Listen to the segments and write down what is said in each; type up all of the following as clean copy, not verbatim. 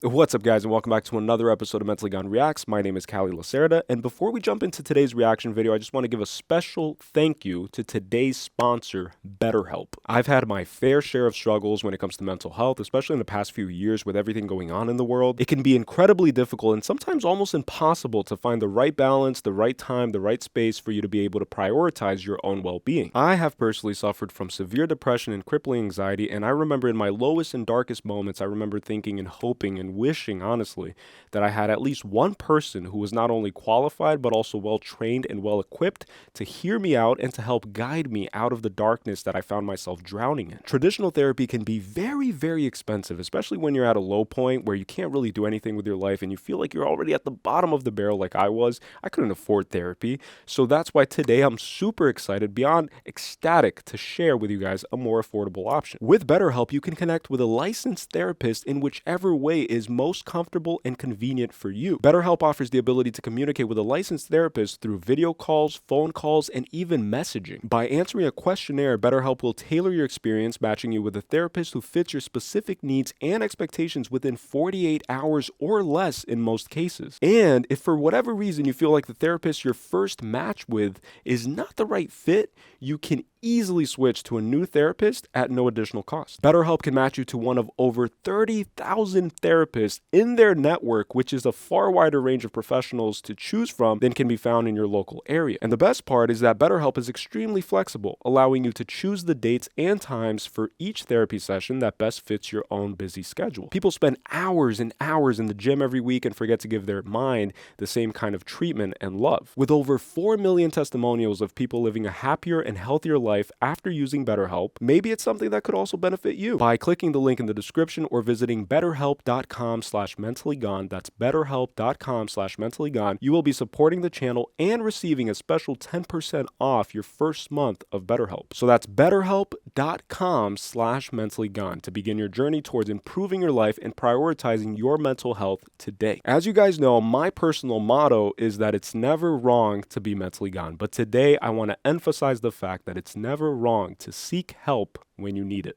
What's up, guys, and welcome back to another episode of Mentally Gone Reacts. My name is Callie Lacerda, and before we jump into today's reaction video, I just want to give a special thank you to today's sponsor, BetterHelp. I've had my fair share of struggles when it comes to mental health, especially in the past few years with everything going on in the world. It can be incredibly difficult and sometimes almost impossible to find the right balance, the right time, the right space for you to be able to prioritize your own well-being. I have personally suffered from severe depression and crippling anxiety, and I remember in my lowest and darkest moments, I remember thinking and hoping and wishing, honestly, that I had at least one person who was not only qualified but also well trained and well equipped to hear me out and to help guide me out of the darkness that I found myself drowning in. Traditional therapy can be very, very expensive, especially when you're at a low point where you can't really do anything with your life and you feel like you're already at the bottom of the barrel like I was. I couldn't afford therapy. So that's why today I'm super excited, beyond ecstatic, to share with you guys a more affordable option. With BetterHelp, you can connect with a licensed therapist in whichever way is most comfortable and convenient for you. BetterHelp offers the ability to communicate with a licensed therapist through video calls, phone calls, and even messaging. By answering a questionnaire, BetterHelp will tailor your experience, matching you with a therapist who fits your specific needs and expectations within 48 hours or less in most cases. And if for whatever reason you feel like the therapist your first match with is not the right fit, you can easily switch to a new therapist at no additional cost. BetterHelp can match you to one of over 30,000 therapists in their network, which is a far wider range of professionals to choose from than can be found in your local area. And the best part is that BetterHelp is extremely flexible, allowing you to choose the dates and times for each therapy session that best fits your own busy schedule. People spend hours and hours in the gym every week and forget to give their mind the same kind of treatment and love. With over 4 million testimonials of people living a happier and healthier life after using BetterHelp, maybe it's something that could also benefit you. By clicking the link in the description or visiting betterhelp.com/mentallyGone, that's betterhelp.com/mentallyGone, you will be supporting the channel and receiving a special 10% off your first month of BetterHelp. So that's betterhelp.com/mentallyGone to begin your journey towards improving your life and prioritizing your mental health today. As you guys know, my personal motto is that it's never wrong to be mentally gone, but today I want to emphasize the fact that it's never wrong to seek help when you need it.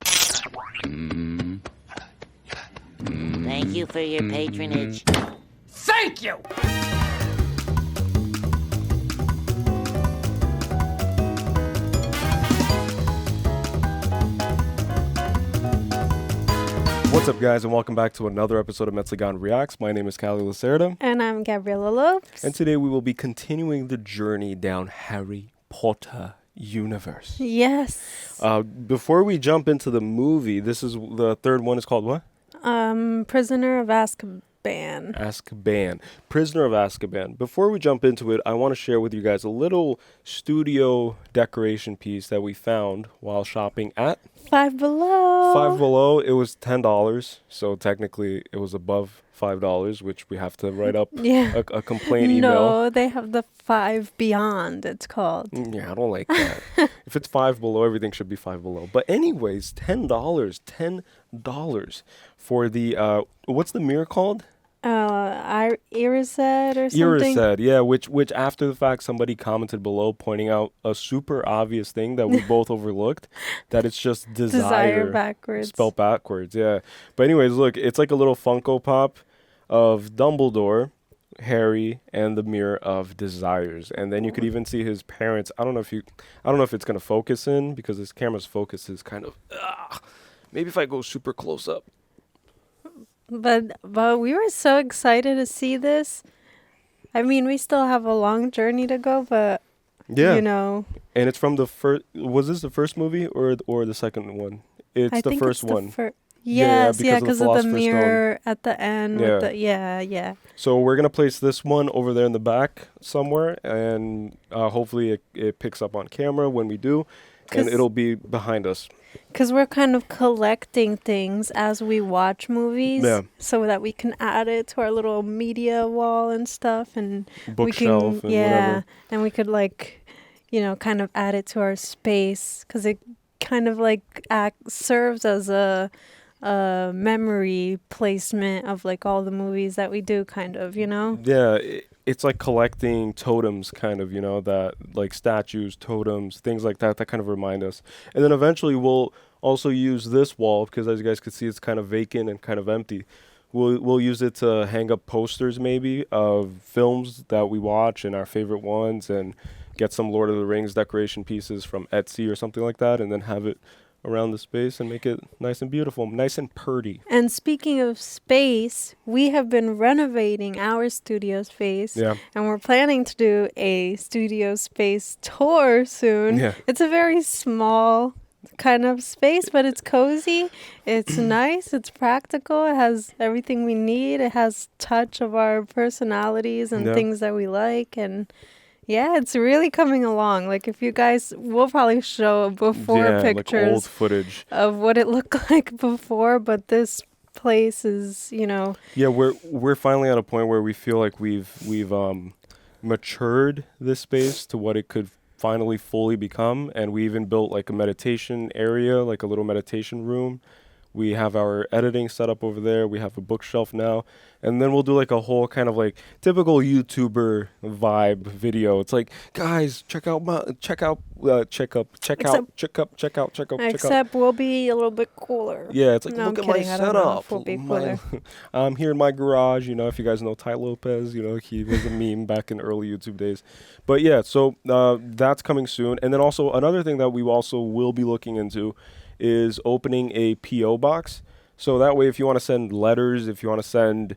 Thank you for your patronage. Thank you! What's up, guys, and welcome back to another episode of Mentally Gone Reacts. My name is Callie Lacerda. And I'm Gabriella Lopes. And today we will be continuing the journey down Harry Potter universe. Yes. Before we jump into the movie, this is the third one is called what? Prisoner of Azkaban. Prisoner of Azkaban. Before we jump into it, I want to share with you guys a little studio decoration piece that we found while shopping at Five Below. Five Below. It was $10, so technically it was above $5, which we have to write up a complaint email. No, they have the Five Beyond, it's called. Yeah, I don't like that. If it's Five Below, everything should be Five Below. But anyways, $10 for the, what's the mirror called? Irised or something. Irised, yeah, which after the fact somebody commented below pointing out a super obvious thing that we both overlooked, that it's just desire backwards. Spelled backwards, yeah. But anyways, look, it's like a little Funko Pop of Dumbledore, Harry, and the Mirror of Desires. And then you could even see his parents. I don't know if it's gonna focus in because this camera's focus is kind of maybe if I go super close up. But we were so excited to see this. I mean, we still have a long journey to go, but yeah, you know. And it's from the first. Was this the first movie or the second one? It's the first one. Yes, because of the Philosopher's mirror at the end. Yeah. With the. So we're gonna place this one over there in the back somewhere, and hopefully it picks up on camera when we do, and it'll be behind us. Because we're kind of collecting things as we watch movies, so that we can add it to our little media wall and stuff, and bookshelf and whatever. And we could kind of add it to our space because it kind of serves as a memory placement of all the movies that we do, kind of, Yeah, it's like collecting totems, kind of, that like statues, totems, things like that kind of remind us. And then eventually we'll also use this wall because, as you guys can see, it's kind of vacant and kind of empty. we'll use it to hang up posters maybe of films that we watch and our favorite ones, and get some Lord of the Rings decoration pieces from Etsy or something like that, and then have it around the space and make it nice and beautiful, nice and purty. And speaking of space, we have been renovating our studio space. Yeah. And we're planning to do a studio space tour soon. Yeah. It's a very small kind of space, but it's cozy. It's nice. It's practical. It has everything we need. It has touch of our personalities and things that we like. And yeah, it's really coming along. Like, if you guys, we'll probably show before pictures, like old footage of what it looked like before. But this place is, Yeah, we're finally at a point where we feel like we've matured this space to what it could finally fully become, and we even built like a meditation area, like a little meditation room. We have our editing set up over there. We have a bookshelf now. And then we'll do like a whole kind of like typical YouTuber vibe video. It's like, guys, check out. Except we'll be a little bit cooler. Yeah, it's like, No, look I'm at my kidding. I don't know setup. if we'll be cooler. I'm here in my garage. If you guys know Ty Lopez, he was a meme back in early YouTube days. But yeah, so that's coming soon. And then also another thing that we also will be looking into is opening a P.O. box. So that way, if you want to send letters, if you want to send,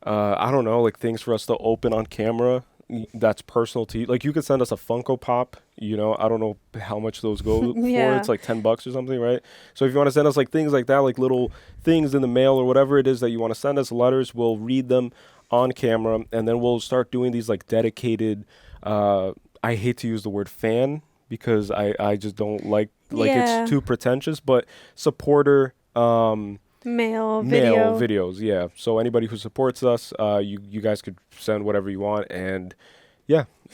I don't know, like things for us to open on camera, that's personal to you. Like, you could send us a Funko Pop, I don't know how much those go for. It's like $10 or something, right? So if you want to send us like things like that, like little things in the mail or whatever it is that you want to send us, letters, we'll read them on camera, and then we'll start doing these like dedicated, I hate to use the word fan, because I just don't like it's too pretentious, but supporter Mail videos, yeah. So anybody who supports us, you guys could send whatever you want, and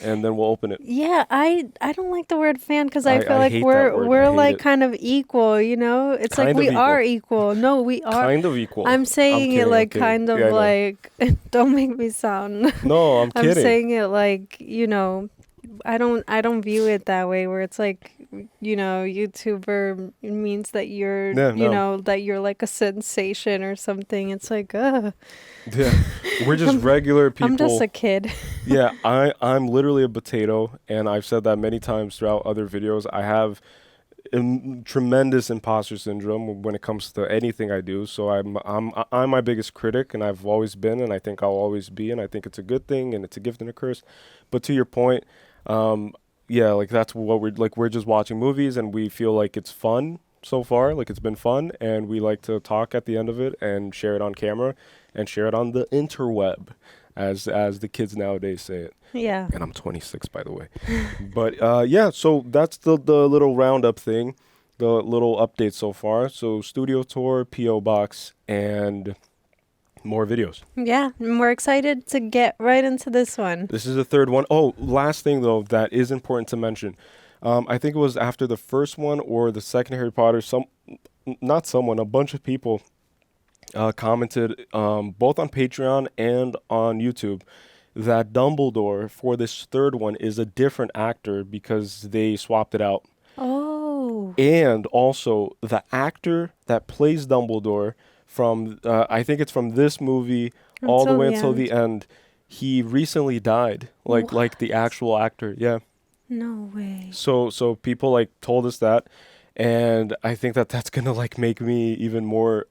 and then we'll open it. Yeah, I don't like the word fan, because I feel like we're like kind of equal, It's kind like we are equal. No, we are kind of equal. I'm saying it like kind of like don't make me sound. No, I'm kidding. I'm saying it like, I don't view it that way, where it's like, YouTuber means that you're that you're like a sensation or something. It's like, yeah, we're just regular people. I'm just a kid. Yeah, I'm literally a potato, and I've said that many times throughout other videos. I have tremendous imposter syndrome when it comes to anything I do. So I'm my biggest critic, and I've always been, and I think I'll always be, and I think it's a good thing, and it's a gift and a curse. But to your point, yeah, like that's what we're just watching movies, and we feel like it's fun so far. Like, it's been fun, and we like to talk at the end of it and share it on camera and share it on the interweb, as the kids nowadays say it. Yeah. And I'm 26, by the way. But yeah, so that's the little roundup thing, the little update so far. So studio tour, P.O. box, and more videos. Yeah, and we're excited to get right into this one. This is the third one. Oh, last thing though that is important to mention. I think it was after the first one or the second Harry Potter, a bunch of people commented both on Patreon and on YouTube that Dumbledore for this third one is a different actor because they swapped it out. Oh. And also the actor that plays Dumbledore from, I think it's from this movie all the way until the end, he recently died. Like the actual actor. Yeah. No way. So people like told us that, and I think that's gonna like make me even more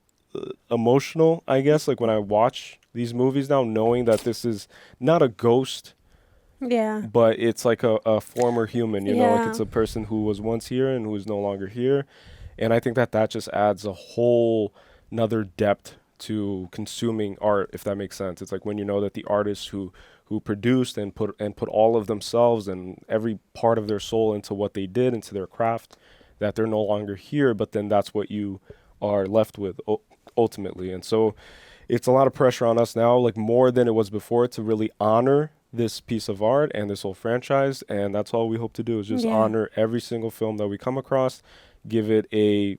emotional, I guess, like when I watch these movies now, knowing that this is not a ghost, but it's like a former human, you know, like it's a person who was once here and who is no longer here. And I think that just adds a whole another depth to consuming art, if that makes sense. It's like when you know that the artists who produced and put all of themselves and every part of their soul into what they did, into their craft, that they're no longer here, but then that's what you are left with ultimately. And so it's a lot of pressure on us now, like more than it was before, to really honor this piece of art and this whole franchise. And that's all we hope to do, is just honor every single film that we come across, give it a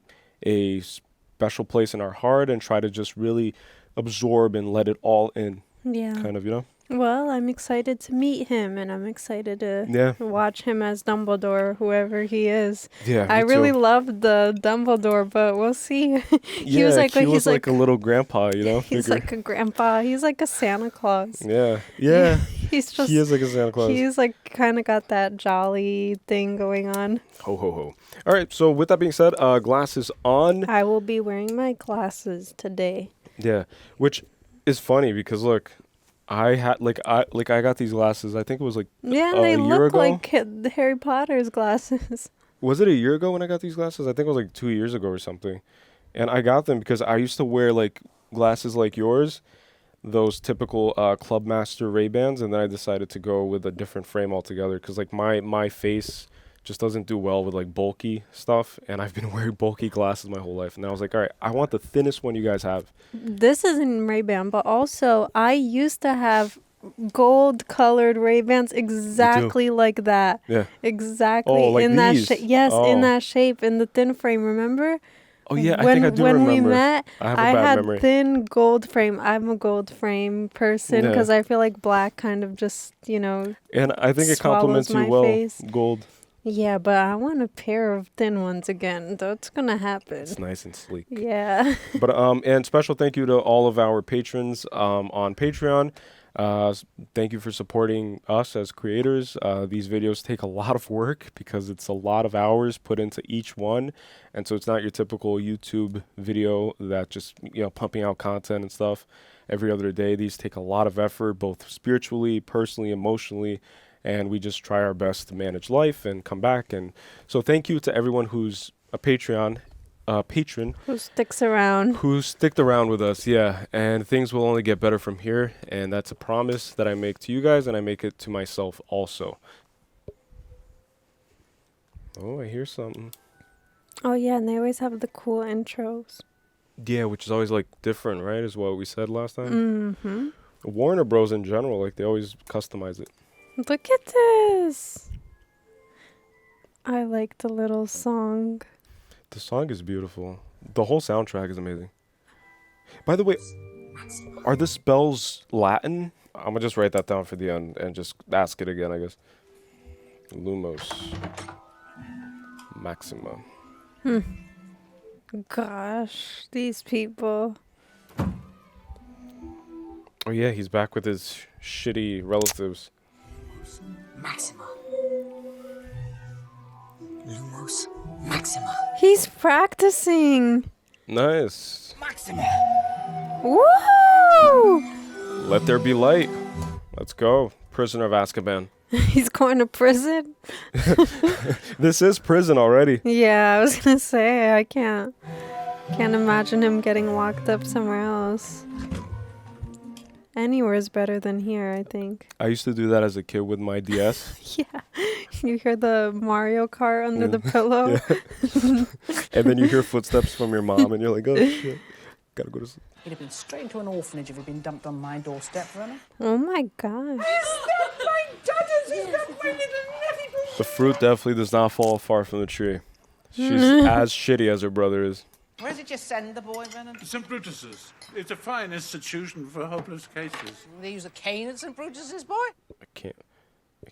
special place in our heart, and try to just really absorb and let it all in. Yeah. Kind of, you know? Well, I'm excited to meet him, and I'm excited to Yeah. watch him as Dumbledore, whoever he is. Yeah, I me really too. loved the Dumbledore, but we'll see. He was like a little grandpa, he's figure. like a grandpa. He's like a Santa Claus. Yeah, yeah. He's just He is like a Santa Claus. he's like kind of got that jolly thing going on. Ho ho ho. All right. So with that being said, glasses on. I will be wearing my glasses today. Yeah, which is funny because look, I got these glasses. I think it was like Yeah, a they year look ago. like Harry Potter's glasses. Was it a year ago when I got these glasses? I think it was like 2 years ago or something. And I got them because I used to wear like glasses like yours, those typical Clubmaster Ray-Bans, and then I decided to go with a different frame altogether because like my face just doesn't do well with like bulky stuff, and I've been wearing bulky glasses my whole life. And I was like, all right, I want the thinnest one you guys have. This isn't Ray-Ban, but also I used to have gold-colored Ray-Bans exactly like that. Yeah. Exactly Oh, like in that these? shape. Yes, Oh. in that shape, in the thin frame. Remember? Oh yeah, I think I do when remember. we met, I have a I bad had memory. thin gold frame. I'm a gold frame person Yeah. because I feel like black kind of just, And I think it swallows compliments you my well. face. Gold. Yeah, but I want a pair of thin ones again. That's gonna happen. It's nice and sleek. Yeah. But and special thank you to all of our patrons on Patreon. Thank you for supporting us as creators. These videos take a lot of work because it's a lot of hours put into each one, and so it's not your typical YouTube video that just pumping out content and stuff every other day. These take a lot of effort, both spiritually, personally, emotionally, and we just try our best to manage life and come back. And so thank you to everyone who's a patron Who sticks around? who sticked around with us. Yeah, and things will only get better from here, and that's a promise that I make to you guys, and I make it to myself also. Oh, I hear something. Oh yeah, and they always have the cool intros. Yeah, which is always like different, right, is what we said last time. Mm-hmm. Warner Bros in general, like they always customize it. Look at this. I like the little song. The song is beautiful. The whole soundtrack is amazing. By the way, are the spells Latin? I'm gonna just write that down for the end and just ask it again, I guess. Lumos Maxima. Gosh, these people. Oh yeah, he's back with his shitty relatives. Maxima. Lumos Maxima. He's practicing. Nice. Maxima. Woo! Let there be light. Let's go. Prisoner of Azkaban. He's going to prison. This is prison already. Yeah, I was gonna say I can't imagine him getting locked up somewhere else. Anywhere is better than here, I think. I used to do that as a kid with my DS. Yeah, you hear the Mario Kart under the pillow. And then you hear footsteps from your mom and you're like, oh shit. Gotta go to sleep. He'd have been straight into an orphanage if he'd been dumped on my doorstep, Vernon. Oh my gosh. The fruit definitely does not fall far from the tree. She's as shitty as her brother is. Where did you send the boy, Vernon? St. Brutus's. It's a fine institution for hopeless cases. They use a cane at St. Brutus's, boy? A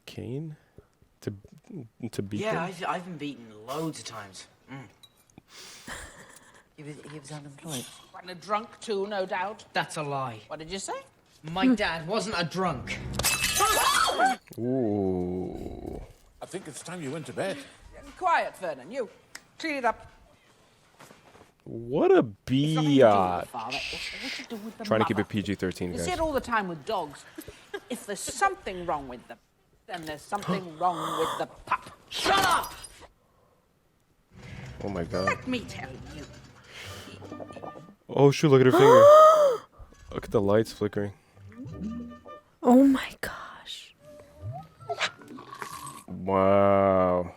cane? To beat Yeah, them? I've been beaten loads of times. He was unemployed. And a drunk too, no doubt. That's a lie. What did you say? My dad wasn't a drunk. Ooh. I think it's time you went to bed. Quiet, Vernon. You. Clean it up. What a Nothing to do with the biatch. father. It's what to do with the Trying to keep mother. it PG-13, You guys. see it all the time with dogs. If there's something wrong with them, then there's something wrong with the pup. Shut up! Oh my god. Let me tell you. Oh shoot, look at her finger. Look at the lights flickering. Oh my gosh. Wow.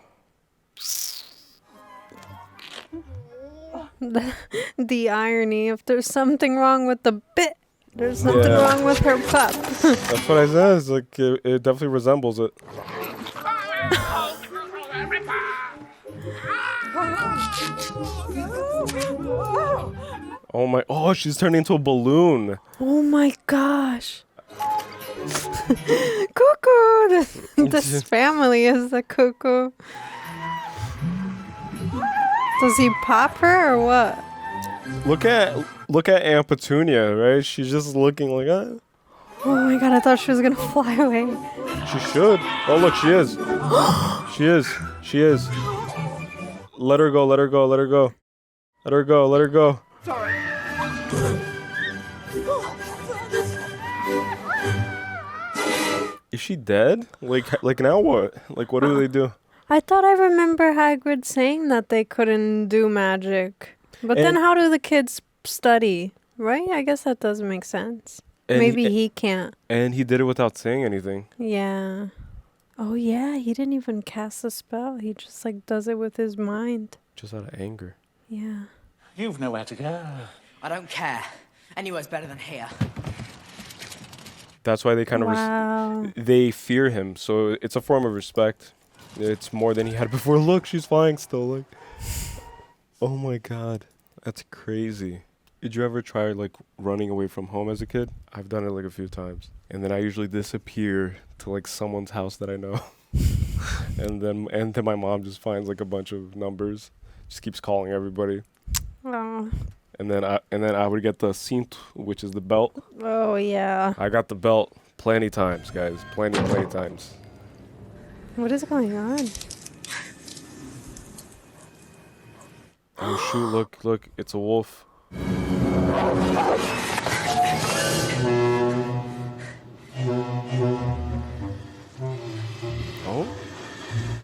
The irony, if there's something wrong with the bit, there's something wrong with her pup. That's what I said. It's like it definitely resembles it. Oh my! Oh, she's turning into a balloon. Oh my gosh. Cuckoo! This family is the cuckoo. Does he pop her or what? Look at Aunt Petunia, right? She's just looking like, ah. Oh my god, I thought she was gonna fly away. She should. Oh, look, she is. She is. She is. Let her go, let her go, let her go. Let her go, let her go. Sorry. Is she dead? Like now what? Like what do they do? I thought I remember Hagrid saying that they couldn't do magic. But then And- how do the kids study? Right? I guess that doesn't make sense. And Maybe he can't. And he did it without saying anything. Yeah. Oh yeah, he didn't even cast a spell. He just like does it with his mind. Just out of anger. Yeah. You've nowhere to go. I don't care. Anywhere's better than here. That's why they kind of Wow. they fear him. So it's a form of respect. It's more than he had before. Look, she's flying still. Like, oh my god, that's crazy. Did you ever try like running away from home as a kid? I've done it like a few times, and then I usually disappear to like someone's house that I know, and then my mom just finds like a bunch of numbers, just keeps calling everybody, Oh. and then I would get the cinto, which is the belt. Oh yeah. I got the belt plenty times, guys, plenty times. What is going on? Oh shoot! Look! It's a wolf. Oh,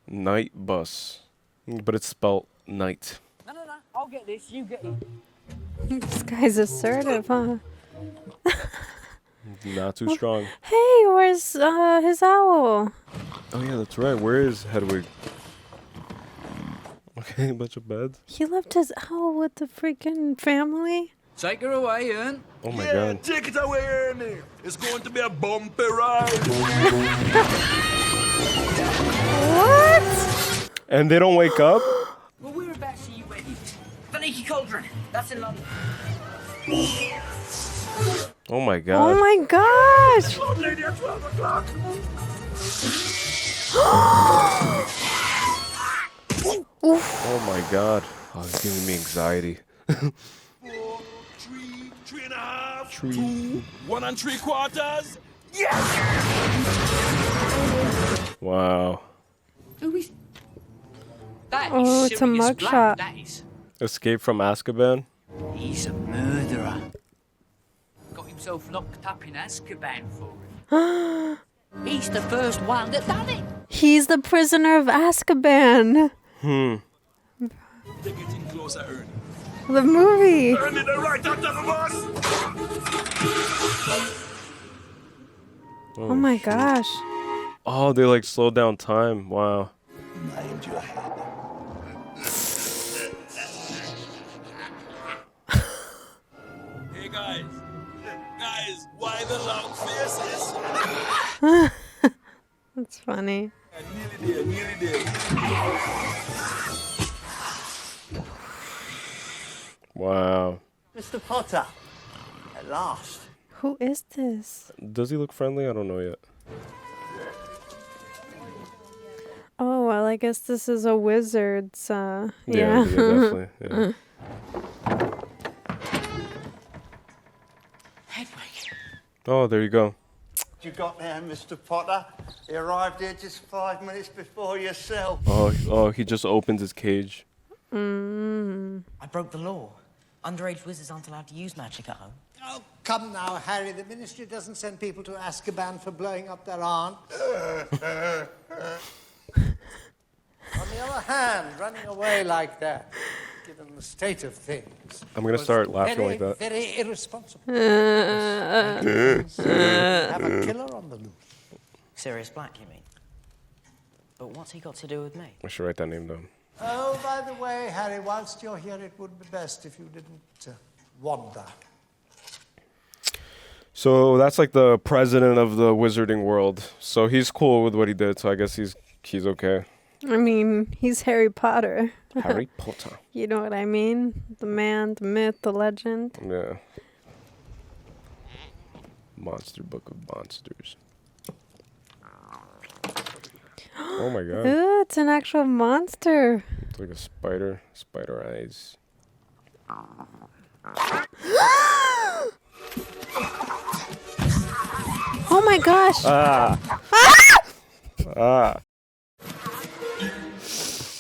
night bus, but it's spelled night. No. I'll get this. You get it. This guy's assertive, huh? Not too strong. Hey, where's his owl? Oh yeah, that's right. Where is Hedwig? Okay, a bunch of beds. He left his owl with the freaking family? Take her away, Ian. Oh my god. Take it away, Ernie. It's going to be a bumpy ride. What? And they don't wake up? Well, whereabouts are you ready? Vaniki Cauldron. That's in London. Oh my Oh god. my gosh! Lord lady at 12 o'clock. Oh my god. Oh, it's giving me anxiety. 4, 3, 3.5, 2, 1 3/4. Yes! Wow. Who is... That is Oh, it's a Sirius mugshot. Black, that is. Escape from Azkaban? He's a murderer. Got himself locked up in Azkaban for it. He's the first one that done it. He's the prisoner of Azkaban. Hmm. They're getting closer, Ernie. The movie. Ernie, they're right out of us. Oh my gosh. Oh, they like slowed down time. Wow. Mind your head. Hey guys, why the long faces? That's funny. Nearly there. Wow. Mr. Potter, at last. Who is this? Does he look friendly? I don't know yet. Oh, well, I guess this is a wizard's, Yeah, definitely. Yeah. Hedwig. Oh, there you go. You got there, Mr. Potter. He arrived here just 5 minutes before yourself. Oh, he just opens his cage. I broke the law. Underage wizards aren't allowed to use magic at home. Oh, come now, Harry. The Ministry doesn't send people to Azkaban for blowing up their aunt. On the other hand, running away like that, given the state of things... I'm gonna was start laughing very, like that. very irresponsible. Have a killer on the loose. Sirius Black, you mean? But what's he got to do with me? I should write that name down. Oh, by the way, Harry, whilst you're here, it would be best if you didn't wander. So that's like the president of the wizarding world. So he's cool with what he did. So I guess he's okay. I mean, he's Harry Potter. Harry Potter. You know what I mean? The man, the myth, the legend. Yeah. Monster Book of Monsters. Oh my god. Ooh, it's an actual monster. It's like a spider. Spider eyes. Oh my gosh.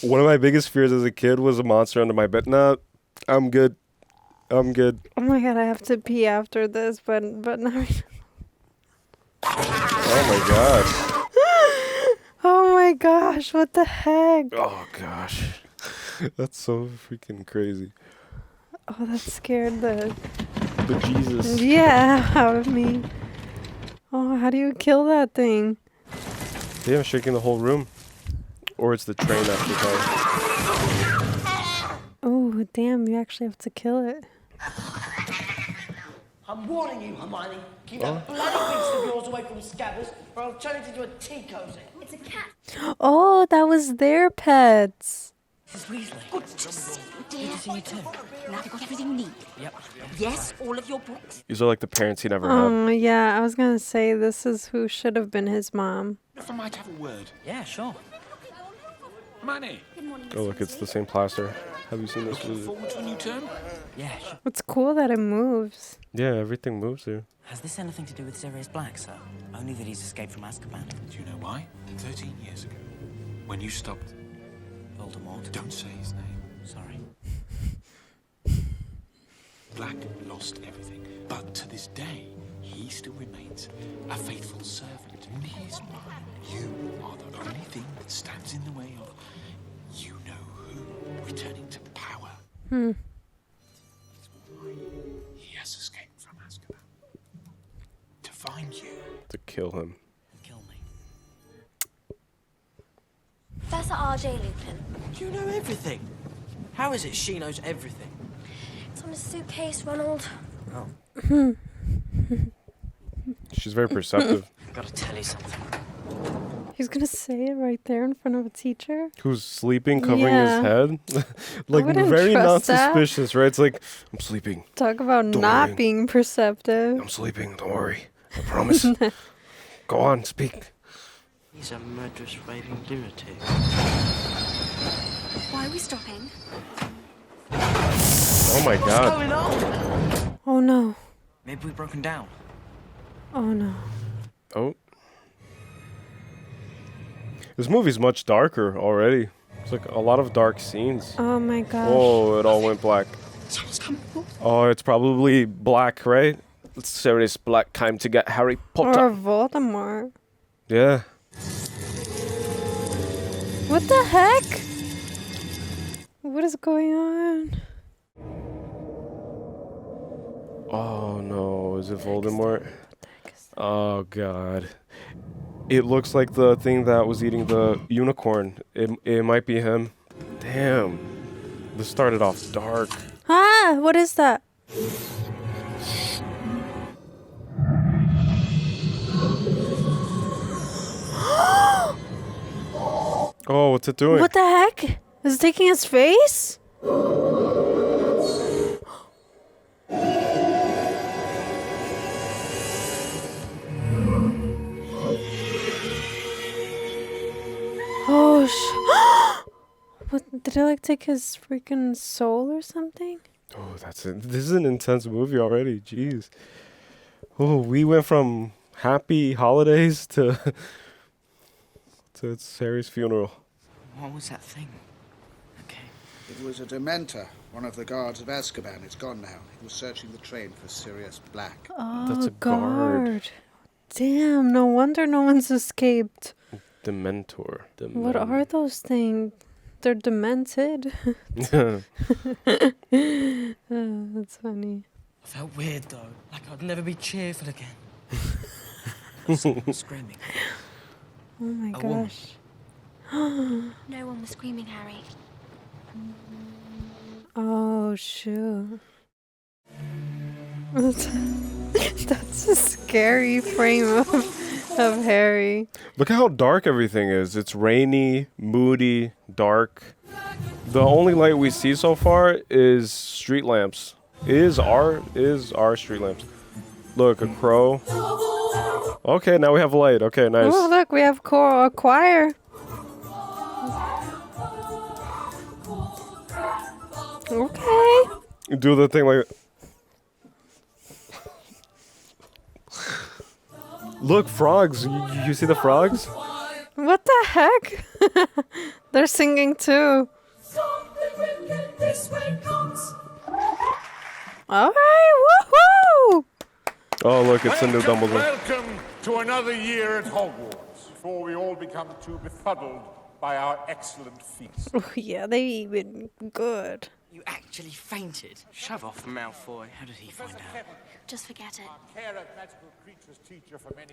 One of my biggest fears as a kid was a monster under my bed. Nah, I'm good. I'm good. Oh my god, I have to pee after this, but not right. Oh my gosh. Oh my gosh, what the heck? Oh gosh. That's so freaking crazy. Oh, that scared the Jesus. yeah out of me. Oh, how do you kill that thing? Yeah, I'm shaking the whole room. Or it's the train actually coming. Oh, damn, you actually have to kill it. I'm warning you, Hermione. Keep that bloody beast of yours away from Scabbers, or I'll turn it into a tea cozy. It's a cat. Oh, that was their pets. Mrs. Weasley. Good to see you too. Now you've got everything you need. Yep. Yes, all of your books. These are like the parents he never had. Oh, yeah, I was gonna say this is who should have been his mom. If I might have a word. Yeah, sure. Money. Oh look, it's the same plaster. Have you seen this Looking movie? forward to a new term? Yeah, sure. It's cool that it moves. Yeah, everything moves here. Has this anything to do with Sirius Black, sir? Only that he's escaped from Azkaban. Do you know why? 13 years ago, when you stopped... Voldemort. Don't say his name. Sorry. Black lost everything, but to this day, he still remains a faithful servant. In his mind, you are the only thing that stands in the way of you know who returning to power. That's why he has escaped from Azkaban. To find you. To kill him. Kill me. Professor R.J. Lupin. You know everything. How is it she knows everything? It's on a suitcase, Ronald. Oh. She's very perceptive. I gotta tell you something. He's gonna say it right there in front of a teacher. Who's sleeping, covering Yeah. his head? Like, wouldn't very trust that. non-suspicious, right? It's like, I'm sleeping. Talk about Don't not worry. being perceptive. I'm sleeping. Don't worry. I promise. Go on, speak. He's a murderous, raving lunatic. Why are we stopping? Oh my What's god. going on? Oh no. Maybe we've broken down. Oh no. Oh. This movie's much darker already. It's like a lot of dark scenes. Oh my gosh. Oh, it all went black. Oh, it's probably Black, right? It's Sirius Black time to get Harry Potter. Or Voldemort. Yeah. What the heck? What is going on? Oh no, is it Voldemort? Oh god. It looks like the thing that was eating the unicorn. It might be him. Damn. This started off dark. Ah, what is that? Oh, what's it doing? What the heck? Is it taking his face? Oh, what, did it like take his freaking soul or something? Oh, that's it. This is an intense movie already. Jeez. Oh, we went from happy holidays to Harry's funeral. What was that thing? Okay. It was a dementor, one of the guards of Azkaban. It's gone now. He was searching the train for Sirius Black. Oh, That's a guard. Damn, no wonder no one's escaped. Dementor. What are those things? They're demented. Oh, that's funny. I felt weird though, like I'd never be cheerful again. Someone was screaming. Oh my A woman. gosh. No one was screaming, Harry. Oh, shoot. That's a scary frame of Harry. Look at how dark everything is. It's rainy, moody, dark. The only light we see so far is street lamps. Is our street lamps. Look, a crow. Okay, now we have light. Okay, nice. Oh, look, we have a choir. Okay. Do the thing like. Look, frogs. You see the frogs? What the heck? They're singing too. Alright, woohoo! Oh, look, it's a new Dumbledore. Welcome to another year at Hogwarts, before we all become too befuddled by our excellent feast. Oh, yeah, they've been good. You actually fainted. Shove off, Malfoy. How did he find out? Just forget it.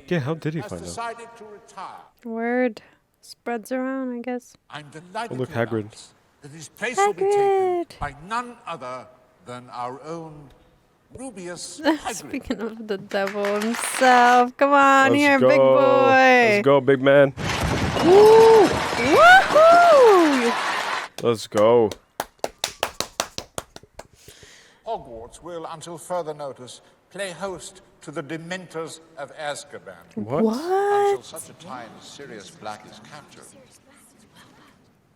Yeah, how did he has find out? decided to retire. Word spreads around, I guess. I'm delighted Oh, look, to Hagrid. announce that his place will be taken by none other than our own Rubius Hagrid. Speaking of the devil himself, come on Let's here, go. big boy. Let's go, big man. Woo! Woohoo! Let's go. Hogwarts will, until further notice, play host to the dementors of Azkaban. What? Until such a time as Sirius Black is captured.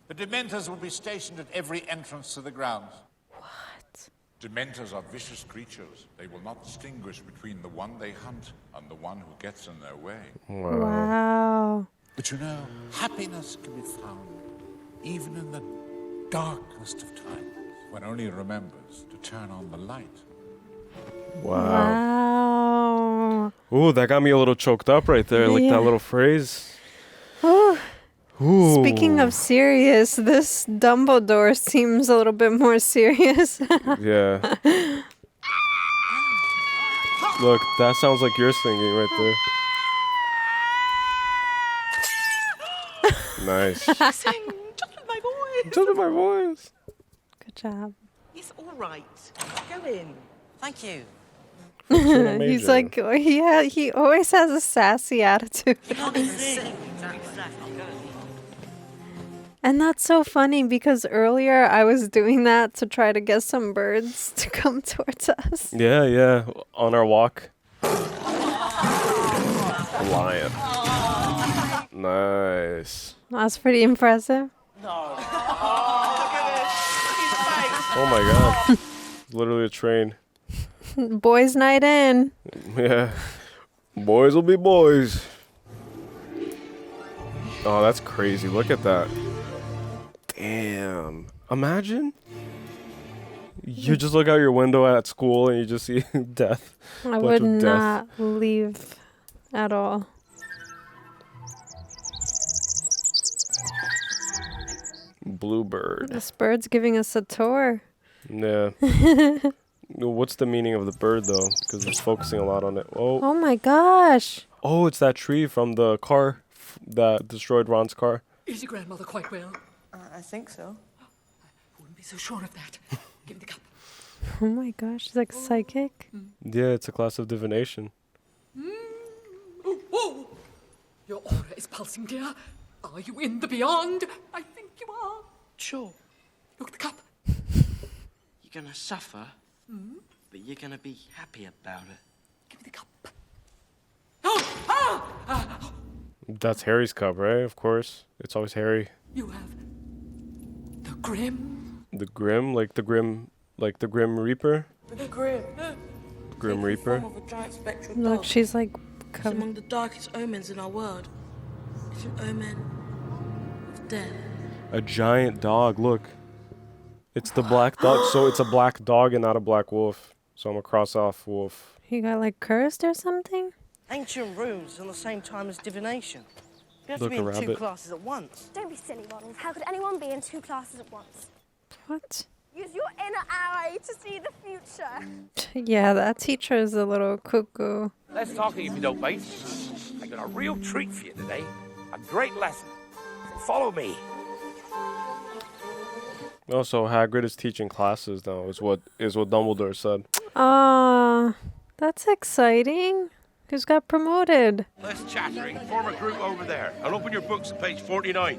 The dementors will be stationed at every entrance to the grounds. What? Dementors are vicious creatures. They will not distinguish between the one they hunt and the one who gets in their way. Wow. But you know, happiness can be found even in the darkest of times, when only remembers to turn on the light. Wow. Ooh, that got me a little choked up right there, like that little phrase. Ooh. Ooh. Speaking of serious, this Dumbledore seems a little bit more serious. Yeah. Look, that sounds like you're singing right there. Nice. Sing, just with my voice. Just with my voice. Good job. It's all right. Go in. Thank you. He's like, he always has a sassy attitude. And that's so funny because earlier I was doing that to try to get some birds to come towards us. Yeah, yeah. On our walk. Lion. Nice. That's pretty impressive. Oh my god. Literally a train. Boys' night in. Yeah. Boys will be boys. Oh, that's crazy. Look at that. Damn. Imagine. You just look out your window at school and you just see death. I would not leave at all. Bluebird. This bird's giving us a tour. Yeah. What's the meaning of the bird, though? Because it's focusing a lot on it. Oh my gosh. Oh, it's that tree from the car that destroyed Ron's car. Is your grandmother quite well? I think so. I wouldn't be so sure of that. Give me the cup. Oh my gosh, she's like psychic. Yeah, it's a class of divination. Oh, whoa! Your aura is pulsing, dear. Are you in the beyond? I think you are. Sure. Look at the cup. You're gonna suffer, but you're gonna be happy about it. Give me the cup. Oh! That's Harry's cup, right? Of course. It's always Harry. You have the Grim. The Grim? Like the Grim Reaper? The Grim. Grim Reaper? Form of a giant spectral Look, dog. she's like It's among the darkest omens in our world. It's an omen of death. A giant dog, look. It's the black dog, so it's a black dog and not a black wolf. So I'm a cross-off wolf. He got like cursed or something? Ancient runes on the same time as divination. You have Look, to be a in two rabbit. classes at once. Don't be silly, Ronald. How could anyone be in two classes at once? What? Use your inner eye to see the future. Yeah, that teacher is a little cuckoo. Less talking if you don't mind. I got a real treat for you today. A great lesson. Follow me. Also, Hagrid is teaching classes now, is what Dumbledore said. That's exciting. Who's got promoted? Less chattering. Form a group over there. And open your books at page 49.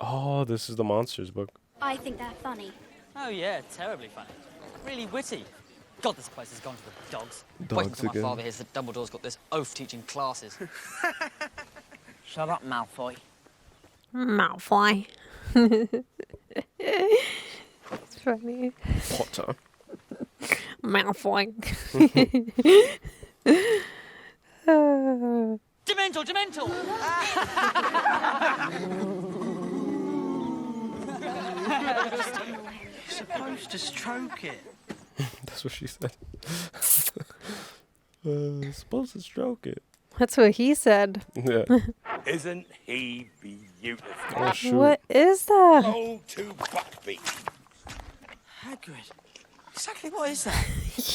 Oh, this is the monsters book. I think they're funny. Oh yeah, terribly funny. Really witty. God, this place has gone to the dogs. Dogs Wait until again. my father hears that Dumbledore's got this oaf teaching classes. Shut up, Malfoy. Malfoy. funny. Potter. Malfoy. Dementor, Dementor! You're supposed to stroke it. That's what she said. Supposed to stroke it. That's what he said. Yeah. Isn't he beautiful? Oh, shoot. What is that? Oh, to Buckbeak. Hagrid. Exactly what is that?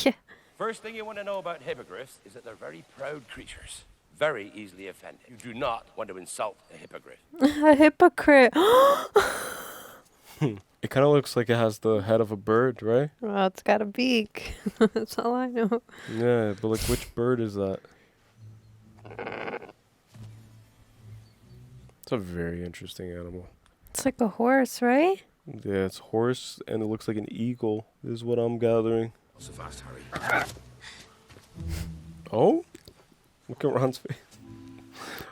Yeah. First thing you want to know about hippogriffs is that they're very proud creatures. Very easily offended. You do not want to insult a hippogriff. A hypocrite. It kind of looks like it has the head of a bird, right? Well, it's got a beak. That's all I know. Yeah, but like, which bird is that? It's a very interesting animal. It's like a horse, right? Yeah, it's horse, and it looks like an eagle, is what I'm gathering. So fast, Harry. Oh? Look at Ron's face.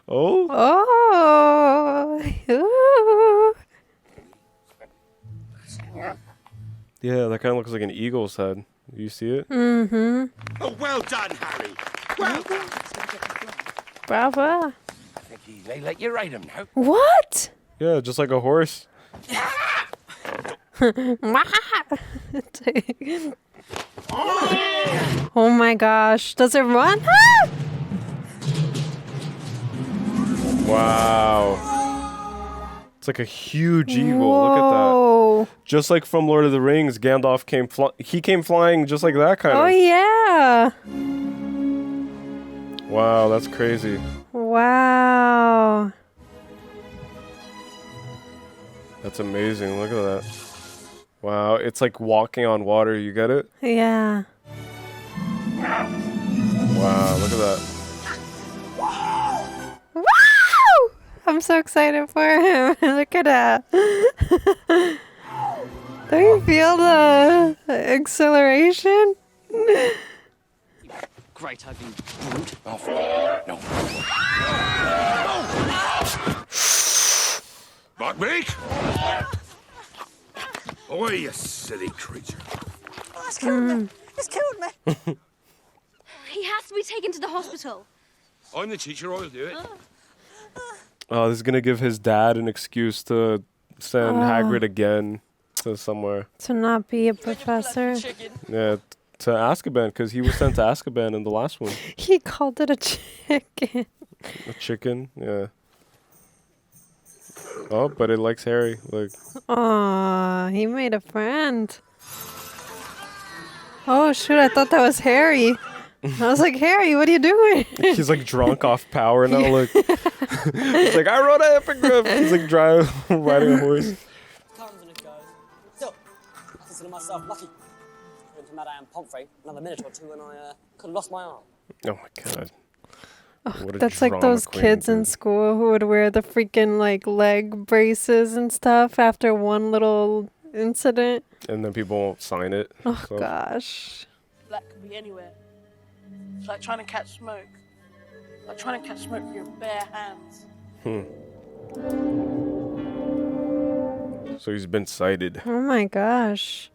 Oh? Oh! Ooh. Yeah, that kind of looks like an eagle's head. You see it? Mm-hmm. Oh, well done, Harry. Well done. Bravo. I think he may let you ride him now. What? Yeah, just like a horse. Oh my gosh. Does it run? Ah! Wow. It's like a huge eagle. Whoa. Look at that. Just like from Lord of the Rings, Gandalf came flying just like that kind of. Oh yeah. Wow, that's crazy. Wow. That's amazing. Look at that. Wow, it's like walking on water. You get it? Yeah. Wow, look at that. Wow! I'm so excited for him. Look at that. Do you feel the exhilaration? Great, ugly. No. Buckbeak! Oh, you silly creature. Oh, it's killed me. It's killed me. He has to be taken to the hospital. I'm the teacher, I'll do it. Oh, this is gonna give his dad an excuse to send Hagrid again to somewhere. To not be a professor. Yeah, to Azkaban, because he was sent to Azkaban in the last one. He called it a chicken. A chicken, yeah. Oh, but it likes Harry. Like. Aw, he made a friend. Oh shoot, I thought that was Harry. I was like, Harry, what are you doing? He's like drunk off power now. Look. He's like, I wrote a hippogriff. He's like riding a horse. Comes and it goes. Still, I consider myself lucky. Went to Madame Pomfrey another minute or two and I could have lost my arm. Oh my god. Oh, that's like those kids in school who would wear the freaking like leg braces and stuff after one little incident. And then people won't sign it. Oh gosh. Black can be anywhere. It's like trying to catch smoke. Like trying to catch smoke with your bare hands. So he's been sighted. Oh my gosh.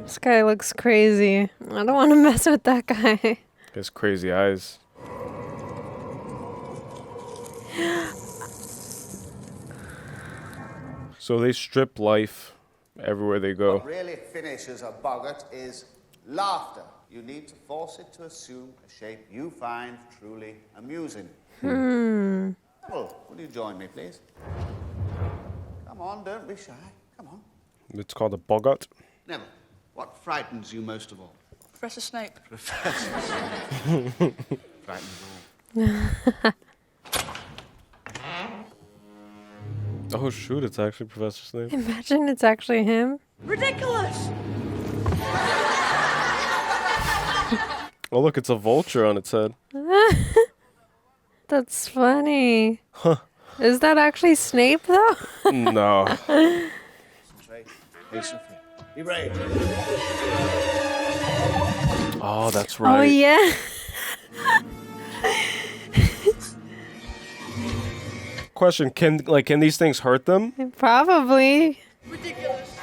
This guy looks crazy. I don't want to mess with that guy. He has crazy eyes. So they strip life everywhere they go. What really finishes a boggart is laughter. You need to force it to assume a shape you find truly amusing. Neville, will you join me, please? Come on, don't be shy. Come on. It's called a boggart. Neville, what frightens you most of all? Professor Snape. Professor Snape. Frightens all. Oh shoot, it's actually Professor Snape. Imagine it's actually him. Ridiculous! Oh look, it's a vulture on its head. That's funny. Huh. Is that actually Snape though? No. Be brave. Oh, that's right. Oh yeah. Question, can these things hurt them? Probably. Ridiculous.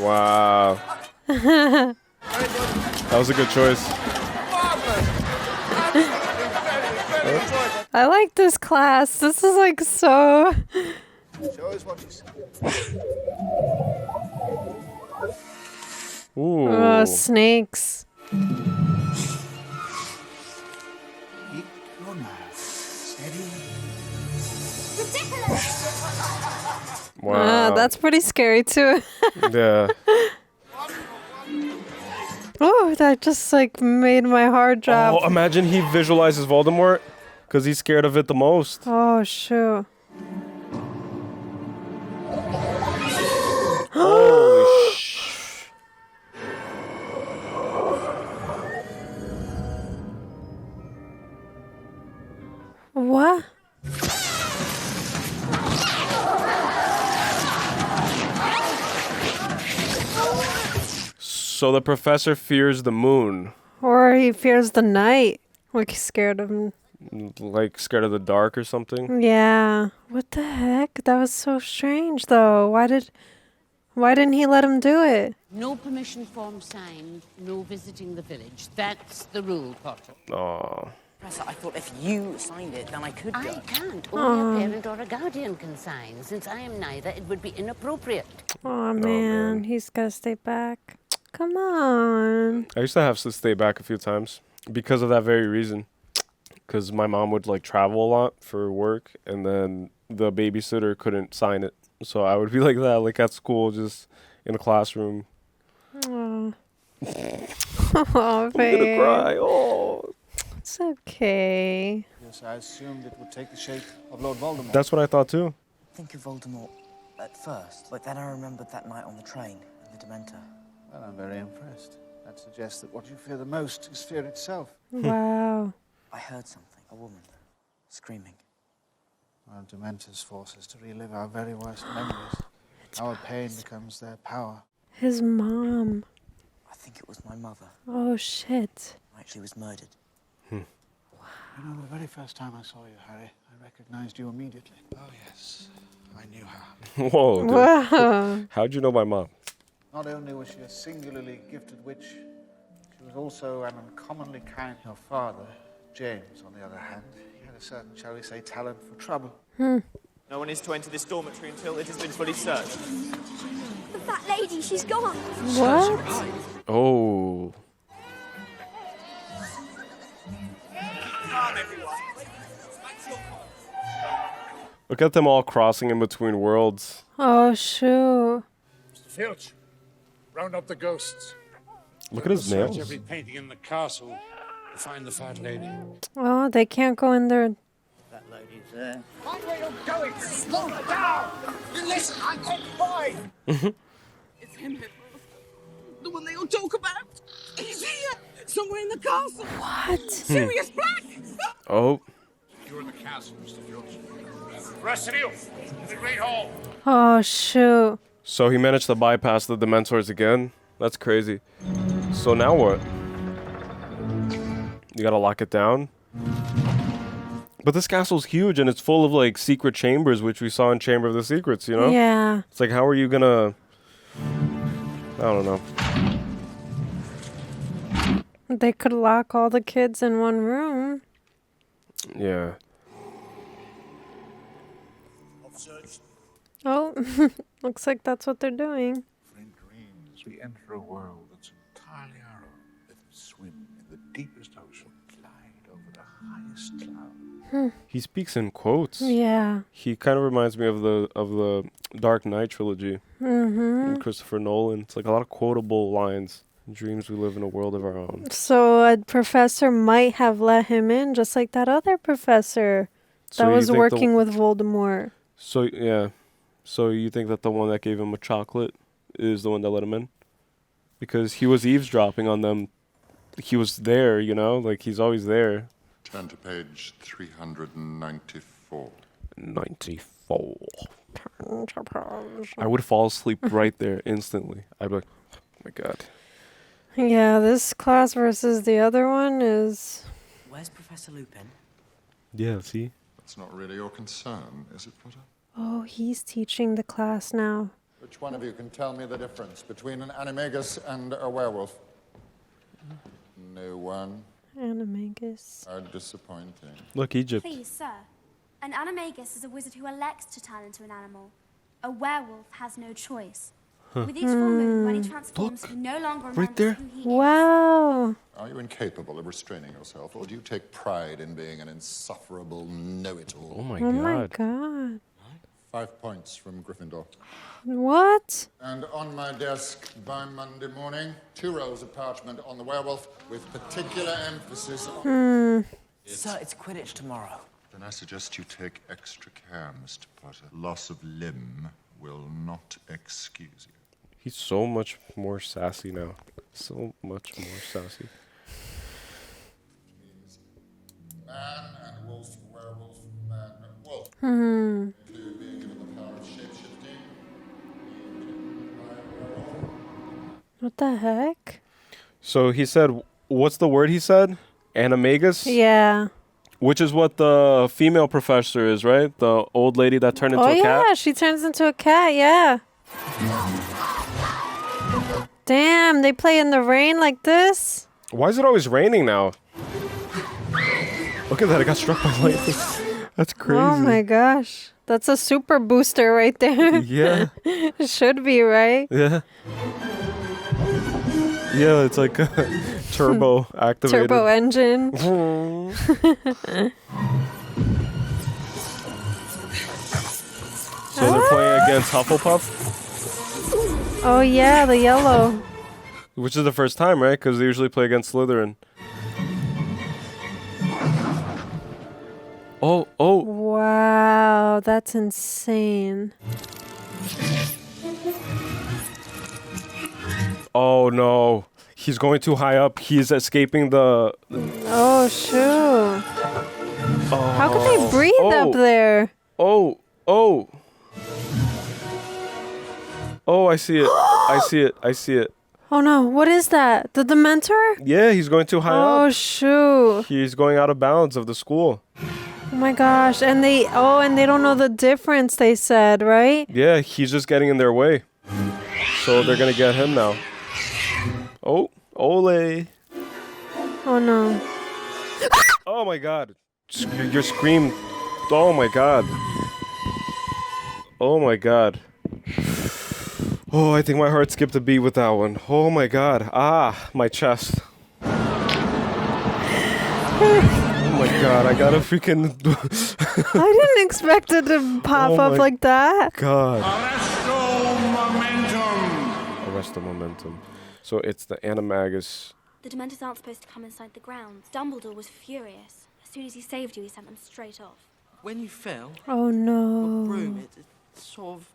Wow. That was a good choice. I like this class. This is like so. Show us what you see. Ooh. Oh, snakes. Keep your nerve steady. Wow. That's pretty scary too. Yeah. Oh, that just like made my heart drop. Oh, imagine he visualizes Voldemort because he's scared of it the most. Oh, shoot. Holy sh! What? So the professor fears the moon. Or he fears the night. Like he's scared of him. Like scared of the dark or something. Yeah. What the heck? That was so strange though. Why didn't he let him do it? No permission form signed, no visiting the village. That's the rule, Potter. Oh. Professor, I thought if you signed it, then I could go. I can't. Only a parent or a guardian can sign. Since I am neither, it would be inappropriate. Oh man, he's gotta stay back. Come on. I used to have to stay back a few times because of that very reason. Because my mom would like travel a lot for work, and then the babysitter couldn't sign it. So I would be like that, like at school, just in a classroom. Oh, I'm babe. gonna cry. Oh. It's okay. Yes, I assumed it would take the shape of Lord Voldemort. That's what I thought too. Think of Voldemort at first, but then I remembered that night on the train and the Dementor. Well, I'm very impressed. That suggests that what you fear the most is fear itself. Wow. I heard something. A woman screaming. Our Dementors force us to relive our very worst memories. Our pain becomes their power. His mom. I think it was my mother. Oh shit. She was murdered. You know, the very first time I saw you, Harry, I recognized you immediately. Oh, yes. I knew her. Whoa, dude. Wow. How'd you know my mom? Not only was she a singularly gifted witch, she was also an uncommonly kind. Your father, James, on the other hand, he had a certain, shall we say, talent for trouble. No one is to enter this dormitory until it has been fully searched. The fat lady, she's gone. What? Oh. Look at them all crossing in between worlds. Oh shoot. Mr. Filch, round up the ghosts. Look at his Search nails. every painting in the castle to find the fat lady. Oh, they can't go in there. That lady's there. Find where you're going! Slow down! You listen, I'm head boy! It's him, the one they all talk about. He's here, somewhere in the castle. What? Sirius Black! Oh. You're in the castle, Mr. Filch. The rest of you, in the Great Hall. Oh shoot. So he managed to bypass the Dementors again? That's crazy. So now what? You gotta lock it down? But this castle's huge and it's full of like secret chambers, which we saw in Chamber of the Secrets, you know? Yeah. It's like, how are you gonna... I don't know. They could lock all the kids in one room. Yeah. Oh, looks like that's what they're doing. Friend Green, as we enter a world that's entirely our own, let us swim in the deepest ocean, glide over the highest cloud. He speaks in quotes. Yeah. He kind of reminds me of the Dark Knight trilogy. And Christopher Nolan. It's like a lot of quotable lines. Dreams we live in a world of our own. So a professor might have let him in, just like that other professor So that you was think working with Voldemort. So, yeah. So you think that the one that gave him a chocolate is the one that let him in? Because he was eavesdropping on them. He was there, you know? Like, he's always there. Turn to page 394. 94. I would fall asleep right there instantly. I'd be like, oh my god. Yeah, this class versus the other one is... Where's Professor Lupin? Yeah, see? That's not really your concern, is it, Potter? Oh, he's teaching the class now. Which one of you can tell me the difference between an animagus and a werewolf? No one. Animagus. How disappointing. Look, Egypt. Please, sir. An animagus is a wizard who elects to turn into an animal. A werewolf has no choice. With each full moon, when he transforms, he no longer remembers who he is. Wow. Are you incapable of restraining yourself, or do you take pride in being an insufferable know-it-all? Oh my Oh my god. 5 points from Gryffindor. What? And on my desk by Monday morning, 2 rolls of parchment on the werewolf with particular emphasis on... Sir, it's Quidditch tomorrow. Then I suggest you take extra care, Mr. Potter. Loss of limb will not excuse you. He's so much more sassy now. So much more sassy. Man and wolf, werewolf, man, wolf. Hmm. Include being given the power of shape-shifting. What the heck? So he said, what's the word he said? Animagus? Yeah. Which is what the female professor is, right? The old lady that turned into Oh a cat? yeah, she turns into a cat, yeah. Damn, they play in the rain like this? Why is it always raining now? Look at that, I got struck by lightning. That's crazy. Oh my gosh. That's a super booster right there. Yeah. It should be, right? Yeah. Yeah, it's like turbo activated. Turbo engine. So they're playing against Hufflepuff? Oh yeah, the yellow. Which is the first time, right? Because they usually play against Slytherin. Oh. Wow, that's insane. Oh no. He's going too high up. He's escaping the... Oh shoot. How could they breathe up there? Oh, I see it. I see it. Oh no, what is that? The Dementor? Yeah, he's going too high up. Oh shoot. He's going out of bounds of the school. Oh my gosh. And they don't know the difference, they said, right? Yeah, he's just getting in their way. So they're going to get him now. Oh, ole. Oh no. Oh my god. Your scream. Oh my god. Oh my god. Oh, I think my heart skipped a beat with that one. Oh my god. Ah, my chest. Oh my god, I gotta freaking... I didn't expect it to pop up like that. God. Arrest the momentum. So it's the Animagus. The Dementors aren't supposed to come inside the grounds. Dumbledore was furious. As soon as he saved you, he sent them straight off. When you fell, Oh no. broom, it sort of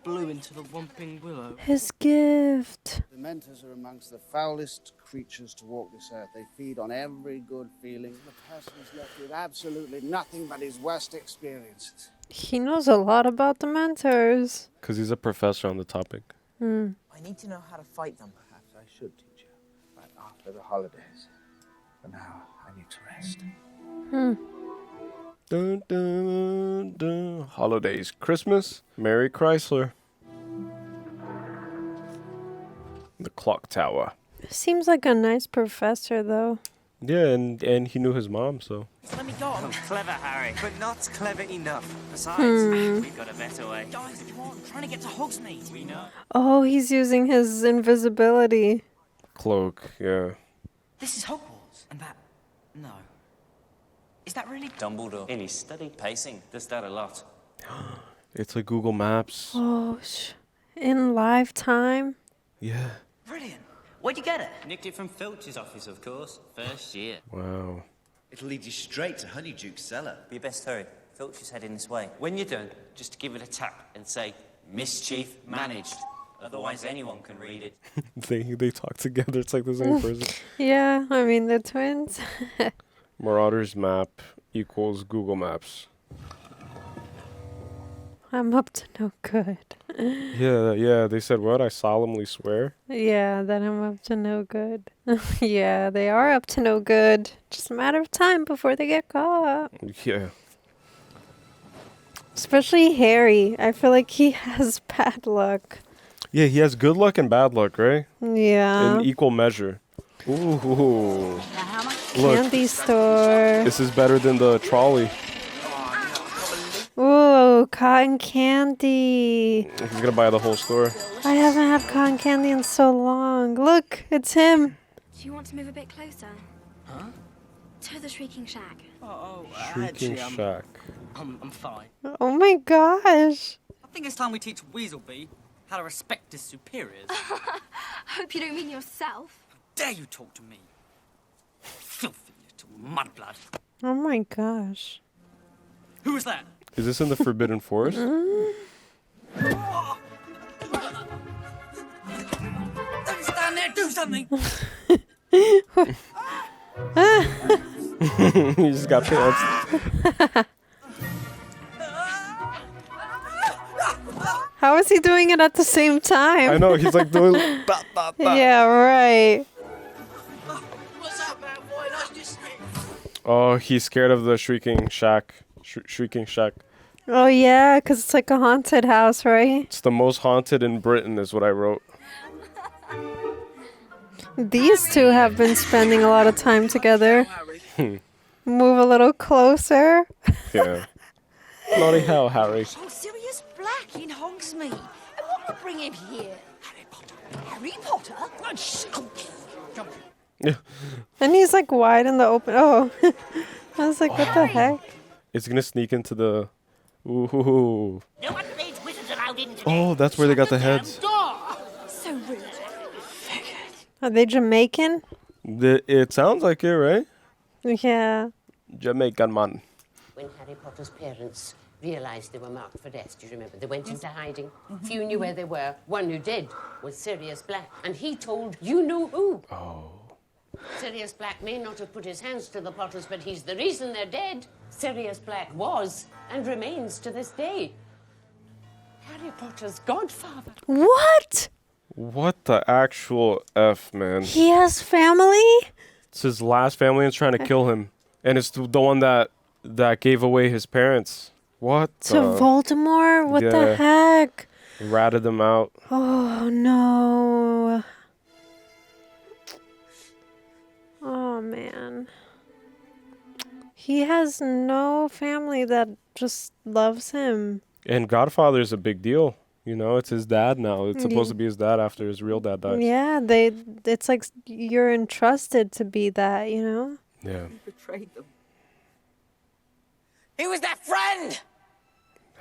blew into the Whomping Willow. His gift. Dementors are amongst the foulest creatures to walk this earth. They feed on every good feeling. The person is left with absolutely nothing but his worst experiences. He knows a lot about Dementors. Because he's a professor on the topic. Hmm. I need to know how to fight them. Perhaps I should teach you, but after the holidays. For now, I need to rest. Dun, dun, dun. Holidays. Christmas. Merry Chrysler. The clock tower. Seems like a nice professor, though. Yeah, and he knew his mom, so. Let me go on. Clever, Harry, but not clever enough. Besides, We've got a better way. guys, come on, trying to get to Hogsmeade. We know. Oh, he's using his invisibility. Cloak, yeah. This is Hogwarts. And that, no. Is that really Dumbledore, in his study pacing, does that a lot. It's like Google Maps. Oh, in lifetime. Yeah. brilliant? Where'd you get it? Nicked it from Filch's office, of course. First year. Wow. It'll lead you straight to Honeyduke's cellar. Be best hurry. Filch is heading this way. When you're done, just give it a tap and say, Mischief managed. Otherwise, anyone can read it. They talk together. It's like the same person. Yeah, I mean, the twins. Marauder's map equals Google Maps. I'm up to no good. Yeah, they said what? I solemnly swear. Yeah, that I'm up to no good. Yeah, they are up to no good. Just a matter of time before they get caught. Yeah. Especially Harry. I feel like he has bad luck. Yeah, he has good luck and bad luck, right? Yeah. In equal measure. Ooh. Look, Candy store. this is better than the trolley. Ooh, cotton candy. He's gonna buy the whole store. I haven't had cotton candy in so long. Look, it's him. Do you want to move a bit closer? Huh? To the Shrieking Shack. Shrieking Shack. I'm fine. Oh my gosh. I think it's time we teach Weaselby how to respect his superiors. Hope you don't mean yourself. How dare you talk to me? Filthy little mudblood. Oh my gosh. Who was that? Is this in the Forbidden Forest? Don't stand there, do something! He just got pants. How is he doing it at the same time? I know, he's like doing... Yeah, right. Oh, he's scared of the Shrieking Shack. Shrieking Shack. Oh yeah, because it's like a haunted house, right? It's the most haunted in Britain, is what I wrote. These two have been spending a lot of time together. Move a little closer. Yeah. Bloody hell, Harry. Oh, Sirius Black in Hogsmeade. And what would bring him here? Harry Potter. Harry Potter? Oh, skunky. Yeah. And he's like wide in the open. Oh. I was like, what the heck? It's gonna sneak into the... Ooh. No one plays wizards allowed in today. Oh, that's where they got the heads. So rude. Are they Jamaican? It sounds like it, right? Yeah. Jamaican man. When Harry Potter's parents realized they were marked for death, do you remember? They went into hiding. Few knew where they were. One who did was Sirius Black. And he told you know who. Oh. Sirius Black may not have put his hands to the Potters, but he's the reason they're dead. Sirius Black was and remains to this day Harry Potter's godfather. What? What the actual F, man? He has family? It's his last family and trying to kill him. And it's the one that gave away his parents. What To Voldemort? What the heck? Ratted them out. Oh, no. Oh, man. He has no family that just loves him. And Godfather is a big deal. You know, it's his dad now. It's supposed to be his dad after his real dad dies. Yeah, it's like you're entrusted to be that, you know? Yeah. He betrayed them. He was their friend!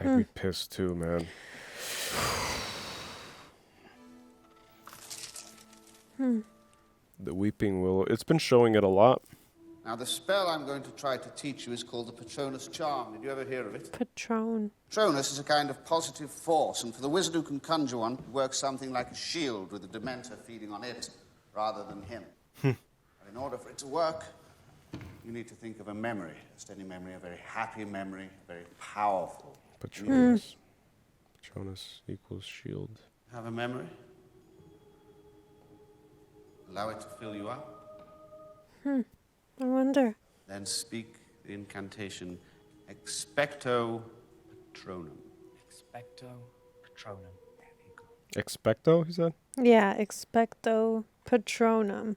I'd be pissed too, man. The Weeping Willow. It's been showing it a lot. Now, the spell I'm going to try to teach you is called the Patronus Charm. Did you ever hear of it? Patron. Patronus is a kind of positive force, and for the wizard who can conjure one, it works something like a shield with a dementor feeding on it rather than him. And in order for it to work, you need to think of a memory, just any memory, a very happy memory, a very powerful. Patronus. Patronus equals shield. Have a memory. Allow it to fill you up. I wonder. Then speak the incantation Expecto Patronum. Expecto Patronum. There you go. Expecto, he said? Yeah, Expecto Patronum.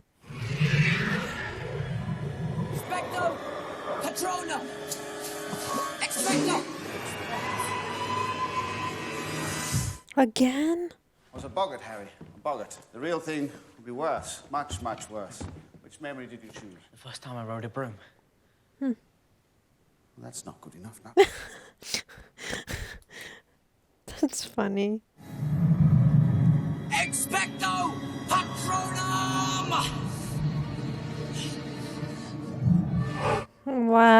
Expecto Patronum! Expecto! Again? It was a boggart, Harry. A boggart. The real thing would be worse. Much, much worse. Which memory did you choose? The first time I rode a broom. Well, that's not good enough now. That's funny. Expecto Patronum! Wow.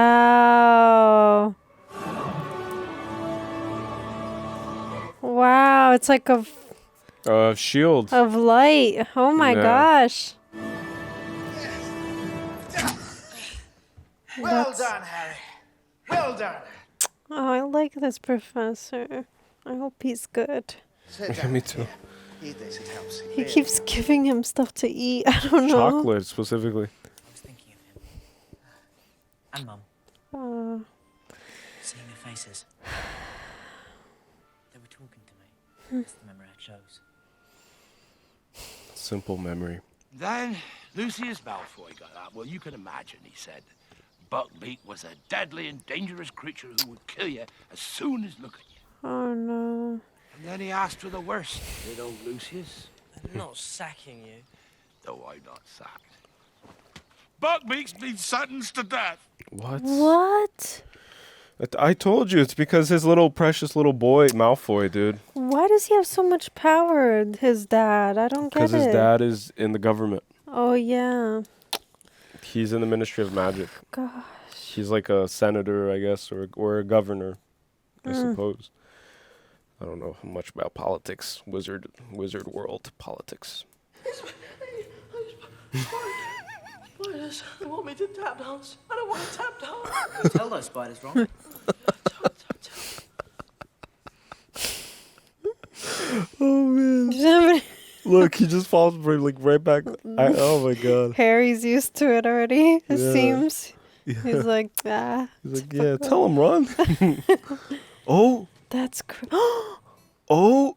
Wow, it's like a Shield. of light. Oh my Yeah. gosh. Well done, Harry. Well done. Oh, I like this professor. I hope he's good. Yeah, me too. Eat this, it helps. He keeps giving him stuff to eat. I don't know. Chocolate, specifically. I was thinking of him. And Mum. Seeing their faces. They were talking to me. That's the memory I chose. Simple memory. Then Lucius Malfoy got up. Well, you can imagine, he said. Buckbeak was a deadly and dangerous creature who would kill you as soon as look at you. Oh, no. And then he asked for the worst, did old Lucius. I'm not sacking you. No, I'm not sacked. Buckbeak's been sentenced to death. What? What? I told you, it's because his little precious little boy, Malfoy, dude. Why does he have so much power, his dad? I don't get it. Because his dad is in the government. Oh, yeah. He's in the Ministry of Magic. Gosh. He's like a senator, I guess, or a governor, I suppose. I don't know much about politics, wizard world politics. Spiders, they want me to tap dance. I don't want to tap dance. Tell those spiders, Ron. Oh man! Look, he just falls right back. Oh my god! Harry's used to it already. It Yeah. seems. Yeah. He's like, ah. He's like, yeah, tell him, Ron. Oh. That's Oh,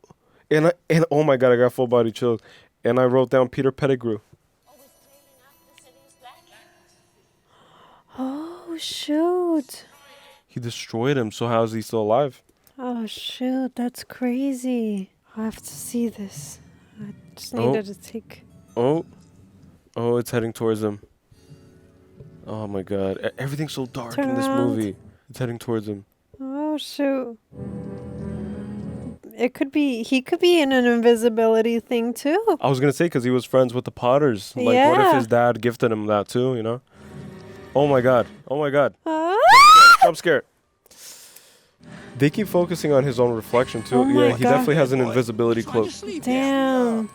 and oh my god, I got full body chills, and I wrote down Peter Pettigrew. Oh, shoot. He destroyed him, so how is he still alive? Oh, shoot. That's crazy. I have to see this. I just needed to take... Oh, it's heading towards him. Oh my god, everything's so dark Turn in this around. movie. It's heading towards him. Oh, shoot. It could be... He could be in an invisibility thing, too. I was gonna say, because he was friends with the Potters. Like, what if Yeah. his dad gifted him that too, you know? Oh my god. Oh my god. I'm scared. They keep focusing on his own reflection too. Oh my Yeah, he God. definitely has an invisibility cloak. Damn.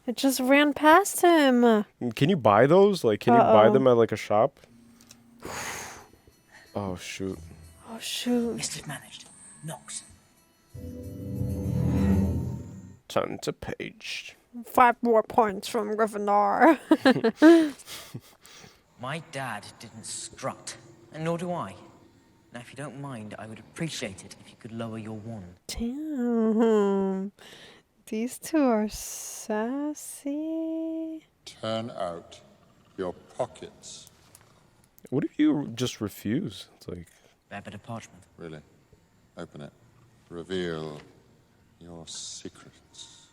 It just ran past him. Can you buy those? Like, can you buy Uh-oh. them at like a shop? Oh shoot. Oh, shoot. Mischief managed. Knocks. Turn to page. 5 more points from Gryffindor. My dad didn't strut, and nor do I. Now, if you don't mind, I would appreciate it if you could lower your wand. Damn. These two are sassy. Turn out your pockets. What if you just refuse? It's like, A bit of parchment. Really? Open it. Reveal your secrets.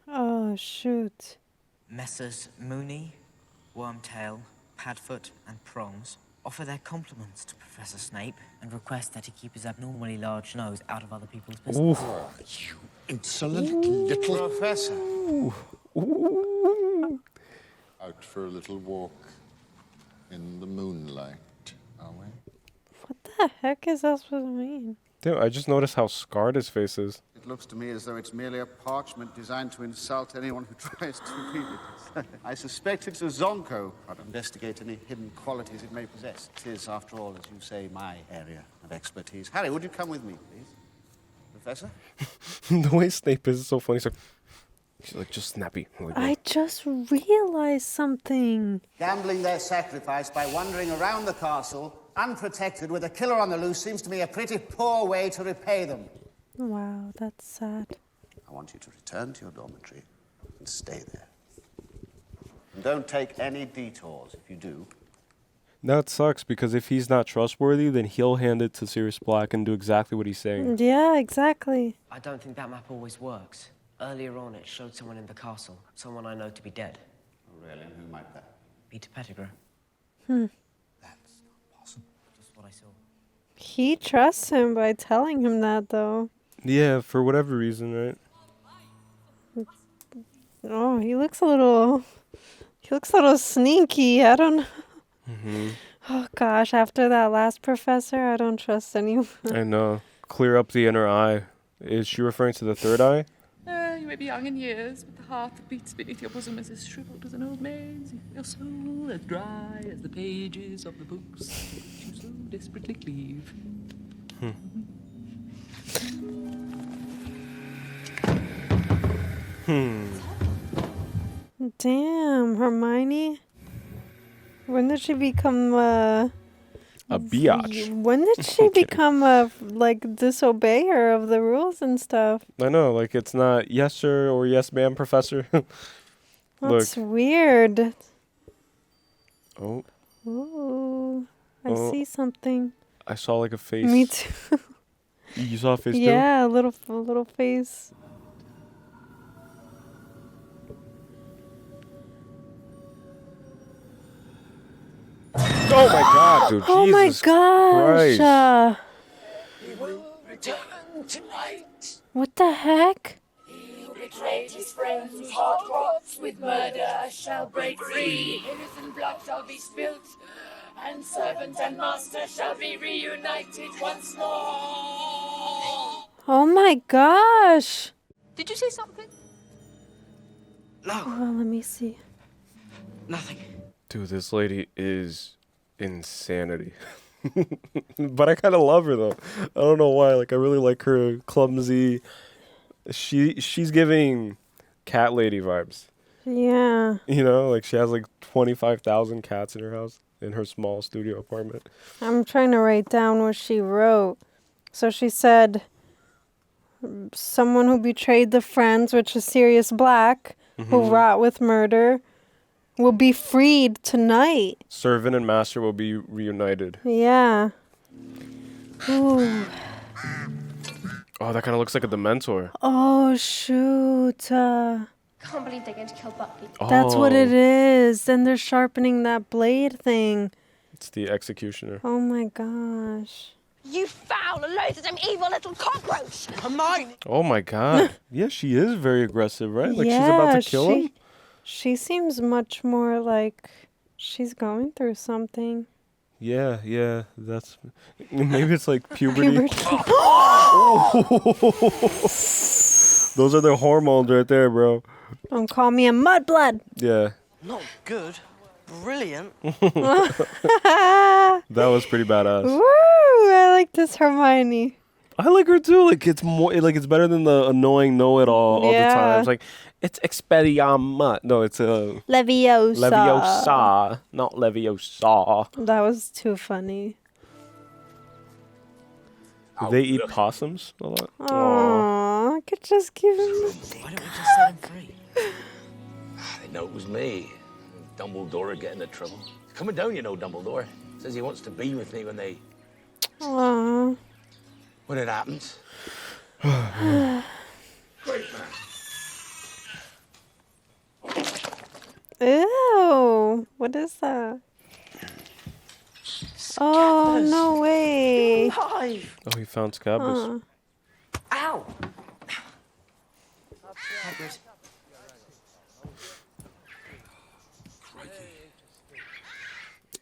Oh, shoot. Messrs. Mooney, Wormtail, Padfoot, and Prongs offer their compliments to Professor Snape and request that he keep his abnormally large nose out of other people's business. You insolent little Professor. Out for a little walk in the moonlight, are we? What the heck is that supposed to mean? damn, I just noticed how scarred his face is. It looks to me as though it's merely a parchment designed to insult anyone who tries to read it. I suspect it's a Zonko. I'll investigate any hidden qualities it may possess. It is, after all, as you say, my area of expertise. Harry, would you come with me, please? Professor? The way Snape is so funny. He's like just snappy. Like, I just realized something. Gambling their sacrifice by wandering around the castle, unprotected, with a killer on the loose, seems to me a pretty poor way to repay them. Wow, that's sad. I want you to return to your dormitory and stay there. And don't take any detours. If you do, that sucks because if he's not trustworthy, then he'll hand it to Sirius Black and do exactly what he's saying. Yeah, exactly. I don't think that map always works. Earlier on, it showed someone in the castle, someone I know to be dead. Oh, really? And who might that? Peter Pettigrew. Hmm. That's not possible. Just what I saw. He trusts him by telling him that, though. Yeah, for whatever reason, right? Oh, he looks a little sneaky. I don't know. Mm-hmm. Oh, gosh, after that last professor, I don't trust anyone. I know. Clear up the inner eye. Is she referring to the third eye? You may be young in years, but the heart that beats beneath your bosom is as shriveled as an old maid's. Your soul as dry as the pages of the books which you so desperately cleave. Damn, Hermione. When did she become A biatch. When did she become a disobeyer of the rules and stuff? I know, like it's not yes sir or yes ma'am, professor. That's weird. Oh. Ooh, I see something. I saw like a face. Me too. You saw a face too? Yeah, a little face. Oh my god, dude. Oh my Jesus gosh. Christ. He will return tonight. What the heck? He who betrayed his friends' Hogwarts with murder shall break free. Innocent blood shall be spilt, and servant and master shall be reunited once more. Oh my gosh. Did you say something? No. Oh, let me see. Nothing. Dude, this lady is insanity. But I kind of love her though. I don't know why. Like I really like her clumsy. She's giving cat lady vibes. Yeah. You know, like she has like 25,000 cats in her house in her small studio apartment. I'm trying to write down what she wrote. So she said, someone who betrayed the friends, which is Sirius Black, who wrought with murder, will be freed tonight. Servant and master will be reunited. Yeah. Ooh. Oh, that kind of looks like a dementor. Oh, shoot. Can't believe they're going to kill Buckley. That's what it is. And they're sharpening that blade thing. It's the executioner. Oh, my gosh. You foul, loathsome, evil little cockroach! Mine! Oh my god. Yeah, she is very aggressive, right? Like she's about to kill him? She seems much more like she's going through something. Yeah, that's... Maybe it's like puberty. Those are the hormones right there, bro. Don't call me a mudblood. Yeah. Not good. Brilliant. That was pretty badass. Woo! I like this Hermione. I like her too. Like it's more, like it's better than the annoying know-it-all all the time. It's like it's Expelliarmus. No, it's a Leviosa. Leviosa, not Leviosa. That was too funny. Do they eat possums a lot? Aww, I could just give him the Why don't we just set him free? They know it was me. Dumbledore would get into trouble. He's coming down, you know, Dumbledore. Says he wants to be with me when Aww. it happens. Ew. What is that? Oh, no way. Alive. Oh, he found Scabbers. Ow!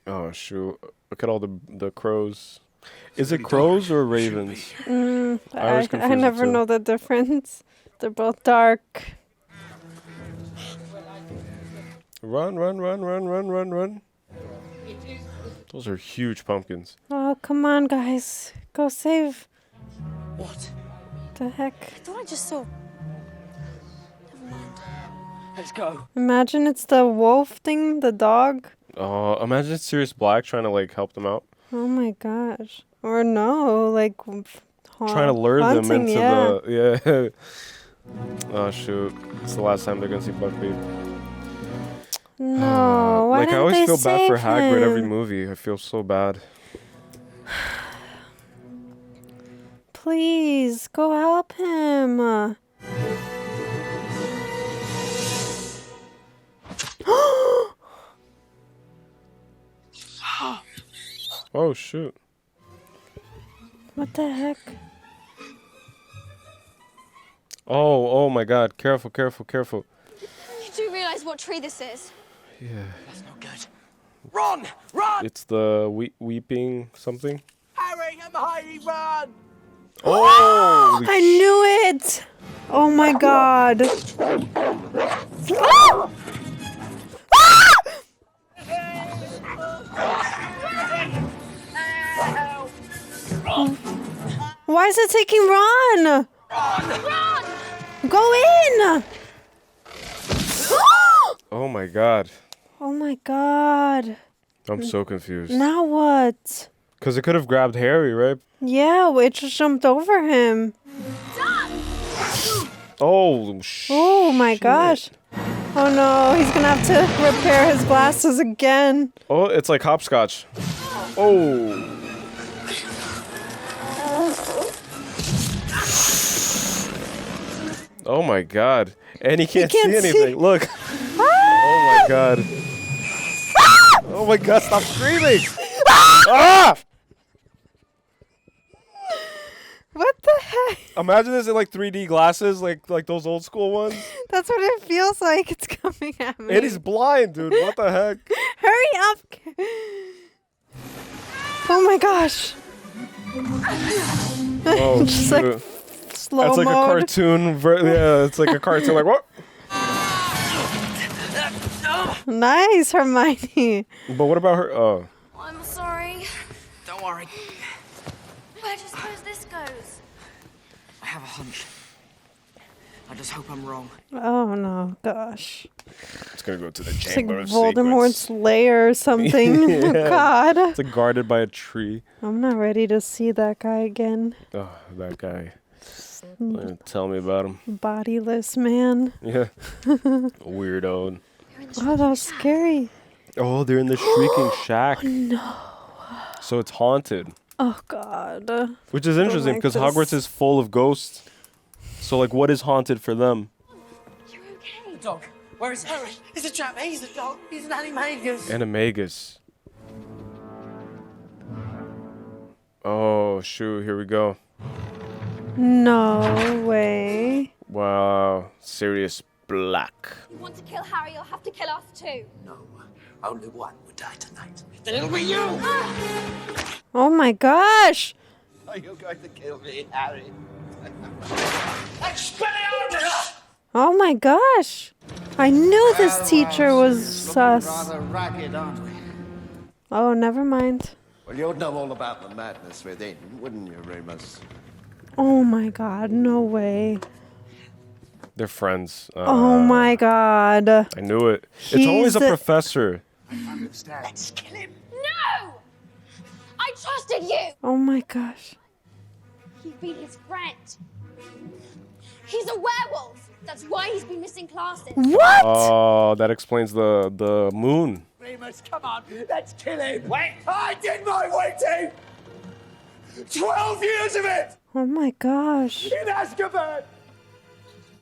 Oh shoot! Look at all the crows. Is it crows or ravens? I never know the difference. They're both dark. Run. Those are huge pumpkins. Oh, come on, guys. Go save. What? The heck? I thought I just saw... Never mind. Let's go. Imagine it's the wolf thing, the dog. Oh, imagine it's Sirius Black trying to like help them out. Oh my gosh. Or no, like... Trying to lure them into yeah. the... Yeah. Oh shoot. It's the last time they're gonna see Buckley. No, why like I didn't always they feel bad for save Hagrid every him? movie. I feel so bad. Please, go help him. Oh shoot. What the heck? Oh my god. Careful. You do realise what tree this is? Yeah. That's not good. Run! Run! It's the weeping something. Harry, Hermione, run! Oh! I knew it! Oh my god. Why is it taking Ron? Run! Go in! Oh my god. Oh my god. I'm so confused. Now what? Because it could have grabbed Harry, right? Yeah, well, it just jumped over him. Oh, shit. Oh my gosh. Oh no, he's gonna have to repair his glasses again. Oh, it's like hopscotch. Oh. Oh my god. And he can't see anything. Look. Oh my god. Oh my god, stop screaming. Ah! What the heck? Imagine this in like 3D glasses, like those old school ones. That's what it feels like. It's coming at me. And he's blind, dude. What the heck? Hurry up. Oh my gosh. Oh, just shoot. like slow That's like mode. a cartoon. Yeah, it's like a cartoon. Like, what? Nice, Hermione. But what about her? Oh. I'm sorry. Don't worry. Where do you suppose this goes? I have a hunch. I just hope I'm wrong. Oh no, gosh. It's gonna go to the It's like chamber of Voldemort's secrets. lair or something. Yeah. God. It's like guarded by a tree. I'm not ready to see that guy again. Oh, that guy. Tell me about him. Bodiless man. Yeah. Weirdo. Oh, that was scary. Oh, they're in the shrieking shack. No. So it's haunted. Oh God. Which is interesting because Hogwarts is full of ghosts. So like, what is haunted for them? The dog. Where is Harry? He's a trap. He's a dog. He's an animagus. Animagus. Oh shoot! Here we go. No way. Wow, Sirius Black. You want to kill Harry, you'll have to kill us too. No, only one would die tonight. Then it'll be you. Oh my gosh. Are you going to kill me, Harry? Expelliarmus! Oh my gosh. I knew this teacher was sus. Rather ragged, aren't we? Oh, never mind. Well, you'd know all about the madness within, wouldn't you, Remus? Oh my God, no way. They're friends. Oh my God. I knew it. It's always a He's the- professor. Let's kill him. No! I trusted you! Oh my gosh. You've been his friend. He's a werewolf. That's why he's been missing classes. What? Oh, that explains the moon. Remus, come on. Let's kill him. Wait. I did my waiting. 12 years of it. Oh my gosh. In Azkaban.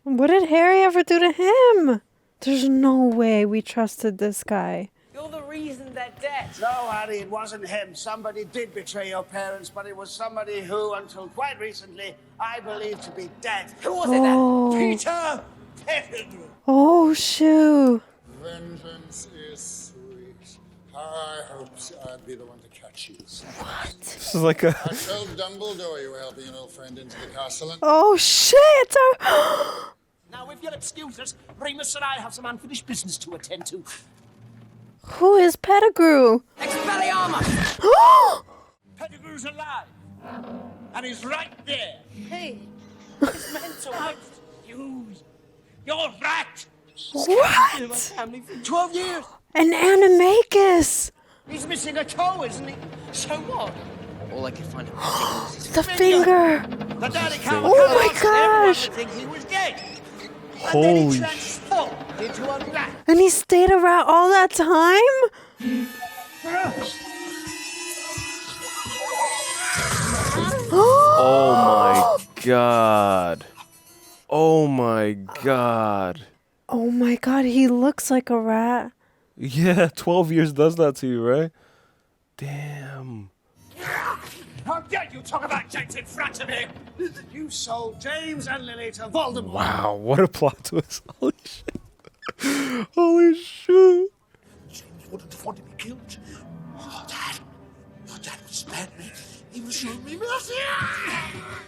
What did Harry ever do to him? There's no way we trusted this guy. You're the reason they're dead. No, Harry, it wasn't him. Somebody did betray your parents, but it was somebody who, until quite recently, I believed to be dead. Who was it Oh. then? Peter Pettigrew. Oh shoot. Vengeance is sweet. I hope I'd be the one to catch you. What? This is like a. I told Dumbledore you were helping an old friend into the castle. And Oh shit. Now, if you'll excuse us, Remus and I have some unfinished business to attend to. Who is Pettigrew? Expelliarmus! Pettigrew's alive. And he's right there. Hey, it's meant to out. You're rat. What? My family for 12 years. An animagus. He's missing a toe, isn't he? So what? All I could find was his The finger. The daddy cow. Oh my gosh. Think he was dead. Holy sh! Transformed into a rat. And he stayed around all that time? Oh my god. Oh my god. Oh my God, he looks like a rat. Yeah, 12 years does that to you, right? Damn. How dare you talk about James in front of me? You sold James and Lily to Voldemort. Wow, what a plot twist. Holy shit. Holy shit. James wouldn't want to be killed. Oh, Dad. Your dad would spare me. He was showing me mercy.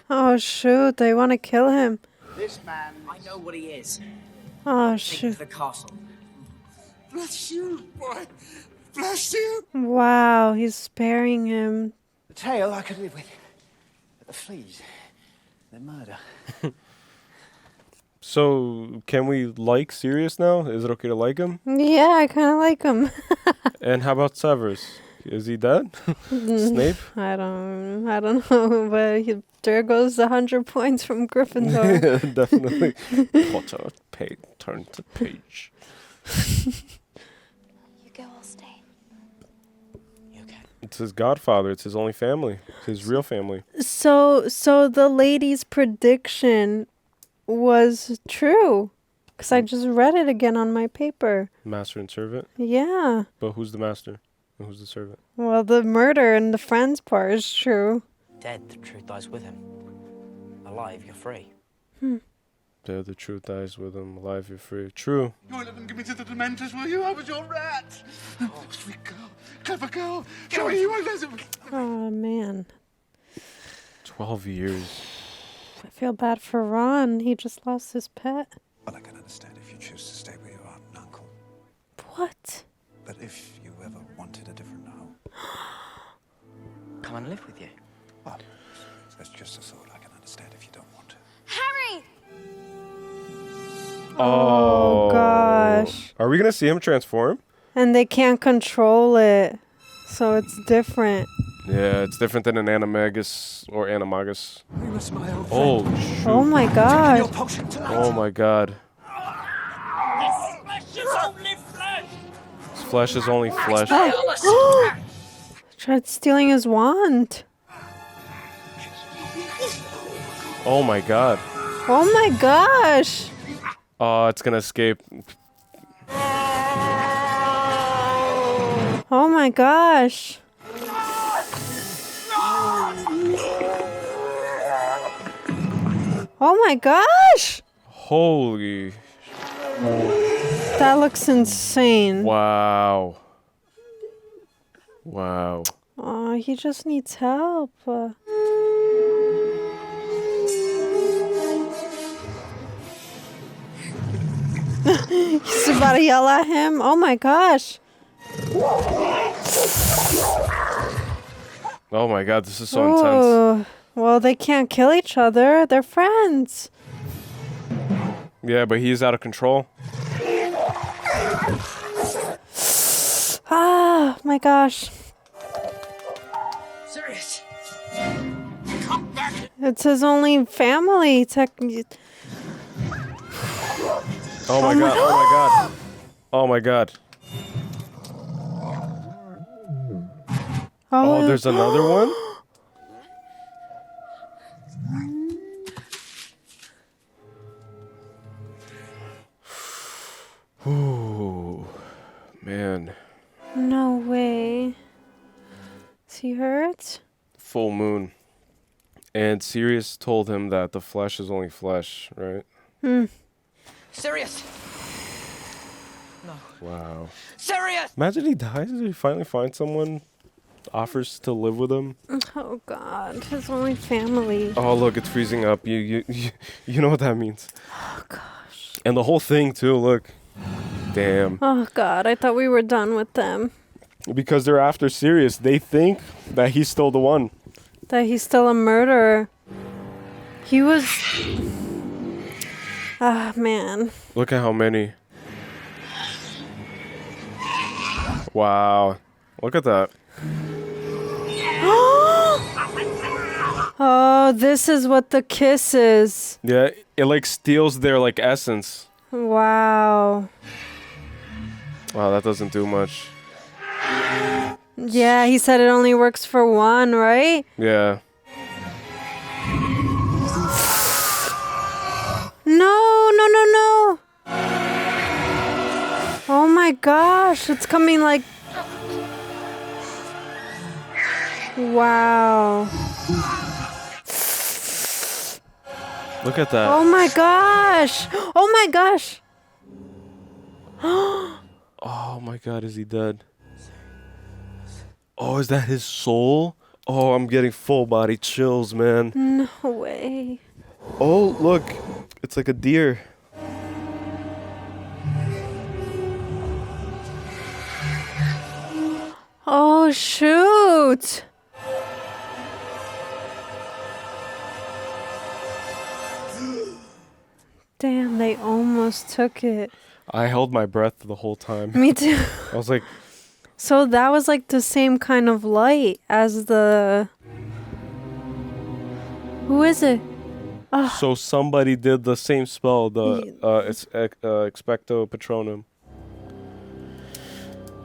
Oh shoot, they want to kill him. This man. I know what he is. Oh Take shoot. to the castle. Bless you, boy. Bless you. Wow, he's sparing him. The tail I could live with. But the fleas, the murder. So, can we like Sirius now? Is it okay to like him? Yeah, I kind of like him. And how about Severus? Is he dead? Snape? I don't know, but there goes 100 points from Gryffindor. Yeah, definitely. Potter, turn to page. You go, I'll stay. It's his godfather. It's his only family. It's his real family. So the lady's prediction was true. Because I just read it again on my paper. Master and servant? Yeah. But who's the master? And who's the servant? Well, the murder and the friends part is true. Dead, the truth dies with him. Alive, you're free. Dead, the truth dies with him. Alive, you're free. True. You will never give me to the dementors, will you? I was your rat. Oh, sweet girl. Clever girl. Show me you won't let it. Oh, man. 12 years. I feel bad for Ron. He just lost his pet. Well, I can understand if you choose to stay where you are, Uncle. What? But if you ever wanted a different home... Come and live with you. Well, that's just a thought. I can understand if you don't want to. Harry! Oh, gosh. Are we going to see him transform? And they can't control it. So it's different. Yeah, it's different than an animagus or animagus. Oh, shoot. Oh, my God. Oh, my God. This flesh is only flesh. His flesh is only flesh. Tried stealing his wand. Oh, my God. Oh, my gosh. Oh, it's going to escape. Oh, my gosh. Oh my gosh! Holy. That looks insane. Wow. Wow. Oh, he just needs help. He's about to yell at him. Oh my gosh. Oh my God, this is so intense. Well, they can't kill each other. They're friends. Yeah, but he's out of control. Ah, my gosh. Sirius! It's his only family. Oh my God, oh my God. Oh my God. Oh, there's another one? Ooh, man. No way. Is he hurt? Full moon. And Sirius told him that the flesh is only flesh, right? Sirius! No. Wow. Sirius! Imagine he dies and he finally finds someone, offers to live with him. Oh God, his only family. Oh look, it's freezing up. You know what that means. Oh gosh. And the whole thing too, look. Damn. Oh God, I thought we were done with them. Because they're after Sirius. They think that he's still the one. That he's still a murderer. He was... Ah, man. Look at how many. Wow. Look at that. Oh, this is what the kiss is. Yeah, it like steals their like essence. Wow. Wow, that doesn't do much. Yeah, he said it only works for one, right? Yeah. No. Oh my gosh, it's coming like... Wow. Look at that. Oh my gosh. Oh my gosh. Oh my God, is he dead? Oh, is that his soul? Oh, I'm getting full body chills, man. No way. Oh, look. It's like a deer. Oh, shoot. Damn, they almost took it. I held my breath the whole time. Me too. I was like, So that was like the same kind of light as the... Who is it? So somebody did the same spell, the Expecto Patronum.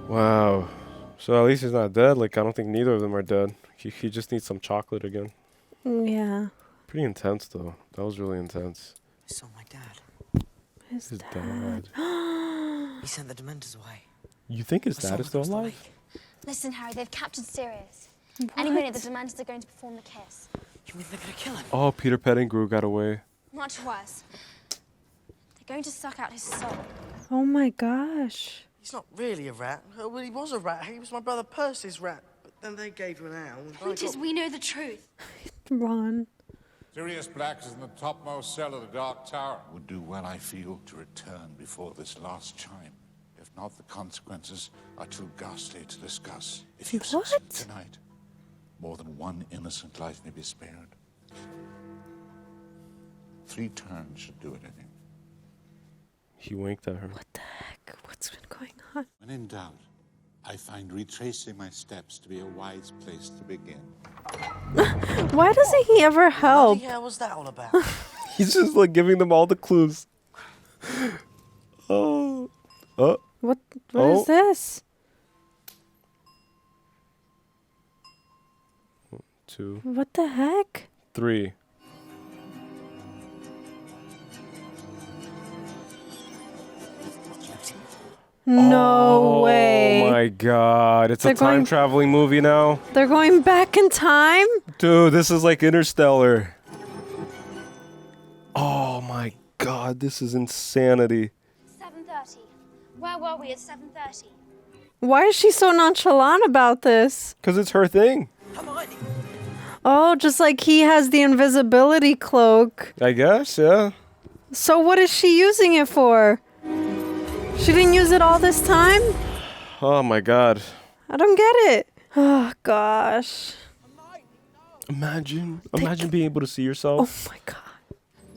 Wow. So at least he's not dead. Like, I don't think neither of them are dead. He just needs some chocolate again. Yeah. Pretty intense, though. That was really intense. I saw my dad. His dad. He sent the dementors away. You think his dad is still alive? Listen, Harry, they've captured Sirius. Any minute, the dementors are going to perform the kiss. You mean they're gonna kill him? Oh, Peter Pettigrew got away. Much worse. They're going to suck out his soul. Oh my gosh. He's not really a rat. Oh, well, he was a rat. He was my brother Percy's rat. But then they gave him an owl. The point is, we know the truth. Ron. Sirius Black is in the topmost cell of the Dark Tower. Would do well, I feel, to return before this last chime. If not, the consequences are too ghastly to discuss. If you succeed tonight, more than one innocent life may be spared. 3 turns should do it, I think. He winked at her. What the heck? What's been going on? When in doubt, I find retracing my steps to be a wise place to begin. Why doesn't he ever help? What the hell was that all about? He's just like giving them all the clues. Oh. Oh. What is this? 1, 2. What the heck? 3. No way. Oh my god. It's They're a time traveling movie now. They're going back in time? Dude, this is like Interstellar. Oh my god, this is insanity. 7:30. Where were we at 7:30? Why is she so nonchalant about this? Because it's her thing. Oh, just like he has the invisibility cloak. I guess, yeah. So what is she using it for? She didn't use it all this time? Oh my god. I don't get it. Oh gosh. Imagine being able to see yourself. Oh my god.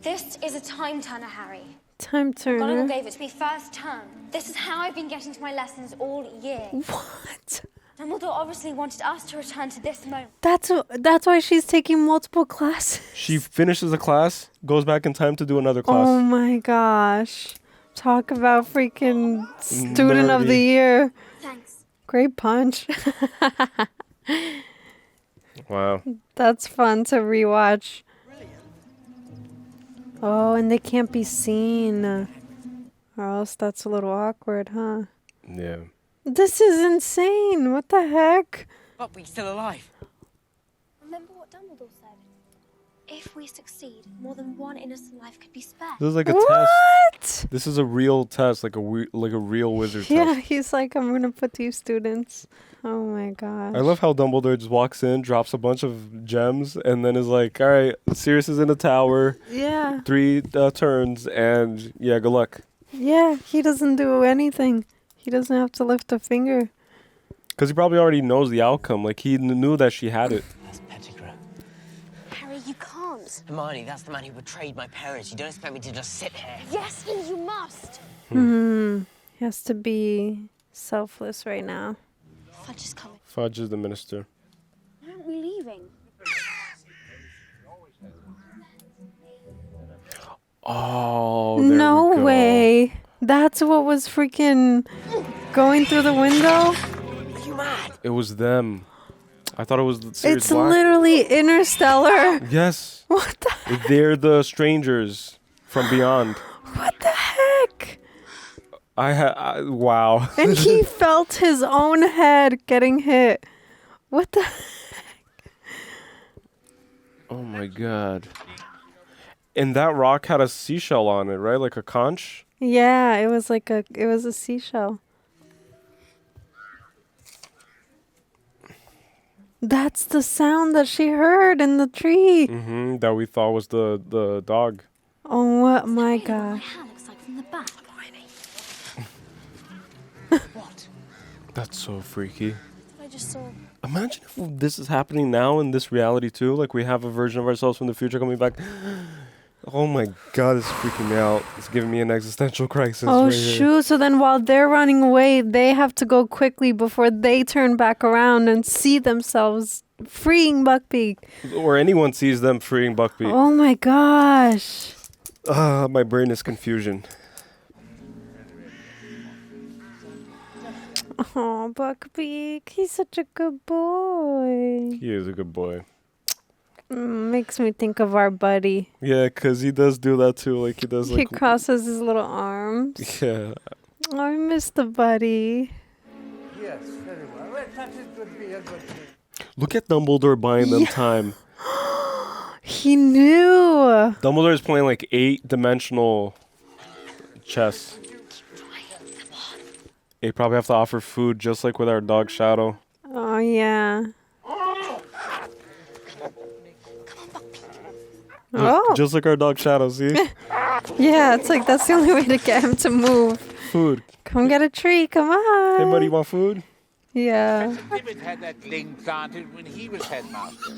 This is a time turner, Harry. Time McGonagall turner. gave it to me first term. This is how I've been getting to my lessons all year. What? Dumbledore obviously wanted us to return to this moment. That's why she's taking multiple classes. She finishes a class, goes back in time to do another class. Oh my gosh. Talk about freaking student of the Nerdy. year. Thanks. Great punch. Wow. That's fun to rewatch. Oh, and they can't be seen. Or else that's a little awkward, huh? Yeah. This is insane. What the heck? Buckbeak's still alive. Remember what Dumbledore said? If we succeed, more than one innocent life could be spared. This is like a What? test. This is a real test, like a real wizard Yeah, test. he's like, I'm going to put these students. Oh my gosh. I love how Dumbledore just walks in, drops a bunch of gems, and then is like, all right, Sirius is in the tower. Yeah. 3 turns, and yeah, good luck. Yeah, he doesn't do anything. He doesn't have to lift a finger. Because he probably already knows the outcome. Like, he knew that she had it. That's Pettigrew. Harry, you can't. Hermione, that's the man who betrayed my parents. You don't expect me to just sit here. Yes, and you must. He has to be selfless right now. Fudge is coming. Fudge is the minister. Why aren't we leaving? Oh, there No we go. way. That's what was freaking going through the window? Are you mad? It was them. I thought it was the Sirius It's Black. literally Interstellar. Yes. What the They're the strangers from beyond. What the heck? Wow. And he felt his own head getting hit. What the Oh my god. And that rock had a seashell on it, right? Like a conch? Yeah, it was a seashell. That's the sound that she heard in the tree. Mm-hmm. That we thought was the dog. Oh my gosh. Looks like from the back. What? That's so freaky. I just saw. Imagine if this is happening now in this reality too. Like we have a version of ourselves from the future coming back. Oh my god, it's freaking me out. It's giving me an existential crisis. Oh, right here. shoot. So then while they're running away, they have to go quickly before they turn back around and see themselves freeing Buckbeak. Or anyone sees them freeing Buckbeak. Oh my gosh. My brain is confusion. Oh, Buckbeak. He's such a good boy. He is a good boy. Makes me think of our buddy. Yeah, because he does do that too. Like, he does, He like... crosses his little arms. Yeah. Oh, I miss the buddy. Yes, very well. Well, that would be a good thing. Look at Dumbledore buying them time. He knew. Dumbledore is playing, like, 8-dimensional chess. They probably have to offer food, just like with our dog Shadow. Oh, yeah. Oh. Just like our dog Shadow, see? Yeah, it's like that's the only way to get him to move. Food. Come get a treat, come on. Hey, buddy, you want food? Yeah. David had that thing planted when he was headmaster.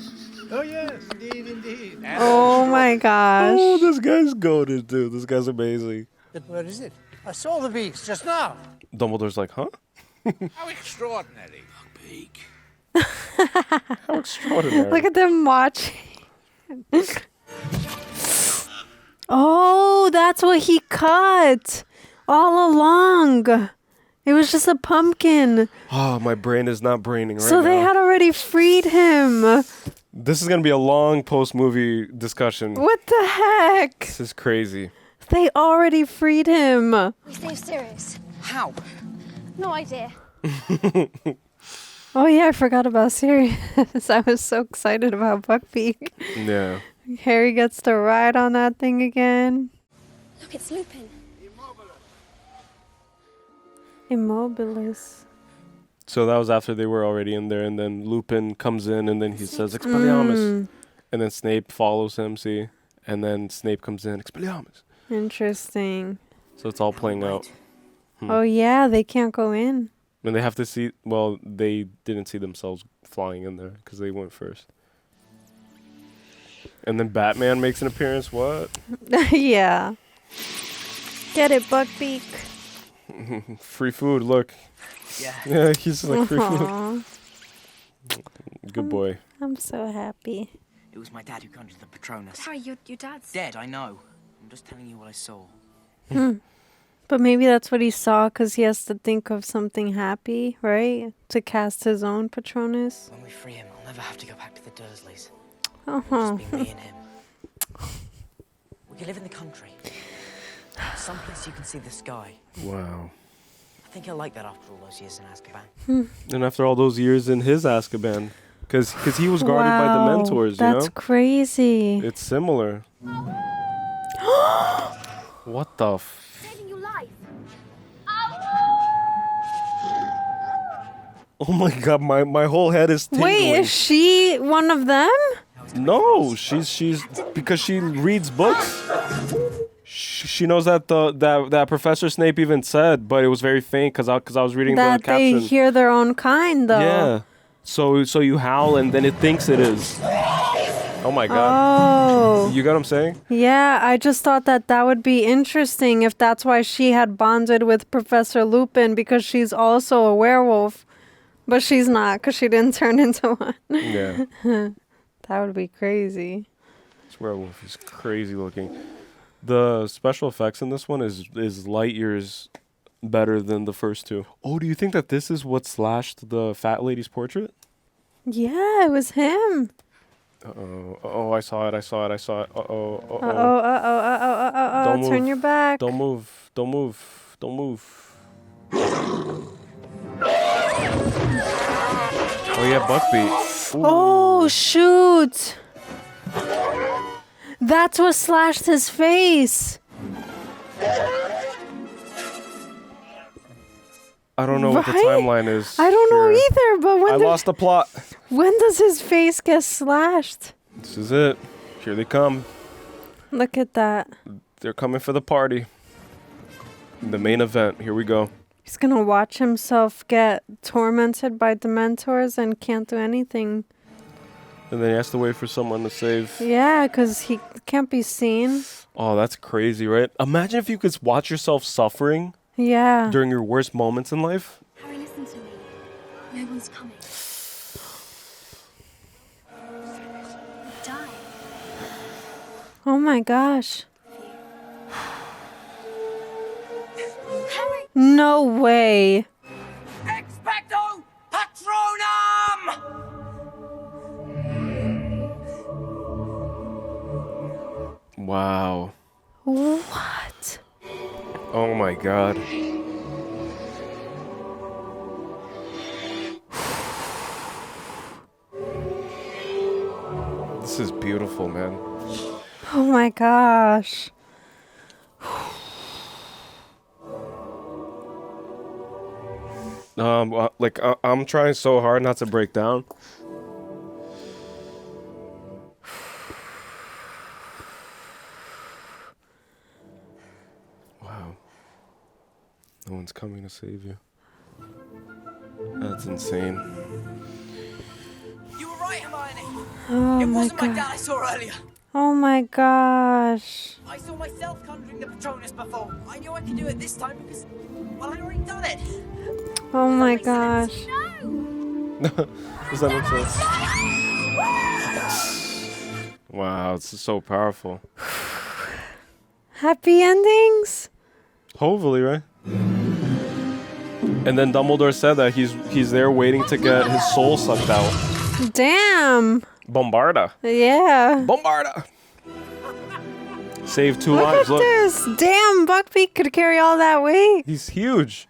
Oh, yes, indeed, indeed. Oh my gosh. Oh, this guy's goated, dude. This guy's amazing. But where is it? I saw the beast just now. Dumbledore's like, huh? How extraordinary. How extraordinary. Look at them watching. Oh, that's what he cut all along. It was just a pumpkin. Oh, my brain is not braining right now. So they had already freed him. This is going to be a long post-movie discussion. What the heck? This is crazy. They already freed him. We saved Sirius. How? No idea. Oh yeah, I forgot about Sirius. I was so excited about Buckbeak. Yeah. Harry gets to ride on that thing again. Look, it's Lupin. Immobilis. So that was after they were already in there, and then Lupin comes in, and then he says, Expelliarmus. And then Snape follows him, see? And then Snape comes in, Expelliarmus. Interesting. So it's all playing out. Oh yeah, they can't go in. And they have to see, well, they didn't see themselves flying in there, because they went first. And then Batman makes an appearance, what? Yeah. Get it, Buckbeak. Free food, look. Yeah. Yeah, he's like free Aw. food. Good boy. I'm so happy. It was my dad who conjured the Patronus. Harry, your dad's Dead, I know. I'm just telling you what I saw. But maybe that's what he saw because he has to think of something happy, right? To cast his own Patronus. When we free him, I'll never have to go back to the Dursleys. Uh-huh. It'll just be me and him. We can live in the country. Someplace you can see the sky. Wow. I think he'll like that after all those years in Azkaban. And after all those years in his Azkaban, because he was guarded by the mentors, you know? That's crazy. It's similar. What the saving your life. Oh my god, my whole head is tingling. Wait, is she one of them? No, she's because she reads books. She knows that that Professor Snape even said, but it was very faint because I was reading That the caption. they hear their own kind, though. Yeah. So you howl and then it thinks it is. Oh my god. Oh. You get what I'm saying? Yeah, I just thought that would be interesting if that's why she had bonded with Professor Lupin because she's also a werewolf. But she's not because she didn't turn into one. Yeah. That would be crazy. This werewolf is crazy looking. The special effects in this one is light years better than the first two. Oh, do you think that this is what slashed the fat lady's portrait? Yeah, it was him. Uh-oh. Uh-oh, I saw it. Uh-oh. Uh-oh. Uh-oh. Turn your back. Don't move. Oh, yeah, Buckbeak. Ooh. Oh, shoot. That's what slashed his face. I don't know what the timeline is. I don't know here. either, but I lost the plot. When does his face get slashed? This is it. Here they come. Look at that. They're coming for the party. The main event. Here we go. He's gonna watch himself get tormented by dementors and can't do anything. And then he has to wait for someone to save. Yeah, because he can't be seen. Oh, that's crazy, right? Imagine if you could watch yourself suffering. Yeah. During your worst moments in life. Harry, listen to me. No one's coming. Die. Oh my gosh. Harry! No way. Expecto Patronum! Wow. What? Oh my god. This is beautiful, man. Oh my gosh. Like I'm trying so hard not to break down. Wow. No one's coming to save you. That's insane. You were right, Hermione. Oh It my wasn't my dad I god. saw earlier. Oh my gosh. I saw myself conjuring the Patronus before. I knew I could do it this time because, well, I'd already done it. Oh my gosh. Does that make sense? Wow, it's so powerful. Happy endings? Hopefully, right? And then Dumbledore said that he's there waiting to get his soul sucked out. Damn. Bombarda. Yeah. Bombarda. Saved 2 Look lives. at this. Damn, Buckbeak could carry all that weight. He's huge.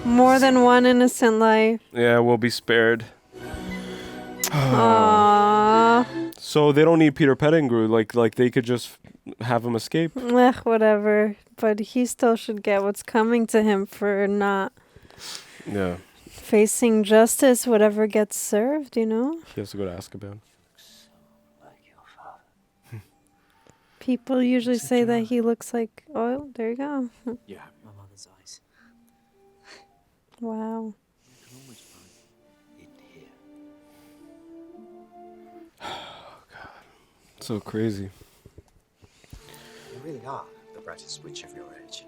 More than one innocent life. Yeah, we'll be spared. Aww. So they don't need Peter Pettigrew. Like they could just have him escape. Ugh, whatever. But he still should get what's coming to him for not Yeah. facing justice, whatever gets served, you know? He has to go to Azkaban. People usually say that he looks like... Oh, there you go. You have my mother's eyes. Wow. You can always find in here. So crazy. You really are the brightest witch of your age.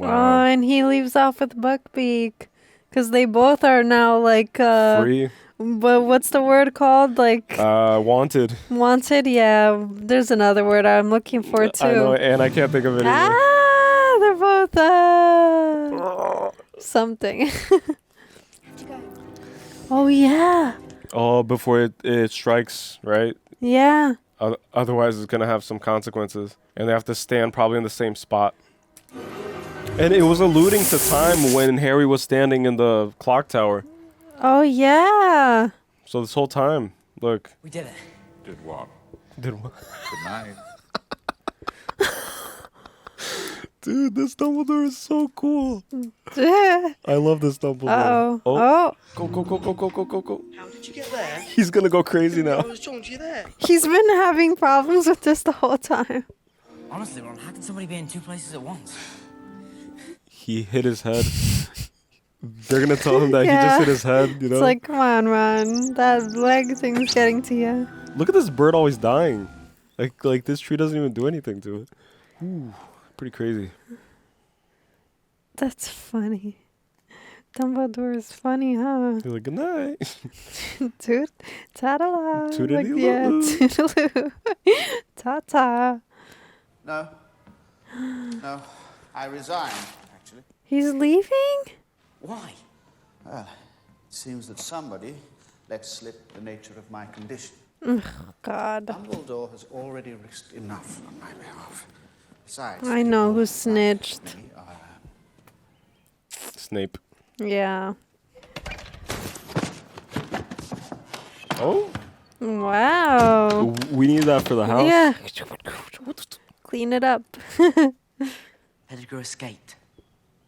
Oh, and he leaves off with Buckbeak. Because they both are now like... Free. But what's the word called? Like... Wanted. Wanted? Yeah. There's another word I'm looking for too. I know, and I can't think of it either. Ah, they're both... something. Oh, yeah. Oh, before it strikes, right? Yeah. Otherwise, it's going to have some consequences. And they have to stand probably in the same spot. And it was alluding to time when Harry was standing in the clock tower. Oh, yeah. So this whole time, look. We did it. Did what? Did what? Good night. Dude, this Dumbledore is so cool. I love this Dumbledore. Uh-oh. Oh. Go. How did you get there? He's going to go crazy now. I was talking to you there. He's been having problems with this the whole time. Honestly, Ron, how can somebody be in 2 places at once? He hit his head. They're going to tell him that he just hit his head, you know? It's like, come on, Ron. That leg thing's getting to you. Look at this bird always dying. Like this tree doesn't even do anything to it. Ooh, pretty crazy. That's funny. Dumbledore is funny, huh? He's like, good night. Toot, ta-da-la. Toodaloo. Yeah, toodaloo. Ta-ta. No. No. I resigned, actually. He's leaving? Why? Well, it seems that somebody let slip the nature of my condition. Ugh, God. Dumbledore has already risked enough on my behalf. Besides, I know who snitched. Snape. Yeah. Oh? Wow. We need that for the house. Yeah. Clean it up. Pettigrew escaped.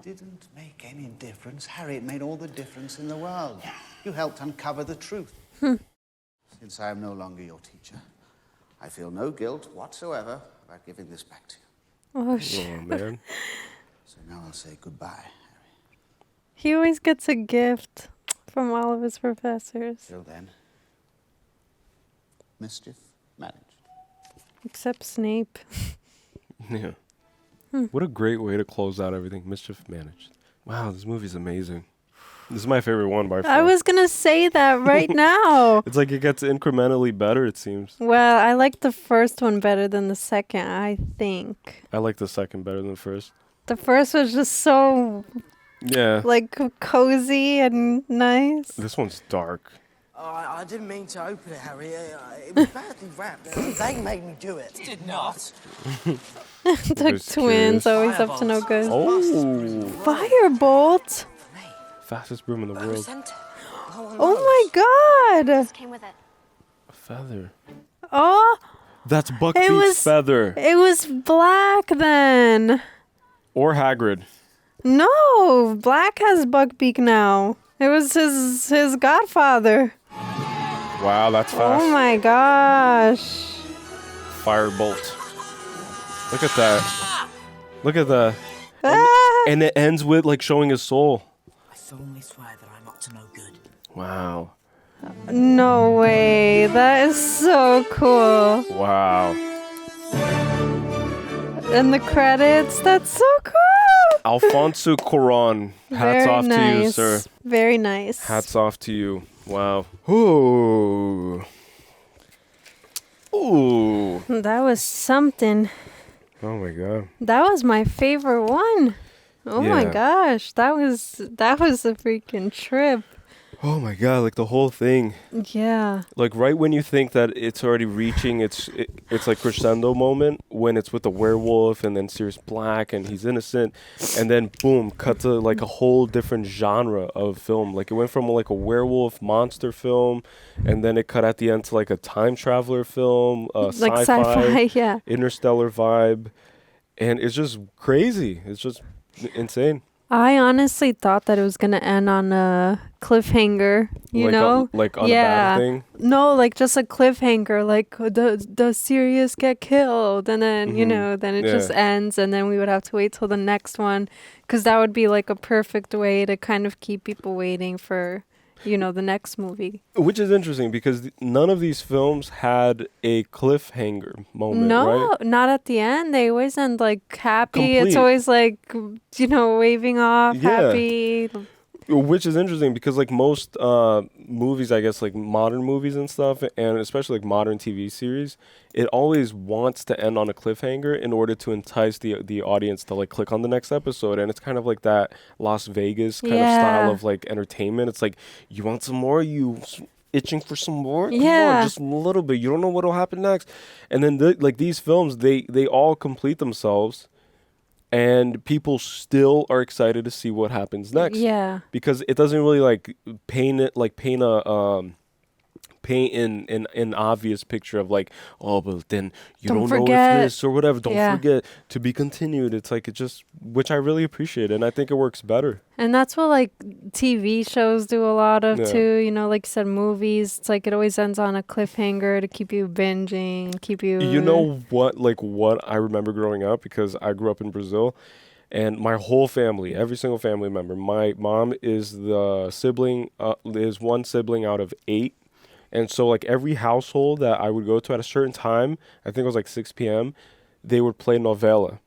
Didn't make any difference. Harry, it made all the difference in the world. You helped uncover the truth. Since I am no longer your teacher, I feel no guilt whatsoever about giving this back to you. Oh, shit. Oh, man. So now I'll say goodbye. He always gets a gift from all of his professors. Till then, mischief managed. Except Snape. Yeah. Hmm. What a great way to close out everything. Mischief managed. Wow, this movie's amazing. This is my favorite one by far. I was going to say that right now. It's like it gets incrementally better, it seems. Well, I like the first one better than the second, I think. I like the second better than the first. The first was just so, Yeah. like, cozy and nice. This one's dark. Oh, I didn't mean to open it, Harry. It was badly wrapped. They made me do it. Did not. It's like Just twins, curious. always up to no good. Oh. Firebolt! Fastest broom in the world. Oh my god! Came with it. A feather. Oh! That's Buckbeak's feather. It was Black then. Or Hagrid. No, Black has Buckbeak now. It was his godfather. Wow, that's fast. Oh my gosh. Firebolt. Look at that. Look at that. Ah! And it ends with like showing his soul. I solemnly swear that I'm up to no good. Wow. No way. That is so cool. Wow. And the credits, that's so cool. Alfonso Cuarón. Hats Very off nice. to you, sir. Very nice. Hats off to you. Wow. Ooh. Ooh. That was something. Oh my god. That was my favorite one. Oh my Yeah. gosh. That was a freaking trip. Oh my god, like the whole thing. Yeah. Like right when you think that it's already reaching its like crescendo moment when it's with the werewolf and then Sirius Black and he's innocent and then boom, cut to like a whole different genre of film. Like it went from like a werewolf monster film and then it cut at the end to like a time traveler film, Like sci-fi, sci-fi, yeah. interstellar vibe. And it's just crazy. It's just insane. I honestly thought that it was gonna end on a cliffhanger, you Like know? like on a bad thing? No, like just a cliffhanger, like does Sirius get killed? And then, you Mhm. know, then it Yeah. just ends and then we would have to wait till the next one. Because that would be like a perfect way to kind of keep people waiting for, you know, the next movie. Which is interesting because none of these films had a cliffhanger moment, No, right? not at the end. They always end like happy. It's Complete. always like, you know, waving off, Yeah. happy. Which is interesting because like most movies, I guess like modern movies and stuff, and especially like modern TV series, it always wants to end on a cliffhanger in order to entice the audience to like click on the next episode. And it's kind of like that Las Vegas kind of style Yeah. of like entertainment. It's like, you want some more? Itching for some more? Come Yeah. on, just a little bit. You don't know what'll happen next. And then like these films, they all complete themselves. And people still are excited to see what happens next. Yeah. Because it doesn't really like paint an obvious picture of like, oh, but then you Don't don't know forget. if this or whatever. Don't Yeah. forget to be continued. It's like it just, which I really appreciate, and I think it works better. And that's what like TV shows do a lot of Yeah. too. You know, like you said, movies. It's like it always ends on a cliffhanger to keep you binging, keep you. You know what? Like what I remember growing up, because I grew up in Brazil, and my whole family, every single family member, my mom is the sibling, is one sibling out of 8. And so like every household that I would go to at a certain time, I think it was like 6 p.m., they would play novela.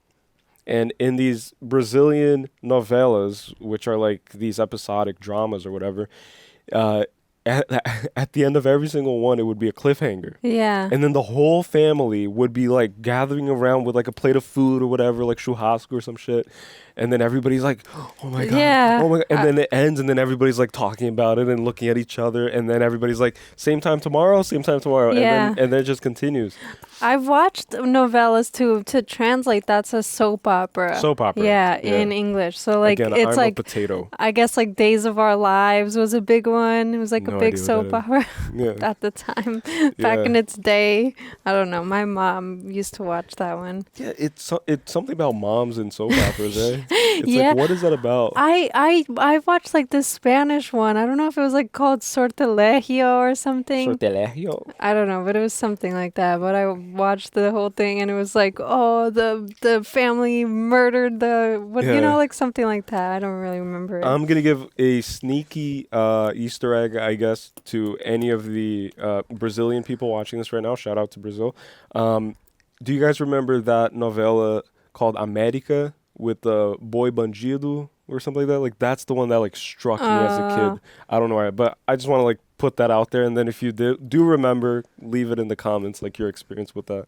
And in these Brazilian novelas, which are like these episodic dramas or whatever, at the end of every single one, it would be a cliffhanger. Yeah. And then the whole family would be like gathering around with like a plate of food or whatever, like churrasco or some shit. And then everybody's like, oh my God. Yeah. Oh my God. And then it ends and then everybody's like talking about it and looking at each other. And then everybody's like, same time tomorrow. Yeah. And then it just continues. I've watched novellas to translate. That's a soap opera. Soap opera, Yeah, yeah. in English. So like Again, it's I'm like a potato. I guess like Days of Our Lives was a big one. It was like No a big idea soap what that opera is. Yeah. at the time back Yeah. in its day. I don't know. My mom used to watch that one. Yeah, it's something about moms and soap operas, eh? It's like, what is that about? I watched like this Spanish one. I don't know if it was like called Sortilegio or something. Sortilegio? I don't know, but it was something like that. But I watched the whole thing and it was like, oh, the family murdered you know, like something like that. I don't really remember it. I'm going to give a sneaky Easter egg, I guess, to any of the Brazilian people watching this right now. Shout out to Brazil. Do you guys remember that novella called America with the Boy Bandido or something like that? Like, that's the one that, like, struck me as a kid. I don't know why, but I just want to, like, put that out there. And then if you do remember, leave it in the comments, like, your experience with that.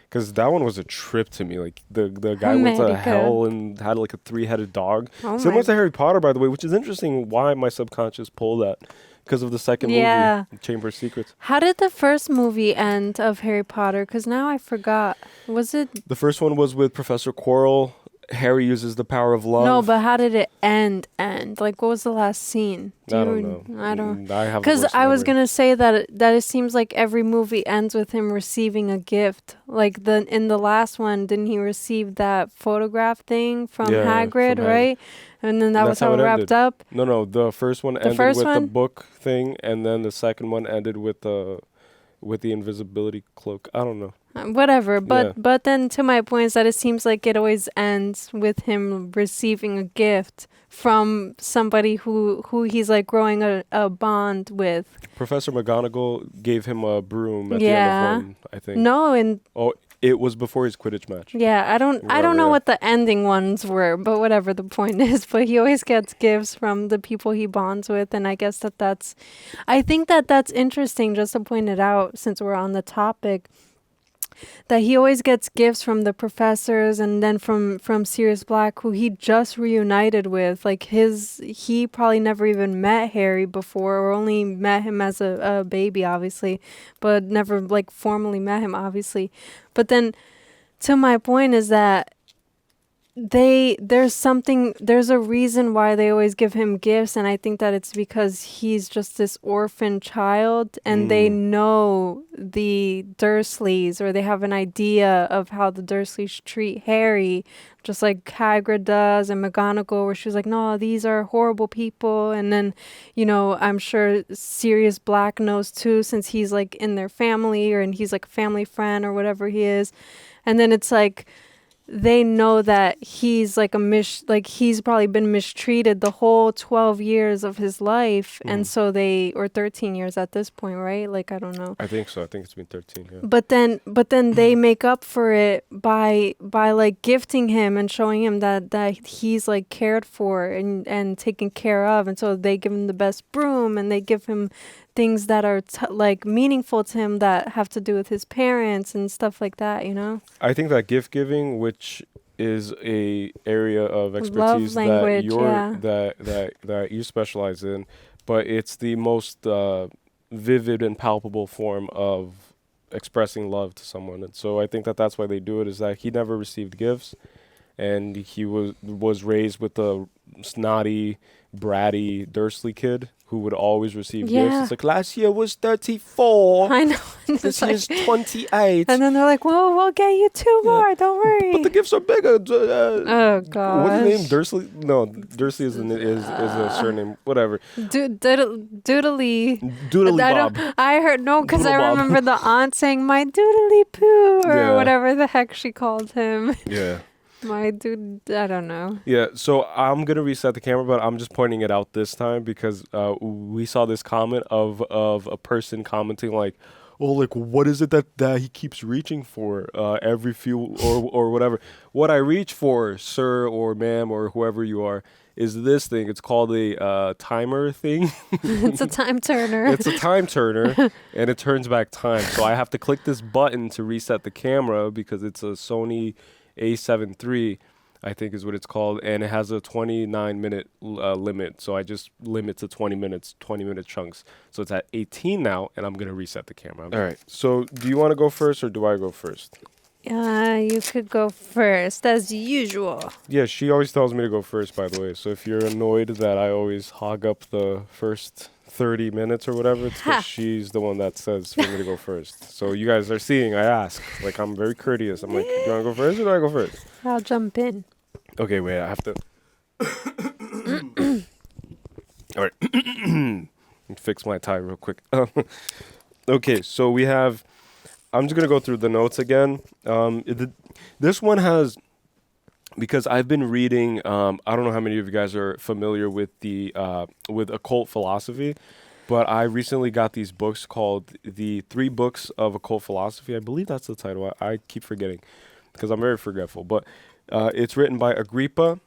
Because that one was a trip to me. Like, the guy went to hell and had, like, a 3-headed dog. Similar to Harry Potter, by the way, which is interesting why my subconscious pulled that. Because of the second movie, Chamber of Secrets. How did the first movie end of Harry Potter? Because now I forgot. Was it... The first one was with Professor Quirrell. Harry uses the power of love. No, but how did it end? Like, what was the last scene? I don't know. I don't... I have Because I was going to say that it seems like every movie ends with him receiving a gift. Like, in the last one, didn't he receive that photograph thing from Hagrid, right? And then that's how it wrapped up? No. The first one ended with the book thing, and then the second one ended with the invisibility cloak. I don't know. Whatever, but then to my point is that it seems like it always ends with him receiving a gift from somebody who he's like growing a bond with. Professor McGonagall gave him a broom at the end of one, I think. No, and it was before his Quidditch match. Yeah, I don't know what the ending ones were, but whatever the point is. But he always gets gifts from the people he bonds with, and I guess I think that's interesting. Just to point it out, since we're on the topic, that he always gets gifts from the professors and then from Sirius Black, who he just reunited with. Like he probably never even met Harry before, or only met him as a baby, obviously, but never like formally met him, obviously. But then, to my point is that there's a reason why they always give him gifts, and I think that it's because he's just this orphan child, and they know the Dursleys, or they have an idea of how the Dursleys treat Harry, just like Hagrid does, and McGonagall, where she's like, no, these are horrible people. And then, you know, I'm sure Sirius Black knows too, since he's like in their family, and he's like a family friend or whatever he is. And then it's like, they know that he's like he's probably been mistreated the whole 12 years of his life. And so or 13 years at this point, right? Like, I don't know. I think so. I think it's been 13, yeah. But then they make up for it by like gifting him and showing him that he's like cared for and taken care of. And so they give him the best broom, and they give him things that are like meaningful to him that have to do with his parents and stuff like that, you know? I think that gift giving, which is a area of expertise that you specialize in, but it's the most vivid and palpable form of expressing love to someone. And so I think that's why they do it, is that he never received gifts, and he was raised with a snotty, bratty Dursley kid who would always receive gifts. It's like, last year was 34. I know. This year's 28. And then they're like, well, we'll get you 2 more. Don't worry. But the gifts are bigger. Oh, God. What's his name? Dursley? No, Dursley is a surname. Whatever. Doodly. Bob. I heard, no, because I remember the aunt saying, my doodly poo, or whatever the heck she called him. Yeah. My dude, I don't know. Yeah, so I'm going to reset the camera, but I'm just pointing it out this time because we saw this comment of a person commenting like, oh, like, what is it that he keeps reaching for every few or whatever? What I reach for, sir or ma'am or whoever you are, is this thing. It's called a timer thing. It's a time turner. It's a time turner, and it turns back time. So I have to click this button to reset the camera because it's a Sony A7 III, I think is what it's called, and it has a 29-minute limit, so I just limit to 20 minutes, 20-minute chunks. So it's at 18 now, and I'm going to reset the camera. All right, so do you want to go first, or do I go first? You could go first, as usual. Yeah, she always tells me to go first, by the way, so if you're annoyed that I always hog up the first 30 minutes or whatever, it's because she's the one that says for me to go first. So you guys are seeing, I ask. Like, I'm very courteous. I'm like, do you want to go first or do I go first? I'll jump in. Okay, wait, I have to All right. Fix my tie real quick. Okay, so we have... I'm just going to go through the notes again. This one has... Because I've been reading... I don't know how many of you guys are familiar with the with occult philosophy, but I recently got these books called The 3 Books of Occult Philosophy. I believe that's the title. I keep forgetting because I'm very forgetful. But it's written by Agrippa.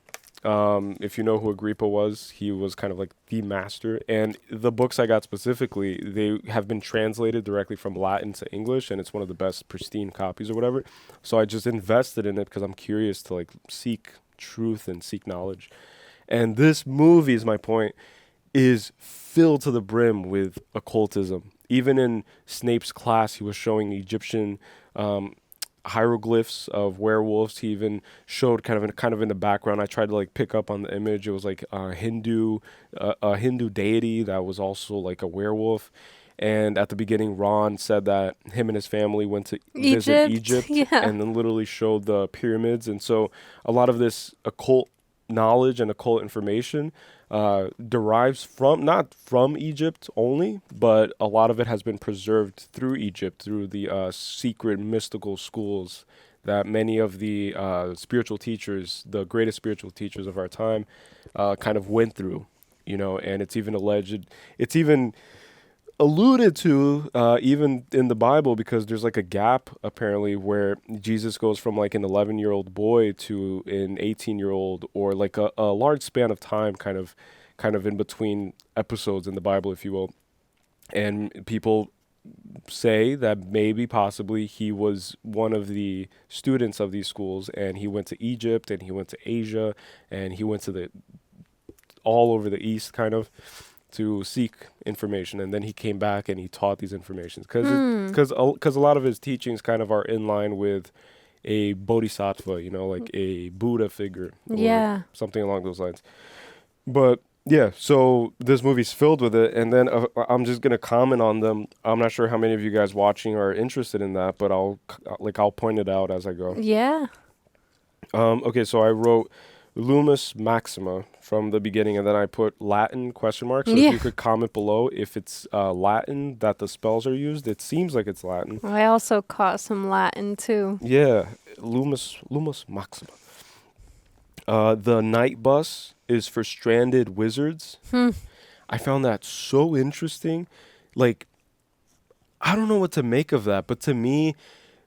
If you know who Agrippa was, he was kind of like the master. And the books I got specifically, they have been translated directly from Latin to English, and it's one of the best pristine copies or whatever. So I just invested in it because I'm curious to like seek truth and seek knowledge. And this movie, is my point, is filled to the brim with occultism. Even in Snape's class, he was showing Egyptian hieroglyphs of werewolves. He even showed kind of in the background. I tried to like pick up on the image. It was like a Hindu deity that was also like a werewolf. And at the beginning, Ron said that him and his family went to visit Egypt and then literally showed the pyramids. And so a lot of this occult knowledge and occult information derives not from Egypt only, but a lot of it has been preserved through Egypt, through the secret mystical schools that many of the spiritual teachers, the greatest spiritual teachers of our time, kind of went through, and it's even alleged, it's even alluded to even in the Bible, because there's like a gap apparently where Jesus goes from like an 11-year-old boy to an 18-year-old, or like a large span of time kind of in between episodes in the Bible, if you will. And people say that maybe possibly he was one of the students of these schools, and he went to Egypt and he went to Asia and he went to all over the East kind of to seek information, and then he came back and he taught these informations because a lot of his teachings kind of are in line with a bodhisattva, like a Buddha figure, or something along those lines. But yeah, so this movie's filled with it, and then I'm just gonna comment on them. I'm not sure how many of you guys watching are interested in that, but I'll point it out as I go. Yeah. Okay, so I wrote Lumus Maxima from the beginning, and then I put Latin ? So if you could comment below if it's Latin that the spells are used. It seems like it's Latin. I also caught some Latin too. Yeah, Lumus Maxima. The night bus is for stranded wizards. I found that so interesting. Like, I don't know what to make of that, but to me,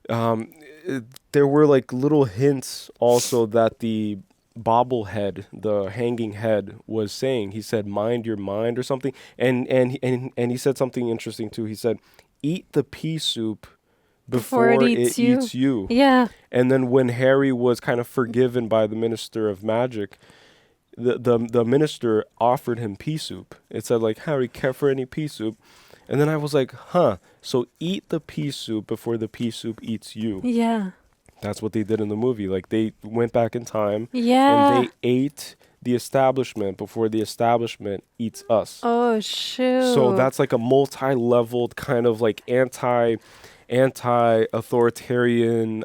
there were like little hints also that the bobblehead, the hanging head, was saying. He said, "Mind your mind" or something, and he said something interesting too. He said, "Eat the pea soup before it eats you." Yeah. And then when Harry was kind of forgiven by the Minister of Magic, the minister offered him pea soup. It said like, "Harry, care for any pea soup?" And then I was like, so eat the pea soup before the pea soup eats you. Yeah. That's what they did in the movie. Like, they went back in time and they ate the establishment before the establishment eats us. Oh, shoot. So that's like a multi-leveled kind of like anti-authoritarian,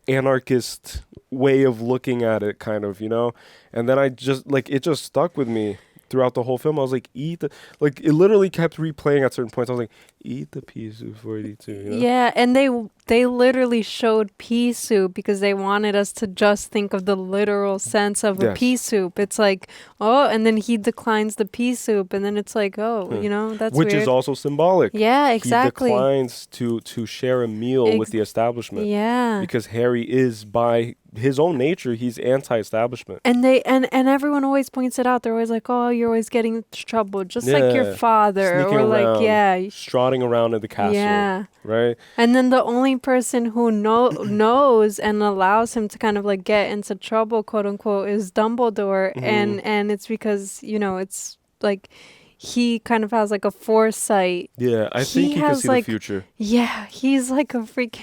anarchist way of looking at it, kind of, And then I just, like, it just stuck with me throughout the whole film. I was like, it literally kept replaying at certain points. I was like, eat the pea soup before it eats you, Yeah, and they literally showed pea soup because they wanted us to just think of the literal sense of a pea soup. It's like, and then he declines the pea soup, and then it's like, that's which weird. is also symbolic. Yeah, exactly. He declines to share a meal with the establishment. Yeah. Because Harry is, by his own nature, he's anti-establishment. And everyone always points it out. They're always like, "Oh, you're always getting into trouble, just like your father," sneaking or around, like, strutting around in the castle, right? And then the only person who knows and allows him to kind of like get into trouble, quote unquote, is Dumbledore, and it's because it's like he kind of has like a foresight. Yeah, I think he can see the future. Yeah, he's like a freaking.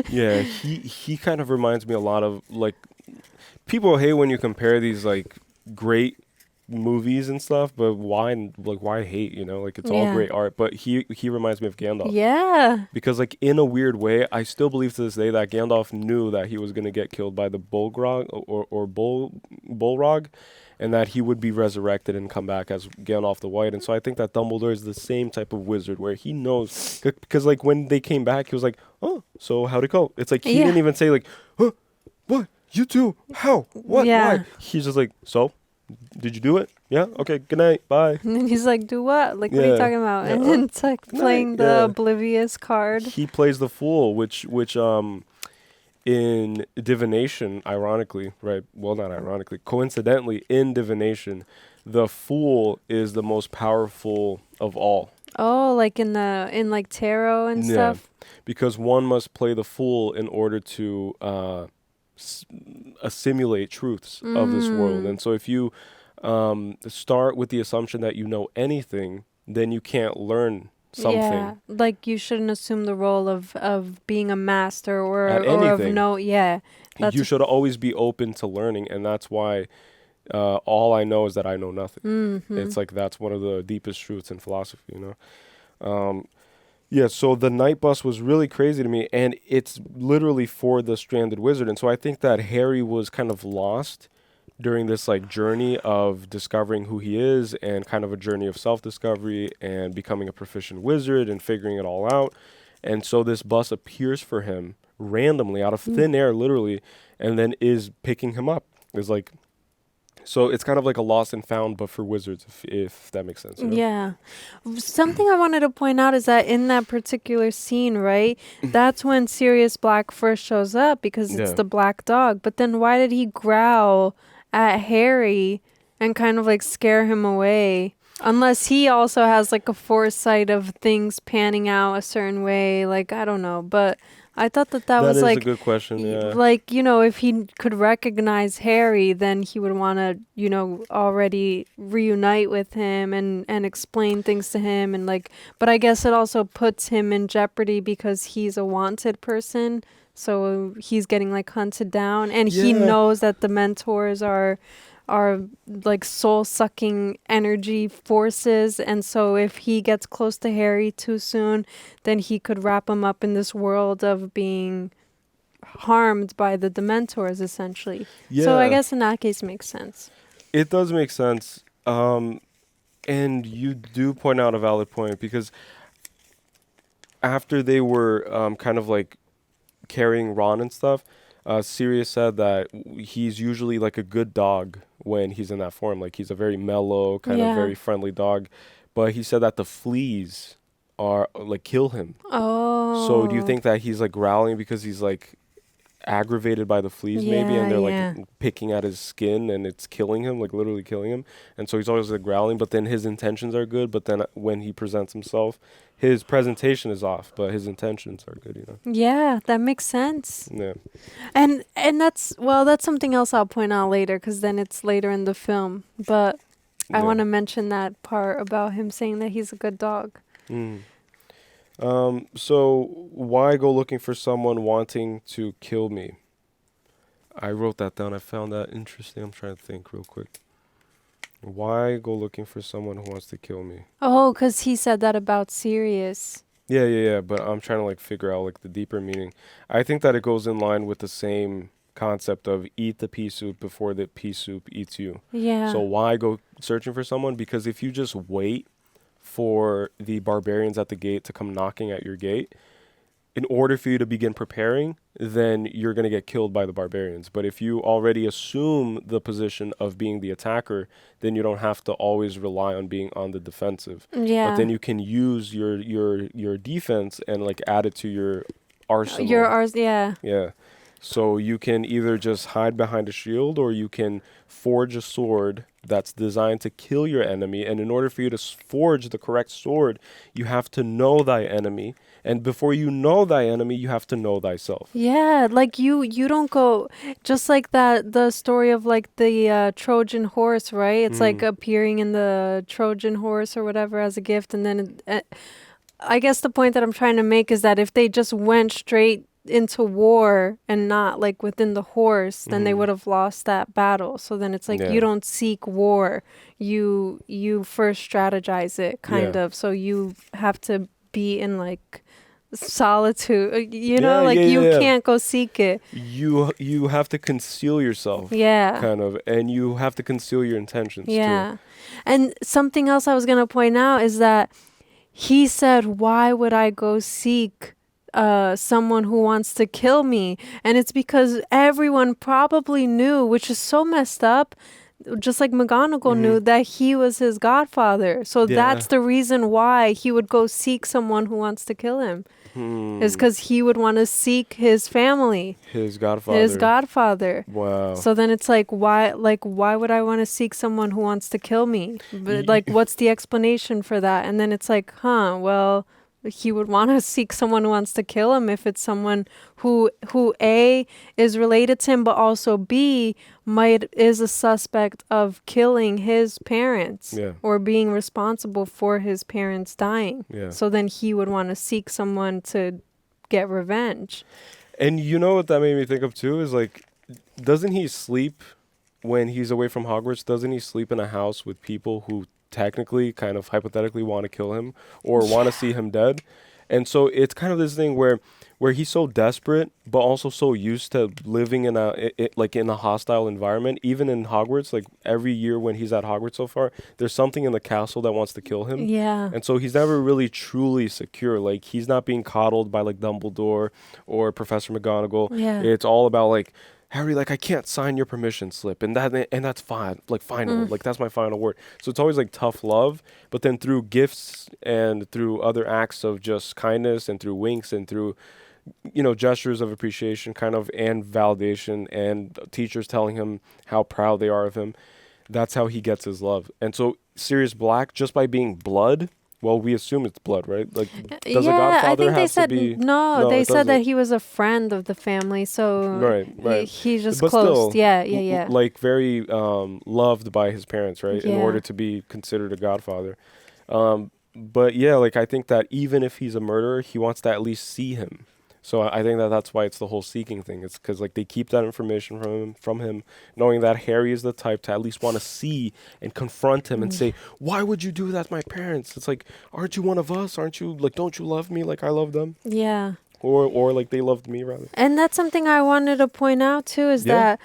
Yeah, he kind of reminds me a lot of, like, people hate when you compare these like great movies and stuff, but why hate, you know? Like, it's all great art, but he reminds me of Gandalf. Yeah. Because, like, in a weird way, I still believe to this day that Gandalf knew that he was going to get killed by the Bolgrog or Bolrog, and that he would be resurrected and come back as Gandalf the White. And so I think that Dumbledore is the same type of wizard where he knows, because, like, when they came back, he was like, oh, so how'd it go? It's like, he didn't even say, like, huh, what? You two? How? What? Yeah. Why? He's just like, so? Did you do it? Yeah? Okay, good night. Bye. And then he's like, do what? Like, what are you talking about? And then it's like playing the oblivious card. He plays the fool, which in divination, ironically, right? Well, not ironically, coincidentally, in divination, the fool is the most powerful of all. Oh, like in like tarot and stuff? Because one must play the fool in order to assimilate truths of this world. And so if you start with the assumption that you know anything, then you can't learn something. Yeah, like you shouldn't assume the role of being a master or At of anything. You should always be open to learning, and that's why all I know is that I know nothing. It's like that's one of the deepest truths in philosophy, you know. Yeah, so the night bus was really crazy to me, and it's literally for the stranded wizard. And so I think that Harry was kind of lost during this like journey of discovering who he is, and kind of a journey of self-discovery and becoming a proficient wizard and figuring it all out. And so this bus appears for him randomly out of thin air, literally, and then is picking him up. It's like, so it's kind of like a lost and found, but for wizards, if that makes sense. You know? Yeah. Something I wanted to point out is that in that particular scene, right, that's when Sirius Black first shows up because it's the black dog. But then why did he growl at Harry and kind of like scare him away? Unless he also has like a foresight of things panning out a certain way. Like, I don't know. But I thought that was like a good question. Yeah. Like, you know, if he could recognize Harry, then he would want to, you know, already reunite with him and explain things to him. And like, but I guess it also puts him in jeopardy because he's a wanted person. So he's getting like hunted down, and he knows that the mentors are like soul-sucking energy forces, and so if he gets close to Harry too soon, then he could wrap him up in this world of being harmed by the dementors, essentially. So I guess in that case it makes sense. It does make sense. And you do point out a valid point, because after they were kind of like carrying Ron and stuff, Sirius said that he's usually like a good dog when he's in that form. Like, he's a very mellow, kind of very friendly dog. But he said that the fleas are like kill him. Oh. So do you think that he's like growling because he's like aggravated by the fleas maybe, and they're like picking at his skin and it's killing him, like literally killing him? And so he's always like growling, but then his intentions are good. But then when he presents himself, his presentation is off, but his intentions are good, you know? Yeah, that makes sense. Yeah. And that's something else I'll point out later, because then it's later in the film. But I want to mention that part about him saying that he's a good dog. So why go looking for someone wanting to kill me? I wrote that down. I found that interesting. I'm trying to think real quick. Why go looking for someone who wants to kill me? Oh, because he said that about Sirius. Yeah. But I'm trying to like figure out like the deeper meaning. I think that it goes in line with the same concept of eat the pea soup before the pea soup eats you. Yeah. So why go searching for someone? Because if you just wait for the barbarians at the gate to come knocking at your gate, in order for you to begin preparing, then you're going to get killed by the barbarians. But if you already assume the position of being the attacker, then you don't have to always rely on being on the defensive. Yeah. But then you can use your defense and like add it to your arsenal. Yeah. So you can either just hide behind a shield, or you can forge a sword that's designed to kill your enemy. And in order for you to forge the correct sword, you have to know thy enemy. And before you know thy enemy, you have to know thyself. Yeah, like you don't go, just like that, the story of like the Trojan horse, right? It's like appearing in the Trojan horse or whatever as a gift. And then I guess the point that I'm trying to make is that if they just went straight into war and not like within the horse, then they would have lost that battle. So then it's like you don't seek war, you first strategize it kind of. So you have to be in like solitude, you know, like you can't go seek it. You have to conceal yourself, kind of, and you have to conceal your intentions too. And something else I was gonna point out is that he said, why would I go seek someone who wants to kill me? And it's because everyone probably knew, which is so messed up, just like McGonagall knew, that he was his godfather. So that's the reason why he would go seek someone who wants to kill him. Is because he would want to seek his family. His godfather. Wow. So then it's like, why would I want to seek someone who wants to kill me? But like, what's the explanation for that? And then it's like, well, he would want to seek someone who wants to kill him if it's someone who A, is related to him, but also B, is a suspect of killing his parents or being responsible for his parents dying. So then he would want to seek someone to get revenge. And you know what that made me think of too is like, doesn't he sleep when he's away from Hogwarts? Doesn't he sleep in a house with people who technically kind of hypothetically want to kill him or want to see him dead? And so it's kind of this thing where he's so desperate but also so used to living in a hostile environment. Even in Hogwarts, like every year when he's at Hogwarts so far, there's something in the castle that wants to kill him. And so he's never really truly secure. Like he's not being coddled by like Dumbledore or Professor McGonagall. It's all about like, Harry, like I can't sign your permission slip, and that's fine. Like final, like that's my final word. So it's always like tough love, but then through gifts and through other acts of just kindness and through winks and through, you know, gestures of appreciation, kind of, and validation, and teachers telling him how proud they are of him. That's how he gets his love. And so Sirius Black, just by being blood. Well, we assume it's blood, right? Like, does a godfather I think they have said to be? no. They said that he was a friend of the family, so right. He's just but close. Still, Yeah. Like very loved by his parents, right? In order to be considered a godfather. But yeah, like I think that even if he's a murderer, he wants to at least see him. So I think that's why it's the whole seeking thing. It's because like they keep that information from him, knowing that Harry is the type to at least want to see and confront him and say, "Why would you do that to my parents?" It's like, aren't you one of us? Aren't you like, don't you love me like I love them? Yeah. Or like they loved me rather. And that's something I wanted to point out too is that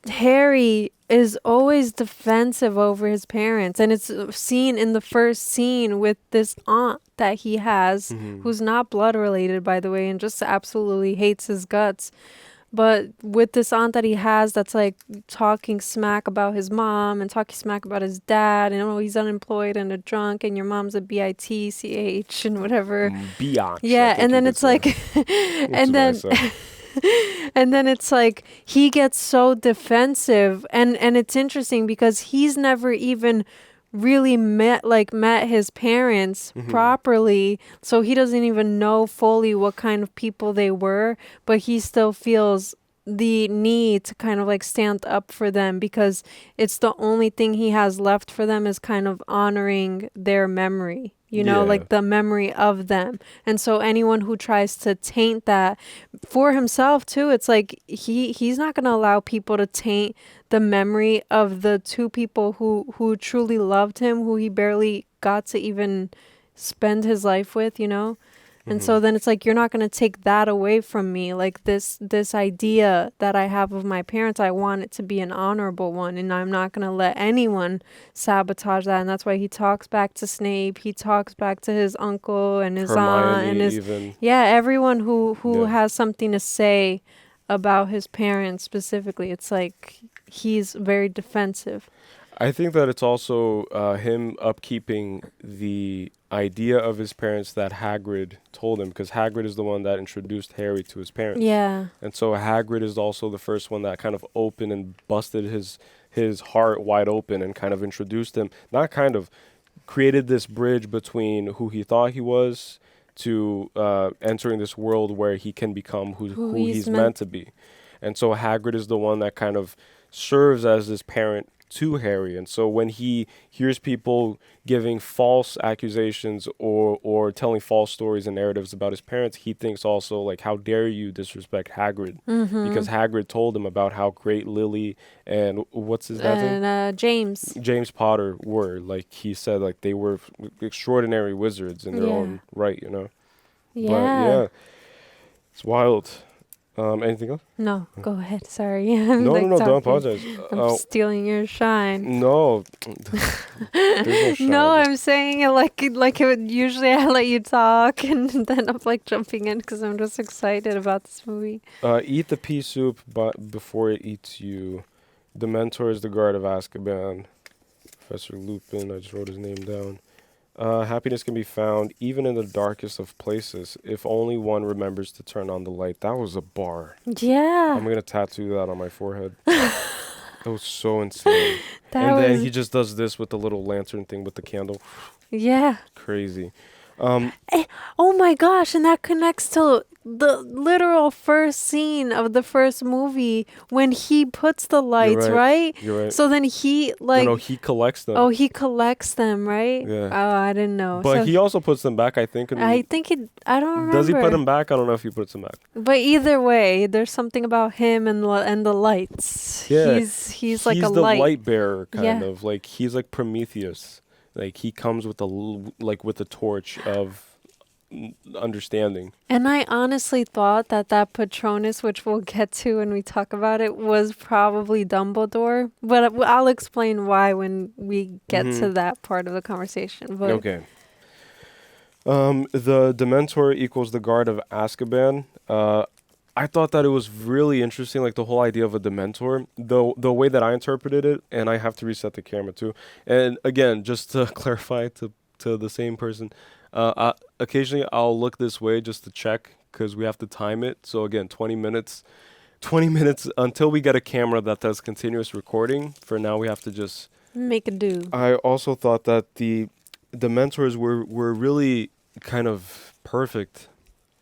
Harry is always defensive over his parents, and it's seen in the first scene with this aunt that he has, who's not blood related, by the way, and just absolutely hates his guts. But with this aunt that he has that's like talking smack about his mom and talking smack about his dad, and he's unemployed and a drunk, and your mom's a bitch and whatever. Biatch. Yeah, and then it's like and then it's like he gets so defensive, and it's interesting because he's never even really met his parents properly, so he doesn't even know fully what kind of people they were, but he still feels the need to kind of like stand up for them because it's the only thing he has left for them is kind of honoring their memory, you know, like the memory of them. And so anyone who tries to taint that for himself too, it's like he's not going to allow people to taint the memory of the two people who truly loved him, who he barely got to even spend his life with, you know. And so then it's like, you're not going to take that away from me. Like this idea that I have of my parents, I want it to be an honorable one. And I'm not going to let anyone sabotage that. And that's why he talks back to Snape. He talks back to his uncle and his aunt and his, everyone who has something to say about his parents specifically. It's like, he's very defensive. I think that it's also him upkeeping the idea of his parents that Hagrid told him, because Hagrid is the one that introduced Harry to his parents. Yeah. And so Hagrid is also the first one that kind of opened and busted his heart wide open and kind of introduced him, not kind of, created this bridge between who he thought he was to entering this world where he can become who he's meant to be. And so Hagrid is the one that kind of serves as this parent to Harry. And so when he hears people giving false accusations or telling false stories and narratives about his parents, he thinks also, like, how dare you disrespect Hagrid? Because Hagrid told him about how great Lily and what's his dad's name? And James Potter were. Like, he said, like, they were extraordinary wizards in their own right, you know? Yeah. But, yeah. It's wild. Anything else? No, go ahead. Sorry. I'm No, like don't talking. apologize. I'm stealing your shine. No. There's no shine. No, I'm saying it like it would usually I let you talk and then I'm like jumping in because I'm just excited about this movie. Eat the pea soup but before it eats you. Dementors, the Guard of Azkaban. Professor Lupin, I just wrote his name down. Happiness can be found even in the darkest of places if only one remembers to turn on the light. That was a bar. Yeah. I'm going to tattoo that on my forehead. That was so insane. Then he just does this with the little lantern thing with the candle. Yeah. Crazy. Oh my gosh, and that connects to the literal first scene of the first movie when he puts the lights, right? You're right. So then he like No, he collects them. Oh, he collects them, right? Yeah. Oh, I didn't know. But So he also puts them back, I think. I think I don't remember. Does he put them back? I don't know if he puts them back. But either way, there's something about him and the lights. Yeah. He's like a the light. light bearer, kind Yeah. of. Like, he's like Prometheus. Like, he comes with with the torch of understanding. And I honestly thought that Patronus, which we'll get to when we talk about it, was probably Dumbledore. But I'll explain why when we get to that part of the conversation. But Okay. The Dementor equals the Guard of Azkaban. I thought that it was really interesting, like the whole idea of a Dementor, the way that I interpreted it, and I have to reset the camera too. And again, just to clarify to the same person, occasionally I'll look this way just to check because we have to time it. So again, 20 minutes until we get a camera that does continuous recording. For now, we have to just make a do. I also thought that the Dementors were really kind of perfect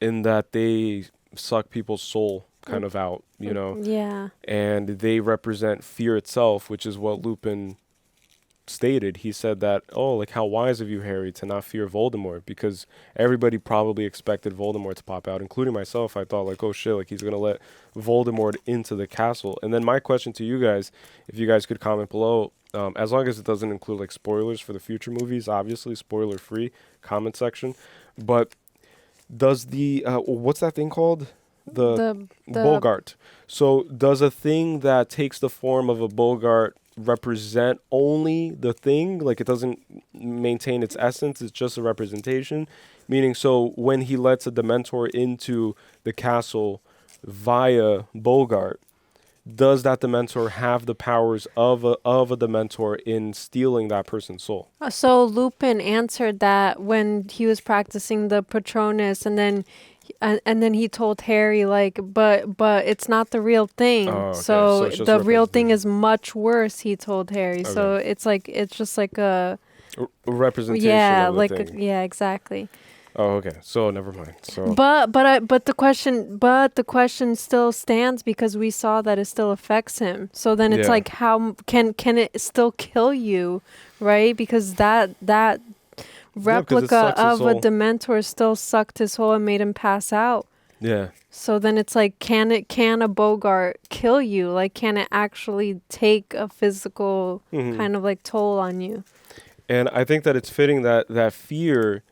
in that they suck people's soul kind of out, you know? Yeah. And they represent fear itself, which is what Lupin stated. He said that, oh, like, how wise of you, Harry, to not fear Voldemort, because everybody probably expected Voldemort to pop out, including myself. I thought, like, oh shit, like, he's gonna let Voldemort into the castle. And then my question to you guys, if you guys could comment below, as long as it doesn't include like spoilers for the future movies, obviously spoiler free comment section, but does the what's that thing called, the Bogart, so does a thing that takes the form of a Bogart represent only the thing, like it doesn't maintain its essence, it's just a representation? Meaning, so when he lets a Dementor into the castle via Bogart, does that Dementor have the powers of a Dementor in stealing that person's soul? So Lupin answered that when he was practicing the Patronus, and then he told Harry, like, but it's not the real thing. Oh, okay. So it's just the real thing is much worse, he told Harry. Okay. So it's just like a representation. Yeah, of the like thing. yeah, exactly. Oh, okay. So never mind. So But the question still stands because we saw that it still affects him. So then it's Yeah. like, how can it still kill you, right? Because that replica of a Dementor still sucked his soul and made him pass out. yeah. So then it's like, can a Bogart kill you? Like, can it actually take a physical kind of like toll on you? And I think that it's fitting that fear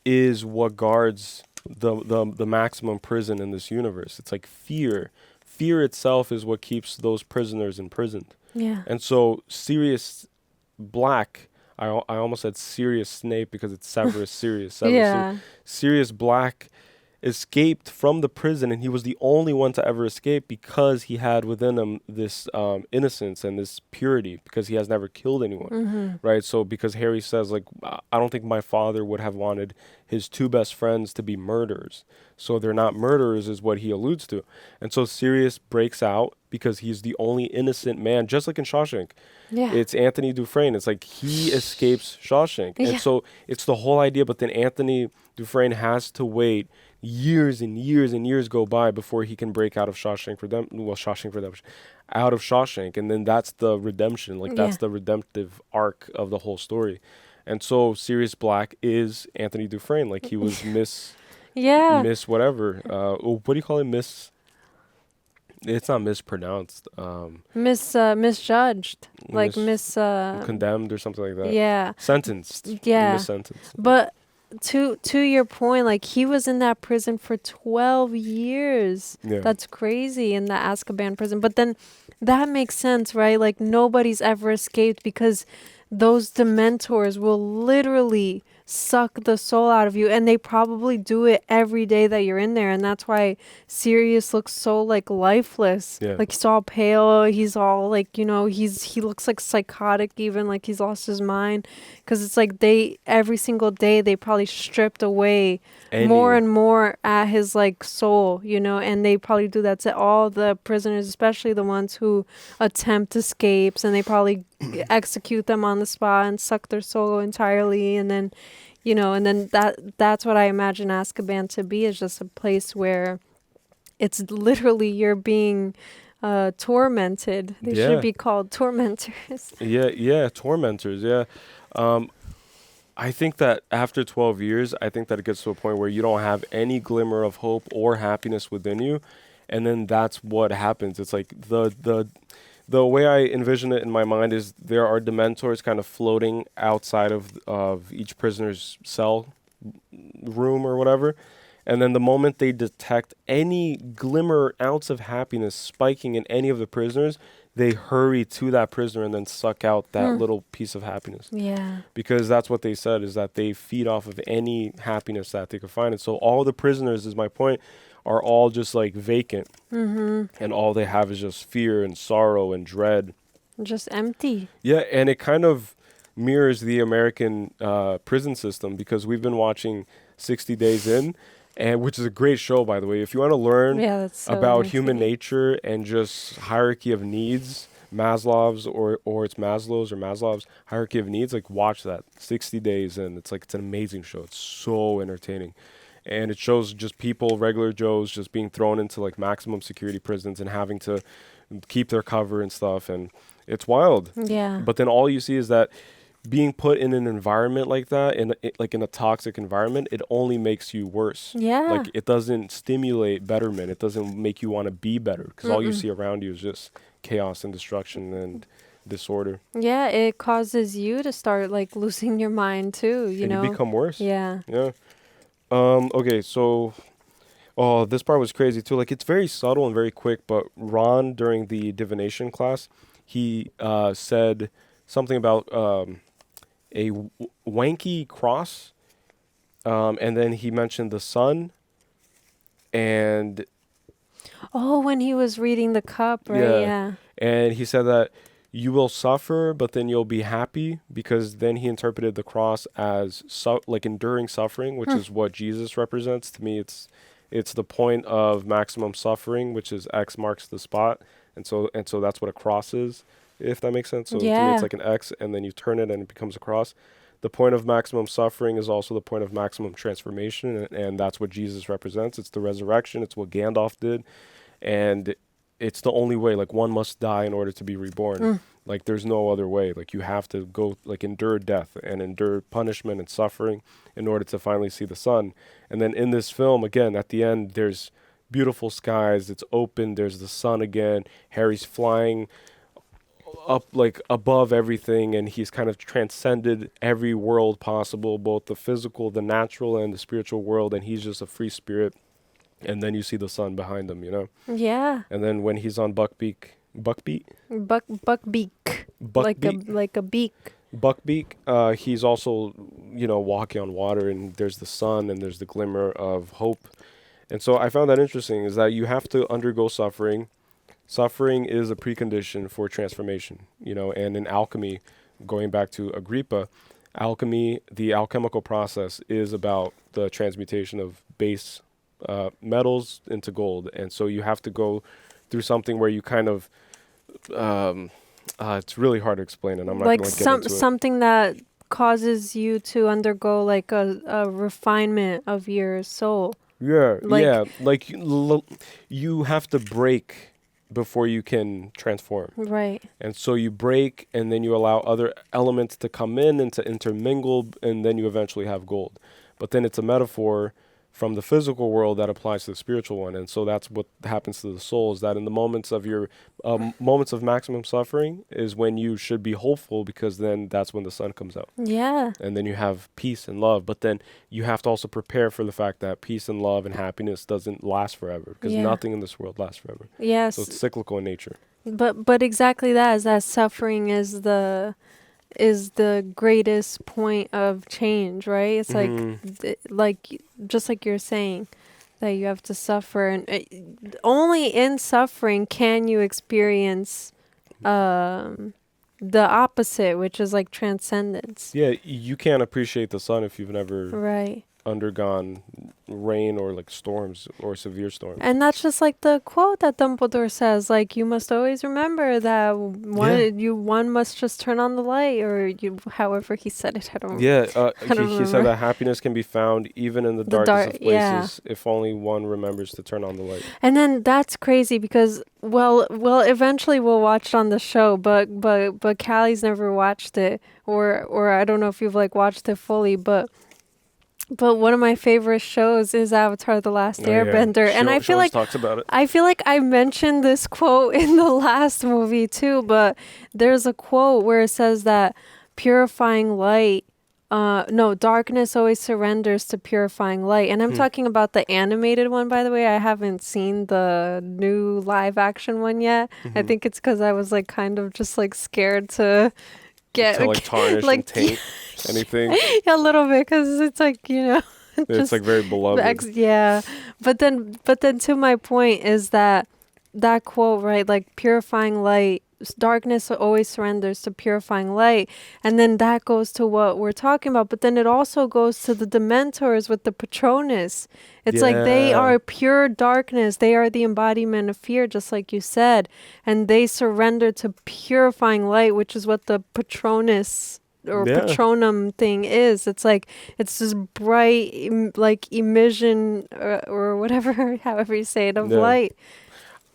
is what guards the maximum prison in this universe. It's like fear. Fear itself is what keeps those prisoners imprisoned. Yeah. And so Sirius Black, I almost said Sirius Snape because it's Severus Sirius. Yeah. Sirius Black escaped from the prison, and he was the only one to ever escape because he had within him this innocence and this purity, because he has never killed anyone, right? So because Harry says, like, I don't think my father would have wanted his two best friends to be murderers, so they're not murderers is what he alludes to. And so Sirius breaks out because he's the only innocent man, just like in Shawshank. Yeah. It's Anthony Dufresne. It's like he escapes Shawshank. Yeah. And so it's the whole idea, but then Anthony Dufresne has to wait years and years and years go by before he can break out of Shawshank Redemption. out of Shawshank, and then that's the redemption. Like that's the redemptive arc of the whole story. And so Sirius Black is Anthony Dufresne. Like he was Miss whatever. What do you call it? It's not mispronounced. Misjudged. Like condemned or something like that. Yeah. Sentenced. Yeah. Mis-sentenced. But to your point, like he was in that prison for 12 years. Yeah. That's crazy, in the Azkaban prison. But then that makes sense, right? Like nobody's ever escaped because those dementors will literally suck the soul out of you, and they probably do it every day that you're in there, and that's why Sirius looks so like lifeless. Like he's all pale, he's all like, you know, he looks like psychotic, even like he's lost his mind, because it's like every single day they probably stripped away more and more at his like soul, you know, and they probably do that to all the prisoners, especially the ones who attempt escapes, and they probably execute them on the spot and suck their soul entirely, and then you know, and then that's what I imagine Azkaban to be, is just a place where it's literally you're being tormented. They should be called tormentors. Yeah, tormentors. Yeah. I think that after 12 years, I think that it gets to a point where you don't have any glimmer of hope or happiness within you, and then that's what happens. It's like the way I envision it in my mind is there are dementors kind of floating outside of each prisoner's cell room or whatever. And then the moment they detect any glimmer, ounce of happiness spiking in any of the prisoners, they hurry to that prisoner and then suck out that little piece of happiness. Yeah. Because that's what they said, is that they feed off of any happiness that they could find. And so all the prisoners, is my point, are all just like vacant, and all they have is just fear and sorrow and dread. Just empty. Yeah, and it kind of mirrors the American prison system, because we've been watching 60 Days In, and which is a great show, by the way. If you want to learn about human nature and just hierarchy of needs, Maslow's or it's Maslow's or Maslow's hierarchy of needs, like watch that 60 Days In. It's an amazing show. It's so entertaining. And it shows just people, regular Joes, just being thrown into like maximum security prisons and having to keep their cover and stuff. And it's wild. Yeah. But then all you see is that being put in an environment like that, in a toxic environment, it only makes you worse. Yeah. Like it doesn't stimulate betterment. It doesn't make you want to be better, because all you see around you is just chaos and destruction and disorder. Yeah, it causes you to start like losing your mind too, you know. You become worse. Yeah. Yeah. Okay, so this part was crazy too. Like it's very subtle and very quick, but Ron, during the divination class, he said something about a wanky cross, and then he mentioned the sun, and when he was reading the cup, right? Yeah. And he said that you will suffer, but then you'll be happy, because then he interpreted the cross as like enduring suffering, which is what Jesus represents. To me, it's the point of maximum suffering, which is X marks the spot, and so that's what a cross is, if that makes sense. So to me, it's like an X, and then you turn it and it becomes a cross. The point of maximum suffering is also the point of maximum transformation, and that's what Jesus represents. It's the resurrection. It's what Gandalf did, and it's the only way. Like one must die in order to be reborn. Like there's no other way. Like you have to go, like endure death and endure punishment and suffering in order to finally see the sun. And then in this film, again, at the end, there's beautiful skies. It's open. There's the sun again. Harry's flying up like above everything, and he's kind of transcended every world possible, both the physical, the natural, and the spiritual world. And he's just a free spirit. And then you see the sun behind him, you know? Yeah. And then when he's on Buckbeak, Buckbeak. Like a beak. Buckbeak, he's also, you know, walking on water, and there's the sun and there's the glimmer of hope. And so I found that interesting, is that you have to undergo suffering. Suffering is a precondition for transformation, you know, and in alchemy, going back to Agrippa, alchemy, the alchemical process is about the transmutation of base metals into gold. And so you have to go through something where you kind of it's really hard to explain, and I'm not like going to get into it. Something that causes you to undergo like a refinement of your soul. Like you have to break before you can transform. Right. And so you break, and then you allow other elements to come in and to intermingle, and then you eventually have gold. But then it's a metaphor from the physical world that applies to the spiritual one. And so that's what happens to the soul, is that in the moments of your moments of maximum suffering is when you should be hopeful, because then that's when the sun comes out. Yeah. And then you have peace and love. But then you have to also prepare for the fact that peace and love and happiness doesn't last forever, because nothing in this world lasts forever. Yes. So it's cyclical in nature. But exactly that, is that suffering is the greatest point of change, right? It's like just like you're saying, that you have to suffer, and only in suffering can you experience the opposite, which is like transcendence. Yeah, you can't appreciate the sun if you've never Right. undergone rain or like storms or severe storms. And that's just like the quote that Dumbledore says, like, you must always remember that one must just turn on the light, or however he said it. I don't Yeah, I don't he said that happiness can be found even in the darkest of places if only one remembers to turn on the light. And then that's crazy because, well, eventually we'll watch it on the show, but Callie's never watched it, or I don't know if you've like watched it fully, but one of my favorite shows is Avatar: The Last Airbender, and I feel like talks about it. I feel like I mentioned this quote in the last movie too, but there's a quote where it says that purifying light, darkness always surrenders to purifying light, and I'm talking about the animated one, by the way. I haven't seen the new live action one yet. I think it's because I was like kind of just like scared to like tarnish and taint anything. Yeah, a little bit, because it's like, it's like very beloved. Yeah, but then to my point is that quote, right? Like purifying light, darkness always surrenders to purifying light, and then that goes to what we're talking about. But then it also goes to the dementors with the Patronus. It's like they are pure darkness. They are the embodiment of fear, just like you said, and they surrender to purifying light, which is what the Patronus or Patronum thing is. It's like, it's this bright like emission or whatever, however you say it, of light.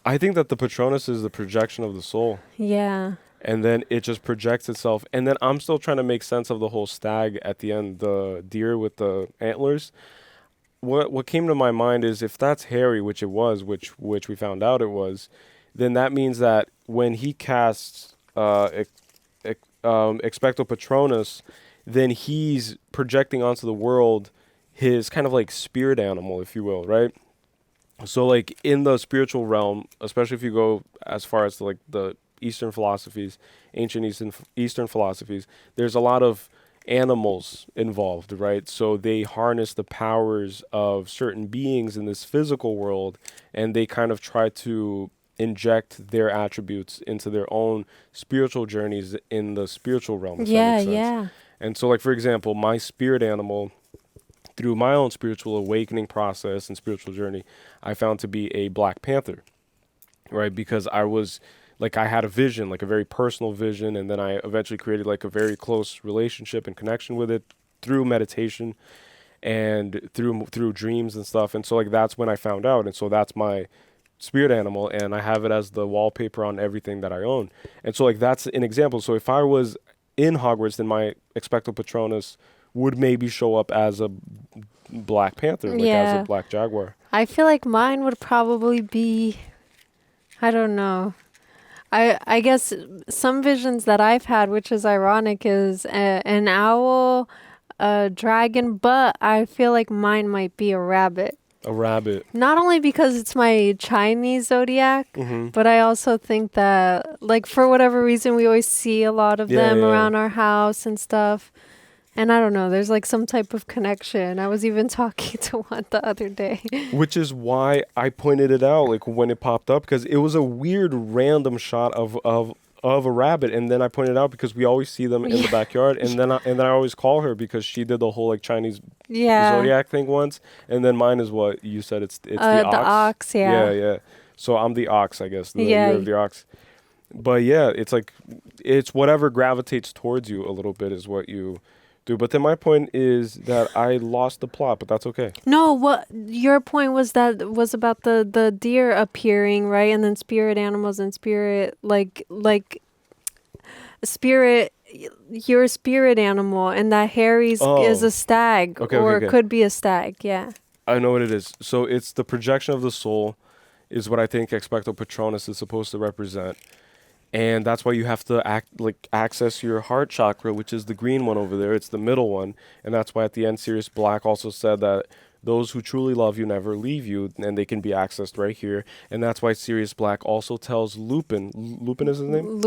I think that the Patronus is the projection of the soul. Yeah. And then it just projects itself. And then I'm still trying to make sense of the whole stag at the end, the deer with the antlers. What came to my mind is, if that's Harry, which it was, which we found out it was, then that means that when he casts Expecto Patronus, then he's projecting onto the world his kind of like spirit animal, if you will, right? So like in the spiritual realm, especially if you go as far as like the Eastern philosophies, ancient Eastern philosophies, there's a lot of animals involved, right? So they harness the powers of certain beings in this physical world, and they kind of try to inject their attributes into their own spiritual journeys in the spiritual realm. If that makes sense. Yeah. And so like, for example, my spirit animal, through my own spiritual awakening process and spiritual journey, I found to be a Black Panther, right? Because I had a vision, like a very personal vision, and then I eventually created like a very close relationship and connection with it through meditation and through dreams and stuff. And so like that's when I found out, and so that's my spirit animal, and I have it as the wallpaper on everything that I own. And so like that's an example. So if I was in Hogwarts, then my Expecto Patronus would maybe show up as a Black Panther, like as a Black Jaguar. I feel like mine would probably be, I don't know. I guess some visions that I've had, which is ironic, is an owl, a dragon, but I feel like mine might be a rabbit. A rabbit. Not only because it's my Chinese zodiac, but I also think that, like, for whatever reason, we always see a lot of them around our house and stuff. And I don't know, there's like some type of connection. I was even talking to one the other day. Which is why I pointed it out, like when it popped up, because it was a weird random shot of a rabbit, and then I pointed out because we always see them in the backyard, and then I always call her because she did the whole like Chinese zodiac thing once, and then mine is what you said, it's the ox. The ox, Yeah. So I'm the ox, I guess. The year of the ox. But yeah, it's like, it's whatever gravitates towards you a little bit is what you Dude, but then my point is that I lost the plot, but that's okay. No, what your point was about the deer appearing, right? And then spirit animals and spirit like spirit, your spirit animal, and that Harry's is a stag, Okay. could be a stag. Yeah. I know what it is. So it's the projection of the soul is what I think Expecto Patronus is supposed to represent. And that's why you have to access your heart chakra, which is the green one over there. It's the middle one. And that's why at the end, Sirius Black also said that those who truly love you never leave you, and they can be accessed right here. And that's why Sirius Black also tells Lupin. Lupin is his name?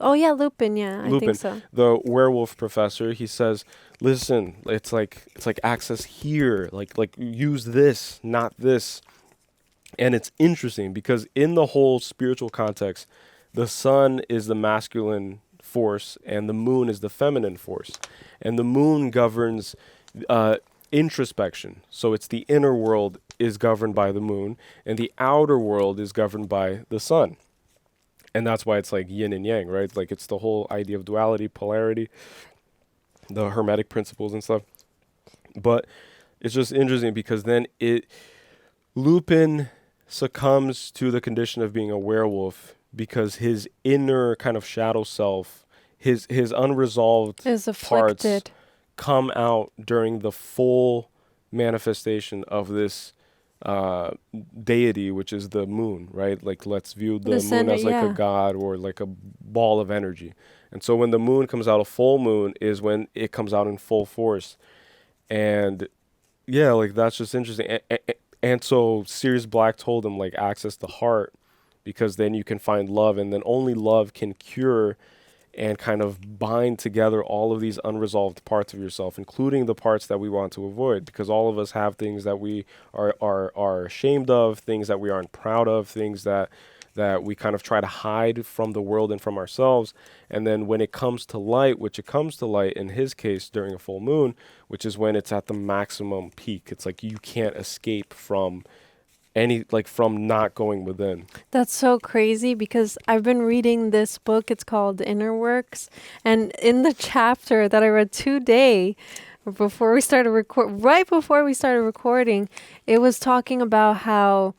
Oh, yeah, Lupin, yeah, I think so. The werewolf professor, he says, listen, it's like access here. Like use this, not this. And it's interesting because in the whole spiritual context, the sun is the masculine force and the moon is the feminine force. And the moon governs introspection. So it's the inner world is governed by the moon and the outer world is governed by the sun. And that's why it's like yin and yang, right? Like it's the whole idea of duality, polarity, the hermetic principles and stuff. But it's just interesting because then Lupin succumbs to the condition of being a werewolf because his inner kind of shadow self, his unresolved parts come out during the full manifestation of this deity, which is the moon, right? Like let's view the moon as like a god or like a ball of energy. And so when the moon comes out, a full moon is when it comes out in full force. And yeah, like that's just interesting. And so Sirius Black told him like access the heart because then you can find love, and then only love can cure and kind of bind together all of these unresolved parts of yourself, including the parts that we want to avoid, because all of us have things that we are ashamed of, things that we aren't proud of, things that we kind of try to hide from the world and from ourselves. And then when it comes to light, which it comes to light in his case during a full moon, which is when it's at the maximum peak, it's like you can't escape from from not going within. That's so crazy because I've been reading this book. It's called Inner Works. And in the chapter that I read today, right before we started recording, it was talking about how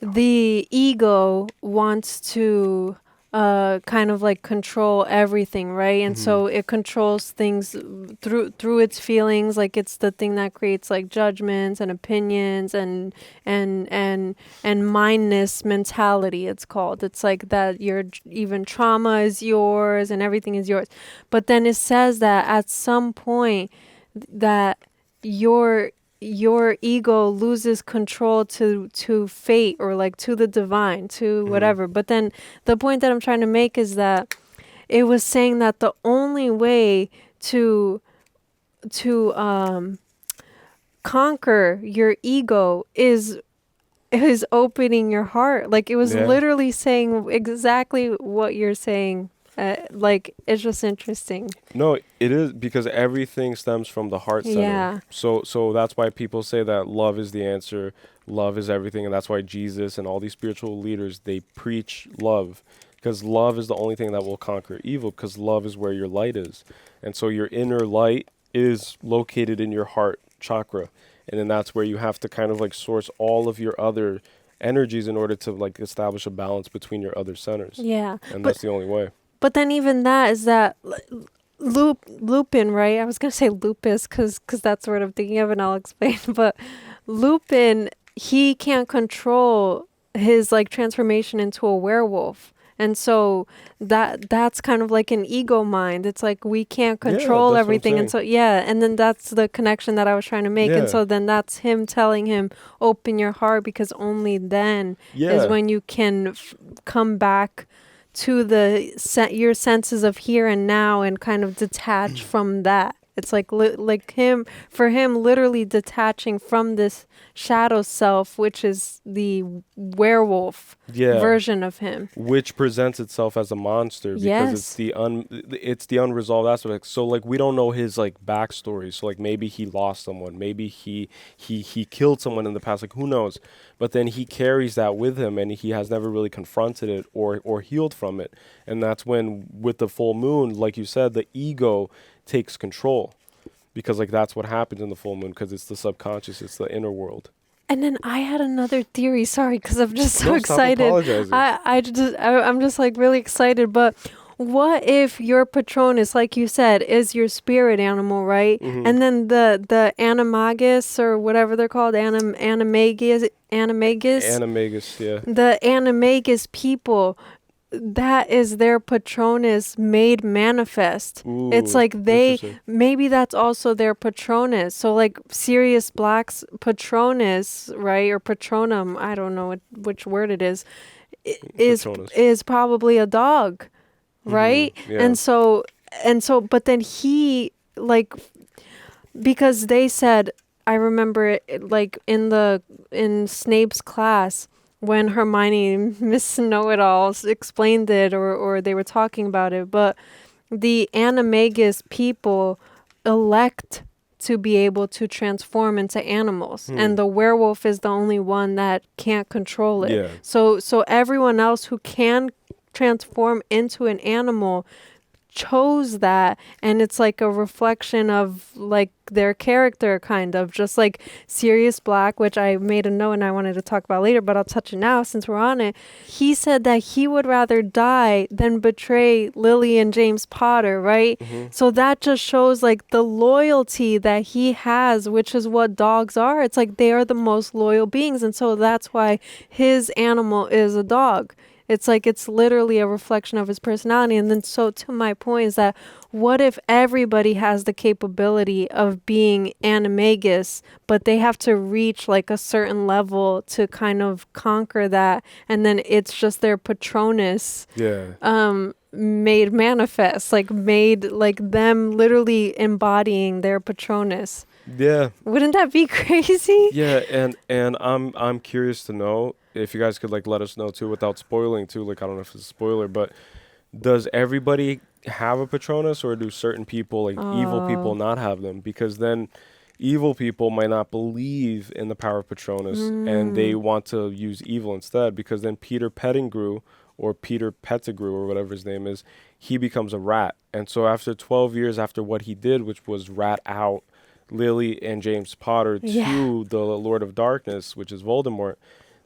the ego wants to kind of like control everything, right? And so it controls things through its feelings. Like it's the thing that creates like judgments and opinions and mindness mentality, it's called. It's like that even trauma is yours and everything is yours. But then it says that at some point that your ego loses control to fate or like to the divine, to whatever. But then the point that I'm trying to make is that it was saying that the only way to conquer your ego is opening your heart. Like it was literally saying exactly what you're saying. Like it's just interesting. No, it is, because everything stems from the heart center. Yeah. So that's why people say that love is the answer, love is everything, and that's why Jesus and all these spiritual leaders, they preach love, because love is the only thing that will conquer evil, because love is where your light is. And so your inner light is located in your heart chakra, and then that's where you have to kind of like source all of your other energies in order to like establish a balance between your other centers. Yeah. And that's the only way. But then even that is that Lupin, right? I was going to say lupus because that's the word I'm thinking of, and I'll explain. But Lupin, he can't control his like transformation into a werewolf. And so that's kind of like an ego mind. It's like we can't control everything. And so, and then that's the connection that I was trying to make. And so then that's him telling him, open your heart, because only then is when you can come back to your senses of here and now and kind of detach from that. It's like him literally detaching from this shadow self, which is the werewolf version of him, which presents itself as a monster because it's the unresolved aspect. So like we don't know his like backstory. So like maybe he lost someone, maybe he killed someone in the past. Like who knows? But then he carries that with him, and he has never really confronted it or healed from it. And that's when, with the full moon, like you said, the ego takes control, because like that's what happens in the full moon, because it's the subconscious, it's the inner world. And then I had another theory. Sorry, because I'm just so excited. I'm just like really excited. But what if your Patronus, like you said, is your spirit animal, right? Mm-hmm. And then the animagus, or whatever they're called, animagus, yeah. The animagus people, that is their Patronus made manifest. Ooh, it's like maybe that's also their Patronus. So like Sirius Black's Patronus, right, or Patronum, I don't know which word it is probably a dog, right? Mm-hmm. Yeah. And so but then he, like, because they said, I remember it, like in Snape's class, when Hermione, Miss Know-It-Alls, explained it, or they were talking about it, but the animagus people elect to be able to transform into animals, and the werewolf is the only one that can't control it. Yeah. So everyone else who can transform into an animal chose that, and it's like a reflection of like their character, kind of, just like Sirius Black, which I made a note and I wanted to talk about later, but I'll touch it now since we're on it. He said that he would rather die than betray Lily and James Potter, right? Mm-hmm. So that just shows like the loyalty that he has, which is what dogs are. It's like they are the most loyal beings, and so that's why his animal is a dog. It's like it's literally a reflection of his personality. And then, so to my point is that, what if everybody has the capability of being animagus, but they have to reach like a certain level to kind of conquer that, and then it's just their Patronus made manifest, like made like them literally embodying their Patronus. Yeah. Wouldn't that be crazy? Yeah, and I'm curious to know if you guys could like let us know too, without spoiling too. Like I don't know if it's a spoiler, but does everybody have a Patronus, or do certain people, like evil people, not have them? Because then evil people might not believe in the power of Patronus, and they want to use evil instead. Because then Peter Pettigrew, or Peter Pettigrew, or whatever his name is, he becomes a rat. And so after 12 years after what he did, which was rat out Lily and James Potter to the Lord of Darkness, which is Voldemort,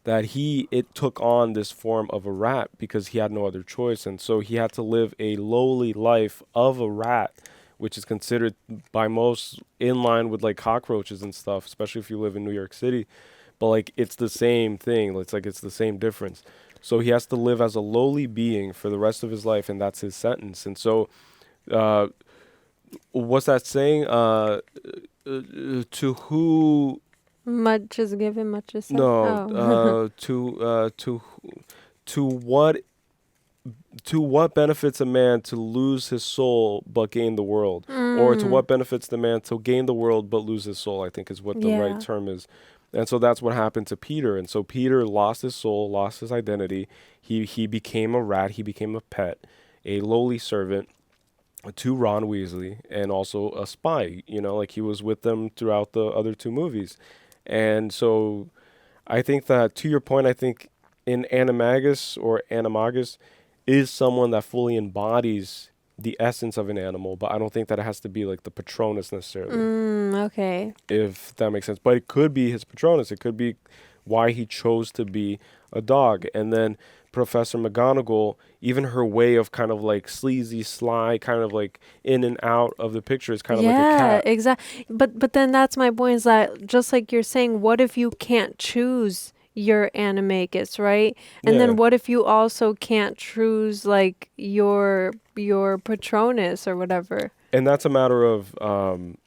that it took on this form of a rat because he had no other choice. And so he had to live a lowly life of a rat, which is considered by most in line with like cockroaches and stuff, especially if you live in New York City. But like it's the same thing. It's like it's the same difference. So he has to live as a lowly being for the rest of his life, and that's his sentence. And so what's that saying? To who much is given, much is sent. No, to what benefits a man to lose his soul but gain the world, or to what benefits the man to gain the world but lose his soul, I think is what the right term is. And so that's what happened to Peter. And so Peter lost his soul, lost his identity. He became a rat. He became a pet, a lowly servant to Ron Weasley, and also a spy. You know, like he was with them throughout the other two movies. And so I think that, to your point, I think an animagus or animagus is someone that fully embodies the essence of an animal, but I don't think that it has to be like the Patronus necessarily. Okay. If that makes sense. But it could be his Patronus. It could be why he chose to be a dog. And then Professor McGonagall, even her way of kind of like sleazy, sly, kind of like in and out of the picture is kind of like a cat. Yeah, exactly. But then that's my point, is that just like you're saying, what if you can't choose your animagus, right? And then what if you also can't choose like your Patronus or whatever? And that's a matter of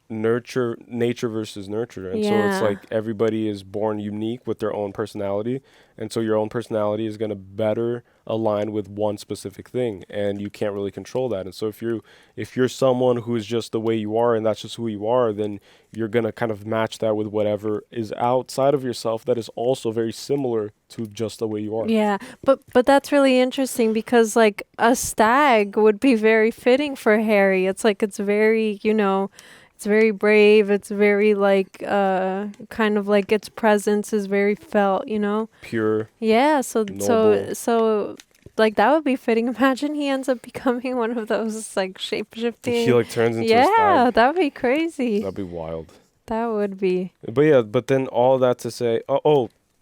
nature versus nurture. And so it's like everybody is born unique with their own personality. And so your own personality is going to better align with one specific thing, and you can't really control that. And so if you're someone who is just the way you are and that's just who you are, then you're going to kind of match that with whatever is outside of yourself that is also very similar to just the way you are. Yeah, but that's really interesting because like a stag would be very fitting for Harry. It's like it's very, it's very brave. It's very like kind of like its presence is very felt, Pure. Yeah, noble. so like that would be fitting. Imagine he ends up becoming one of those like shape-shifting. He like turns into a stag. Yeah, that would be crazy. That'd be wild. That would be. But then all that to say,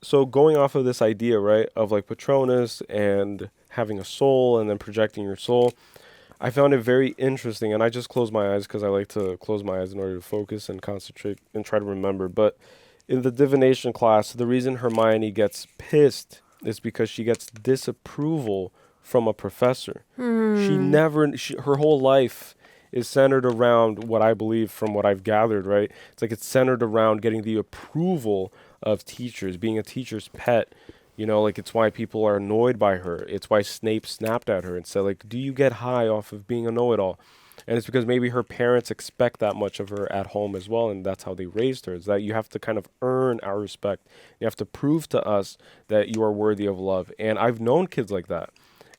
so going off of this idea, right, of like Patronus and having a soul and then projecting your soul, I found it very interesting, and I just closed my eyes because I like to close my eyes in order to focus and concentrate and try to remember. But in the divination class, the reason Hermione gets pissed is because she gets disapproval from a professor. Her whole life is centered around what I believe from what I've gathered, right? It's like it's centered around getting the approval of teachers, being a teacher's pet. Like it's why people are annoyed by her. It's why Snape snapped at her and said, like, do you get high off of being a know-it-all? And it's because maybe her parents expect that much of her at home as well, and that's how they raised her, is that you have to kind of earn our respect. You have to prove to us that you are worthy of love. And I've known kids like that.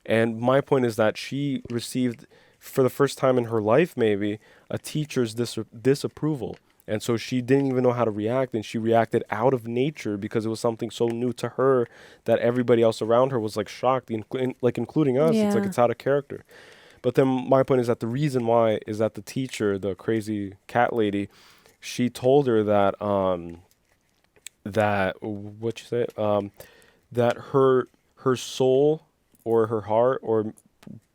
And my point is that she received, for the first time in her life maybe, a teacher's disapproval. And so she didn't even know how to react, and she reacted out of nature because it was something so new to her that everybody else around her was like shocked, including us. It's like it's out of character. But then my point is that the reason why is that the teacher, the crazy cat lady, she told her that that her soul or her heart or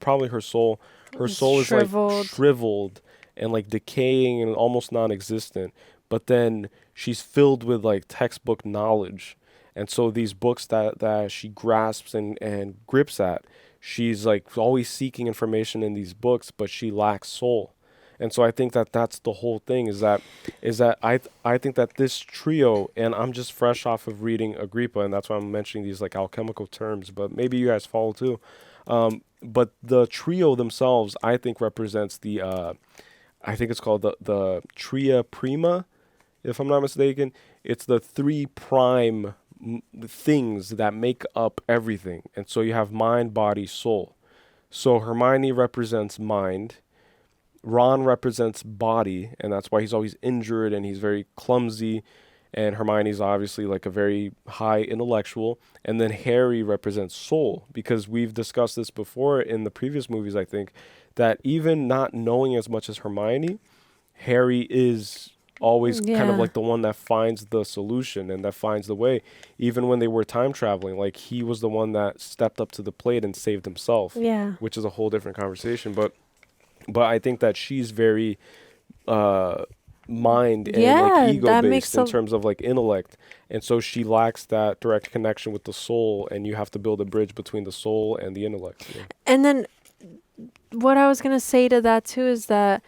probably her soul is like shriveled and like decaying and almost non-existent, but then she's filled with like textbook knowledge. And so these books that she grasps and grips at, she's like always seeking information in these books, but she lacks soul. And so I think that that's the whole thing is that I think that this trio, and I'm just fresh off of reading Agrippa, and that's why I'm mentioning these like alchemical terms, but maybe you guys follow too. But the trio themselves, I think represents I think it's called the Tria Prima, if I'm not mistaken. It's the three prime things that make up everything. And so you have mind, body, soul. So Hermione represents mind. Ron represents body, and that's why he's always injured and he's very clumsy. And Hermione's obviously like a very high intellectual. And then Harry represents soul, because we've discussed this before in the previous movies, I think, that even not knowing as much as Hermione, Harry is always kind of like the one that finds the solution and that finds the way. Even when they were time traveling, like he was the one that stepped up to the plate and saved himself, which is a whole different conversation. But I think that she's very mind and like ego based in terms of like intellect, and so she lacks that direct connection with the soul, and you have to build a bridge between the soul and the intellect. And then what I was going to say to that too is that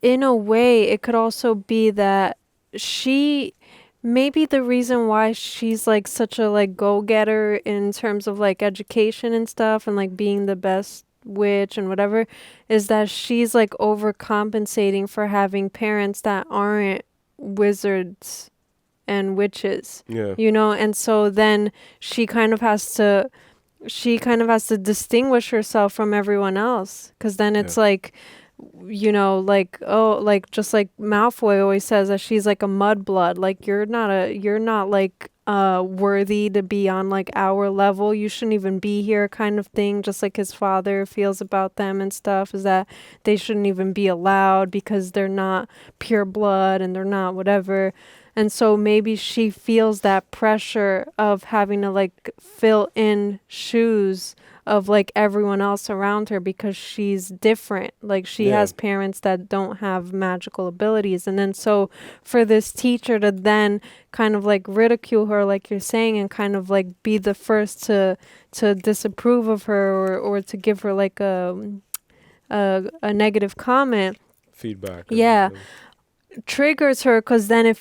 in a way it could also be that she maybe the reason why she's like such a like go-getter in terms of like education and stuff and like being the best witch and whatever is that she's like overcompensating for having parents that aren't wizards and witches, and so then she kind of has to distinguish herself from everyone else, because then it's like, just like Malfoy always says that she's like a mudblood, like you're not like worthy to be on like our level, you shouldn't even be here kind of thing, just like his father feels about them and stuff, is that they shouldn't even be allowed because they're not pure blood and they're not whatever. And so maybe she feels that pressure of having to like fill in shoes of like everyone else around her because she's different. Like she has parents that don't have magical abilities. And then so for this teacher to then kind of like ridicule her, like you're saying, and kind of like be the first to disapprove of her or to give her like a negative comment. Feedback. triggers her, because then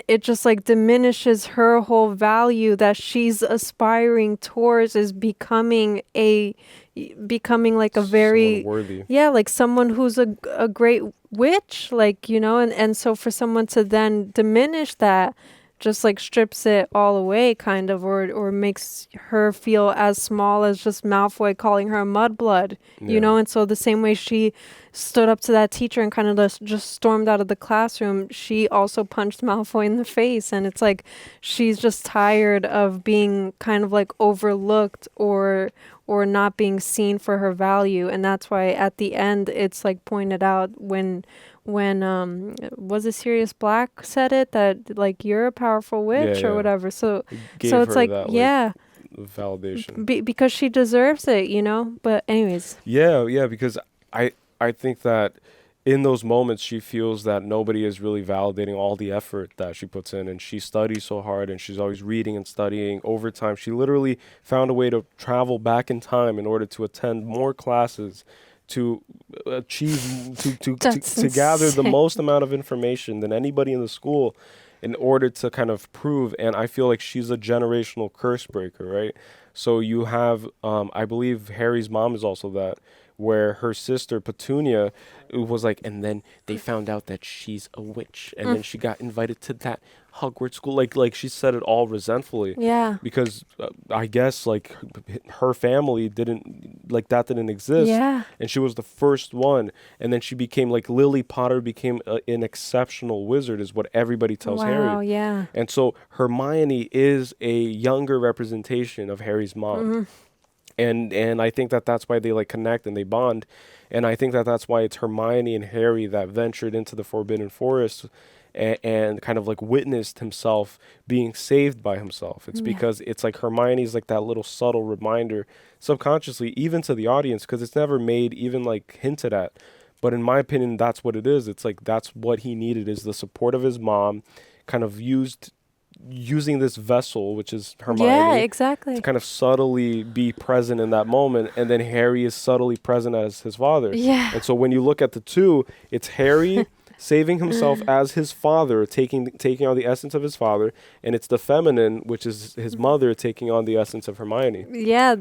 it just like diminishes her whole value that she's aspiring towards, is becoming like a very worthy. Yeah, like someone who's a great witch, like, you know, and so for someone to then diminish that just like strips it all away, kind of, or makes her feel as small as just Malfoy calling her mudblood, you know. And so the same way she stood up to that teacher and kind of just stormed out of the classroom, she also punched Malfoy in the face. And it's like she's just tired of being kind of like overlooked or not being seen for her value. And that's why at the end it's like pointed out when was it Sirius Black said it, that like you're a powerful witch or whatever. So it's like that, validation because she deserves it, you know. But anyways, because I think that in those moments she feels that nobody is really validating all the effort that she puts in, and she studies so hard, and she's always reading and studying overtime. She literally found a way to travel back in time in order to attend more classes, to achieve to gather the most amount of information than anybody in the school in order to kind of prove. And I feel like she's a generational curse breaker, right? So you have I believe Harry's mom is also that, where her sister Petunia was like, and then they found out that she's a witch, and then she got invited to that Hogwarts school. Like she said it all resentfully. Yeah. Because I guess like her family didn't exist. Yeah. And she was the first one, and then she became like Lily Potter became an exceptional wizard, is what everybody tells Harry. Wow. Yeah. And so Hermione is a younger representation of Harry's mom. And I think that that's why they like connect and they bond. And I think that that's why it's Hermione and Harry that ventured into the Forbidden Forest and kind of like witnessed himself being saved by himself. It's because it's like Hermione's like that little subtle reminder subconsciously, even to the audience, because it's never made, even like hinted at. But in my opinion, that's what it is. It's like that's what he needed, is the support of his mom, kind of using this vessel, which is Hermione, yeah, exactly, to kind of subtly be present in that moment. And then Harry is subtly present as his father. Yeah. And so when you look at the two, it's Harry saving himself as his father, taking on the essence of his father, and it's the feminine, which is his mother, taking on the essence of Hermione. Yeah,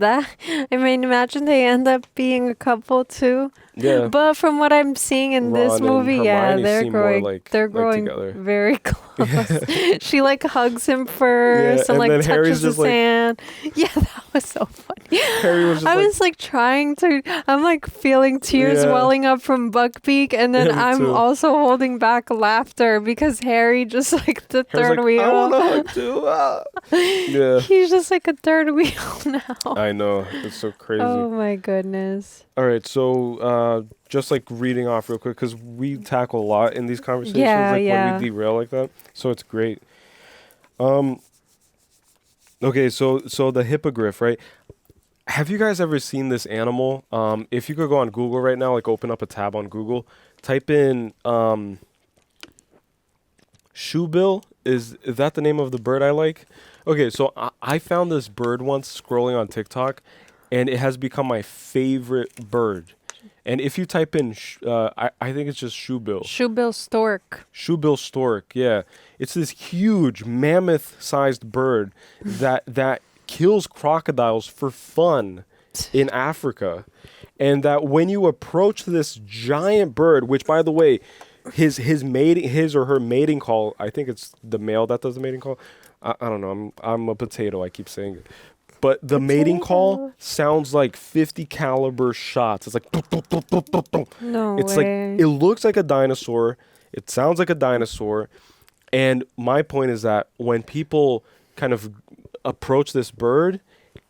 I mean, imagine they end up being a couple too. Yeah. But from what I'm seeing in this movie, they're growing together. very close. She like hugs him first and like then touches Harry's his hand. Yeah, that was so funny. Harry was just I was like trying to, I'm like feeling tears welling up from Buckbeak, and then I'm also holding back laughter because Harry just like the third wheel. I want to hug too. Yeah. He's just like a third wheel now. I know. It's so crazy. Oh my goodness. All right, so just like reading off real quick, because we tackle a lot in these conversations, when we derail like that, so it's great. Okay, so the hippogriff, right? Have you guys ever seen this animal? If you could go on Google right now, like open up a tab on Google, type in shoebill. Is that the name of the bird I like? Okay, so I found this bird once scrolling on TikTok, and it has become my favorite bird. And if you type in, I think it's just shoebill. Shoebill stork. Shoebill stork, yeah. It's this huge mammoth-sized bird that kills crocodiles for fun in Africa. And that when you approach this giant bird, which by the way, his or her mating call, I think it's the male that does the mating call. I don't know. I'm a potato. I keep saying it. But the mating call sounds like 50 caliber shots. It's like no it's way. Like it looks like a dinosaur. It sounds like a dinosaur. And my point is that when people kind of approach this bird,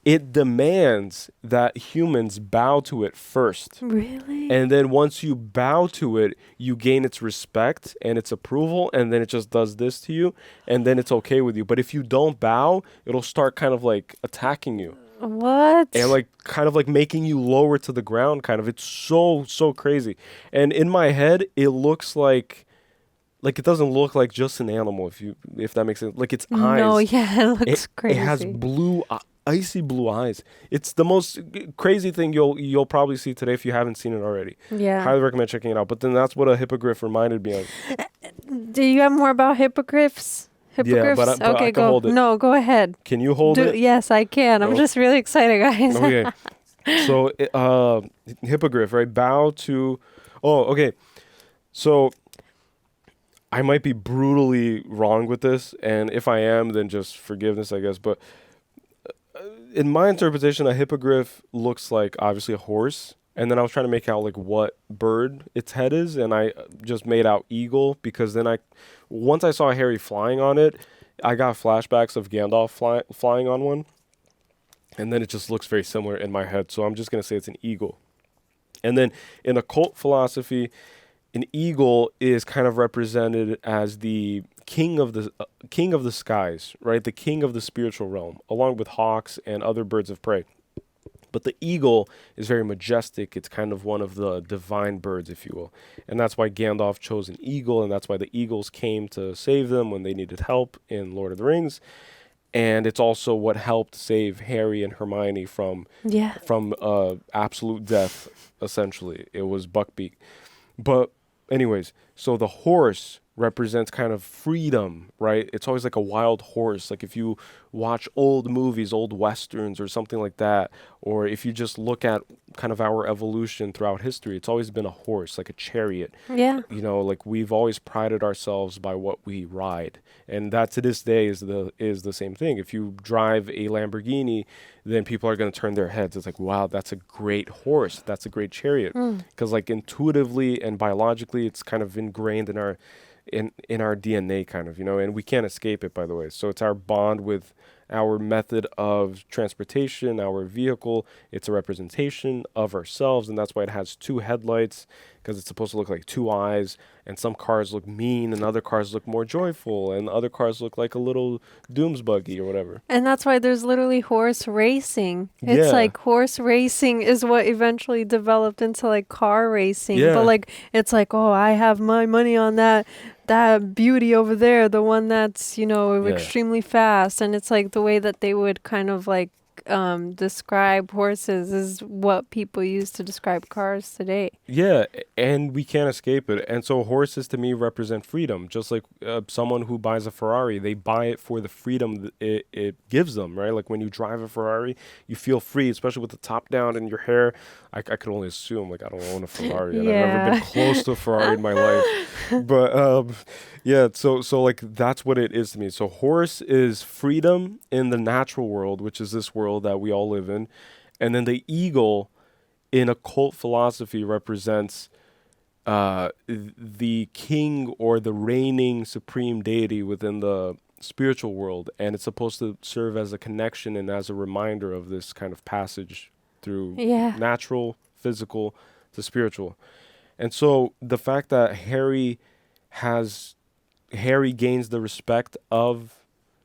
it demands that humans bow to it first. Really? And then once you bow to it, you gain its respect and its approval, and then it just does this to you, and then it's okay with you. But if you don't bow, it'll start kind of like attacking you. What? And like kind of like making you lower to the ground, kind of. It's so crazy. And in my head, it looks like it doesn't look like just an animal, if that makes sense. Like its eyes. No, yeah, it looks crazy. It has icy blue eyes. It's the most crazy thing you'll probably see today if you haven't seen it already. Yeah. Highly recommend checking it out. But then that's what a hippogriff reminded me of. Do you have more about hippogriffs? Yeah, but I Okay, can go. hold it. No, go ahead. Can you hold it? Yes, I can. I'm just really excited, guys. Okay. So, hippogriff, right? Bow to... Oh, okay. So, I might be brutally wrong with this, and if I am, then just forgiveness, I guess. But in my interpretation, a hippogriff looks like, obviously, a horse. And then I was trying to make out, like, what bird its head is, and I just made out eagle, because then once I saw Harry flying on it, I got flashbacks of Gandalf flying on one. And then it just looks very similar in my head. So I'm just going to say it's an eagle. And then in occult philosophy, an eagle is kind of represented as the king of the skies, right? The king of the spiritual realm, along with hawks and other birds of prey. But the eagle is very majestic. It's kind of one of the divine birds, if you will. And that's why Gandalf chose an eagle, and that's why the eagles came to save them when they needed help in Lord of the Rings. And it's also what helped save Harry and Hermione from absolute death, essentially. It was Buckbeak. But anyways, so the horse represents kind of freedom, right? It's always like a wild horse. Like if you watch old movies, old westerns or something like that, or if you just look at kind of our evolution throughout history, it's always been a horse, like a chariot. Yeah. You know, like we've always prided ourselves by what we ride. And that to this day is the same thing. If you drive a Lamborghini, then people are going to turn their heads. It's like, wow, that's a great horse. That's a great chariot. Because like intuitively and biologically, it's kind of ingrained in our DNA kind of, you know, and we can't escape it, by the way. So it's our bond with our method of transportation, our vehicle. It's a representation of ourselves, and that's why it has two headlights, because it's supposed to look like two eyes. And some cars look mean, and other cars look more joyful, and other cars look like a little Doom's buggy or whatever. And that's why there's literally horse racing. It's like horse racing is what eventually developed into like car racing. Yeah. But like it's like, oh, I have my money on that beauty over there, the one that's, you know, extremely fast. And it's like the way that they would kind of like describe horses is what people use to describe cars today. Yeah, and we can't escape it. And so horses to me represent freedom. Just like someone who buys a Ferrari, they buy it for the freedom it gives them, right? Like when you drive a Ferrari, you feel free, especially with the top down and your hair. I could only assume, like, I don't own a Ferrari, and I've never been close to a Ferrari in my life. But yeah, so like that's what it is to me. So horse is freedom in the natural world, which is this world that we all live in. And then the eagle in occult philosophy represents the king or the reigning supreme deity within the spiritual world. And it's supposed to serve as a connection and as a reminder of this kind of passage through natural, physical to spiritual. And so the fact that Harry gains the respect of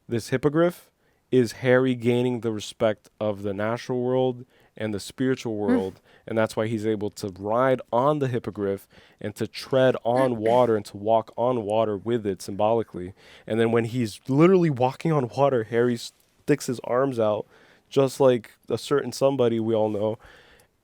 this hippogriff is Harry gaining the respect of the natural world and the spiritual world. And that's why he's able to ride on the hippogriff and to tread on water and to walk on water with it symbolically. And then when he's literally walking on water, Harry sticks his arms out just like a certain somebody we all know.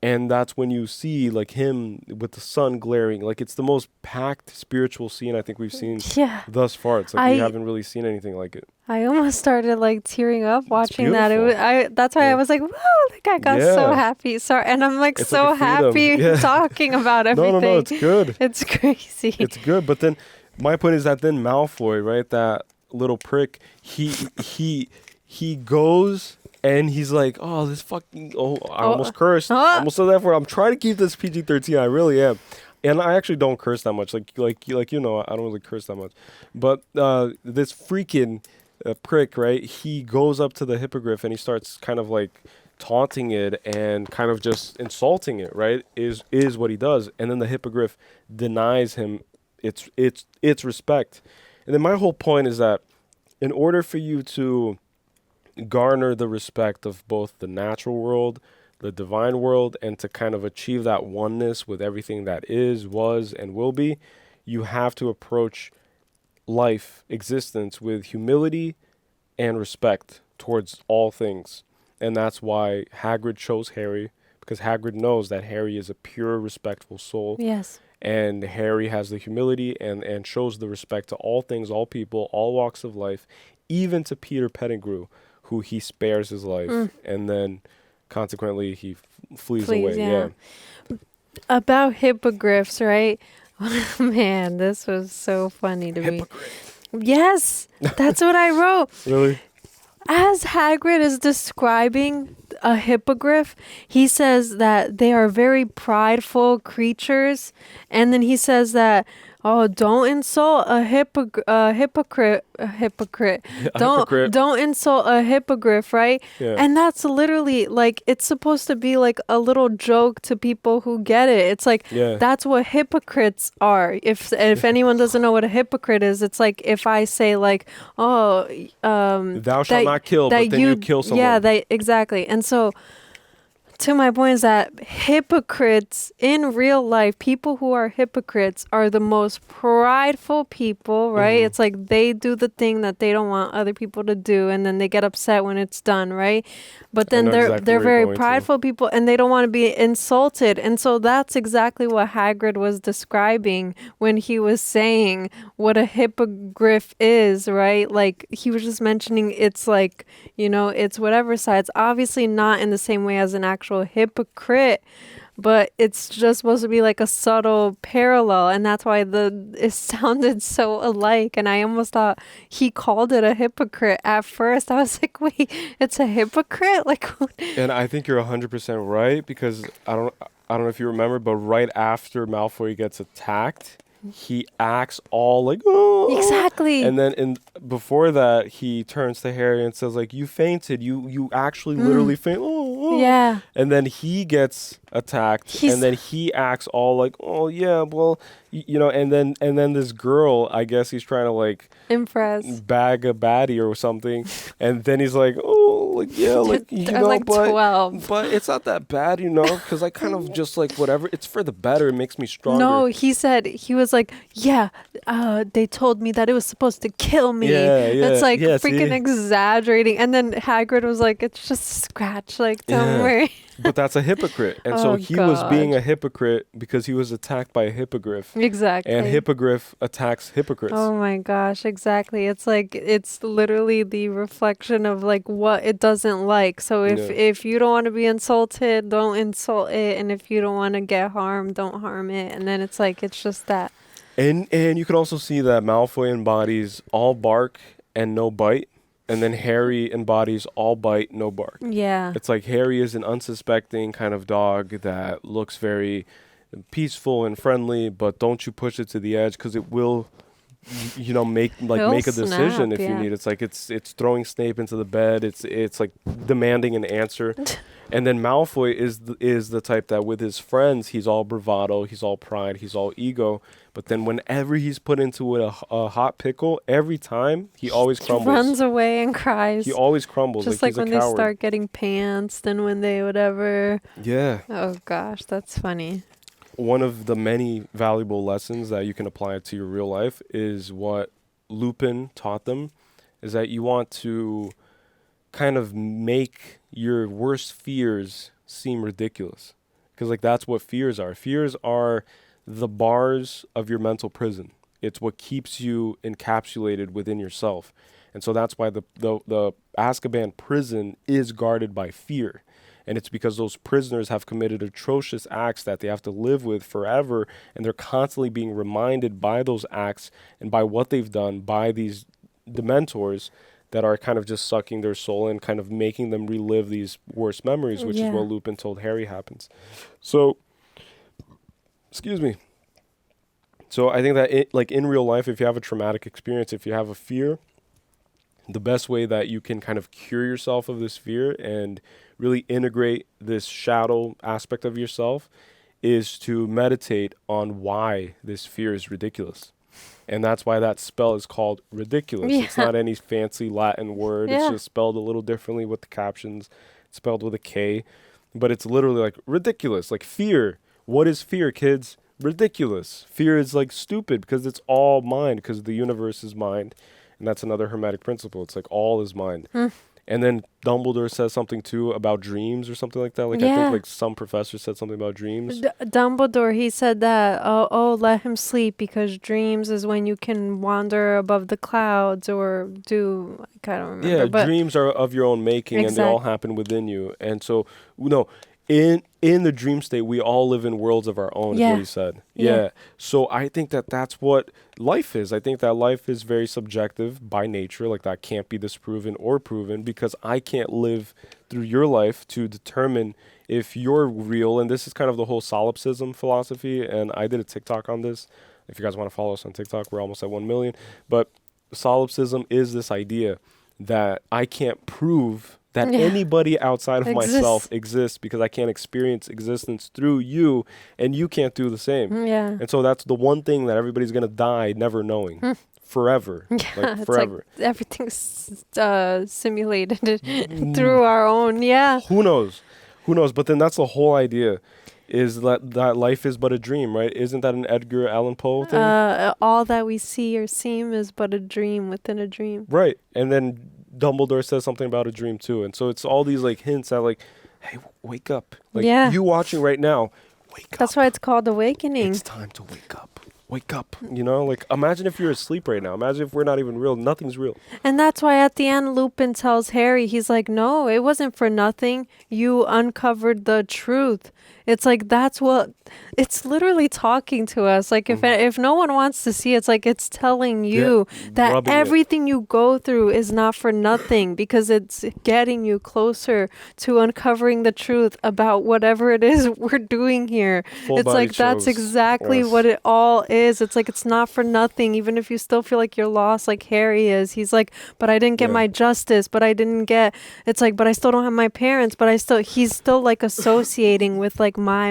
And that's when you see like him with the sun glaring. Like it's the most packed spiritual scene I think we've seen thus far. It's like we haven't really seen anything like it. I almost started like tearing up watching that. That's why I was like, wow, like I got so happy. And I'm like it's so like happy talking about everything. No, it's good. It's crazy. It's good. But then my point is that then Malfoy, right, that little prick, he goes and he's like, oh, this fucking, I almost cursed. I almost said that word. I'm trying to keep this PG-13. I really am. And I actually don't curse that much. Like you know, I don't really curse that much. But this freaking prick, right, he goes up to the hippogriff and he starts kind of like taunting it and kind of just insulting it, right, is what he does. And then the hippogriff denies him its respect. And then my whole point is that in order for you to garner the respect of both the natural world, the divine world, and to kind of achieve that oneness with everything that is, was, and will be, you have to approach life, existence with humility and respect towards all things. And that's why Hagrid chose Harry, because Hagrid knows that Harry is a pure, respectful soul. Yes. And Harry has the humility and shows the respect to all things, all people, all walks of life, even to Peter Pettigrew, who he spares his life. And then consequently he flees away. Yeah. About hippogriffs, right? Man, this was so funny to me. Yes, that's what I wrote. Really? As Hagrid is describing a hippogriff, he says that they are very prideful creatures. And then he says that, oh, don't insult a hypocrite. Don't insult a hippogriff, right? Yeah. And that's literally like, it's supposed to be like a little joke to people who get it. It's like, that's what hypocrites are. If anyone doesn't know what a hypocrite is, it's like if I say like, oh, thou shalt not kill, but then you kill someone. Yeah, exactly. And so, to my point is that hypocrites in real life, people who are hypocrites are the most prideful people, right? It's like they do the thing that they don't want other people to do, and then they get upset when it's done, right? But then they're very prideful people, and they don't want to be insulted. And so that's exactly what Hagrid was describing when he was saying what a hippogriff is, right? Like he was just mentioning it's like, you know, it's whatever side. It's obviously not in the same way as an actual hypocrite, but it's just supposed to be like a subtle parallel, and that's why it sounded so alike. And I almost thought he called it a hypocrite at first. I was like, wait, it's a hypocrite? Like, and I think you're 100% right, because I don't know if you remember, but right after Malfoy gets attacked, he acts all like, oh. Exactly. And then before that, he turns to Harry and says like, you fainted. You actually literally fainted. Oh. Yeah. And then he gets attacked, and then he acts all like, oh yeah, well, you know, and then this girl, I guess he's trying to like impress, bag a baddie or something, and then he's like, oh, like yeah, like you know, like 12. But it's not that bad, you know, because I kind of just like whatever, it's for the better, it makes me stronger. No, he was like, yeah, they told me that it was supposed to kill me. It's like freaking exaggerating. And then Hagrid was like, it's just a scratch, like don't worry. But that's a hypocrite. And so he was being a hypocrite because he was attacked by a hippogriff. Exactly. And hippogriff attacks hypocrites. Oh my gosh, exactly. It's like, it's literally the reflection of like what it doesn't like. So if you don't want to be insulted, don't insult it. And if you don't want to get harmed, don't harm it. And then it's like, it's just that. And you could also see that Malfoy embodies all bark and no bite. And then Harry embodies all bite, no bark. Yeah. It's like Harry is an unsuspecting kind of dog that looks very peaceful and friendly, but don't you push it to the edge, because it will, you know, make a decision if you need. It's like it's throwing Snape into the bed. It's like demanding an answer. And then Malfoy is the type that with his friends, he's all bravado, he's all pride, he's all ego. But then whenever he's put into a hot pickle, every time, he always crumbles. Runs away and cries. He always crumbles. Just like when they start getting pants, then when they whatever. Yeah. Oh gosh, that's funny. One of the many valuable lessons that you can apply to your real life is what Lupin taught them, is that you want to kind of make your worst fears seem ridiculous. Because like that's what fears are. Fears are the bars of your mental prison. It's what keeps you encapsulated within yourself. And so that's why the Azkaban prison is guarded by fear. And it's because those prisoners have committed atrocious acts that they have to live with forever, and they're constantly being reminded by those acts and by what they've done by these dementors that are kind of just sucking their soul and kind of making them relive these worst memories, which is what Lupin told Harry happens. So, excuse me. So I think that like in real life, if you have a traumatic experience, if you have a fear, the best way that you can kind of cure yourself of this fear and really integrate this shadow aspect of yourself is to meditate on why this fear is ridiculous. And that's why that spell is called ridiculous. Yeah. It's not any fancy Latin word. Yeah. It's just spelled a little differently with the captions. It's spelled with a K. But it's literally like ridiculous, like fear. What is fear, kids? Ridiculous. Fear is like stupid because it's all mind, because the universe is mind. And that's another Hermetic principle. It's like all is mind. And then Dumbledore says something too about dreams or something like that. Like I think like some professor said something about dreams. Dumbledore, he said that, let him sleep because dreams is when you can wander above the clouds or do, I don't remember. Yeah, but dreams are of your own making and they all happen within you. And so, in the dream state, we all live in worlds of our own, is what he said. Yeah. So I think that that's what life is. I think that life is very subjective by nature. Like that can't be disproven or proven because I can't live through your life to determine if you're real. And this is kind of the whole solipsism philosophy. And I did a TikTok on this. If you guys want to follow us on TikTok, we're almost at 1 million. But solipsism is this idea that I can't prove that anybody outside of myself exists because I can't experience existence through you and you can't do the same. Yeah. And so that's the one thing that everybody's going to die never knowing forever. Yeah, like it's forever. like everything's simulated through our own. Yeah. Who knows? But then that's the whole idea is that life is but a dream, right? Isn't that an Edgar Allan Poe thing? All that we see or seem is but a dream within a dream. Right. And then Dumbledore says something about a dream too. And so it's all these like hints at like, hey, wake up. Like you watching right now, wake up. That's why it's called awakening. It's time to wake up. Wake up. Like imagine if you're asleep right now. Imagine if we're not even real. Nothing's real. And that's why at the end Lupin tells Harry, he's like, no, it wasn't for nothing. You uncovered the truth. It's like, that's what, it's literally talking to us. Like if no one wants to see, it's like, it's telling you that everything you go through is not for nothing because it's getting you closer to uncovering the truth about whatever it is we're doing here. It's like, that's exactly what it all is. It's like, it's not for nothing. Even if you still feel like you're lost, like Harry is, he's like, but I didn't get my justice, but I didn't get, it's like, but I still don't have my parents, but he's still like associating with like my.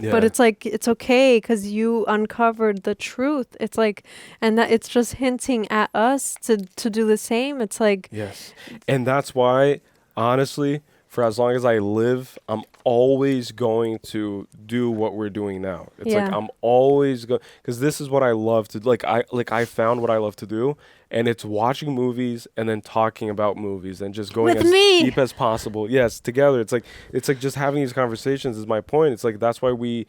But it's like, it's okay because you uncovered the truth. It's like, and that it's just hinting at us to do the same. It's like, yes. And that's why, honestly, for as long as I live, I'm always going to do what we're doing now. It's like I'm always going, because this is what I love to I found what I love to do, and it's watching movies and then talking about movies and just going as deep as possible. Yes, together. It's like just having these conversations is my point. It's like that's why we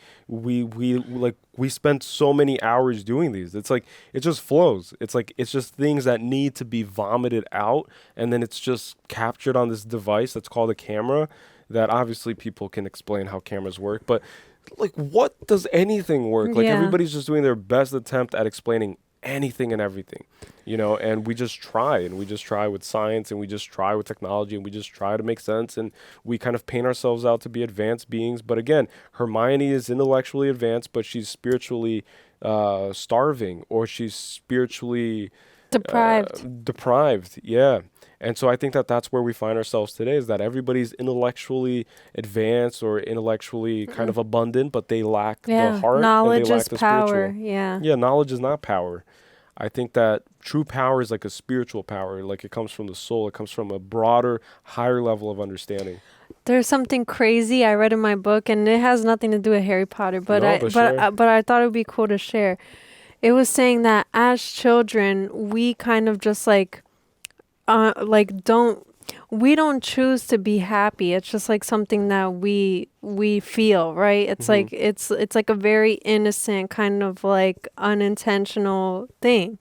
spend so many hours doing these. It's like it just flows. It's like it's just things that need to be vomited out, and then it's just captured on this device that's called a camera. That obviously people can explain how cameras work, but like what does anything work? Like everybody's just doing their best attempt at explaining anything and everything, and we just try with science, and we just try with technology, and we just try to make sense, and we kind of paint ourselves out to be advanced beings. But again, Hermione is intellectually advanced, but she's spiritually starving, or she's spiritually deprived. Yeah. And so I think that that's where we find ourselves today, is that everybody's intellectually advanced or intellectually kind of abundant, but they lack the heart. Knowledge and they lack is the power. spiritual. Yeah, knowledge is not power. I think that true power is like a spiritual power. Like it comes from the soul. It comes from a broader, higher level of understanding. There's something crazy I read in my book, and it has nothing to do with Harry Potter, but I thought it would be cool to share. It was saying that as children, we kind of just we don't choose to be happy. It's just like something that we feel, right? It's like it's like a very innocent kind of like unintentional thing.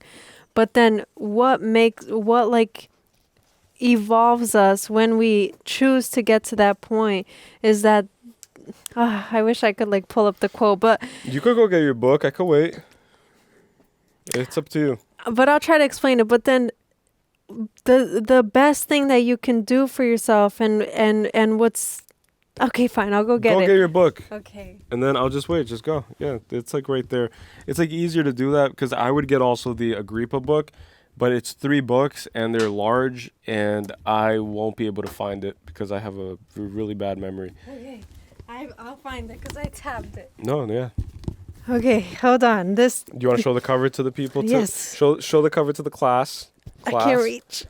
But then what evolves us when we choose to get to that point is that I wish I could like pull up the quote, but you could go get your book. I could wait. It's up to you. But I'll try to explain it. But then the best thing that you can do for yourself and what's okay, fine, I'll go get it. Go get your book. Okay. And then I'll just wait. Just go. Yeah, it's like right there. It's like easier to do that because I would get also the Agrippa book, but it's 3 books and they're large and I won't be able to find it because I have a really bad memory. Okay, I'll find it because I tabbed it. No, yeah. Okay, hold on. Do you want to show the cover to the people? Yes. Show the cover to the class. I can't reach.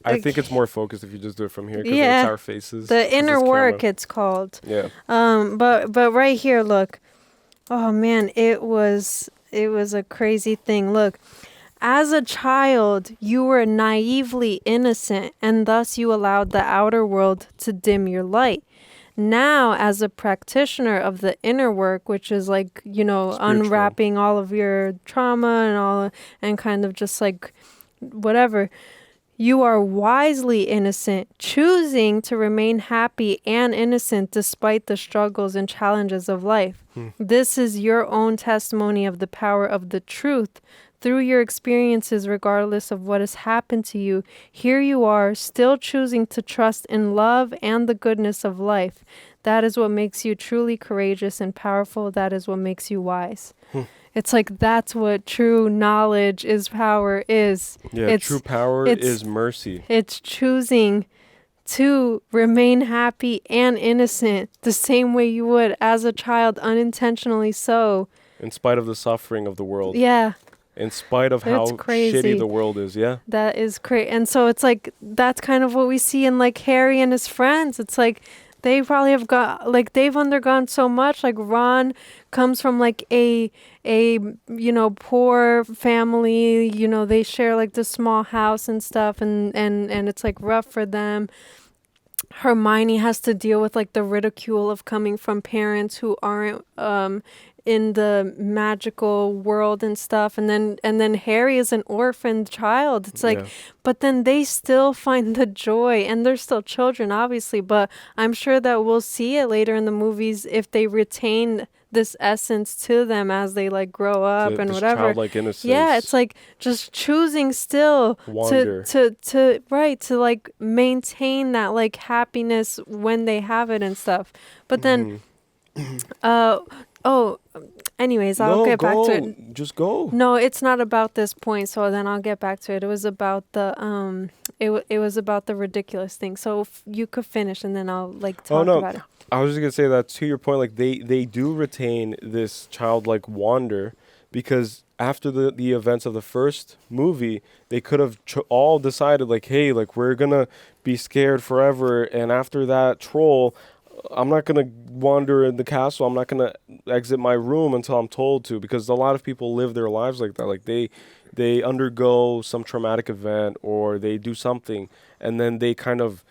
I think it's more focused if you just do it from here because it's our faces. The inner work, it's called. Yeah. But right here, look. Oh man, it was a crazy thing. Look, As a child, you were naively innocent, and thus you allowed the outer world to dim your light. Now, as a practitioner of the inner work, which is like, you know, Spiritual. unwrapping all of your trauma and kind of just like whatever, you are wisely innocent, choosing to remain happy and innocent despite the struggles and challenges of life. This is your own testimony of the power of the truth. Through your experiences, regardless of what has happened to you, here you are, still choosing to trust in love and the goodness of life. That is what makes you truly courageous and powerful. That is what makes you wise. It's like that's what true knowledge is, power is. Yeah, true power is mercy. It's choosing to remain happy and innocent the same way you would as a child, unintentionally so. In spite of the suffering of the world. Yeah. In spite of how shitty the world is, yeah? That is crazy. And so it's like, that's kind of what we see in like Harry and his friends. It's like, they probably have got, like, they've undergone so much. Like, Ron comes from like a you know, poor family, you know, they share like this small house and stuff, and it's like rough for them. Hermione has to deal with like the ridicule of coming from parents who aren't in the magical world and stuff, and then Harry is an orphaned child. It's like, but then they still find the joy, and they're still children, obviously, but I'm sure that we'll see it later in the movies if they retain this essence to them as they like grow up and whatever. Childlike innocence. Yeah, it's like just choosing still to like maintain that like happiness when they have it and stuff. But then anyways, I'll get back to it. Just go. No, it's not about this point, so then I'll get back to it. It was about the it was about the ridiculous thing. So you could finish and then I'll like talk about it. I was just gonna say that to your point, like they do retain this childlike wonder, because after the events of the first movie, they could have all decided like, hey, like we're gonna be scared forever, and after that troll, I'm not going to wander in the castle. I'm not going to exit my room until I'm told to, because a lot of people live their lives like that. Like they undergo some traumatic event or they do something, and then they kind of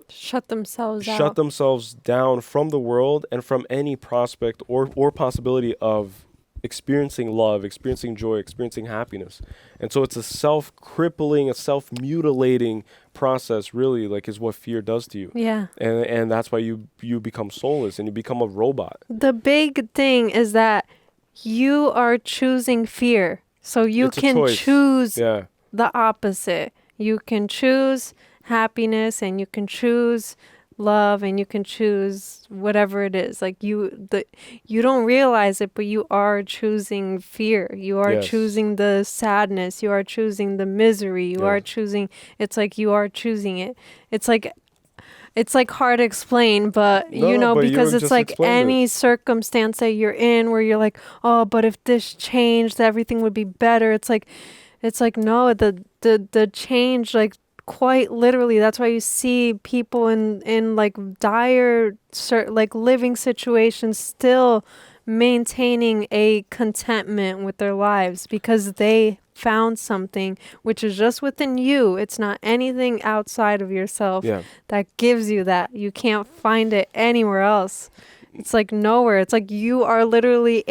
shut themselves down from the world and from any prospect or possibility of experiencing love, experiencing joy, experiencing happiness. And so it's a self-crippling, a self-mutilating process, really, like, is what fear does to you. Yeah. And that's why you become soulless and you become a robot. The big thing is that you are choosing fear. So you can choose the opposite. You can choose happiness, and you can choose love, and you can choose whatever it is. Like you don't realize it, but you are choosing fear. You are choosing the sadness. You are choosing the misery. You are choosing. It's like you are choosing it. It's like hard to explain, but because it's like any circumstance that you're in where you're like, oh, but if this changed, everything would be better. It's like no, the change, like, quite literally, that's why you see people in like dire like living situations still maintaining a contentment with their lives, because they found something which is just within you. It's not anything outside of yourself that gives you that. You can't find it anywhere else. It's like nowhere. It's like you are literally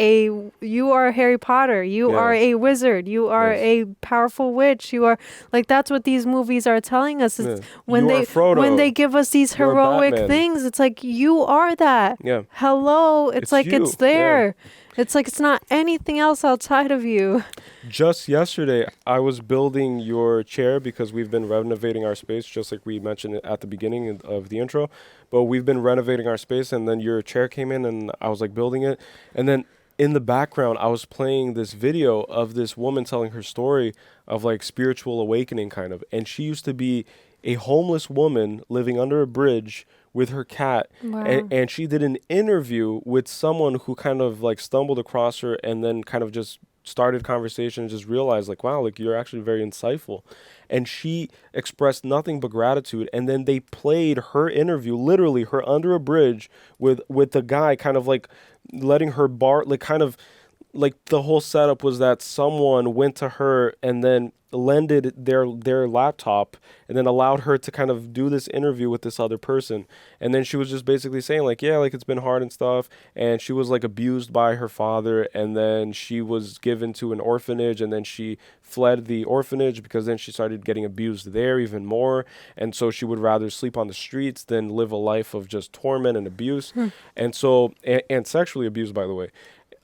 you are Harry Potter. You are a wizard. You are a powerful witch. You are like, that's what these movies are telling us. Is when they give us these heroic things, it's like you are that. Yeah. Hello. It's like you. It's there. Yeah. It's like it's not anything else outside of you. Just yesterday, I was building your chair because we've been renovating our space, just like we mentioned at the beginning of the intro. But we've been renovating our space, and then your chair came in, and I was like building it. And then in the background, I was playing this video of this woman telling her story of like spiritual awakening kind of. And she used to be a homeless woman living under a bridge with her cat. Wow. And she did an interview with someone who kind of like stumbled across her and then kind of just started conversation and just realized like, wow, like you're actually very insightful. And she expressed nothing but gratitude. And then they played her interview, literally her under a bridge with the guy kind of like letting her kind of like the whole setup was that someone went to her and then lended their laptop and then allowed her to kind of do this interview with this other person. And then she was just basically saying like, yeah, like it's been hard and stuff. And she was like abused by her father. And then she was given to an orphanage, and then she fled the orphanage because then she started getting abused there even more. And so she would rather sleep on the streets than live a life of just torment and abuse. And so, and sexually abused, by the way,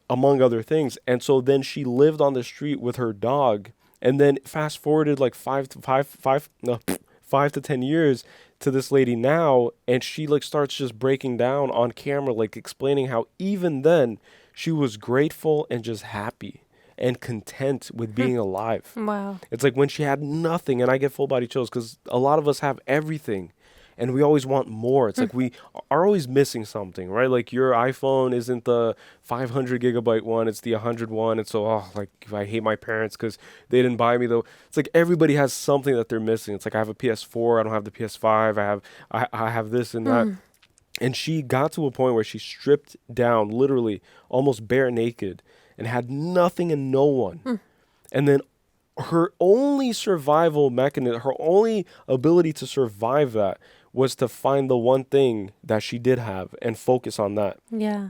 among other things. And so then she lived on the street with her dog. And then fast forwarded like 5 to 10 years to this lady now, and she like starts just breaking down on camera, like explaining how even then she was grateful and just happy and content with being alive. Wow. It's like when she had nothing, and I get full body chills because a lot of us have everything. And we always want more. It's like we are always missing something, right? Like your iPhone isn't the 500 gigabyte one, it's the 100 one. And so, like I hate my parents because they didn't buy me though. It's like everybody has something that they're missing. It's like I have a PS4, I don't have the PS5. I have this and that. And she got to a point where she stripped down, literally almost bare naked, and had nothing and no one. And then her only survival mechanism, her only ability to survive that was to find the one thing that she did have and focus on that,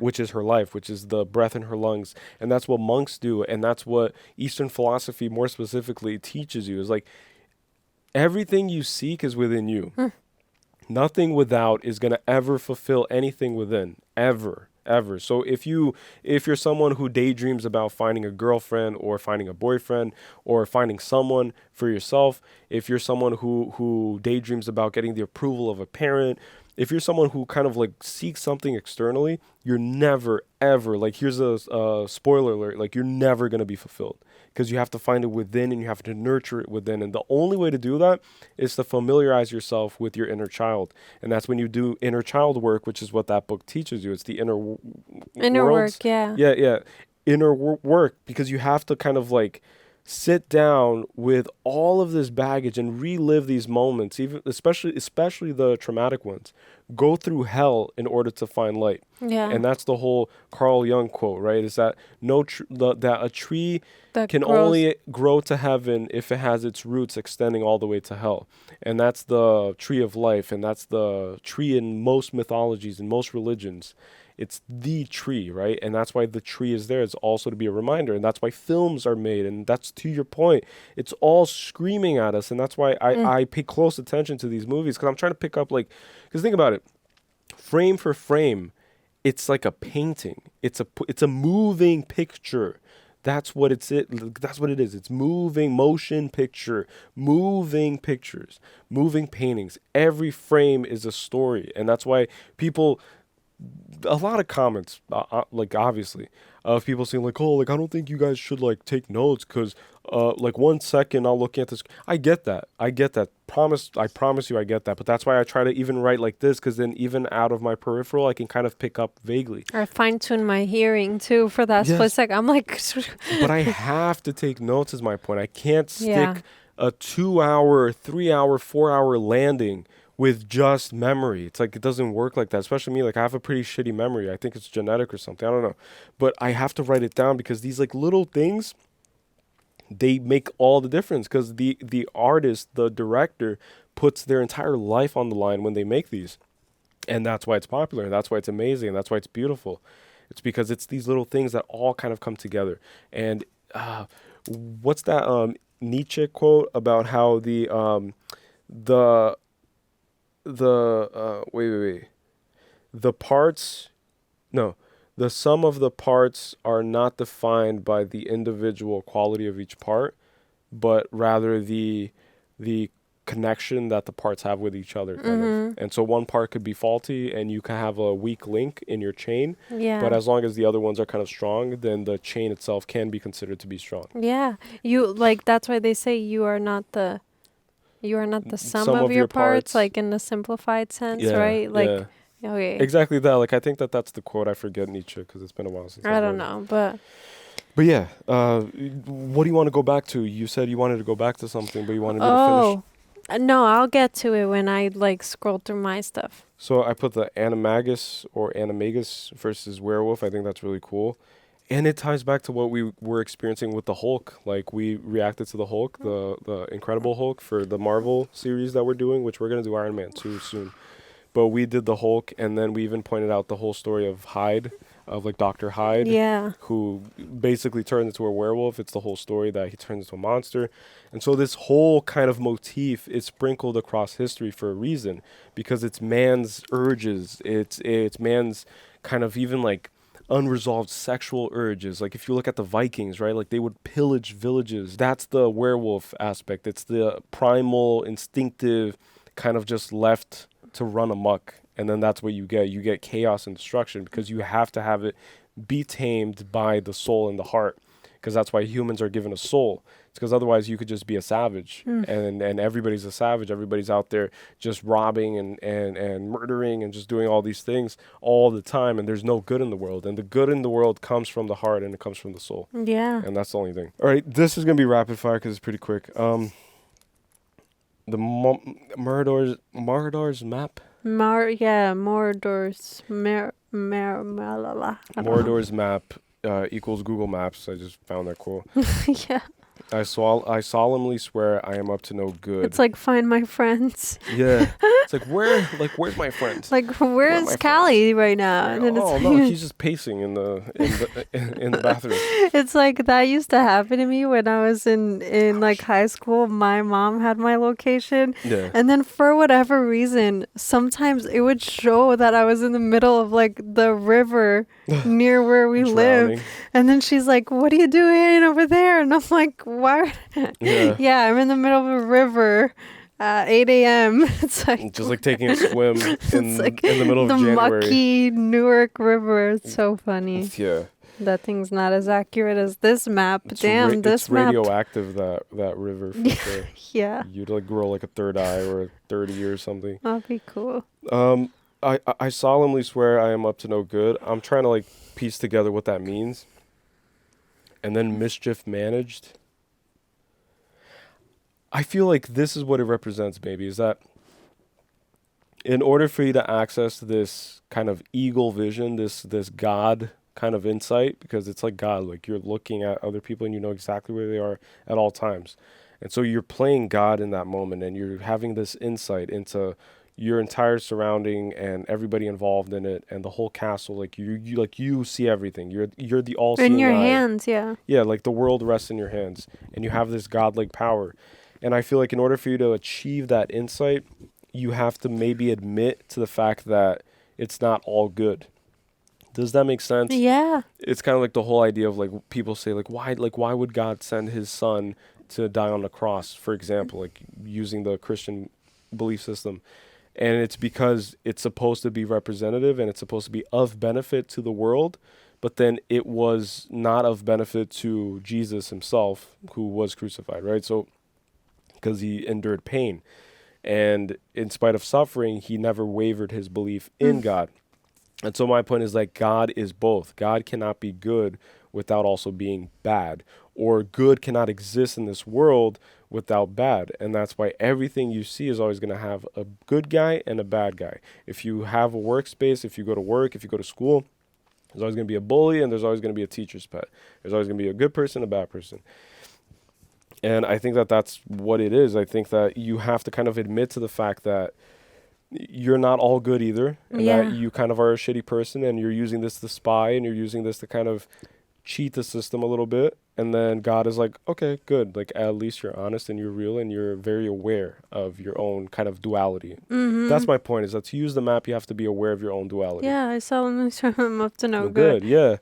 which is her life, which is the breath in her lungs. And that's what monks do. And that's what Eastern philosophy more specifically teaches you, is like everything you seek is within you. Nothing without is going to ever fulfill anything within, ever. So if you're someone who daydreams about finding a girlfriend or finding a boyfriend or finding someone for yourself, if you're someone who daydreams about getting the approval of a parent, if you're someone who kind of like seeks something externally, you're never ever, like here's a spoiler alert, like you're never going to be fulfilled, because you have to find it within and you have to nurture it within. And the only way to do that is to familiarize yourself with your inner child. And that's when you do inner child work, which is what that book teaches you. It's the inner worlds. Work, yeah. Yeah. Inner work, because you have to kind of like sit down with all of this baggage and relive these moments, even especially the traumatic ones. Go through hell in order to find light. Yeah. And that's the whole Carl Jung quote, right? Is that that a tree that can only grow to heaven if it has its roots extending all the way to hell. And that's the tree of life, and that's the tree in most mythologies and most religions. It's the tree, right? And that's why the tree is there. It's also to be a reminder. And that's why films are made. And that's, to your point, it's all screaming at us. And that's why I pay close attention to these movies, because I'm trying to pick up, like, because think about it. Frame for frame, it's like a painting. It's a moving picture. That's what that's what it is. It's moving motion picture, moving pictures, moving paintings. Every frame is a story. And that's why people... a lot of comments, like obviously, of people saying like, oh, like I don't think you guys should like take notes because, like 1 second I'll look at this. I get that. I promise you, I get that. But that's why I try to even write like this, because then even out of my peripheral, I can kind of pick up vaguely. I fine tune my hearing too for that split second. I'm like, but I have to take notes. Is my point. I can't stick a 2 hour, 3 hour, 4 hour landing with just memory. It's like, it doesn't work like that, especially me. Like, I have a pretty shitty memory. I think it's genetic or something. I don't know. But I have to write it down, because these like little things, they make all the difference, because the artist, the director, puts their entire life on the line when they make these. And that's why it's popular. That's why it's amazing. That's why it's beautiful. It's because it's these little things that all kind of come together. And what's that Nietzsche quote about how the sum of the parts are not defined by the individual quality of each part, but rather the connection that the parts have with each other, kind of. And so one part could be faulty and you can have a weak link in your chain, but as long as the other ones are kind of strong, then the chain itself can be considered to be strong. You like, that's why they say you are not the sum of your parts, like in the simplified sense, right? Like, okay. Exactly that. Like, I think that's the quote. I forget Nietzsche because it's been a while since I don't know, but yeah. What do you want to go back to? You said you wanted to go back to something, but you wanted me to finish. No, I'll get to it when I like scroll through my stuff. So I put the animagus or animagus versus werewolf. I think that's really cool. And it ties back to what we were experiencing with the Hulk. Like, we reacted to the Hulk, the Incredible Hulk for the Marvel series that we're doing, which we're going to do Iron Man 2 soon. But we did the Hulk, and then we even pointed out the whole story of Hyde, of like Dr. Hyde, who basically turned into a werewolf. It's the whole story that he turns into a monster. And so this whole kind of motif is sprinkled across history for a reason, because it's man's urges. It's man's kind of even like unresolved sexual urges. Like if you look at the Vikings, right, like they would pillage villages. That's the werewolf aspect. It's the primal, instinctive, kind of just left to run amok. And then that's what you get chaos and destruction, because you have to have it be tamed by the soul and the heart, because that's why humans are given a soul. It's because otherwise you could just be a savage, and everybody's a savage. Everybody's out there just robbing and murdering and just doing all these things all the time, and there's no good in the world. And the good in the world comes from the heart, and it comes from the soul. Yeah. And that's the only thing. All right, this is going to be rapid fire because it's pretty quick. The Marauders map? Mordor's Mordor's map equals Google Maps. I just found that quote. Yeah. I solemnly swear I am up to no good. It's like Find My Friends. Yeah. It's like where's my friend? Like where's Callie right now? And then Oh it's no, he's just pacing in the bathroom. It's like that used to happen to me when I was in like high school. My mom had my location. Yeah. And then for whatever reason, sometimes it would show that I was in the middle of like the river near where we live. And then she's like, "What are you doing over there?" And I'm like, "Why?" Yeah, I'm in the middle of a river. 8 a.m. It's like just like taking a swim in the middle of the January. mucky Newark River. It's so funny. Yeah. That thing's not as accurate as this map. Damn, this it's map. radioactive, that river for sure. Yeah. You'd like grow like a third eye or a third ear or something. That'd be cool. I solemnly swear I am up to no good. I'm trying to like piece together what that means. And then mischief managed. I feel like this is what it represents, maybe, is that in order for you to access this kind of eagle vision, this God kind of insight, because it's like God, like you're looking at other people and you know exactly where they are at all times. And so you're playing God in that moment, and you're having this insight into your entire surrounding and everybody involved in it and the whole castle. Like you see everything. You're the all-seeing in your eye. hands, yeah. Yeah, like the world rests in your hands, and you have this godlike power. And I feel like in order for you to achieve that insight, you have to maybe admit to the fact that it's not all good. Does that make sense? Yeah. It's kind of like the whole idea of like people say like why would God send his son to die on the cross, for example, like using the Christian belief system. And it's because it's supposed to be representative and it's supposed to be of benefit to the world, but then it was not of benefit to Jesus himself, who was crucified, right? So because he endured pain, and in spite of suffering, he never wavered his belief in God. And so my point is like God is both. God cannot be good without also being bad, or good cannot exist in this world without bad. And that's why everything you see is always going to have a good guy and a bad guy. If you have a workspace, if you go to work, if you go to school, there's always going to be a bully, and there's always going to be a teacher's pet. There's always going to be a good person, a bad person. And I think that that's what it is. I think that you have to kind of admit to the fact that you're not all good either, and that you kind of are a shitty person, and you're using this to spy, and you're using this to kind of cheat the system a little bit. And then God is like, okay, good. Like, at least you're honest and you're real and you're very aware of your own kind of duality. Mm-hmm. That's my point, is that to use the map, you have to be aware of your own duality. Yeah, I saw him up to no good. Yeah.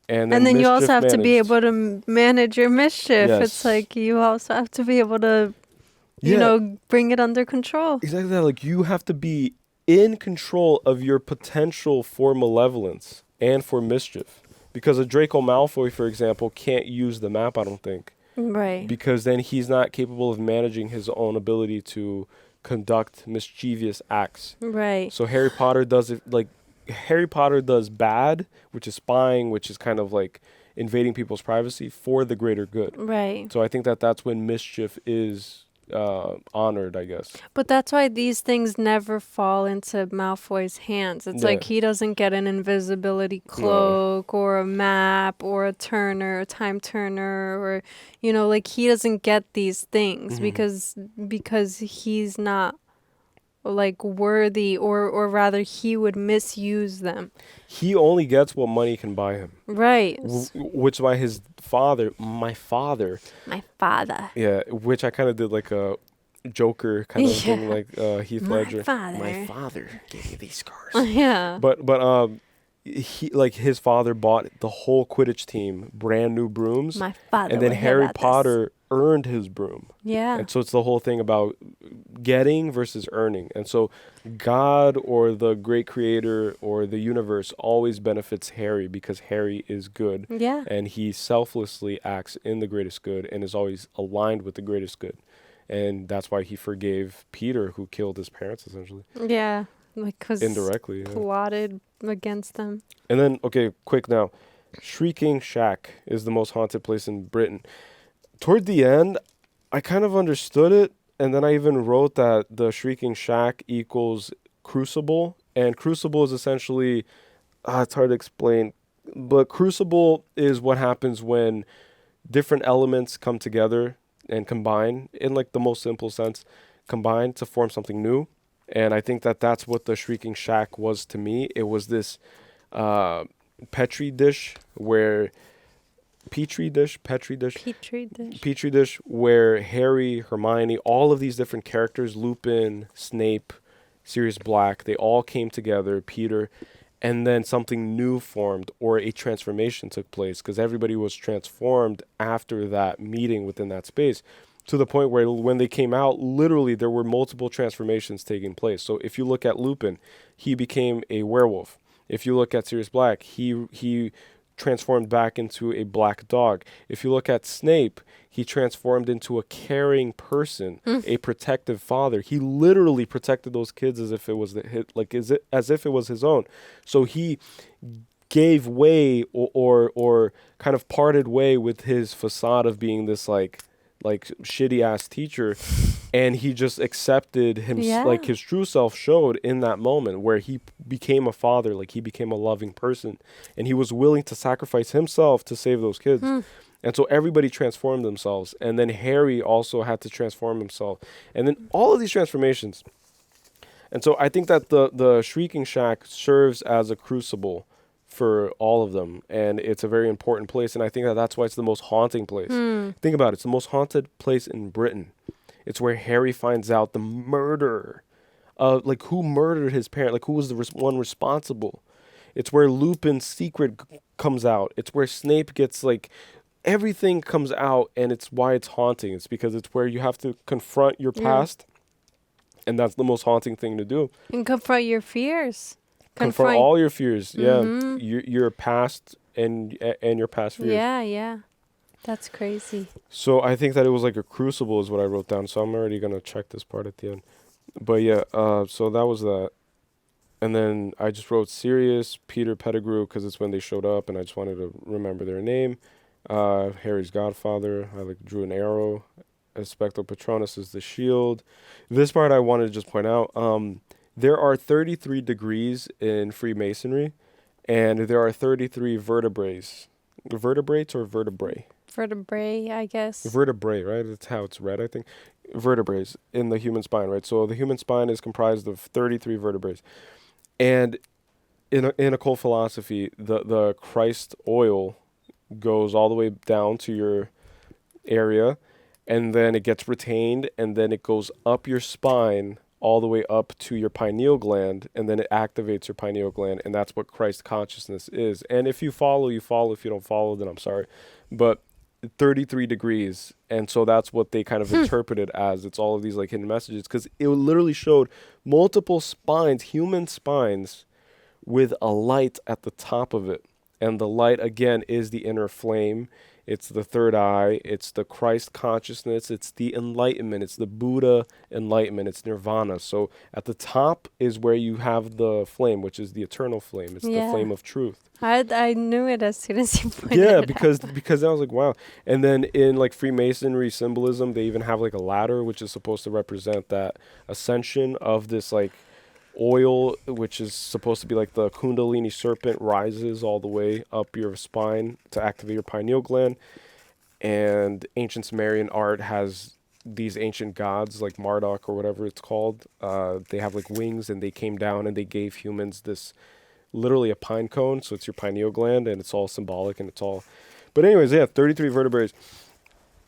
And then you also have to be able to manage your mischief. Yes. It's like you also have to be able to, you know, bring it under control. Exactly that. Like, you have to be in control of your potential for malevolence and for mischief. Because a Draco Malfoy, for example, can't use the map, I don't think. Right. Because then he's not capable of managing his own ability to conduct mischievous acts. Right. So Harry Potter does it, like, Harry Potter does bad, which is spying, which is kind of like invading people's privacy for the greater good. Right. So I think that that's when mischief is honored, I guess. But that's why these things never fall into Malfoy's hands. It's like he doesn't get an invisibility cloak or a map or a time turner, or, you know, like he doesn't get these things because he's not like worthy, or rather he would misuse them. He only gets what money can buy him. Right. Which is why my father. Yeah, which I kind of did like a Joker kind of thing, like Heath Ledger. My father gave me these scars. Yeah. But he, like, his father bought the whole Quidditch team brand new brooms. My father. And then Harry Potter earned his broom. Yeah. And so it's the whole thing about getting versus earning. And so God or the great creator or the universe always benefits Harry because Harry is good. Yeah. And he selflessly acts in the greatest good and is always aligned with the greatest good. And that's why he forgave Peter, who killed his parents, essentially. Yeah. Like, because indirectly plotted against them. And then, okay, quick now. Shrieking Shack is the most haunted place in Britain. Toward the end, I kind of understood it, and then I even wrote that the Shrieking Shack equals Crucible, and Crucible is essentially, it's hard to explain, but Crucible is what happens when different elements come together and combine, in like the most simple sense, combine to form something new. And I think that that's what the Shrieking Shack was to me. It was this petri dish where where Harry, Hermione, all of these different characters, Lupin, Snape, Sirius Black, they all came together, Peter, and then something new formed, or a transformation took place, because everybody was transformed after that meeting within that space, to the point where when they came out, literally there were multiple transformations taking place. So if you look at Lupin, he became a werewolf. If you look at Sirius Black, he transformed back into a black dog. If you look at Snape, he transformed into a caring person, a protective father. He literally protected those kids as if it was as if it was his own. So he gave way or kind of parted way with his facade of being this like shitty ass teacher, and he just accepted him, like his true self showed in that moment where he became a father, like he became a loving person, and he was willing to sacrifice himself to save those kids. And so everybody transformed themselves, and then Harry also had to transform himself, and then all of these transformations. And so I think that the Shrieking Shack serves as a crucible for all of them, and it's a very important place, and I think that that's why it's the most haunting place. Think about it. It's the most haunted place in Britain. It's where Harry finds out the murder, like who murdered his parent, like who was the one responsible. It's where Lupin's secret comes out. It's where Snape gets, like, everything comes out, and it's why it's haunting. It's because it's where you have to confront your past, and that's the most haunting thing to do. And confront your fears. Confront all your fears. Your past and your past fears. Yeah. That's crazy. So I think that it was like a crucible is what I wrote down. So I'm already going to check this part at the end. But yeah, so that was that. And then I just wrote Sirius, Peter Pettigrew, because it's when they showed up, and I just wanted to remember their name. Harry's godfather. I drew an arrow. Expecto Patronus is the shield. This part I wanted to just point out. There are 33 degrees in Freemasonry, and there are 33 vertebrates. Vertebrates or vertebrae? Vertebrae, I guess. Vertebrae, right? That's how it's read, I think. Vertebrae in the human spine, right? So the human spine is comprised of 33 vertebrae. And in occult philosophy, the Christ oil goes all the way down to your area, and then it gets retained, and then it goes up your spine all the way up to your pineal gland, and then it activates your pineal gland, and that's what Christ consciousness is. And if you follow, you follow. If you don't follow, then I'm sorry. But 33 degrees, and so that's what they kind of interpreted as. It's all of these like hidden messages, because it literally showed multiple spines, human spines, with a light at the top of it. And the light, again, is the inner flame. it's the third eye, it's the Christ consciousness, it's the enlightenment, it's the Buddha enlightenment, it's nirvana. So at the top is where you have the flame, which is the eternal flame. It's the flame of truth. I knew it as soon as you pointed Yeah, it because I was like, wow. And then in like Freemasonry symbolism, they even have like a ladder, which is supposed to represent that ascension of this like oil, which is supposed to be like the Kundalini serpent rises all the way up your spine to activate your pineal gland. And ancient Sumerian art has these ancient gods like Marduk or whatever it's called. They have like wings, and they came down and they gave humans this literally a pine cone. So it's your pineal gland, and it's all symbolic, and it's all. But anyways, yeah, 33 vertebrae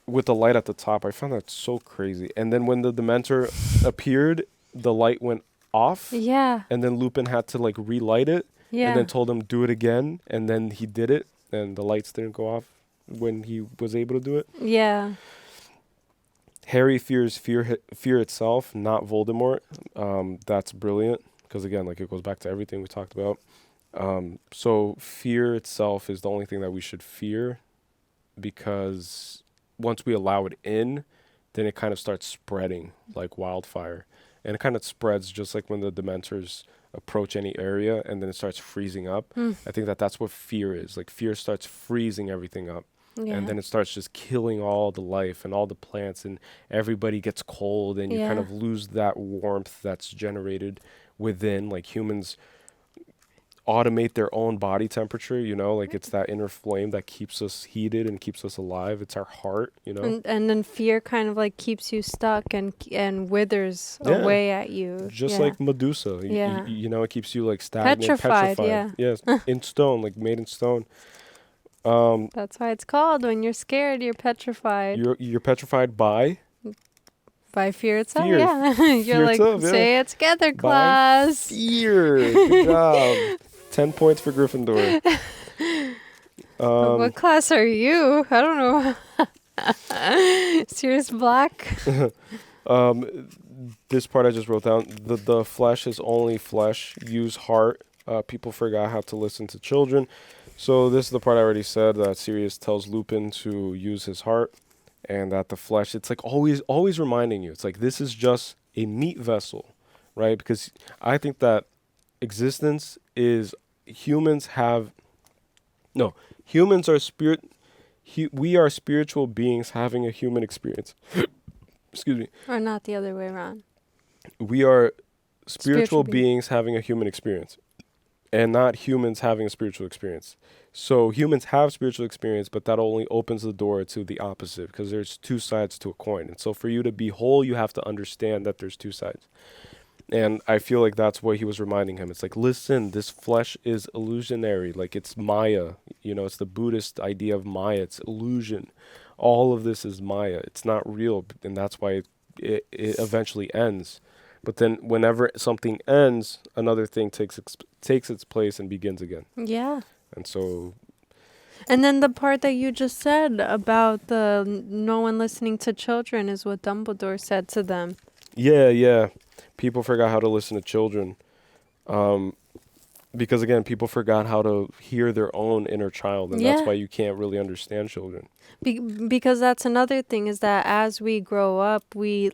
with the light at the top. I found that so crazy. And then when the Dementor appeared, the light went off. Yeah. And then Lupin had to like relight it. Yeah. And then told him do it again, and then he did it, and the lights didn't go off when he was able to do it. Yeah. Harry fears fear itself, not Voldemort. That's brilliant, because again, like it goes back to everything we talked about. So fear itself is the only thing that we should fear, because once we allow it in, then it kind of starts spreading like wildfire. And it kind of spreads just like when the Dementors approach any area, and then it starts freezing up. I think that's what fear is. Like fear starts freezing everything up. Yeah. And then it starts just killing all the life and all the plants, and everybody gets cold, and you kind of lose that warmth that's generated within. Like humans automate their own body temperature, you know, like it's that inner flame that keeps us heated and keeps us alive. It's our heart, you know. And then fear kind of like keeps you stuck and withers away at you. Just like Medusa. You know, it keeps you like stagnant, petrified. Yeah. Yes, in stone, like made in stone. That's why it's called, when you're scared, you're petrified. You're petrified by fear itself. Fear. Yeah. You're Fear like, itself, say it together, class. Fear. Good job. 10 points for Gryffindor. What class are you? I don't know. Sirius Black. This part I just wrote down. The flesh is only flesh. Use heart. People forgot how to listen to children. So this is the part I already said, that Sirius tells Lupin to use his heart, and that the flesh, it's like always reminding you. It's like this is just a meat vessel, right? Because I think that existence is humans are we are spiritual beings having a human experience. Excuse me. Or not the other way around. We are spiritual beings having a human experience, and not humans having a spiritual experience. So humans have spiritual experience, but that only opens the door to the opposite, because there's two sides to a coin. And so for you to be whole, you have to understand that there's two sides. And I feel like that's what he was reminding him. It's like, listen, this flesh is illusionary. Like it's Maya. You know, it's the Buddhist idea of Maya. It's illusion. All of this is Maya. It's not real. And that's why it eventually ends. But then whenever something ends, another thing takes its place and begins again. Yeah. And so... And then the part that you just said about the no one listening to children is what Dumbledore said to them. Yeah. People forgot how to listen to children. Because, again, people forgot how to hear their own inner child. And that's why you can't really understand children. Because that's another thing, is that as we grow up, we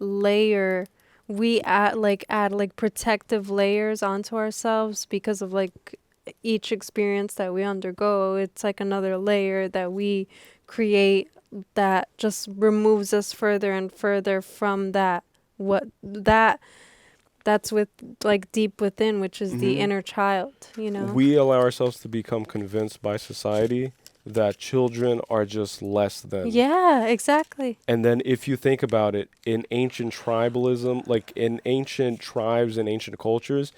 add protective layers onto ourselves because of like each experience that we undergo. It's like another layer that we create that just removes us further and further from that's with like deep within, which is the inner child, you know. We allow ourselves to become convinced by society that children are just less than. Yeah, exactly. And then if you think about it, in ancient tribalism, like in ancient tribes and ancient cultures,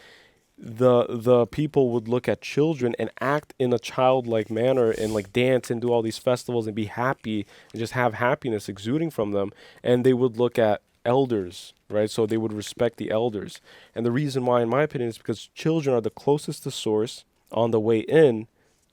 the people would look at children and act in a childlike manner and like dance and do all these festivals and be happy and just have happiness exuding from them. And they would look at elders, right? So they would respect the elders. And the reason why, in my opinion, is because children are the closest to source on the way in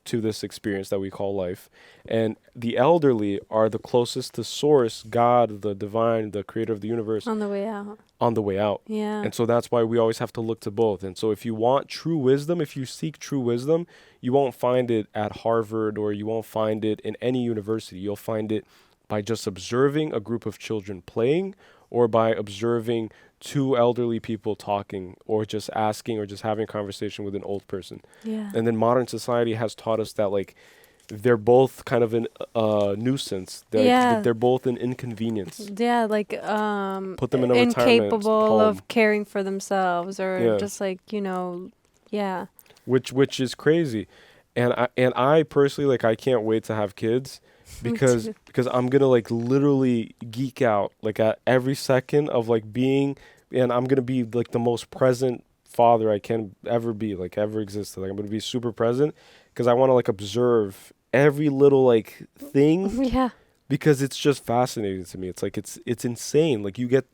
to this experience that we call life. And the elderly are the closest to source, God, the divine, the creator of the universe. On the way out. On the way out. Yeah. And so that's why we always have to look to both. And so if you want true wisdom, if you seek true wisdom, you won't find it at Harvard or you won't find it in any university. You'll find it by just observing a group of children playing, or by observing two elderly people talking, or just asking or just having a conversation with an old person. Yeah. And then modern society has taught us that, like, they're both kind of a nuisance. They're both an inconvenience. Yeah, like put them in a retirement incapable home. of caring for themselves, or just like, Which is crazy. And I personally, like, I can't wait to have kids because I'm gonna, like, literally geek out, like, at every second of, like, being, and I'm gonna be, like, the most present father I can ever be, like, ever existed. Like, I'm gonna be super present because I want to, like, observe every little, like, thing. Yeah. Because it's just fascinating to me. It's like, it's insane. Like, you get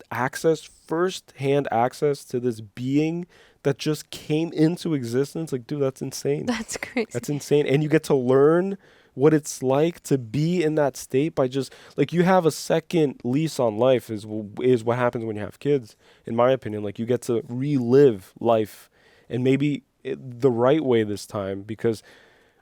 first-hand access to this being that just came into existence. Like, dude, that's insane. That's crazy. That's insane. And you get to learn what it's like to be in that state by just, like, you have a second lease on life is what happens when you have kids, in my opinion. Like, you get to relive life, and maybe the right way this time, because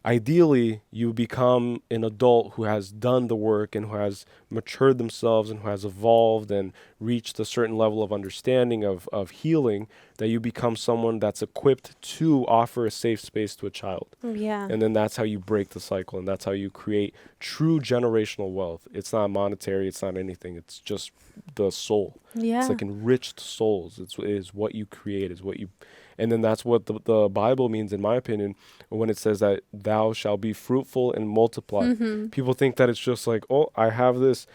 ideally you become an adult who has done the work and who has matured themselves and who has evolved and reached a certain level of understanding of healing, that you become someone that's equipped to offer a safe space to a child. Yeah. And then that's how you break the cycle, and that's how you create true generational wealth. It's not monetary, it's not anything, it's just the soul. Yeah. It's like enriched souls. It is what you create, is what you. And then that's what the Bible means, in my opinion, when it says that thou shalt be fruitful and multiply. Mm-hmm. People think that it's just like, oh, I have this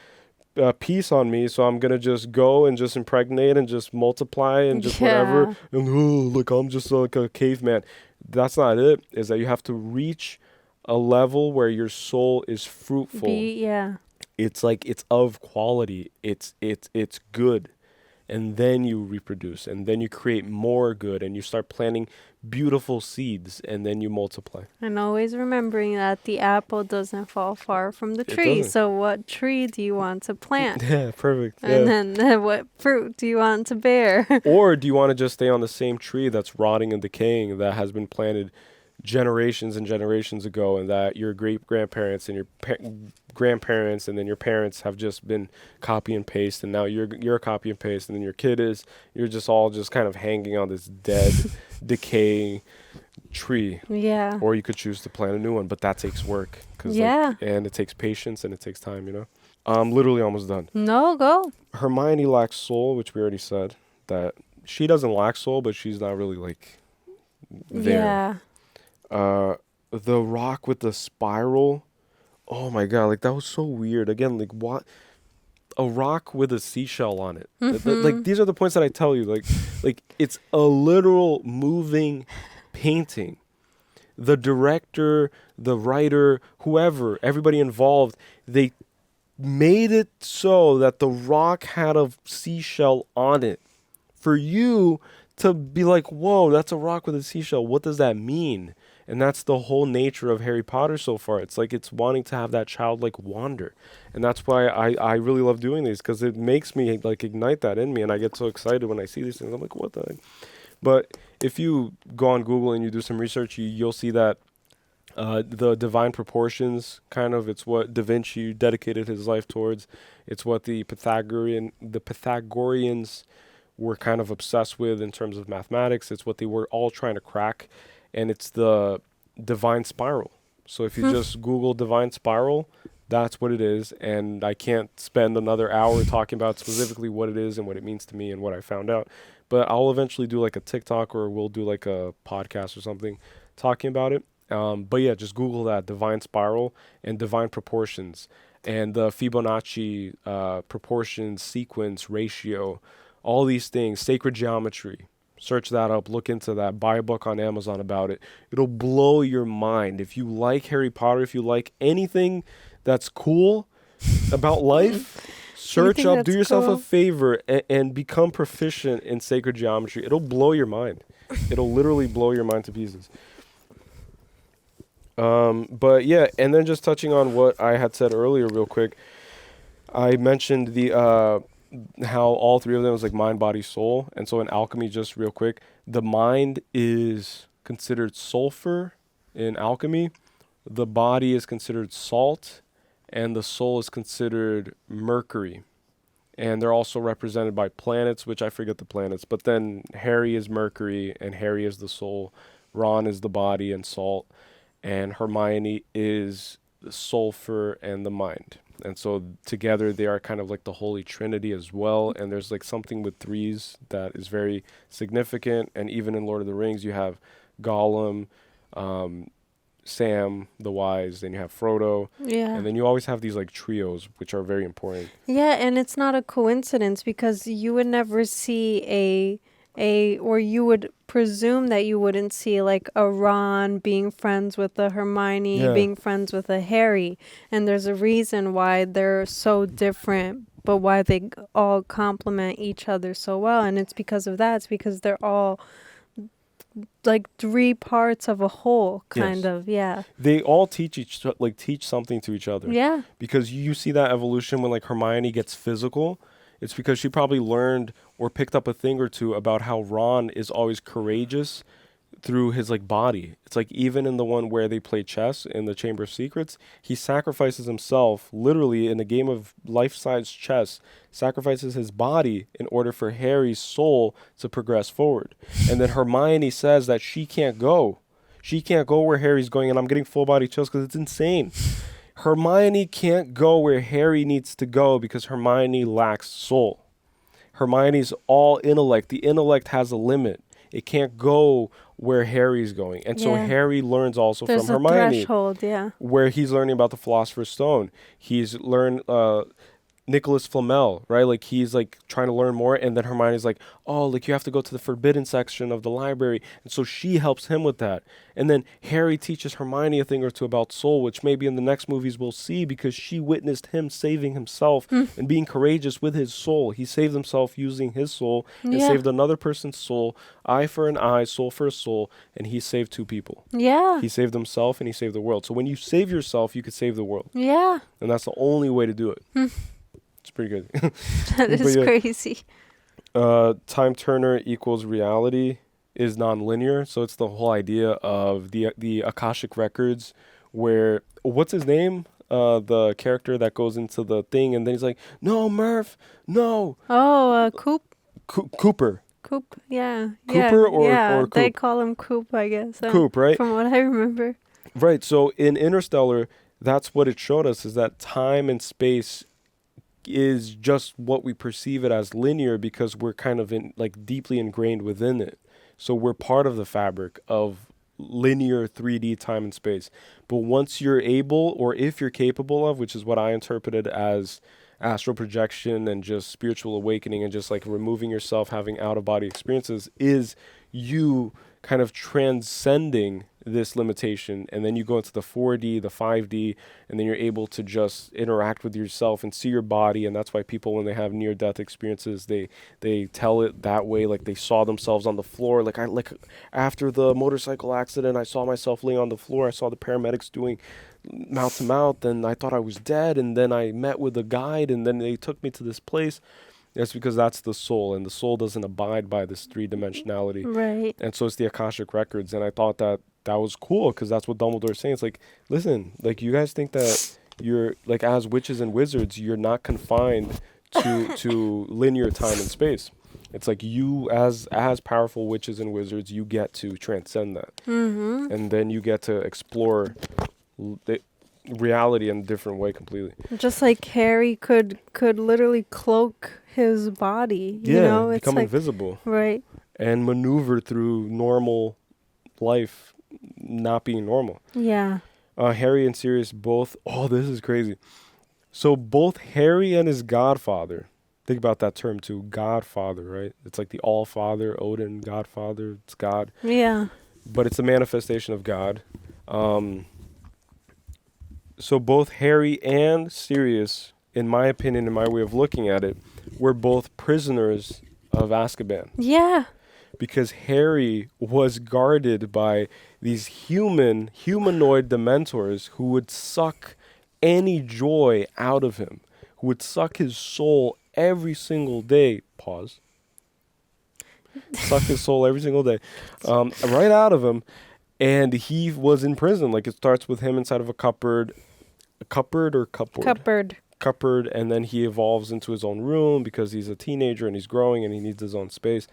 piece on me, so I'm going to just go and just impregnate and just multiply and just whatever. And look, I'm just like a caveman. That's not it. Is that you have to reach a level where your soul is fruitful. It's like, it's of quality. It's good. And then you reproduce, and then you create more good, and you start planting beautiful seeds, and then you multiply. And always remembering that the apple doesn't fall far from the tree. So what tree do you want to plant? Yeah, perfect. And then what fruit do you want to bear? Or do you want to just stay on the same tree that's rotting and decaying, that has been planted generations and generations ago, and that your great-grandparents and your grandparents and then your parents have just been copy and paste, and now you're a copy and paste, and then your kid is, you're just all just kind of hanging on this dead, decaying tree. Yeah. Or you could choose to plant a new one, but that takes work. And it takes patience, and it takes time, you know? I'm literally almost done. No, go. Hermione lacks soul, which we already said, that she doesn't lack soul, but she's not really, like, there. Yeah. The rock with the spiral, oh my god, like, that was so weird. Again, like, what? A rock with a seashell on it. Like, these are the points that I tell you. Like it's a literal moving painting. The director, the writer, whoever, everybody involved, they made it so that the rock had a seashell on it. For you to be like, whoa, that's a rock with a seashell. What does that mean? And that's the whole nature of Harry Potter so far. It's like, it's wanting to have that childlike wonder. And that's why I really love doing these, because it makes me, like, ignite that in me. And I get so excited when I see these things. I'm like, what the heck? But if you go on Google and you do some research, you'll see that the divine proportions, kind of, it's what Da Vinci dedicated his life towards. It's what the Pythagoreans were kind of obsessed with in terms of mathematics. It's what they were all trying to crack. And it's the divine spiral. So if you just Google divine spiral, that's what it is. And I can't spend another hour talking about specifically what it is and what it means to me and what I found out. But I'll eventually do like a TikTok, or we'll do like a podcast or something talking about it. But yeah, just Google that, divine spiral and divine proportions, and the Fibonacci proportions, sequence, ratio, all these things, sacred geometry. Search that up, look into that, buy a book on Amazon about it. It'll blow your mind. If you like Harry Potter, if you like anything that's cool about life, search up, do yourself a favor, and become proficient in sacred geometry. It'll blow your mind. It'll literally blow your mind to pieces. But yeah, and then just touching on what I had said earlier real quick, I mentioned the how all three of them was like mind, body, soul. And so in alchemy, just real quick, the mind is considered sulfur in alchemy, the body is considered salt, and the soul is considered mercury. And they're also represented by planets, which I forget the planets, but then Harry is Mercury and Harry is the soul, Ron is the body and salt, and Hermione is the sulfur and the mind. And so together they are kind of like the Holy Trinity as well. And there's like something with threes that is very significant. And even in Lord of the Rings, you have Gollum, Sam the Wise, then you have Frodo. Yeah. And then you always have these like trios, which are very important. Yeah, and it's not a coincidence because you would never see or you would presume that you wouldn't see like a Ron being friends with a Hermione, being friends with a Harry. And there's a reason why they're so different, but why they all complement each other so well. And it's because of that. It's because they're all like three parts of a whole, kind of. Yeah. They all teach something to each other. Yeah. Because you see that evolution when like Hermione gets physical. It's because she probably learned or picked up a thing or two about how Ron is always courageous through his like body. It's like even in the one where they play chess in the Chamber of Secrets, he sacrifices himself literally in a game of life-size chess, sacrifices his body in order for Harry's soul to progress forward. And then Hermione says that she can't go. She can't go where Harry's going, and I'm getting full body chills because it's insane. Hermione can't go where Harry needs to go because Hermione lacks soul. Hermione's all intellect. The intellect has a limit. It can't go where Harry's going. And so Harry learns also from Hermione. There's a threshold, yeah. Where he's learning about the Philosopher's Stone. He's learned Nicholas Flamel, right? Like he's like trying to learn more, and then Hermione's like, oh, like you have to go to the forbidden section of the library. And so she helps him with that. And then Harry teaches Hermione a thing or two about soul, which maybe in the next movies we'll see because she witnessed him saving himself and being courageous with his soul. He saved himself using his soul and saved another person's soul, eye for an eye, soul for a soul, and he saved two people. Yeah. He saved himself and he saved the world. So when you save yourself, you could save the world. Yeah. And that's the only way to do it. It's pretty good. That is crazy. Time turner equals reality is non-linear. So it's the whole idea of the Akashic records where, what's his name? The character that goes into the thing and then he's like, no, Murph, no. Oh, Cooper. Coop, yeah. Cooper or Coop? They call him Coop, I guess. Coop, right? From what I remember. Right. So in Interstellar, that's what it showed us, is that time and space is just what we perceive it as linear because we're kind of deeply ingrained within it. So we're part of the fabric of linear 3D time and space. But once you're able, or if you're capable of, which is what I interpreted as astral projection and just spiritual awakening and just like removing yourself, having out-of-body experiences, is you kind of transcending this limitation, and then you go into the 4D, the 5D, and then you're able to just interact with yourself and see your body. And that's why people, when they have near-death experiences, they tell it that way, like they saw themselves on the floor. Like after the motorcycle accident, I saw myself laying on the floor. I saw the paramedics doing mouth to mouth, and I thought I was dead. And then I met with a guide, and then they took me to this place. That's because that's the soul, and the soul doesn't abide by this three-dimensionality. Right. And so it's the Akashic records, and I thought that was cool because that's what Dumbledore's saying. It's like, listen, like you guys think that you're like, as witches and wizards, you're not confined to linear time and space. It's like you, as powerful witches and wizards, you get to transcend that, and then you get to explore the reality in a different way completely. Just like Harry could literally cloak his body, you know, it's become like, invisible, right, and maneuver through normal life not being normal. Yeah. Harry and Sirius both, this is crazy. So both Harry and his godfather, think about that term too, godfather, right? It's like the all-father, Odin, godfather, it's God. Yeah. But it's a manifestation of God. So both Harry and Sirius, in my opinion, in my way of looking at it, were both prisoners of Azkaban. Yeah. because Harry was guarded by these humanoid dementors who would suck any joy out of him, who would suck his soul every single day. Pause. Suck his soul every single day, right out of him. And he was in prison. Like, it starts with him inside of a cupboard, and then he evolves into his own room because he's a teenager and he's growing and he needs his own space.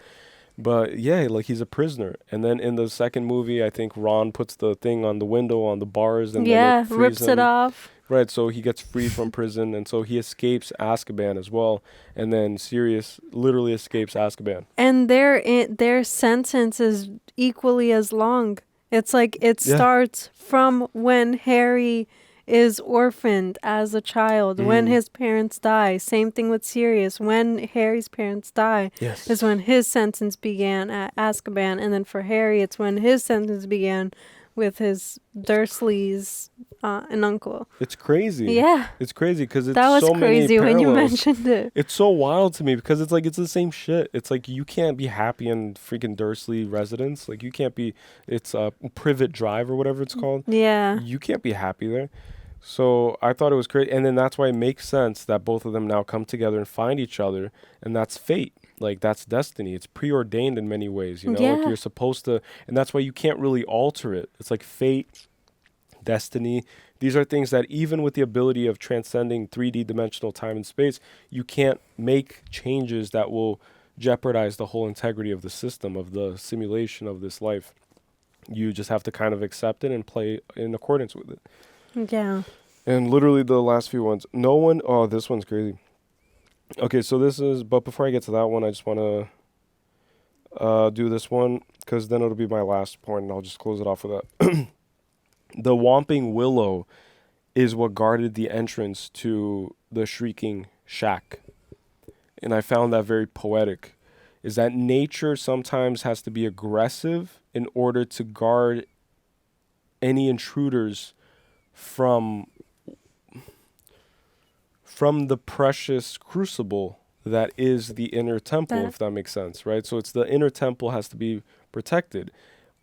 But yeah, like, he's a prisoner. And then in the second movie, I think Ron puts the thing on the window on the bars and then it frees rips him. it off. Right, so he gets freed from prison, and so he escapes Azkaban as well. And then Sirius literally escapes Azkaban. And their sentence is equally as long. It's like it starts from when Harry is orphaned as a child, when his parents die. Same thing with Sirius. When Harry's parents die is when his sentence began at Azkaban. And then for Harry, it's when his sentence began with his Dursleys and uncle. It's crazy. Yeah. It's crazy because it's that was so crazy many when you parallels. mentioned it. It's so wild to me because it's like it's the same shit. It's like you can't be happy in freaking Dursley residence. Like you can't be. It's Privet Drive or whatever it's called. Yeah. You can't be happy there. So I thought it was great, and then that's why it makes sense that both of them now come together and find each other, and that's fate. Like, that's destiny. It's preordained in many ways, you know? Yeah. Like, you're supposed to, and that's why you can't really alter it. It's like fate, destiny. These are things that even with the ability of transcending 3D dimensional time and space, you can't make changes that will jeopardize the whole integrity of the system, of the simulation of this life. You just have to kind of accept it and play in accordance with it. Yeah. And literally the last few ones, this one's crazy. Okay, so but before I get to that one, I just want to do this one, because then it'll be my last point, and I'll just close it off with that. The Whomping Willow is what guarded the entrance to the Shrieking Shack. And I found that very poetic, is that nature sometimes has to be aggressive in order to guard any intruders from the precious crucible that is the inner temple, if that makes sense, right? So it's the inner temple has to be protected,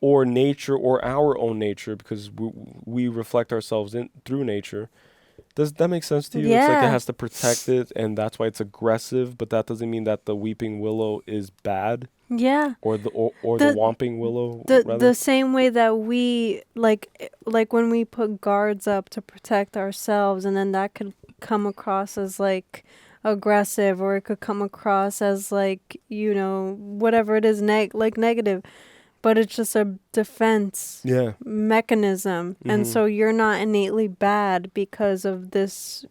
or nature, or our own nature, because we reflect ourselves through nature. Does that make sense to you? Yeah. It's like it has to protect it, and that's why it's aggressive, but that doesn't mean that the Weeping Willow is bad. Yeah. Or the Whomping Willow. The same way that we like when we put guards up to protect ourselves, and then that could come across as like aggressive, or it could come across as like, you know, whatever it is, negative, but it's just a defense mechanism. And so you're not innately bad because of this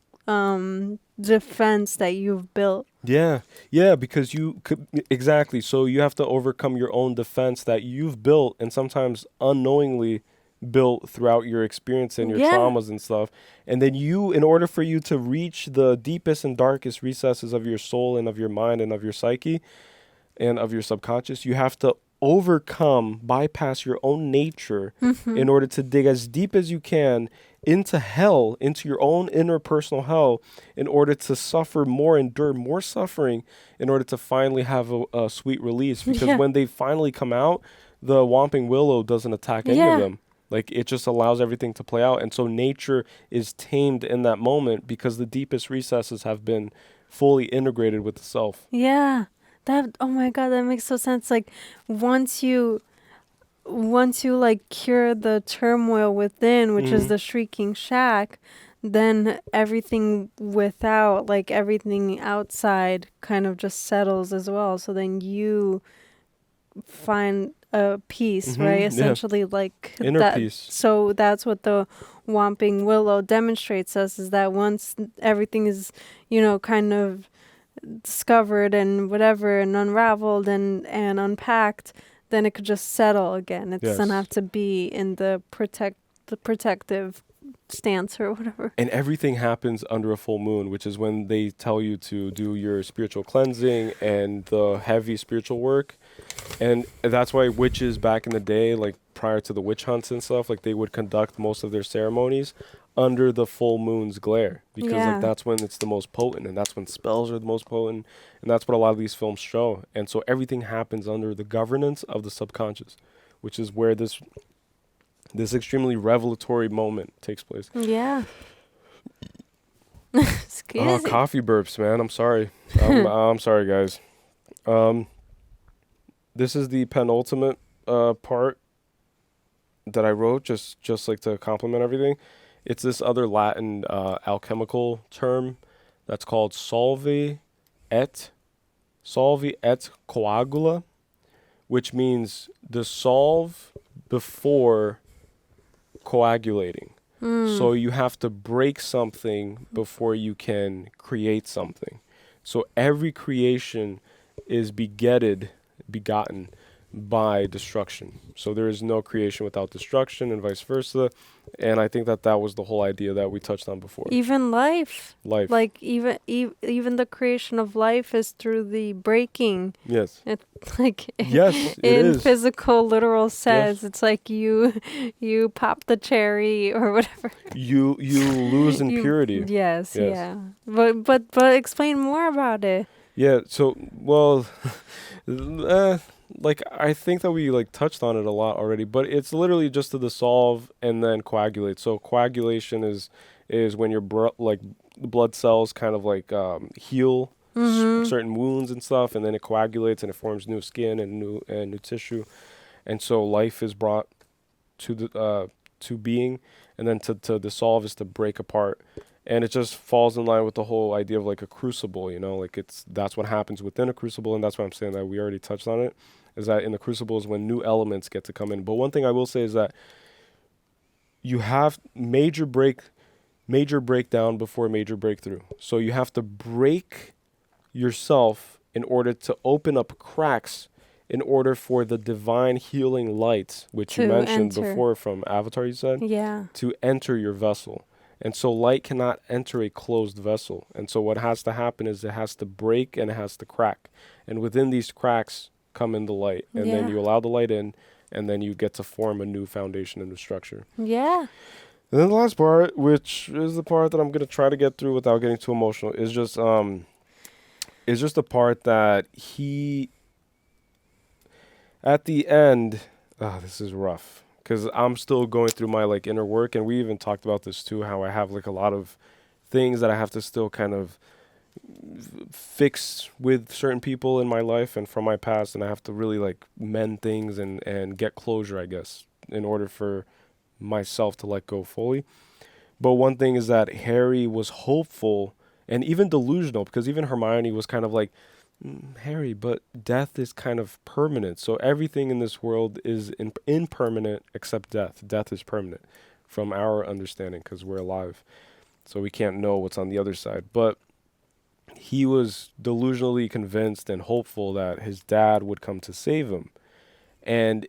defense that you've built. Yeah, because you could, exactly. So you have to overcome your own defense that you've built, and sometimes unknowingly built throughout your experience and your traumas and stuff. And then in order for you to reach the deepest and darkest recesses of your soul and of your mind and of your psyche and of your subconscious, you have to bypass your own nature in order to dig as deep as you can into hell, into your own inner personal hell, in order to suffer more, endure more suffering, in order to finally have a sweet release. Because when they finally come out, the Whomping Willow doesn't attack any of them. Like, it just allows everything to play out. And so nature is tamed in that moment because the deepest recesses have been fully integrated with the self. Yeah. Oh my God, that makes so sense. Like, once you like cure the turmoil within, which is the Shrieking Shack, then everything without, like everything outside, kind of just settles as well. So then you find a peace, right? Essentially, like inner that, peace. So that's what the Whomping Willow demonstrates us, is that once everything is, you know, kind of discovered and whatever and unraveled and unpacked, then it could just settle again. It doesn't have to be in the protective stance or whatever. And everything happens under a full moon, which is when they tell you to do your spiritual cleansing and the heavy spiritual work. And that's why witches back in the day, like prior to the witch hunts and stuff, like they would conduct most of their ceremonies under the full moon's glare, because like that's when it's the most potent, and that's when spells are the most potent, and that's what a lot of these films show. And so everything happens under the governance of the subconscious, which is where this extremely revelatory moment takes place. Yeah. Excuse me. Coffee burps, man. I'm sorry. I'm sorry, guys. This is the penultimate part that I wrote, just like to complement everything. It's this other Latin alchemical term that's called solvi et coagula, which means dissolve before coagulating. So you have to break something before you can create something. So every creation is begotten by destruction. So there is no creation without destruction, and vice versa. And I think that was the whole idea that we touched on before. Even life. Life. Like even the creation of life is through the breaking. Yes. It's like yes, in physical literal sense. Yes. It's like you pop the cherry or whatever. You lose in purity. Yes, yeah. But explain more about it. Yeah, so well like I think that we like touched on it a lot already, but it's literally just to dissolve and then coagulate. So coagulation is when your blood cells kind of like heal certain wounds and stuff, and then it coagulates and it forms new skin and new tissue, and so life is brought to being, and then to dissolve is to break apart. And it just falls in line with the whole idea of like a crucible, like that's what happens within a crucible. And that's why I'm saying that we already touched on it, is that in the crucible is when new elements get to come in. But one thing I will say is that you have major breakdown before major breakthrough. So you have to break yourself in order to open up cracks in order for the divine healing light, which you mentioned before from Avatar, you said? Yeah. To enter your vessel. And so light cannot enter a closed vessel. And so what has to happen is it has to break and it has to crack. And within these cracks come in the light. And then you allow the light in, and then you get to form a new foundation and a structure. Yeah. And then the last part, which is the part that I'm going to try to get through without getting too emotional, is just the part that he, at the end, this is rough. Because I'm still going through my like inner work, and we even talked about this too, how I have like a lot of things that I have to still kind of fix with certain people in my life and from my past, and I have to really like mend things and get closure, I guess, in order for myself to let go fully. But one thing is that Harry was hopeful and even delusional, because even Hermione was kind of like, Harry, but death is kind of permanent. So everything in this world is impermanent except death. Death is permanent from our understanding because we're alive. So we can't know what's on the other side. But he was delusionally convinced and hopeful that his dad would come to save him. And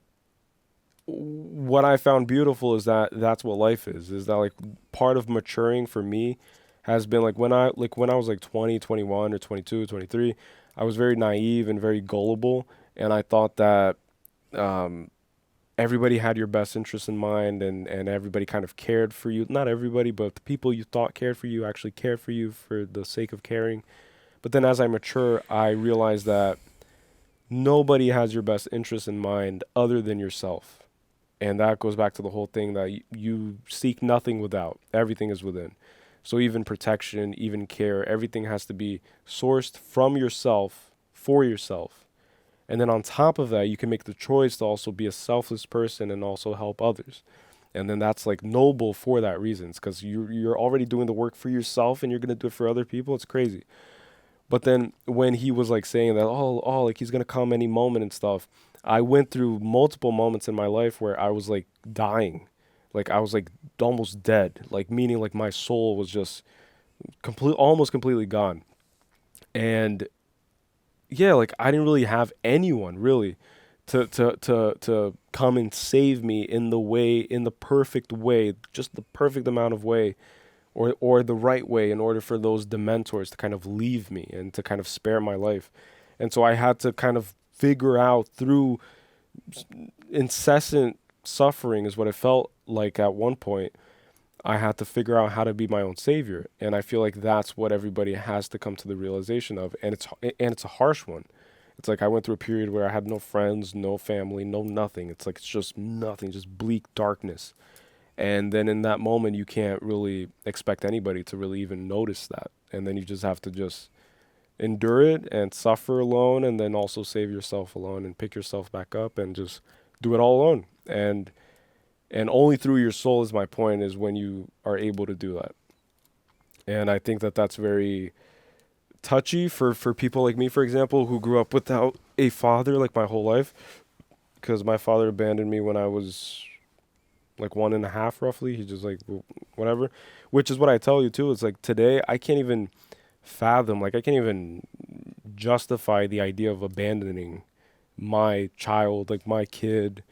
what I found beautiful is that that's what life is that like part of maturing for me has been like when I was like 20, 21 or 22, 23, I was very naive and very gullible, and I thought that everybody had your best interest in mind, and everybody kind of cared for you. Not everybody, but the people you thought cared for you actually cared for you for the sake of caring. But then as I mature, I realized that nobody has your best interest in mind other than yourself. And that goes back to the whole thing that you seek nothing without. Everything is within. So even protection, even care, everything has to be sourced from yourself, for yourself. And then on top of that, you can make the choice to also be a selfless person and also help others. And then that's like noble for that reasons, because you're already doing the work for yourself and you're going to do it for other people. It's crazy. But then when he was like saying that, like he's going to come any moment and stuff, I went through multiple moments in my life where I was like dying. Like I was like almost dead, like meaning like my soul was just almost completely gone. And yeah, like I didn't really have anyone really to come and save me in the perfect way, just the perfect amount of way or the right way in order for those dementors to kind of leave me and to kind of spare my life. And so I had to kind of figure out through incessant suffering is what it felt like at one point. I had to figure out how to be my own savior, and I feel like that's what everybody has to come to the realization of, and it's a harsh one. It's like I went through a period where I had no friends, no family, no nothing. It's like it's just nothing, just bleak darkness. And then in that moment, you can't really expect anybody to really even notice that. And then you just have to just endure it and suffer alone, and then also save yourself alone and pick yourself back up and just do it all alone. And only through your soul, is my point, is when you are able to do that. And I think that that's very touchy for people like me, for example, who grew up without a father like my whole life, because my father abandoned me when I was like 1.5 roughly. He just like whatever, which is what I tell you too. It's like today I can't even fathom, like I can't even justify the idea of abandoning my child, like my kid,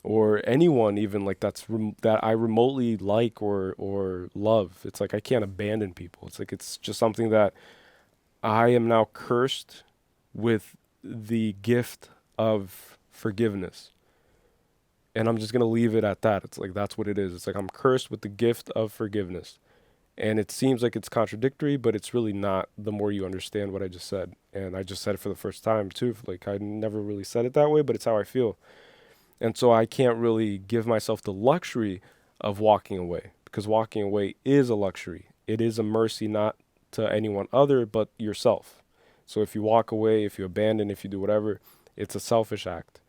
or anyone even like that I remotely like or love. It's like I can't abandon people. It's like it's just something that I am now cursed with the gift of forgiveness. And I'm just going to leave it at that. It's like that's what it is. It's like I'm cursed with the gift of forgiveness. And it seems like it's contradictory, but it's really not, the more you understand what I just said. And I just said it for the first time too. Like I never really said it that way, but it's how I feel. And so I can't really give myself the luxury of walking away, because walking away is a luxury. It is a mercy, not to anyone other but yourself. So if you walk away, if you abandon, if you do whatever, it's a selfish act.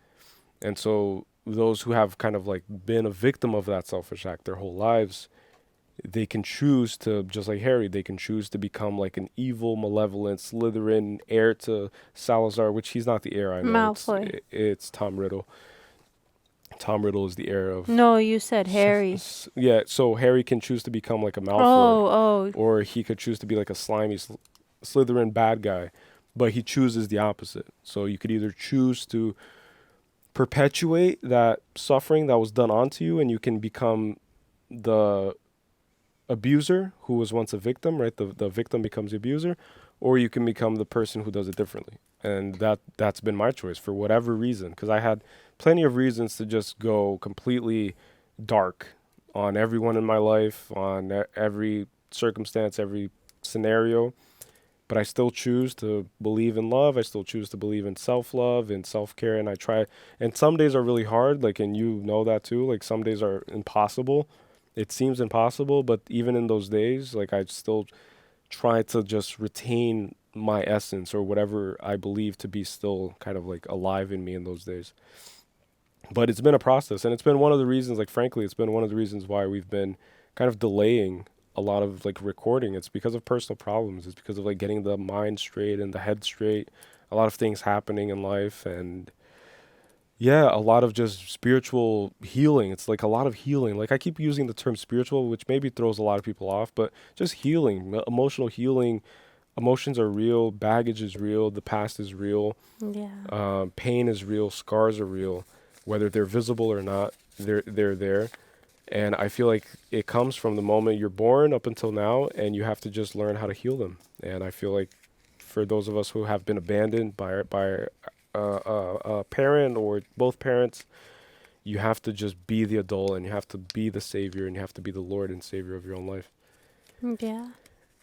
And so those who have kind of like been a victim of that selfish act their whole lives, they can choose to, just like Harry, they can choose to become like an evil, malevolent Slytherin heir to Salazar, which he's not the heir, I know. Malfoy. It's Tom Riddle. Tom Riddle is the heir of... No, you said Harry. Yeah, so Harry can choose to become like a Malfoy. Oh. Or he could choose to be like a slimy Slytherin bad guy. But he chooses the opposite. So you could either choose to perpetuate that suffering that was done onto you, and you can become the abuser who was once a victim, right? The victim becomes the abuser. Or you can become the person who does it differently. And that's been my choice for whatever reason. Because I had plenty of reasons to just go completely dark on everyone in my life, on every circumstance, every scenario. But I still choose to believe in love. I still choose to believe in self-love and self-care. And I try. And some days are really hard. Like, and you know that too. Like some days are impossible. It seems impossible. But even in those days, like I still try to just retain my essence, or whatever I believe to be still kind of like alive in me in those days. But it's been a process, and it's been one of the reasons, like frankly, it's been one of the reasons why we've been kind of delaying a lot of like recording. It's because of personal problems. It's because of like getting the mind straight and the head straight. A lot of things happening in life, and yeah, a lot of just spiritual healing. It's like a lot of healing. Like I keep using the term spiritual, which maybe throws a lot of people off, but just healing, emotional healing. Emotions are real. Baggage is real. The past is real. Yeah. Pain is real. Scars are real. Whether they're visible or not, they're there. And I feel like it comes from the moment you're born up until now, and you have to just learn how to heal them. And I feel like for those of us who have been abandoned by a parent or both parents, you have to just be the adult, and you have to be the savior, and you have to be the Lord and Savior of your own life. Yeah.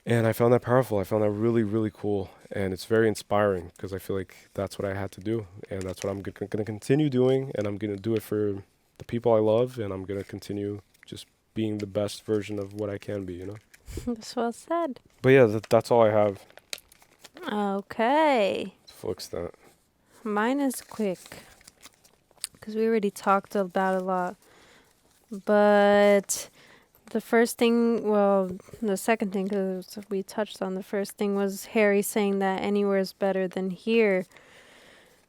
And I found that powerful. I found that really, really cool. And it's very inspiring, because I feel like that's what I had to do. And that's what I'm going to continue doing. And I'm going to do it for the people I love. And I'm going to continue just being the best version of what I can be, you know? That's well said. But yeah, that's all I have. Okay. To full extent. Mine is quick, because we already talked about a lot. But the first thing, well, the second thing, because we touched on the first thing, was Harry saying that anywhere is better than here.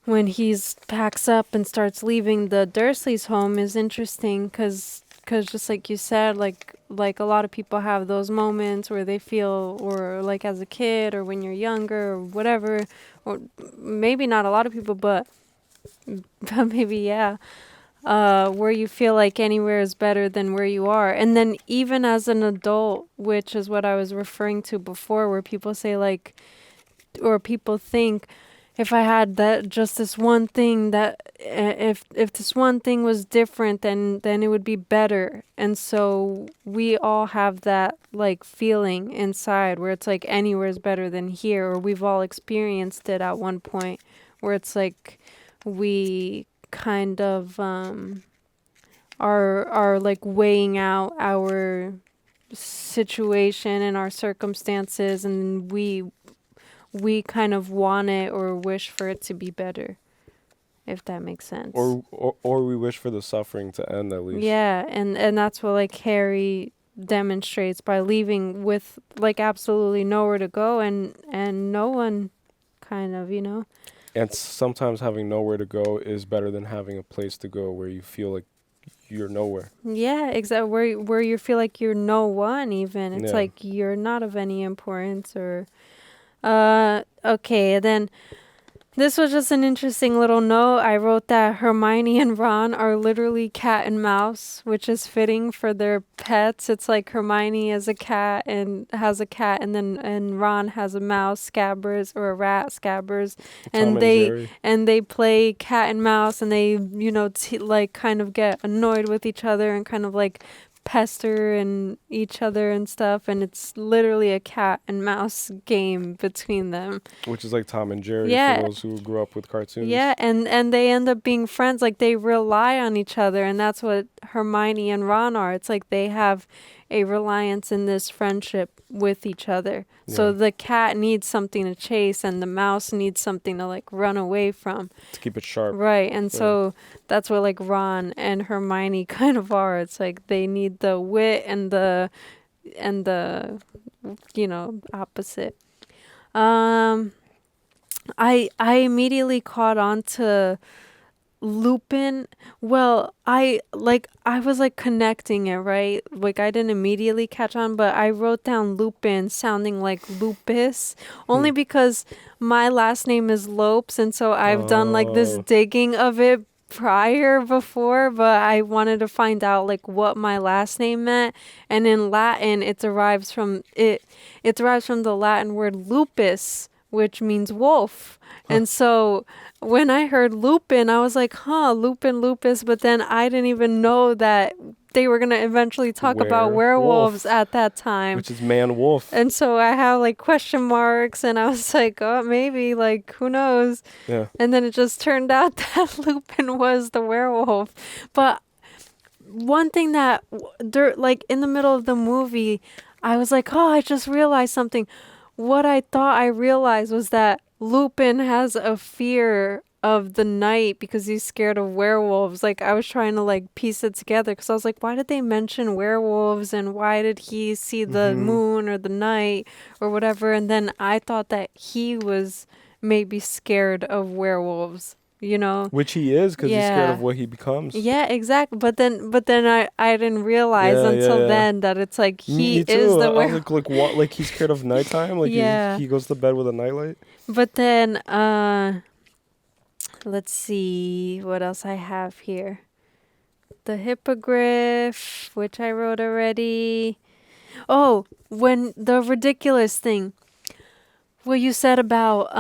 When he's packs up and starts leaving the Dursleys' home is interesting, because just like you said, like a lot of people have those moments where they feel, or like as a kid, or when you're younger, or whatever, or maybe not a lot of people, but maybe, yeah. Where you feel like anywhere is better than where you are. And then even as an adult, which is what I was referring to before, where people say like, or people think, if I had that just this one thing that if this one thing was different, then it would be better. And so we all have that like feeling inside where it's like anywhere is better than here, or we've all experienced it at one point where it's like we kind of are like weighing out our situation and our circumstances, and we kind of want it or wish for it to be better, if that makes sense. Or we wish for the suffering to end at least. Yeah, and that's what like Harry demonstrates by leaving with like absolutely nowhere to go and no one kind of, you know. And sometimes having nowhere to go is better than having a place to go where you feel like you're nowhere. Yeah, exactly. Where you feel like you're no one even. It's like you're not of any importance or okay, then this was just an interesting little note. I wrote that Hermione and Ron are literally cat and mouse, which is fitting for their pets. It's like Hermione is a cat and has a cat, and Ron has a mouse, Scabbers, or a rat, Scabbers, and they play cat and mouse, and they like kind of get annoyed with each other and kind of like pester and each other and stuff, and it's literally a cat and mouse game between them, which is like Tom and Jerry for those who grew up with cartoons. And they end up being friends. Like they rely on each other, and that's what Hermione and Ron are. It's like they have a reliance in this friendship with each other. So the cat needs something to chase, and the mouse needs something to like run away from to keep it sharp. Right, and so that's what like Ron and Hermione kind of are. It's like they need the wit and the opposite. I immediately caught on to Lupin. Well, I was like connecting it, right? Like I didn't immediately catch on, but I wrote down Lupin sounding like lupus only because my last name is Lopes, and so I've done like this digging of it before, but I wanted to find out like what my last name meant, and in Latin it derives from the Latin word lupus, which means wolf. And so when I heard Lupin, I was like, Lupin, lupus. But then I didn't even know that they were going to eventually talk about werewolves at that time. Which is man-wolf. And so I have like question marks, and I was like, oh, maybe, like, who knows? Yeah. And then it just turned out that Lupin was the werewolf. But one thing that, like, in the middle of the movie, I was like, I just realized something. What I thought I realized was that Lupin has a fear of the night because he's scared of werewolves. Like I was trying to like piece it together because I was like, why did they mention werewolves and why did he see the moon or the night or whatever? And then I thought that he was maybe scared of werewolves, you know, which he is because he's scared of what he becomes. Yeah, exactly. But then I didn't realize until then that it's like he is the werewolf. Like what? Like he's scared of nighttime. Like he goes to bed with a nightlight. But then let's see what else I have here. The hippogriff, which I wrote already. Oh, when the ridiculous thing. What you said about,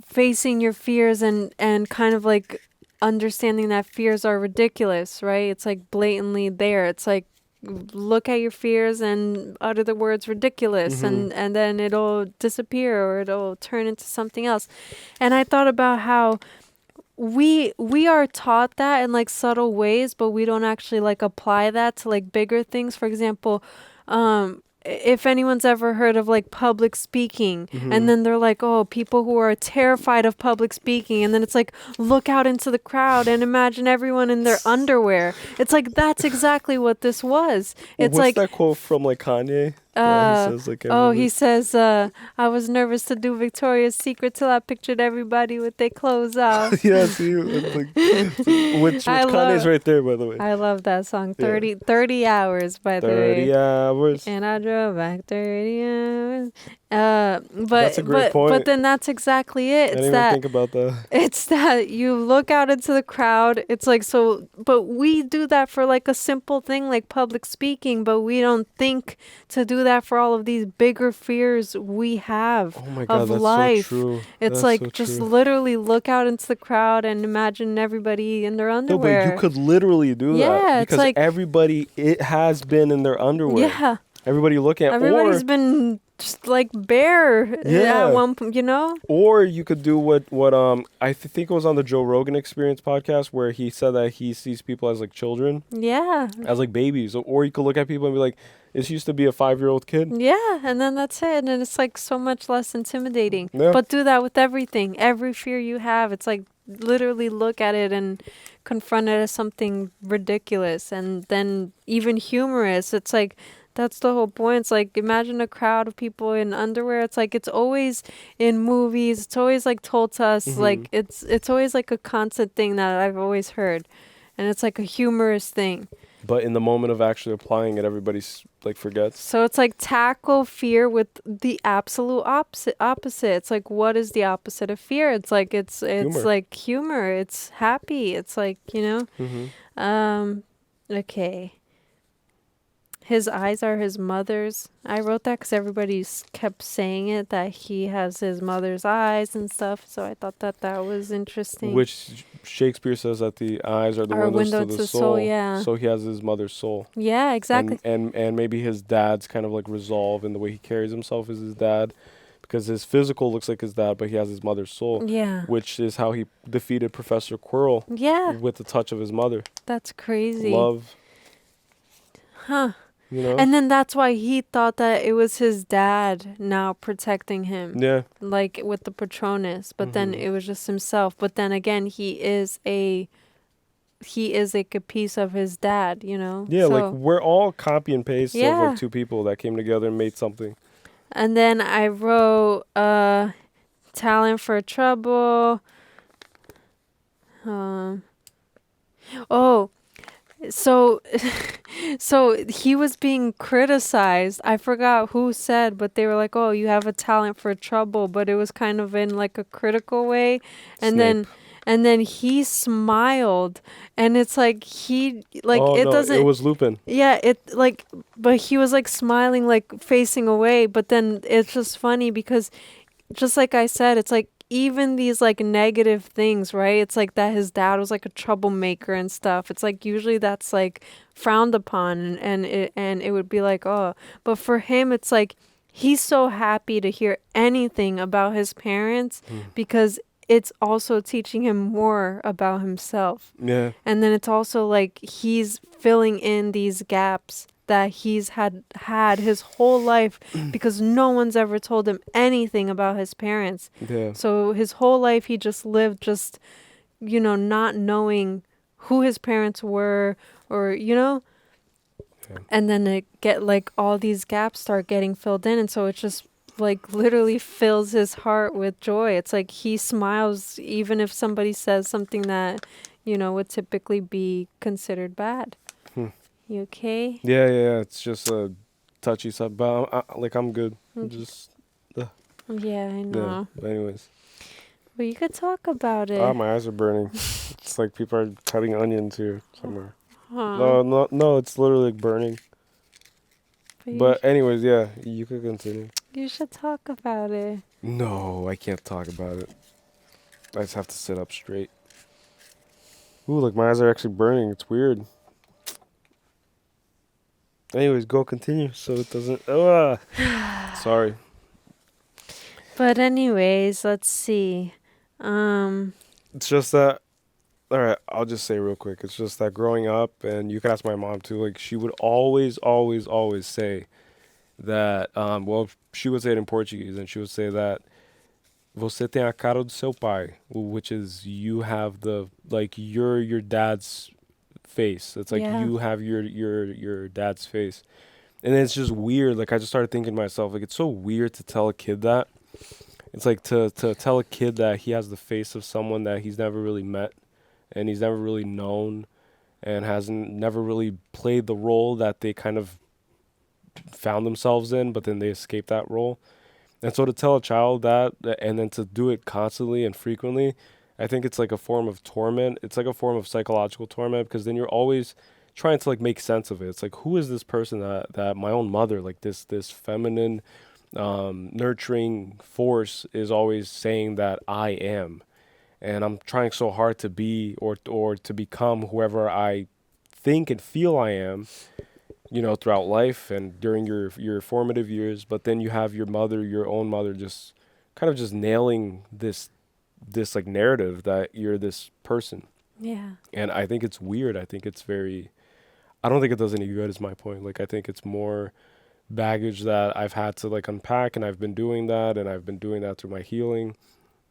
facing your fears and kind of like understanding that fears are ridiculous, right? It's like blatantly there. It's like, look at your fears and utter the words ridiculous, and then it'll disappear or it'll turn into something else. And I thought about how we are taught that in like subtle ways, but we don't actually like apply that to like bigger things. For example, if anyone's ever heard of like public speaking, and then they're like, oh, people who are terrified of public speaking, and then it's like, look out into the crowd and imagine everyone in their underwear. It's like, that's exactly what this was. It's What's like that quote from like Kanye? He says, I was nervous to do Victoria's Secret till I pictured everybody with their clothes off. Yeah, see, which Kanye's right there, by the way. I love that song. 30 hours, by the way. 30 hours. And I drove back 30 hours. But That's a great point. But then that's exactly it. I didn't even think about that. It's that you look out into the crowd. It's like, so, but we do that for like a simple thing like public speaking, but we don't think to do that for all of these bigger fears we have Oh my God, of that's life. so true. It's That's like so just true. literally look out into the crowd and imagine everybody in their No, underwear. but you could literally do Yeah, that. it's Because like- everybody, it has been in their underwear. Yeah. Everybody looking at, Everybody's been just like bare Yeah. at one point, you know? or you could do what I think it was on the Joe Rogan Experience podcast where he said that he sees people as like children, Yeah. as like babies. Or you could look at people and be like, this used to be a 5-year-old kid. Yeah, and then that's it. And then it's like so much less intimidating. Yeah. But do that with everything. Every fear you have, it's like literally look at it and confront it as something ridiculous and then even humorous. It's like that's the whole point. It's like imagine a crowd of people in underwear. It's like it's always in movies. It's always like told to us. Like it's always like a constant thing that I've always heard. And it's like a humorous thing. But in the moment of actually applying it, everybody's like forgets. So it's like tackle fear with the absolute opposite. It's like what is the opposite of fear? It's like it's Humor. like humor. It's happy. It's like, you know. Okay. His eyes are his mother's. I wrote that because everybody kept saying it, that he has his mother's eyes and stuff. So I thought that was interesting. Which Shakespeare says that the eyes are the Are windows to the soul. yeah. So he has his mother's soul. Yeah, exactly. And maybe his dad's kind of like resolve in the way he carries himself is his dad. Because his physical looks like his dad, but he has his mother's soul. Yeah. Which is how he defeated Professor Quirrell. Yeah. With the touch of his mother. That's crazy. Love. Huh. You know? And then that's why he thought that it was his dad now protecting him. Yeah. Like with the Patronus. But then it was just himself. But then again, he is like a piece of his dad, you know? Yeah, So- like we're all copy and paste of Yeah. like two people that came together and made something. And then I wrote talent for trouble. So he was being criticized. I forgot who said, but they were like, "Oh, you have a talent for trouble," but it was kind of in like a critical way. And Snape. then he smiled, and it's like he like oh, it no, doesn't. It was Lupin. Yeah, it like, but he was like smiling, like facing away. But then it's just funny because, just like I said, it's like even these like negative things, right? It's like that his dad was like a troublemaker and stuff. It's like usually that's like frowned upon, and it would be like, oh, but for him, it's like he's so happy to hear anything about his parents because it's also teaching him more about himself. Yeah. And then it's also like he's filling in these gaps that he's had his whole life because no one's ever told him anything about his parents. Yeah. So his whole life he just lived just, you know, not knowing who his parents were or, you know. Yeah. And then it get like all these gaps start getting filled in, and so it just like literally fills his heart with joy. It's like he smiles even if somebody says something that, you know, would typically be considered bad. You okay? Yeah. It's just a touchy stuff, but I'm good. Just. Yeah, I know. Yeah. But anyways. Well, you could talk about it. My eyes are burning. It's like people are cutting onions here somewhere. Huh. No, it's literally like burning. But anyways, yeah, you could continue. You should talk about it. No, I can't talk about it. I just have to sit up straight. Ooh, look, my eyes are actually burning. It's weird. Anyways, go continue so it doesn't. Sorry. But anyways, let's see. It's just that. All right, I'll just say real quick. It's just that growing up, and you can ask my mom too. Like she would always say that. Well, she would say it in Portuguese, and she would say that você tem a cara do seu pai, which is you have you're your dad's face. It's like you have your dad's face. And it's just weird. Like I just started thinking to myself, like it's so weird to tell a kid that. It's like to tell a kid that he has the face of someone that he's never really met and he's never really known and never really played the role that they kind of found themselves in, but then they escape that role. And so to tell a child that, and then to do it constantly and frequently, I think it's like a form of torment. It's like a form of psychological torment, because then you're always trying to like make sense of it. It's like, who is this person that my own mother, like this feminine, nurturing force is always saying that I am, and I'm trying so hard to be or to become whoever I think and feel I am, you know, throughout life and during your formative years. But then you have your own mother, just kind of just nailing this like narrative that you're this person. Yeah. And I think it's weird. I think it's very, I don't think it does any good, is my point. Like, I think it's more baggage that I've had to like unpack, and I've been doing that, and I've been doing that through my healing.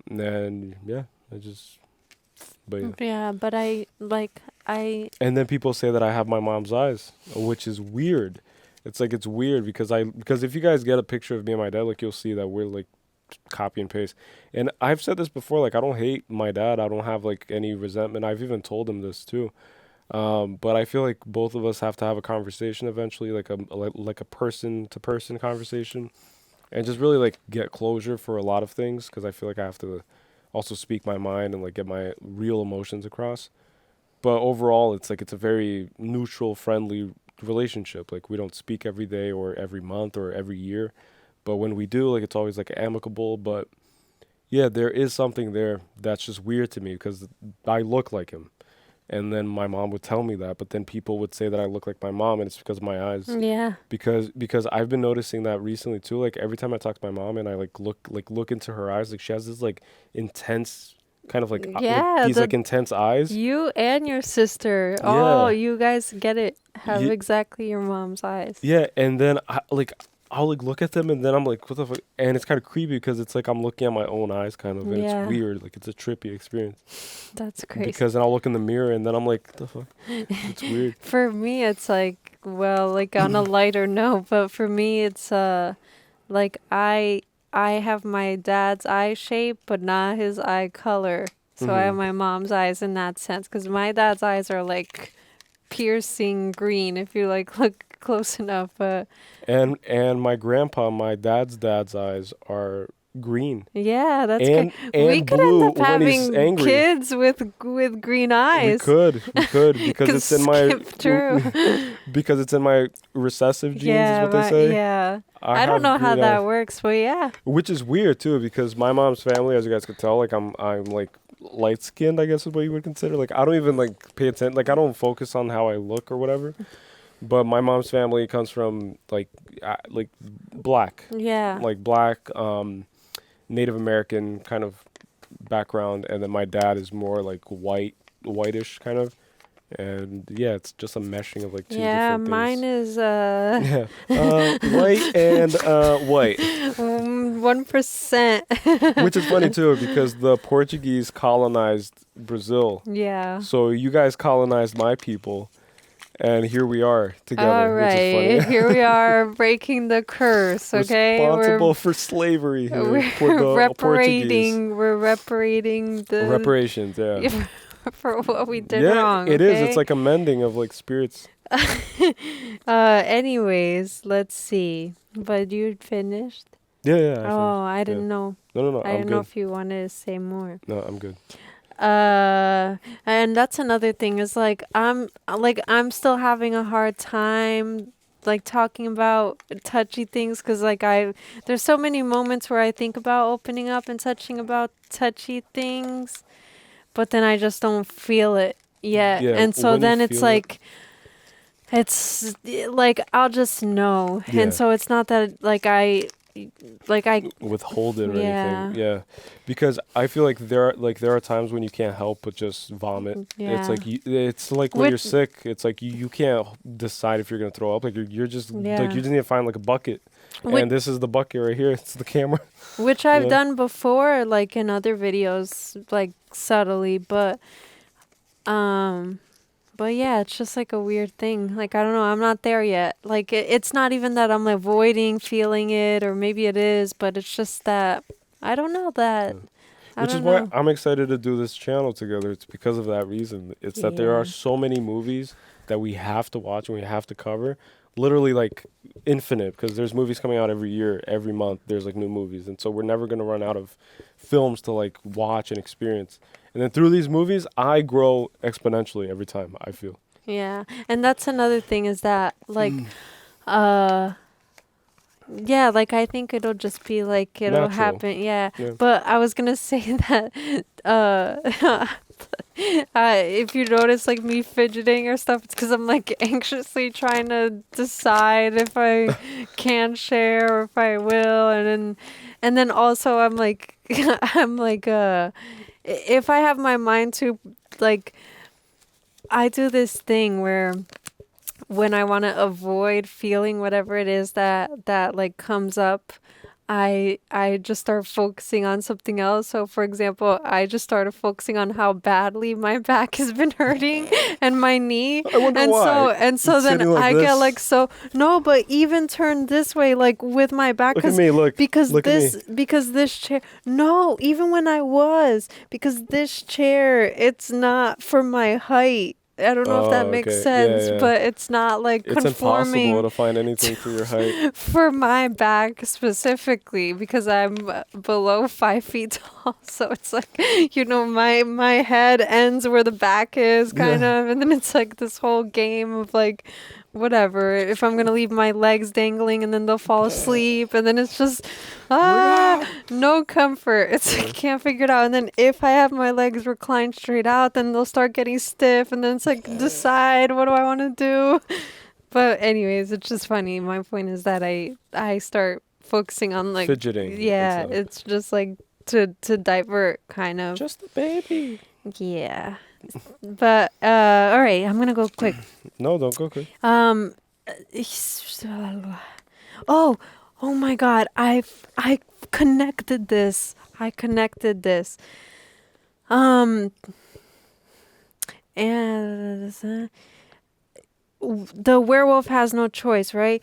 And then, but I and then people say that I have my mom's eyes, which is weird. It's like, it's weird because if you guys get a picture of me and my dad, like, you'll see that we're like copy and paste. And I've said this before, like, I don't hate my dad. I don't have like any resentment. I've even told him this too. But I feel like both of us have to have a conversation eventually, like a person to person conversation, and just really like get closure for a lot of things, because I feel like I have to also speak my mind and like get my real emotions across. But overall, it's like, it's a very neutral, friendly relationship. Like, we don't speak every day or every month or every year, but when we do, like, it's always like amicable. But yeah, there is something there that's just weird to me, because I look like him. And then my mom would tell me that, but then people would say that I look like my mom, and it's because of my eyes. Yeah. Because I've been noticing that recently too. Like, every time I talk to my mom and I look into her eyes, like, she has this like intense kind of like, these like intense eyes. You and your sister. Yeah. Oh, you guys get it. Have exactly your mom's eyes. Yeah, and then I'll like look at them, and then I'm like, what the fuck? And it's kind of creepy, because it's like I'm looking at my own eyes kind of, and it's weird. Like, it's a trippy experience. That's crazy. Because then I'll look in the mirror, and then I'm like, what the fuck? It's weird. For me, it's like, well, like on a lighter note, but for me, it's like I have my dad's eye shape, but not his eye color. So I have my mom's eyes in that sense, because my dad's eyes are like piercing green if you like look close enough. And my grandpa, my dad's eyes are green. Yeah, that's and we could blue end up having kids with green eyes. We could because it's in my because it's in my recessive genes. Yeah, is what they say. Yeah, I don't know how that works, but yeah. Which is weird too, because my mom's family, as you guys could tell, like I'm like light skinned, I guess is what you would consider. Like, I don't even like pay attention. Like, I don't focus on how I look or whatever. But my mom's family comes from like black. Yeah. Like black, Native American kind of background, and then my dad is more like whitish kind of. And yeah, it's just a meshing of like two different things. Mine is white and white. 1%. Which is funny too, because the Portuguese colonized Brazil. Yeah. So you guys colonized my people, and here we are together. All right, which is funny. Here we are breaking the curse. Okay, responsible for slavery here. We're Portuguese. We're reparating the reparations. Yeah. For what we did yeah, wrong. It okay? is. It's like a mending of like spirits. Anyways, let's see. But you finished? Yeah. I didn't know. No. I didn't know if you wanted to say more. No, I'm good. And that's another thing is like I'm still having a hard time like talking about touchy things, because like there's so many moments where I think about opening up and touching about touchy things, but then I just don't feel it yet. Yeah, and so then it's like it's like I'll just know. Yeah. And so it's not that like I withhold it or anything. Yeah, because I feel like there are times when you can't help but just vomit. Yeah. It's like when you're sick, it's like you can't decide if you're gonna throw up. Like you're just like you just need to find like a bucket. And this is the bucket right here. It's the camera. Which I've done before, like in other videos, like subtly, but yeah, it's just like a weird thing. Like, I don't know, I'm not there yet. Like, it's not even that I'm avoiding feeling it, or maybe it is, but it's just that I don't know that. Which is why I'm excited to do this channel together. It's because of that reason. It's that there are so many movies that we have to watch and we have to cover. literally like infinite, because there's movies coming out every year, every month. There's like new movies, and so we're never gonna run out of films to like watch and experience. And then through these movies, I grow exponentially every time, I feel. Yeah, and that's another thing is that like, yeah, like I think it'll just be like it'll Natural. happen. Yeah. Yeah. But I was gonna say that if you notice like me fidgeting or stuff, it's because I'm like anxiously trying to decide if I can share or if I will, and then also I'm like if I have my mind to like, I do this thing where when I want to avoid feeling whatever it is that like comes up, I just start focusing on something else. So for example, I just started focusing on how badly my back has been hurting and my knee. I wonder why. So then Sitting like I get this. like, so no, but even turn this way, like with my back. Look at me, look. Because Look at me. because this chair, no, even when I was, because this chair, it's not for my height. I don't know if that makes okay. sense, Yeah, yeah. but it's not like It's conforming impossible to find anything for your height. for my back specifically, because I'm below 5 feet tall. So it's like, you know, my head ends where the back is kind of, and then it's like this whole game of like, whatever, if I'm gonna leave my legs dangling and then they'll fall asleep, and then it's just no comfort. It's I can't figure it out. And then if I have my legs reclined straight out, then they'll start getting stiff, and then it's like, decide, what do I want to do? But anyways, it's just funny. My point is that I start focusing on like Fidgeting. Yeah, it's just like to divert kind of. Just a baby. Yeah. But all right, I'm gonna go quick. No, don't go quick. Oh my God! I connected this. And the werewolf has no choice, right?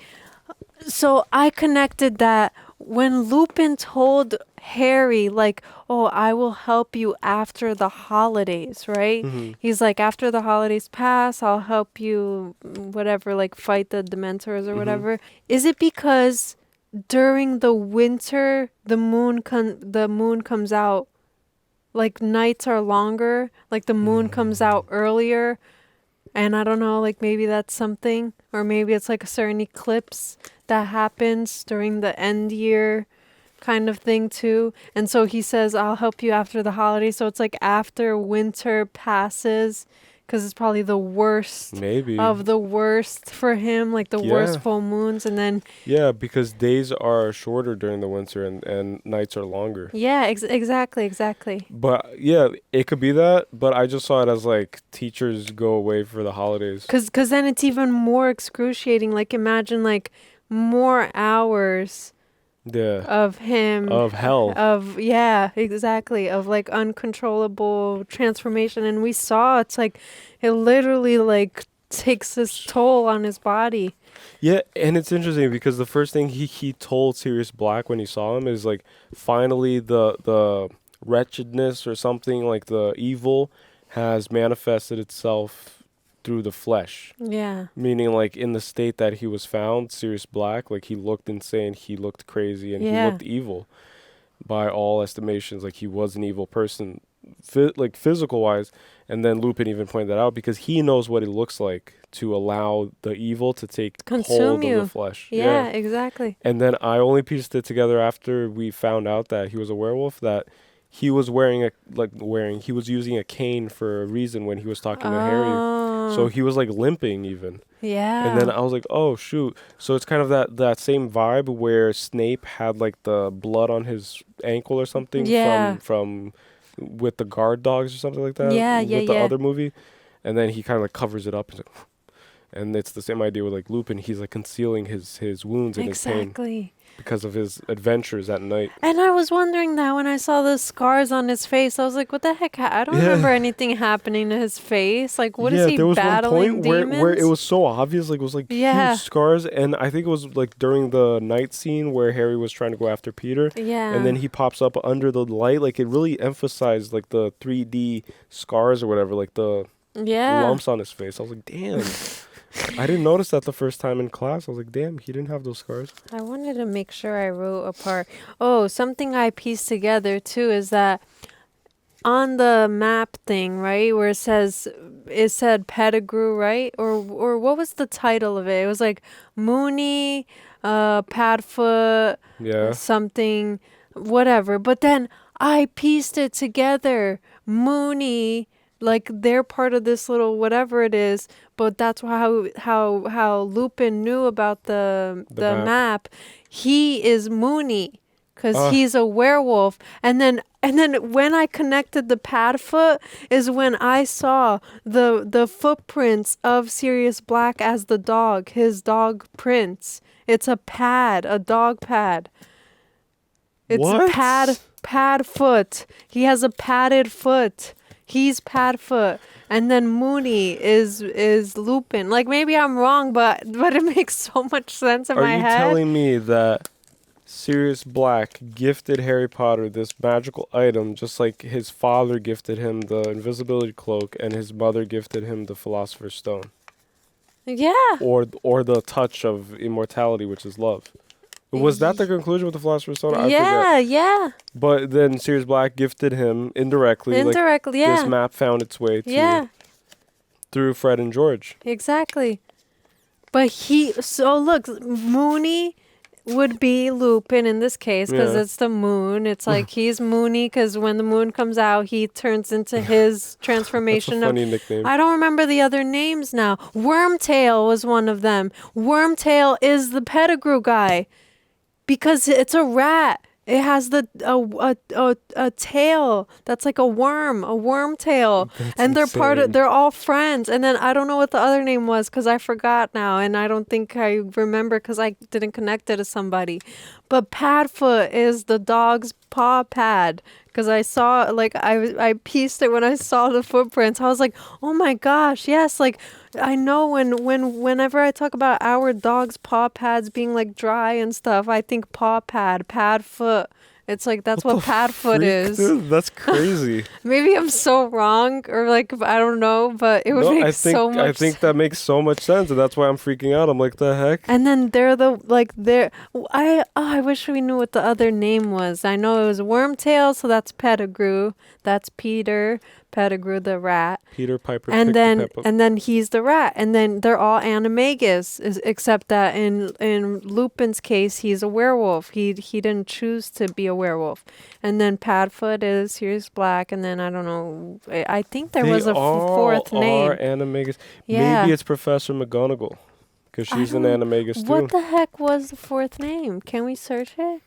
So I connected that when Lupin told Harry, like, oh, I will help you after the holidays, right? Mm-hmm. He's like, after the holidays pass, I'll help you, whatever, like fight the dementors or whatever. Is it because during the winter, the moon comes out, like nights are longer, like the moon comes out earlier? And I don't know, like maybe that's something, or maybe it's like a certain eclipse that happens during the end year kind of thing too. And so he says, I'll help you after the holidays. So it's like after winter passes, because it's probably the worst Maybe. of the worst for him, like the worst full moons. And then yeah, because days are shorter during the winter and nights are longer. yeah, exactly. But yeah, it could be that, but I just saw it as like teachers go away for the holidays. Because then it's even more excruciating. Like imagine like more hours of him, of hell, of of like uncontrollable transformation. And we saw it's like it literally like takes this toll on his body. Yeah, and it's interesting because the first thing he told Sirius Black when he saw him is like, finally the wretchedness or something, like the evil has manifested itself through the flesh. Yeah. Meaning like in the state that he was found, Sirius Black, like he looked insane, he looked crazy, and he looked evil by all estimations. Like he was an evil person, like physical wise. And then Lupin even pointed that out because he knows what it looks like to allow the evil to take hold of the flesh. Yeah, exactly. And then I only pieced it together after we found out that he was a werewolf, that he was he was using a cane for a reason when he was talking to Harry. So he was like limping even. Yeah. And then I was like, oh shoot. So it's kind of that same vibe where Snape had like the blood on his ankle or something from with the guard dogs or something like that. With the other movie. And then he kind of like covers it up. And it's the same idea with like Lupin. He's like concealing his wounds and his pain because of his adventures at night. And I was wondering that when I saw the scars on his face, I was like, what the heck? I don't remember anything happening to his face. Like, what is he there was battling one point demons? where it was so obvious, like it was like huge scars. And I think it was like during the night scene where Harry was trying to go after Peter. Yeah. And then he pops up under the light. Like it really emphasized like the 3D scars or whatever, like the lumps on his face. I was like, damn. I didn't notice that the first time in class. I was like, damn, he didn't have those scars. I wanted to make sure I wrote a part. Oh, something I pieced together too is that on the map thing, right, where it said Pettigrew, right? Or what was the title of it? It was like Mooney, Padfoot, something, whatever. But then I pieced it together. Mooney, like they're part of this little whatever it is, but that's how Lupin knew about the map. He is Mooney because he's a werewolf. And then when I connected the Padfoot is when I saw the footprints of Sirius Black as the dog, his dog prints. It's a dog pad. It's what? Padfoot. He has a padded foot. He's Padfoot. And then Mooney is Lupin. Like maybe I'm wrong, but it makes so much sense in my head. Are you telling me that Sirius Black gifted Harry Potter this magical item just like his father gifted him the invisibility cloak and his mother gifted him the Philosopher's Stone? Yeah. Or the touch of immortality, which is love. Was that the conclusion with the Philosopher's Stone? I forget. Yeah. But then Sirius Black gifted him indirectly. Indirectly, yeah. This map found its way to through Fred and George. Exactly. But look, Mooney would be Lupin in this case because it's the moon. It's like he's Mooney because when the moon comes out, he turns into his transformation. That's a funny nickname. I don't remember the other names now. Wormtail was one of them. Wormtail is the Pettigrew guy. Because it's a rat. It has a tail that's like a worm tail. And they're all friends. And then I don't know what the other name was because I forgot now. And I don't think I remember because I didn't connect it to somebody. But Padfoot is the dog's paw pad. Because I saw, like, I pieced it when I saw the footprints. I was like, oh my gosh, yes. Like, I know whenever I talk about our dog's paw pads being, like, dry and stuff, I think paw pad, Padfoot. It's like, that's what Padfoot is. Dude, that's crazy. Maybe I'm so wrong or, like, I don't know, but it would make so much sense. I think that makes so much sense, and that's why I'm freaking out. I'm like, the heck? And then I wish we knew what the other name was. I know it was Wormtail, so that's Pettigrew. That's Peter Pettigrew, the rat. Peter Piper. And then he's the rat. And then they're all animagus, except that in Lupin's case, he's a werewolf. He didn't choose to be a werewolf. And then Padfoot is Sirius Black. And then I don't know. I think there was a fourth name. Are animagus. Yeah. Maybe it's Professor McGonagall because she's an animagus too. What the heck was the fourth name? Can we search it?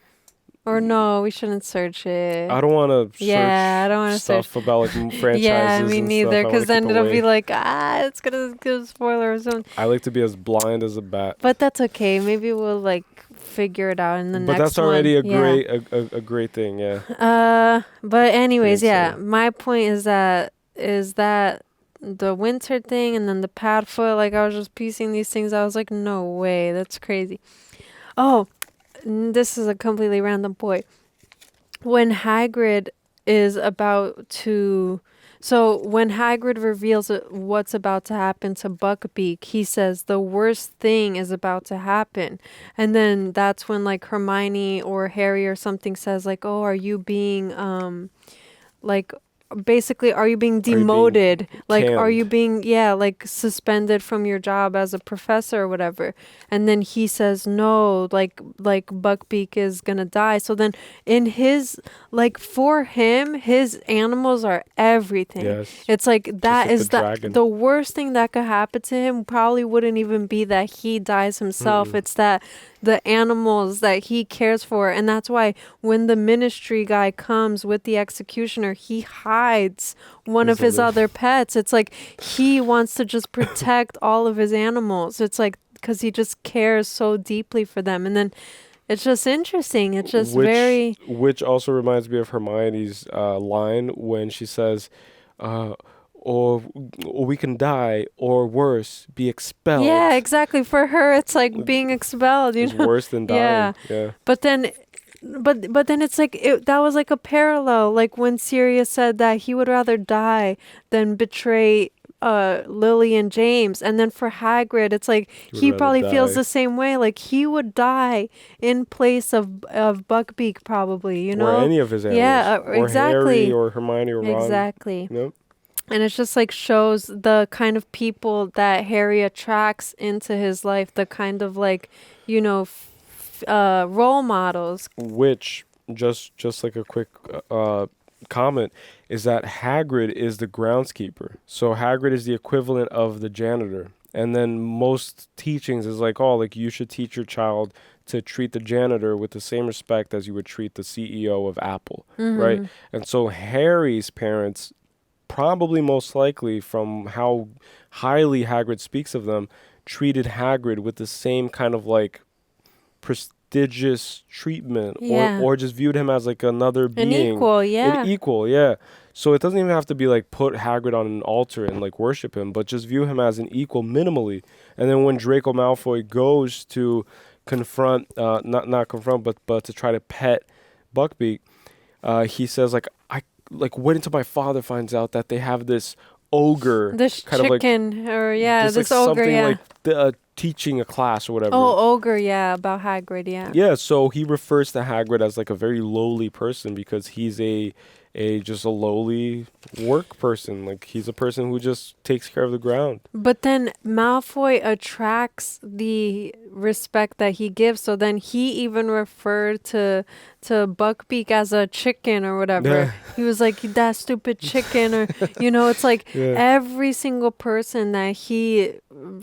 Or no, we shouldn't search it. I don't want to search I don't want to stuff about like franchises. Yeah, me and neither. Because then it'll be like, it's gonna give spoilers. I like to be as blind as a bat. But that's okay. Maybe we'll like figure it out in the next one. But that's already a great thing. Yeah. But anyways, my point is that the winter thing and then the Padfoot. Like I was just piecing these things. I was like, no way, that's crazy. Oh. This is a completely random point. When Hagrid is about to... So when Hagrid reveals what's about to happen to Buckbeak, he says the worst thing is about to happen. And then that's when like Hermione or Harry or something says like, oh, are you being... basically, are you being demoted? Are you being like suspended from your job as a professor or whatever? And then he says, no, like Buckbeak is gonna die. So then in his, for him, his animals are everything. Yes. It's like that is the worst thing that could happen to him probably wouldn't even be that he dies himself. It's that the animals that he cares for. And that's why when the ministry guy comes with the executioner, he hides one of his other pets. It's like he wants to just protect all of his animals. It's like because he just cares so deeply for them. And then it's just interesting. It's just Which also reminds me of Hermione's line when she says, or we can die, or worse, be expelled. Yeah, exactly. For her, it's like being expelled. It's worse than dying. Yeah. But then it's like that was like a parallel. Like when Sirius said that he would rather die than betray Lily and James. And then for Hagrid, it's like he rather probably feels die. the same way. Like he would die in place of Buckbeak, probably. You know, Or any of his animals. Yeah, or exactly. Harry or Hermione or Ron. Exactly. Yep. And it's just like shows the kind of people that Harry attracts into his life, the kind of like, you know, role models. Which, just like a quick comment, is that Hagrid is the groundskeeper. So Hagrid is the equivalent of the janitor. And then most teachings is like, oh, like you should teach your child to treat the janitor with the same respect as you would treat the CEO of Apple, right? And so Harry's parents, probably most likely from how highly Hagrid speaks of them, treated Hagrid with the same kind of like prestigious treatment, or just viewed him as like another being. An equal, yeah. An equal, yeah. So it doesn't even have to be like put Hagrid on an altar and like worship him, but just view him as an equal minimally. And then when Draco Malfoy goes to confront, not confront, but to try to pet Buckbeak, he says like, wait until my father finds out that they have this ogre, This kind chicken, or this this like ogre, something yeah. like teaching a class or whatever. Oh, ogre, yeah, about Hagrid, yeah. Yeah, so he refers to Hagrid as like a very lowly person because he's just a lowly work person. Like he's a person who just takes care of the ground. But then Malfoy attracts the respect that he gives. So then he even referred to Buckbeak as a chicken or whatever. Yeah. He was like, that stupid chicken, or, you know, it's like every single person that he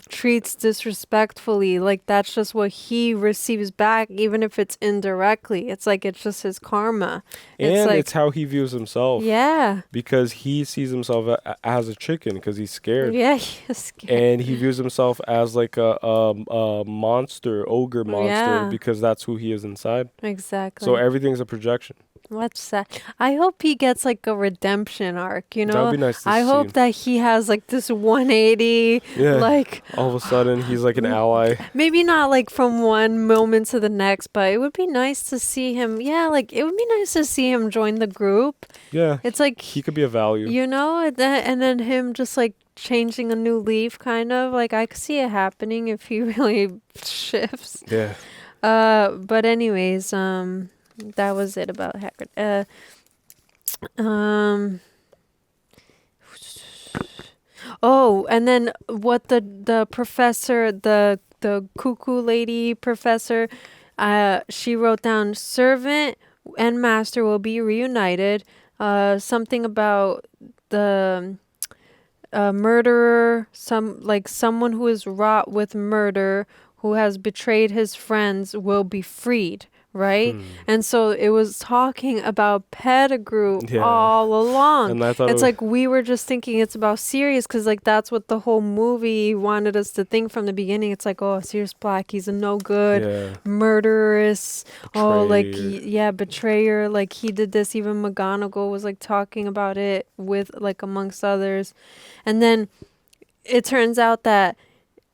treats disrespectfully, like that's just what he receives back, even if it's indirectly. It's like, it's just his karma. And like, it's how he views himself. Yeah. Because he sees himself as a chicken because he's scared. Yeah, he's scared. And he views himself as like a monster, ogre monster, Yeah. because that's who he is inside. Exactly. So everything's a projection. What's sad. I hope he gets like a redemption arc, you know? That would be nice to I see. hope that he has like this 180, Yeah. like all of a sudden he's like an ally. maybe not like from one moment to the next, but it would be nice to see him. Yeah, like it would be nice to see him join the group. Yeah. It's like, He could be a value. you know, and then him just like changing a new leaf, kind of. Like I could see it happening if he really shifts. Yeah. But anyways, that was it about Hagrid. Oh, and then what the professor, the cuckoo lady professor, she wrote down, servant and master will be reunited. Something about the murderer, someone who is wrought with murder, who has betrayed his friends, will be freed. Right? And so it was talking about Pettigrew all along. And I thought it's like we were just thinking it's about Sirius because like that's what the whole movie wanted us to think from the beginning. It's like, oh, Sirius Black, he's a no good, murderous, betrayer. Like he did this. Even McGonagall was like talking about it with like amongst others. And then it turns out that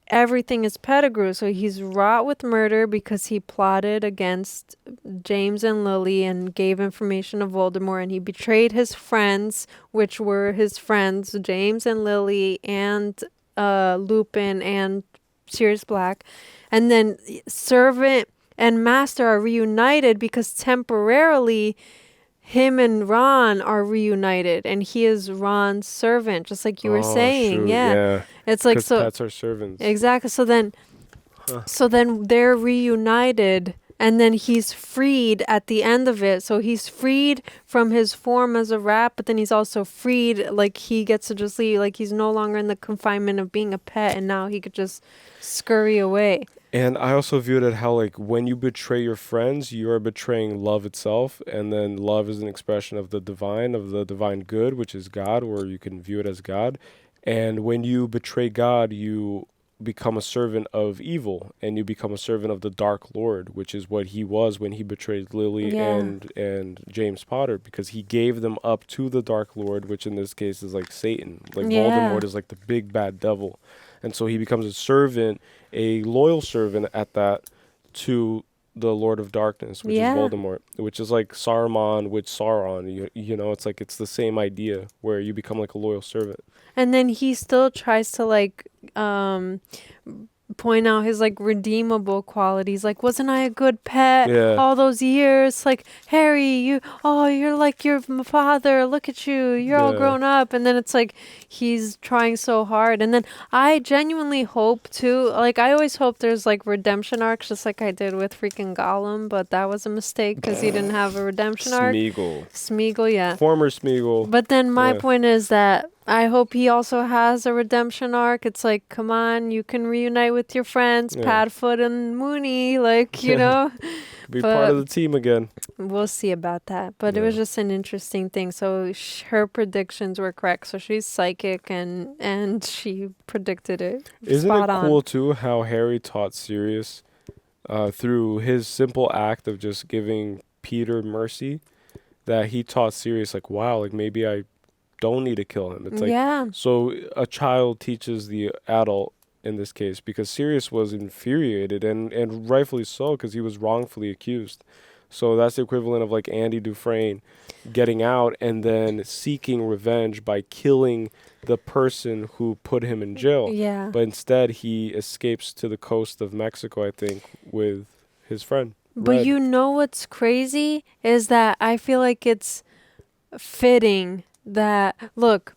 everything is Pettigrew. So he's wrought with murder because he plotted against James and Lily and gave information to Voldemort, and he betrayed his friends, which were his friends, James and Lily and Lupin and Sirius Black. And then servant and master are reunited because temporarily him and Ron are reunited, and he is Ron's servant, just like you were saying. Shoot, yeah. It's like, so pets are servants. Exactly. So then they're reunited, and then he's freed at the end of it. So he's freed from his form as a rat, but then he's also freed, like he gets to just leave, like he's no longer in the confinement of being a pet, and now he could just scurry away. And I also viewed it how, like, when you betray your friends, you are betraying love itself. And then love is an expression of the divine good, which is God, or you can view it as God. And when you betray God, you become a servant of evil, and you become a servant of the Dark Lord, which is what he was when he betrayed Lily and James Potter, because he gave them up to the Dark Lord, which in this case is like Satan. Like Voldemort is like the big bad devil. And so he becomes a servant, a loyal servant at that, to the Lord of Darkness, which is Voldemort, which is like Saruman with Sauron. You know, it's like it's the same idea where you become like a loyal servant. And then he still tries to like point out his like redeemable qualities. Like, wasn't I a good pet all those years? Like, Harry, you're like your father. Look at you. You're all grown up. And then it's like he's trying so hard. And then I genuinely hope too. Like, I always hope there's like redemption arcs, just like I did with freaking Gollum. But that was a mistake because he didn't have a redemption arc. Smeagol, yeah. Former Smeagol. But then my point is that I hope he also has a redemption arc. It's like, come on, you can reunite with your friends, Padfoot and Mooney, like, you know. Be part of the team again. We'll see about that. But it was just an interesting thing. So her predictions were correct. So she's psychic and she predicted it. Isn't spot it on. cool too how Harry taught Sirius through his simple act of just giving Peter mercy, that he taught Sirius like, wow, like maybe I don't need to kill him. It's like, so a child teaches the adult in this case, because Sirius was infuriated and rightfully so, because he was wrongfully accused. So that's the equivalent of like Andy Dufresne getting out and then seeking revenge by killing the person who put him in jail. Yeah. But instead he escapes to the coast of Mexico, I think, with his friend. But Red. you know what's crazy is that I feel like it's fitting that, look,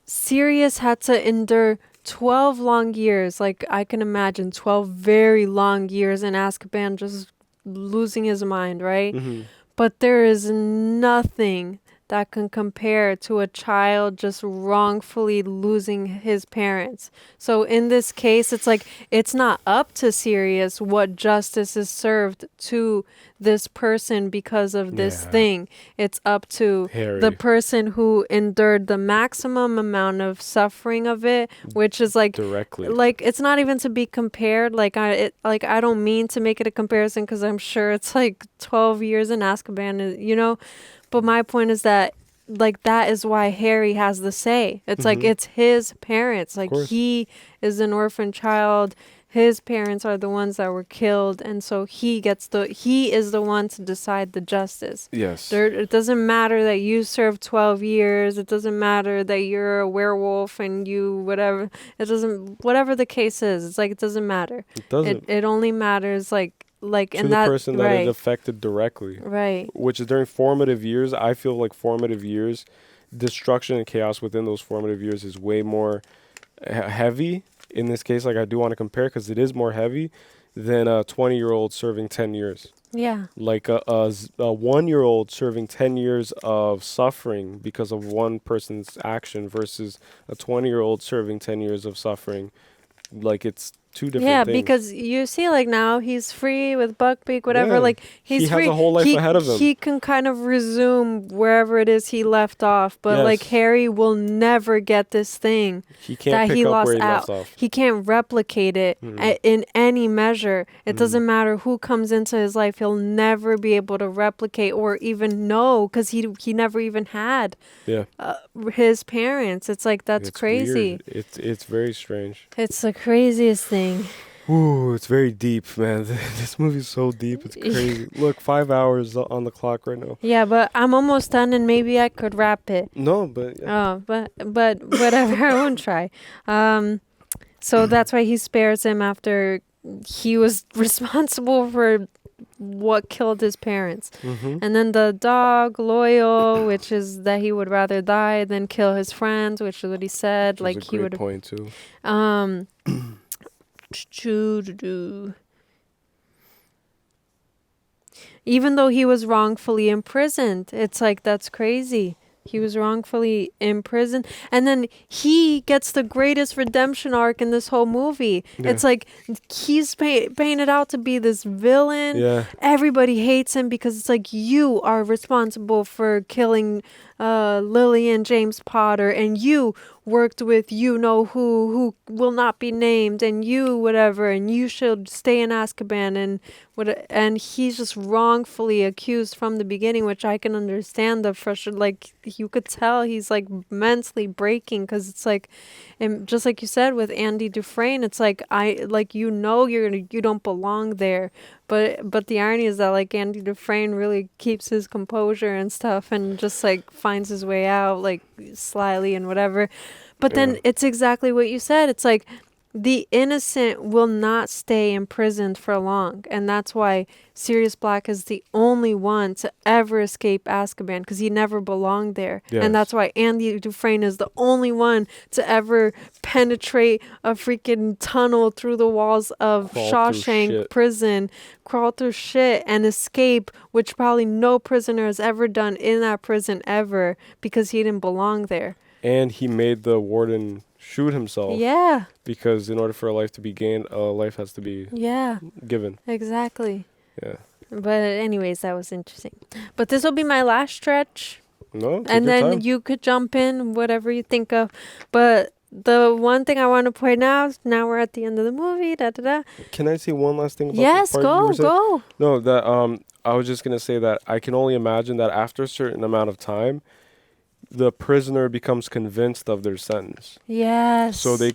Sirius had to endure 12 long years. Like, I can imagine 12 very long years in Azkaban, just losing his mind, right? Mm-hmm. But there is nothing that can compare to a child just wrongfully losing his parents. So in this case, it's like, it's not up to Sirius what justice is served to this person because of this thing. It's up to Harry. the person who endured the maximum amount of suffering of it, which is like directly. Like, it's not even to be compared. Like, I don't mean to make it a comparison, because I'm sure it's like 12 years in Azkaban, you know. But my point is that, like, that is why Harry has the say. It's like, it's his parents. Like, he is an orphan child. His parents are the ones that were killed. And so he is the one to decide the justice. Yes. It doesn't matter that you served 12 years. It doesn't matter that you're a werewolf and you, whatever. Whatever the case is, it's like, it doesn't matter. It doesn't. It only matters, like to and the that person that it affected directly. Right. Which is during formative years. I feel like formative years, destruction and chaos within those formative years is way more heavy. In this case, like, I do want to compare, because it is more heavy than a 20-year-old serving 10 years. Yeah. Like a 1-year-old serving 10 years of suffering because of one person's action versus a 20-year-old serving 10 years of suffering. Like, it's two different things. Because you see, like, now he's free with Buckbeak, whatever. Yeah. Like, he's he free. has a whole life ahead of him. He can kind of resume wherever it is he left off. But like, Harry will never get this thing he can't that pick he up lost where he out. left off. He can't replicate it in any measure. It doesn't matter who comes into his life. He'll never be able to replicate or even know, because he never even had his parents. It's like, that's crazy. Weird. It's very strange. It's the craziest thing. Ooh, it's very deep, man. This movie's so deep. It's crazy. Look, 5 hours on the clock right now. Yeah, but I'm almost done, and maybe I could wrap it. No, but... Yeah. Oh, but whatever. I won't try. So that's why he spares him after he was responsible for what killed his parents. And then the dog, loyal, which is that he would rather die than kill his friends, which is what he said. Which like, is a he great would... point, too. Even though he was wrongfully imprisoned, it's like, that's crazy. He was wrongfully imprisoned, and then he gets the greatest redemption arc in this whole movie. It's like, he's painted out to be this villain. Everybody hates him because it's like, you are responsible for killing Lily and James Potter, and you worked with who will not be named, and you whatever, and you should stay in Azkaban, and he's just wrongfully accused from the beginning, which I can understand the frustration. Like, you could tell he's like mentally breaking, because it's like, and just like you said with Andy Dufresne, it's like, you don't belong there, But the irony is that like Andy Dufresne really keeps his composure and stuff and just like finds his way out like slyly and whatever. But then it's exactly what you said. It's like the innocent will not stay imprisoned for long. And that's why Sirius Black is the only one to ever escape Azkaban, because he never belonged there. Yes. And that's why Andy Dufresne is the only one to ever penetrate a freaking tunnel through the walls of Shawshank prison, crawl through shit and escape, which probably no prisoner has ever done in that prison ever, because he didn't belong there. And he made the warden shoot himself. Yeah. Because in order for a life to be gained, a life has to be given. Exactly. Yeah. But anyways, that was interesting. But this will be my last stretch. No, take and your then time. you could jump in, whatever you think of. But the one thing I want to point out, now we're at the end of the movie, Can I say one last thing about Yes, the part you were saying? go. No, that I was just gonna say that I can only imagine that after a certain amount of time, the prisoner becomes convinced of their sentence. Yes. So they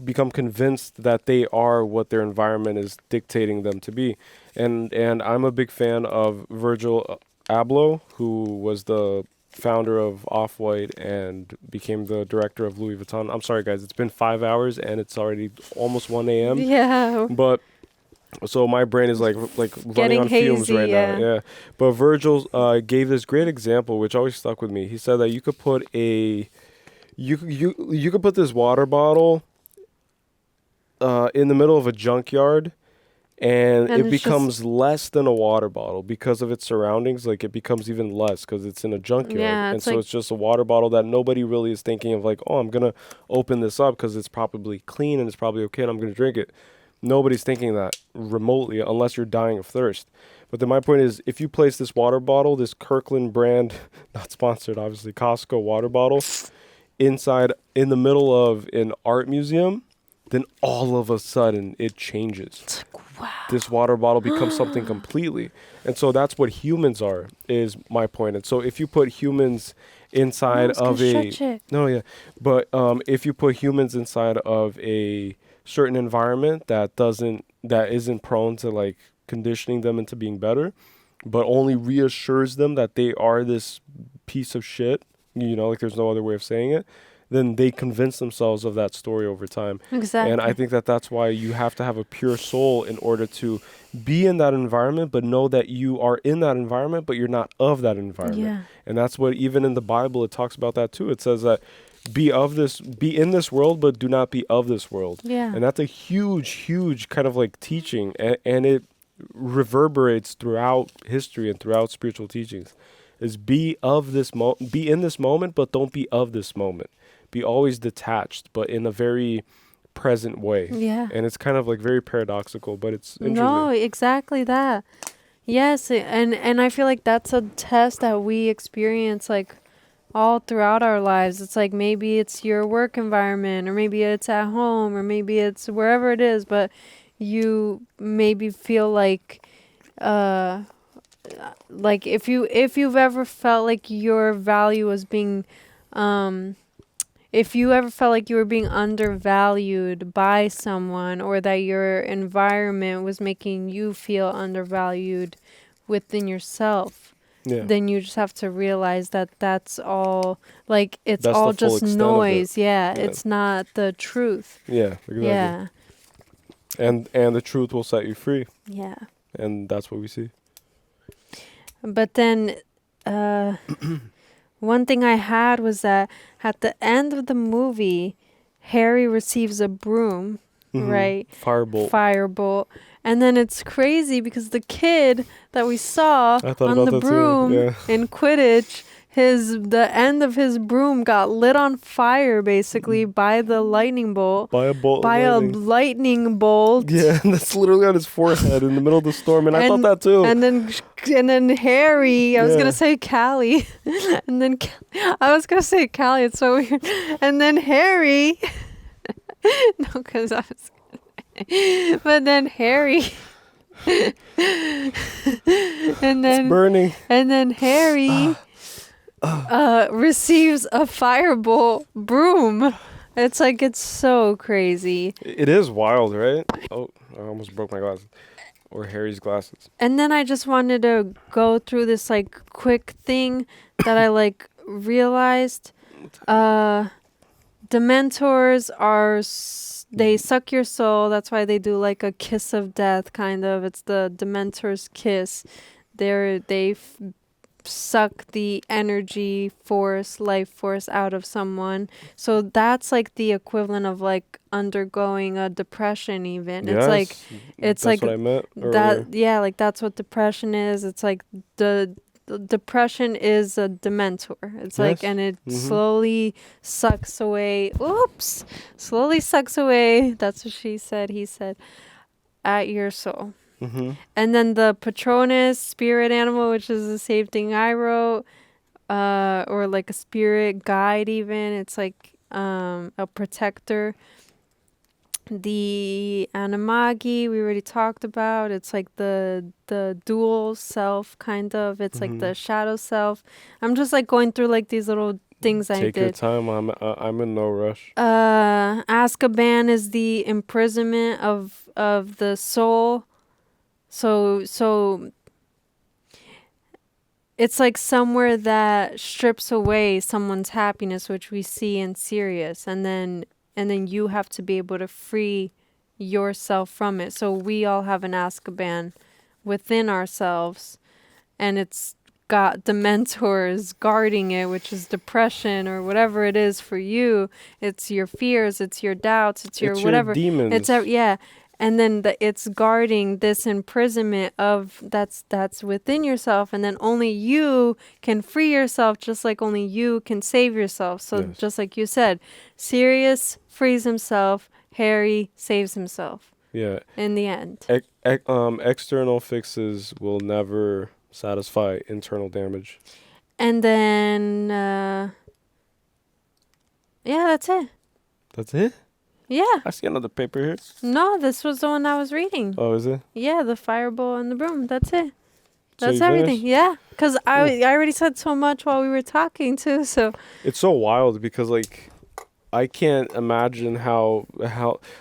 become convinced that they are what their environment is dictating them to be. And I'm a big fan of Virgil Abloh, who was the founder of Off-White and became the director of Louis Vuitton. I'm sorry, guys. It's been 5 hours and it's already almost 1 a.m. Yeah. But so my brain is like running Getting on fumes hazy, right now. Yeah. But Virgil gave this great example, which always stuck with me. He said that you could put you could put this water bottle in the middle of a junkyard, and it becomes less than a water bottle because of its surroundings. Like it becomes even less because it's in a junkyard. Yeah, and so it's just a water bottle that nobody really is thinking of like, oh, I'm going to open this up because it's probably clean and it's probably okay and I'm going to drink it. Nobody's thinking that remotely unless you're dying of thirst. But then my point is, if you place this water bottle, this Kirkland brand, not sponsored, obviously, Costco water bottle, inside in the middle of an art museum, then all of a sudden it changes. Wow. This water bottle becomes something completely. And so that's what humans are, is my point. And so if you put humans inside of a... No, yeah. But if you put humans inside of a certain environment that isn't prone to like conditioning them into being better, but only reassures them that they are this piece of shit, like there's no other way of saying it, then they convince themselves of that story over time. Exactly. And I think that that's why you have to have a pure soul in order to be in that environment, but know that you are in that environment, but you're not of that environment. Yeah. And that's what, even in the Bible, it talks about that too. It says that be in this world, but do not be of this world. Yeah. And that's a huge, huge kind of like teaching, and it reverberates throughout history and throughout spiritual teachings. Is be in this moment, but don't be of this moment. Be always detached, but in a very present way. Yeah. And it's kind of like very paradoxical, but it's interesting. No, exactly that. Yes, and I feel like that's a test that we experience like all throughout our lives. It's like maybe it's your work environment, or maybe it's at home, or maybe it's wherever it is, but you maybe feel like if you've ever felt like your value was being if you ever felt like you were being undervalued by someone, or that your environment was making you feel undervalued within yourself, then you just have to realize that that's all, like, it's that's all just noise. Yeah, yeah, it's not the truth. Yeah, exactly. Yeah. And the truth will set you free. Yeah. And that's what we see. But then one thing I had was that at the end of the movie, Harry receives a broom, right? Firebolt. And then it's crazy because the kid that we saw on the broom in Quidditch, the end of his broom got lit on fire basically by the lightning bolt. By a bolt. A lightning bolt. Yeah, and that's literally on his forehead in the middle of the storm, and I thought that too. And then Harry, I was gonna say Callie, and then I was gonna say Callie. It's so weird. And then Harry, no, because I was. But then Harry, and then it's burning. And then Harry receives a firebolt broom. It's like, it's so crazy. It is wild, right? Oh, I almost broke my glasses. Or Harry's glasses. And then I just wanted to go through this like quick thing that I like realized. Dementors are they suck your soul. That's why they do like a kiss of death, kind of. It's the Dementor's kiss. They suck the energy force, life force out of someone. So that's like the equivalent of like undergoing a depression. Even Yes, it's that's like what I meant earlier. that. Yeah, like that's what depression is. It's like the depression is a dementor. It's like, and it slowly sucks away. Oops, slowly sucks away. That's what she said. He said, at your soul. And then the Patronus, spirit animal, which is the same thing I wrote, or like a spirit guide. Even it's like a protector. The Animagi we already talked about. It's like the dual self, kind of. It's like the shadow self. I'm just like going through like these little things I did. Take your time. I'm in no rush. Azkaban is the imprisonment of the soul. So it's like somewhere that strips away someone's happiness, which we see in Sirius, and then you have to be able to free yourself from it. So we all have an Azkaban within ourselves, and it's got dementors guarding it, which is depression or whatever it is for you. It's your fears, it's your doubts, it's your whatever. Demons. It's and then it's guarding this imprisonment of that's within yourself, and then only you can free yourself, just like only you can save yourself. So just like you said, Sirius frees himself, Harry saves himself. Yeah. In the end. External fixes will never satisfy internal damage. And then that's it. That's it? Yeah. I see another paper here. No, this was the one I was reading. Oh, is it? Yeah, the fireball and the broom. That's it. So That's you everything. finished? Yeah, because I already said so much while we were talking too. So It's so wild because like I can't imagine how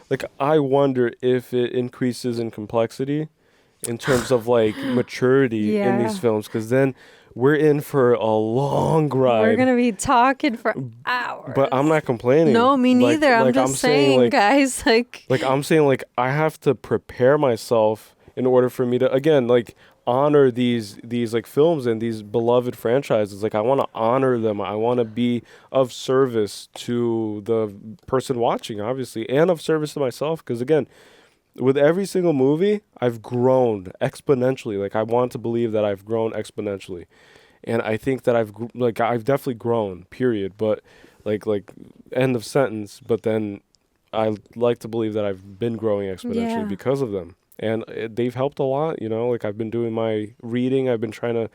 like I wonder if it increases in complexity in terms of like maturity in these films, because then we're in for a long ride. we're gonna be talking for hours. But I'm not complaining. No, me neither. I'm just saying, like, guys, like I'm saying, like, I have to prepare myself in order for me to, again, like, honor these like films and these beloved franchises. Like, I want to honor them. I want to be of service to the person watching, obviously, and of service to myself. Because again, with every single movie, I've grown exponentially. Like, I want to believe that I've grown exponentially. And I think that I've definitely grown, period. But like end of sentence. But then I like to believe that I've been growing exponentially because of them. And they've helped a lot, you know, like I've been doing my reading. I've been trying to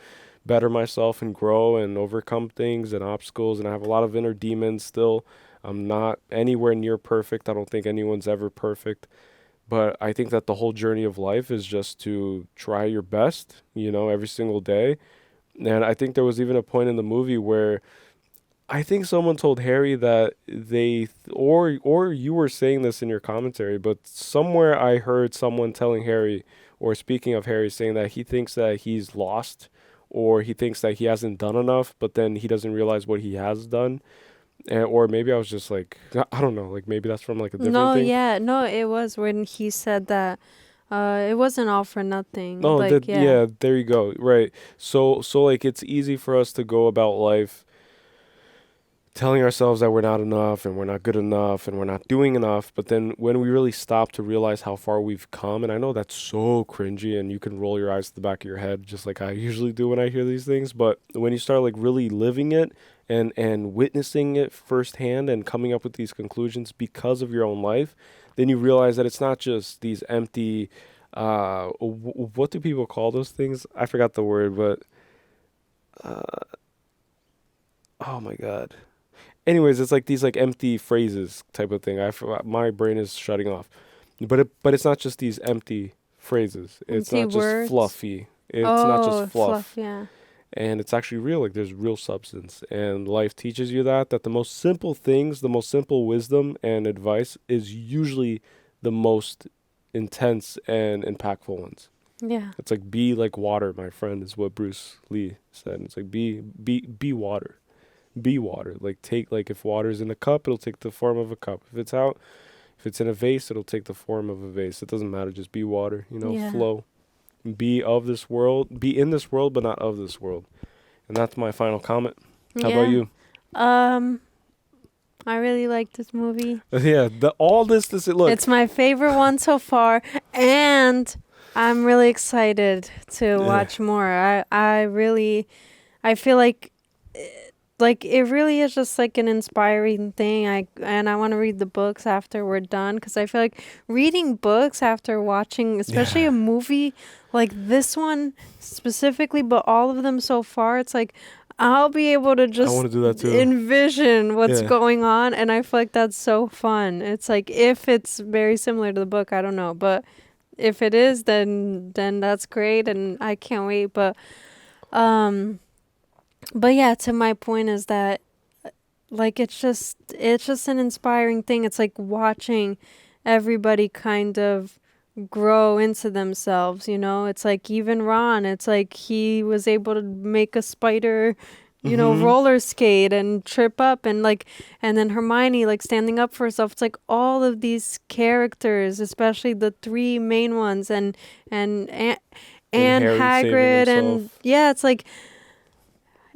better myself and grow and overcome things and obstacles. And I have a lot of inner demons still. I'm not anywhere near perfect. I don't think anyone's ever perfect. But I think that the whole journey of life is just to try your best, you know, every single day. And I think there was even a point in the movie where I think someone told Harry that or you were saying this in your commentary, but somewhere I heard someone telling Harry, or speaking of Harry, saying that he thinks that he's lost, or he thinks that he hasn't done enough, but then he doesn't realize what he has done. Or maybe I was just like, I don't know, like maybe that's from like a different thing. No, it was when he said that it wasn't all for nothing. No, like, yeah, there you go. Right. So like it's easy for us to go about life telling ourselves that we're not enough and we're not good enough and we're not doing enough. But then when we really stop to realize how far we've come, and I know that's so cringy and you can roll your eyes to the back of your head just like I usually do when I hear these things. But when you start like really living it and witnessing it firsthand and coming up with these conclusions because of your own life, then you realize that it's not just these empty, what do people call those things? I forgot the word, but, oh my God. Anyways, it's like these like empty phrases type of thing. My brain is shutting off, but it's not just these empty phrases. It's empty not words. Just fluffy. It's not just fluff. Yeah. And it's actually real. Like there's real substance, and life teaches you that the most simple things, the most simple wisdom and advice is usually the most intense and impactful ones. Yeah. It's like be like water, my friend, is what Bruce Lee said. It's like be water. Be water. Like if water's in a cup, it'll take the form of a cup. If it's in a vase, it'll take the form of a vase. It doesn't matter, just be water, flow. Be of this world, be in this world, but not of this world. And that's my final comment. How about you? I really like this movie. Yeah, look. It's my favorite one so far, and I'm really excited to watch more. I feel like it really is just like an inspiring thing. I want to read the books after we're done, because I feel like reading books after watching, especially a movie like this one specifically, but all of them so far, it's like I'll be able to just envision what's going on, and I feel like that's so fun. It's like, if it's very similar to the book, I don't know, but if it is, then that's great, and I can't wait. But yeah, to my point is that, like, it's just an inspiring thing. It's like watching everybody kind of grow into themselves, It's like even Ron, it's like he was able to make a spider, roller skate and trip up, and then Hermione, like, standing up for herself. It's like all of these characters, especially the three main ones, and Hagrid, and it's like,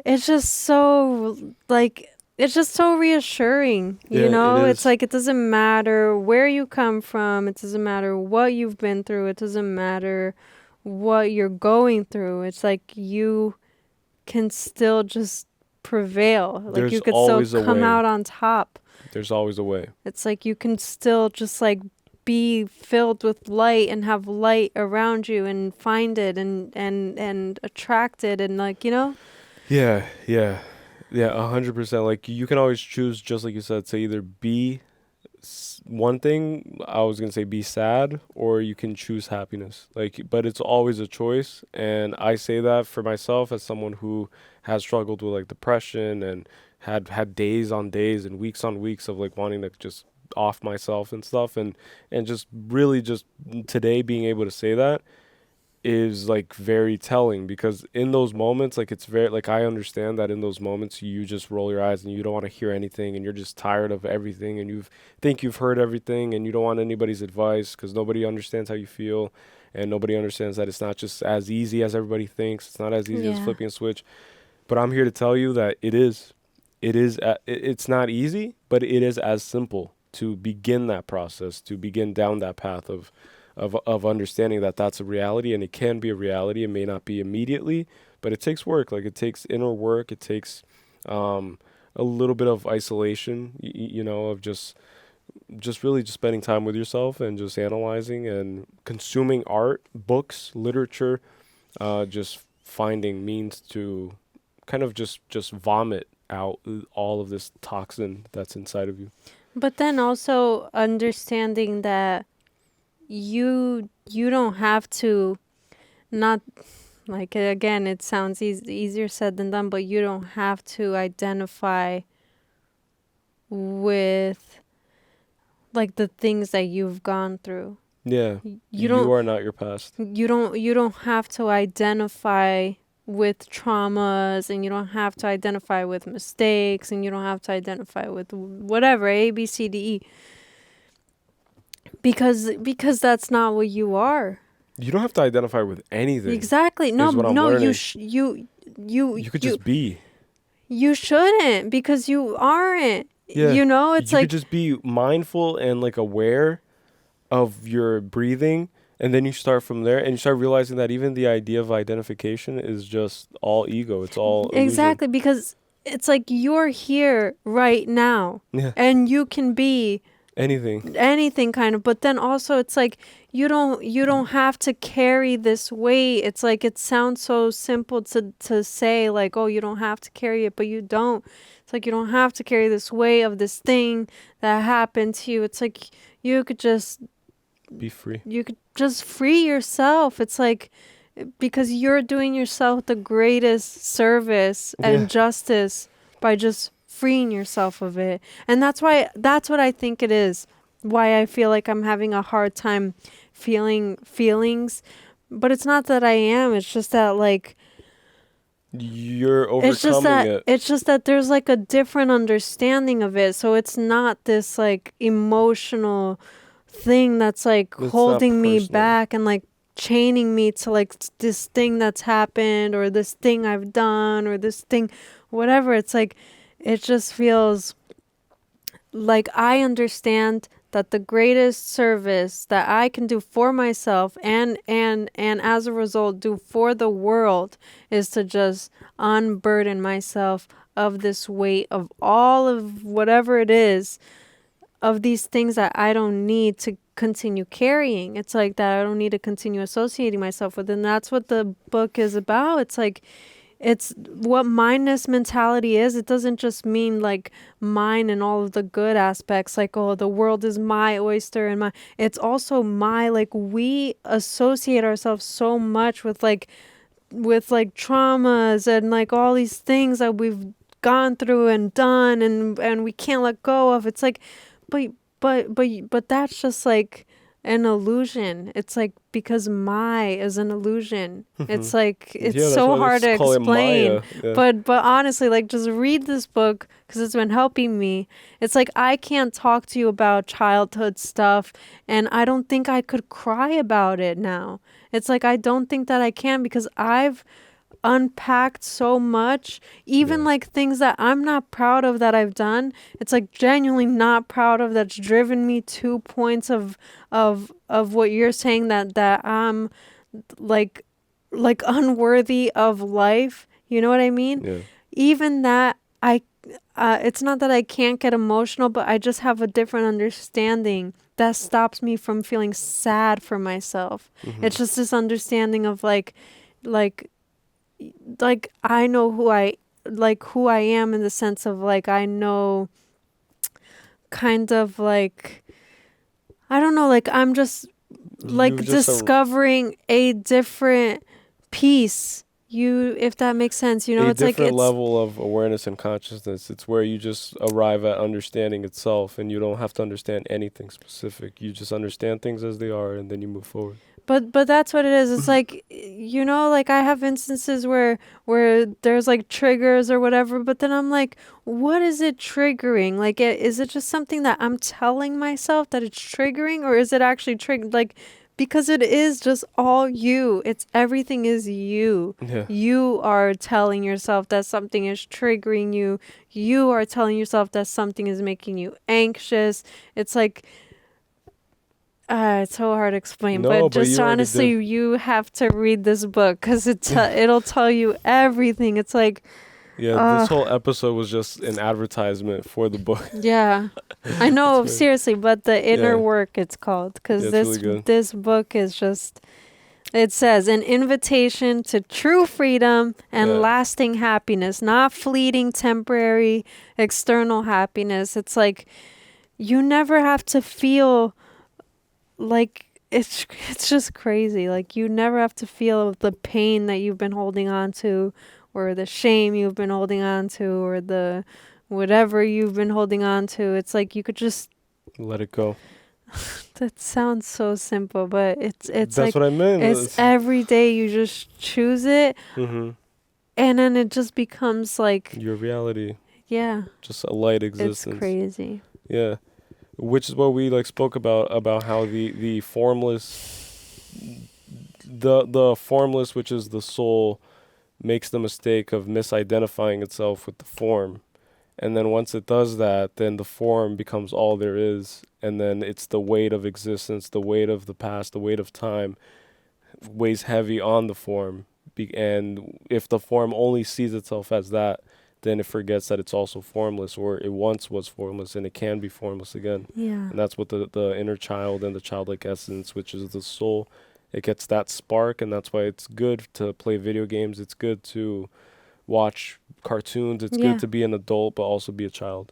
it's just so, like, it's just so reassuring, It's like, it doesn't matter where you come from. It doesn't matter what you've been through. It doesn't matter what you're going through. It's like you can still just prevail. Like, you could still come out on top. There's always a way. It's like you can still just, like, be filled with light and have light around you and find it and attract it, and, like, Yeah, 100%. Like, you can always choose, just like you said, to either be one thing. I was gonna say be sad, or you can choose happiness. Like, but it's always a choice. And I say that for myself as someone who has struggled with, like, depression, and had days on days and weeks on weeks of, like, wanting to just off myself and stuff, and just really just today being able to say that is, like, very telling, because in those moments, like, it's very, like, I understand that in those moments you just roll your eyes and you don't want to hear anything, and you're just tired of everything, and you've heard everything, and you don't want anybody's advice because nobody understands how you feel, and nobody understands that it's not just as easy as everybody thinks. It's not as easy as flipping a switch. But I'm here to tell you that it is. It's not easy, but it is as simple to begin that process, to begin down that path of understanding that that's a reality, and it can be a reality. It may not be immediately, but it takes work. Like, it takes inner work. It takes a little bit of isolation, of just really just spending time with yourself and just analyzing and consuming art, books, literature, just finding means to kind of just vomit out all of this toxin that's inside of you. But then also understanding that you don't have to, not, like, again, it sounds easier said than done, but you don't have to identify with, like, the things that you've gone through. Yeah. You are not your past. You don't have to identify with traumas, and you don't have to identify with mistakes, and you don't have to identify with whatever, A, B, C, D, E. Because that's not what you are. You don't have to identify with anything. Exactly. No, you could just be. You shouldn't, because you aren't. Yeah. It's you like, could just be mindful and, like, aware of your breathing, and then you start from there, and you start realizing that even the idea of identification is just all ego. It's all illusion. Exactly, because it's like you're here right now, and you can be anything kind of, but then also it's like you don't have to carry this weight. It's like, it sounds so simple to say, like, oh, you don't have to carry it, but you don't. It's like, you don't have to carry this weight of this thing that happened to you. It's like you could just be free. You could just free yourself. It's like, because you're doing yourself the greatest service and justice by just freeing yourself of it. And that's what I think it is. Why I feel like I'm having a hard time feeling feelings, But it's not that I am. It's just that like you're overcoming it. It's just that there's like a different understanding of it. So it's not this like emotional thing that's like It's holding not me personal. back and like chaining me to like this thing that's happened or this thing I've done or this thing, whatever. It's like, it just feels like I understand that the greatest service that I can do for myself and as a result do for the world is to just unburden myself of this weight of all of whatever it is, of these things that I don't need to continue carrying. It's like that I don't need to continue associating myself with. And that's what the book is about. It's like, it's what mindness mentality is. It doesn't just mean like mine and all of the good aspects, like, oh, the world is my oyster and my, it's also my, like, we associate ourselves so much with like traumas and like all these things that we've gone through and done and we can't let go of. It's like, but that's just like an illusion. It's like, because my is an illusion. It's like, it's so hard to explain. Yeah. But honestly, like, just read this book because it's been helping me. It's like, I can't talk to you about childhood stuff and I don't think I could cry about it now. It's like, I don't think that I can because I've unpacked so much, even like things that I'm not proud of that I've done. It's like genuinely not proud of, that's driven me to points of what you're saying, that I'm like unworthy of life. You know what I mean? Yeah. Even that it's not that I can't get emotional, but I just have a different understanding that stops me from feeling sad for myself. It's just this understanding of like I know who I am in the sense of like, I know kind of like, I don't know, like I'm just like discovering a different piece. If that makes sense, you know, it's like a different level of awareness and consciousness. It's where you just arrive at understanding itself and you don't have to understand anything specific. You just understand things as they are and then you move forward. But that's what it is. It's like, you know, like I have instances where there's like triggers or whatever, but then I'm like, what is it triggering? Like, is it just something that I'm telling myself that it's triggering, or is it actually triggered? Like, because it is just all you. It's everything is you. Yeah. You are telling yourself that something is triggering you. You are telling yourself that something is making you anxious. It's like, it's so hard to explain, but just honestly, you have to read this book because it'll tell you everything. It's like, this whole episode was just an advertisement for the book. Yeah, I know, seriously, but the inner work it's called, because this book is just, it says an invitation to true freedom and lasting happiness, not fleeting, temporary, external happiness. It's like, you never have to feel like, it's just crazy. Like, you never have to feel the pain that you've been holding on to, or the shame you've been holding on to, or the whatever you've been holding on to. It's like, you could just let it go. That sounds so simple, but it's that's like, what I meant. It's every day you just choose it, mm-hmm. and then it just becomes like your reality. Yeah, just a light existence. It's crazy. Yeah. Which is what we like spoke about how the formless, the formless, which is the soul, makes the mistake of misidentifying itself with the form. And then once it does that, then the form becomes all there is. And then it's the weight of existence, the weight of the past, the weight of time weighs heavy on the form. And if the form only sees itself as that, then it forgets that it's also formless, or it once was formless and it can be formless again. Yeah. And that's what the inner child and the childlike essence, which is the soul, it gets that spark. And that's why it's good to play video games. It's good to watch cartoons. It's good to be an adult, but also be a child.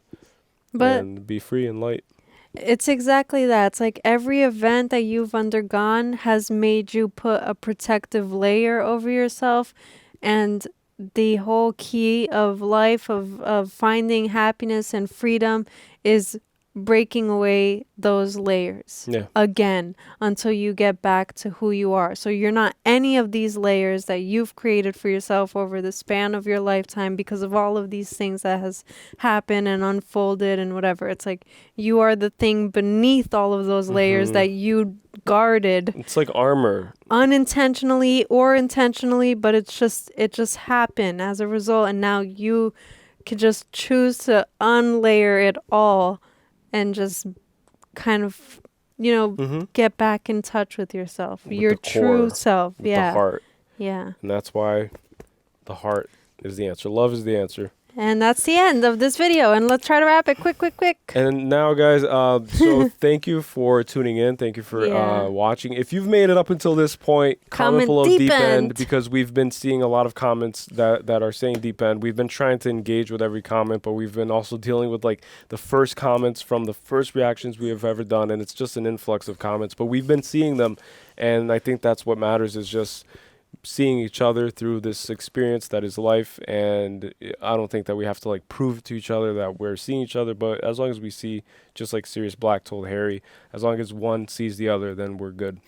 And be free and light. It's exactly that. It's like every event that you've undergone has made you put a protective layer over yourself, and the whole key of life, of finding happiness and freedom, is breaking away those layers Yeah. again until you get back to who you are. So you're not any of these layers that you've created for yourself over the span of your lifetime because of all of these things that has happened and unfolded and whatever. It's like you are the thing beneath all of those layers that you guarded. It's like armor. Unintentionally or intentionally, but it just happened as a result, and now you can just choose to unlayer it all and just kind of, get back in touch with yourself, With your the true core, self. with Yeah. the heart. Yeah. And that's why the heart is the answer. Love is the answer. And that's the end of this video. And let's try to wrap it quick. And now, guys, so thank you for tuning in. Thank you for watching. If you've made it up until this point, comment below deep end, because we've been seeing a lot of comments that are saying deep end. We've been trying to engage with every comment, but we've been also dealing with like the first comments from the first reactions we have ever done, and it's just an influx of comments. But we've been seeing them, and I think that's what matters, is just seeing each other through this experience that is life. And I don't think that we have to like prove to each other that we're seeing each other, but as long as we see, just like Sirius Black told Harry, as long as one sees the other, then we're good.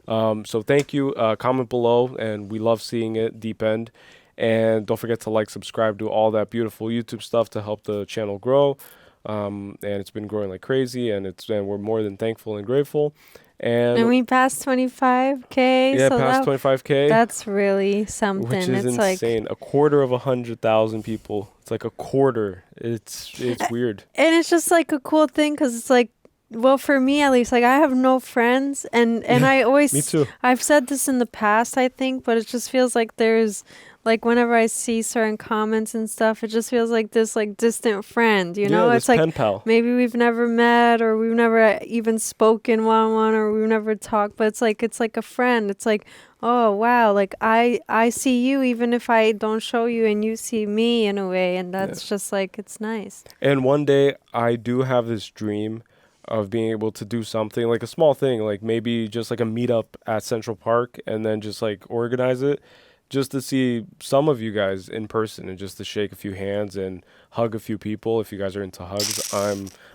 So thank you. Comment below, and we love seeing it, deep end. And don't forget to like, subscribe, do all that beautiful YouTube stuff to help the channel grow. And it's been growing like crazy, and we're more than thankful and grateful. And we passed 25K. Yeah, so past 25K. That's really something. Which is it's insane. A quarter of 100,000 people. It's like a quarter. It's weird. And it's just like a cool thing because it's like, well, for me at least, like I have no friends, and I always, me too. I've said this in the past, I think, but it just feels like there's, like whenever I see certain comments and stuff, it just feels like this like distant friend, you know? It's like pen pal. Maybe we've never met, or we've never even spoken one-on-one, or we've never talked, but it's like a friend. It's like, oh wow, like I see you even if I don't show you, and you see me in a way, and that's just like, it's nice. And one day I do have this dream of being able to do something like a small thing, like maybe just like a meetup at Central Park, and then just like organize it just to see some of you guys in person, and just to shake a few hands and hug a few people if you guys are into hugs.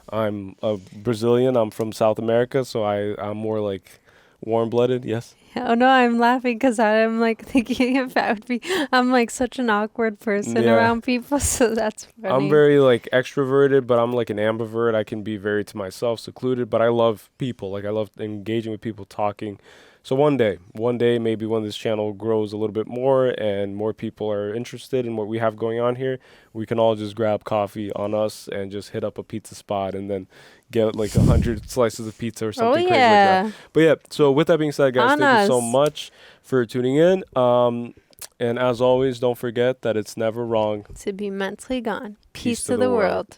I'm a Brazilian. I'm from South America, so I'm more like warm-blooded. Yes. Oh no, I'm laughing because I'm like thinking if I would be, I'm like such an awkward person around people, so that's funny. I'm very like extroverted, but I'm like an ambivert. I can be very to myself, secluded, but I love people. Like I love engaging with people, talking. So one day, maybe when this channel grows a little bit more and more people are interested in what we have going on here, we can all just grab coffee on us and just hit up a pizza spot and then get like 100 slices of pizza or something crazy like that. But yeah, so with that being said, guys, thank you so much for tuning in. And as always, don't forget that it's never wrong to be mentally gone. Peace to the world.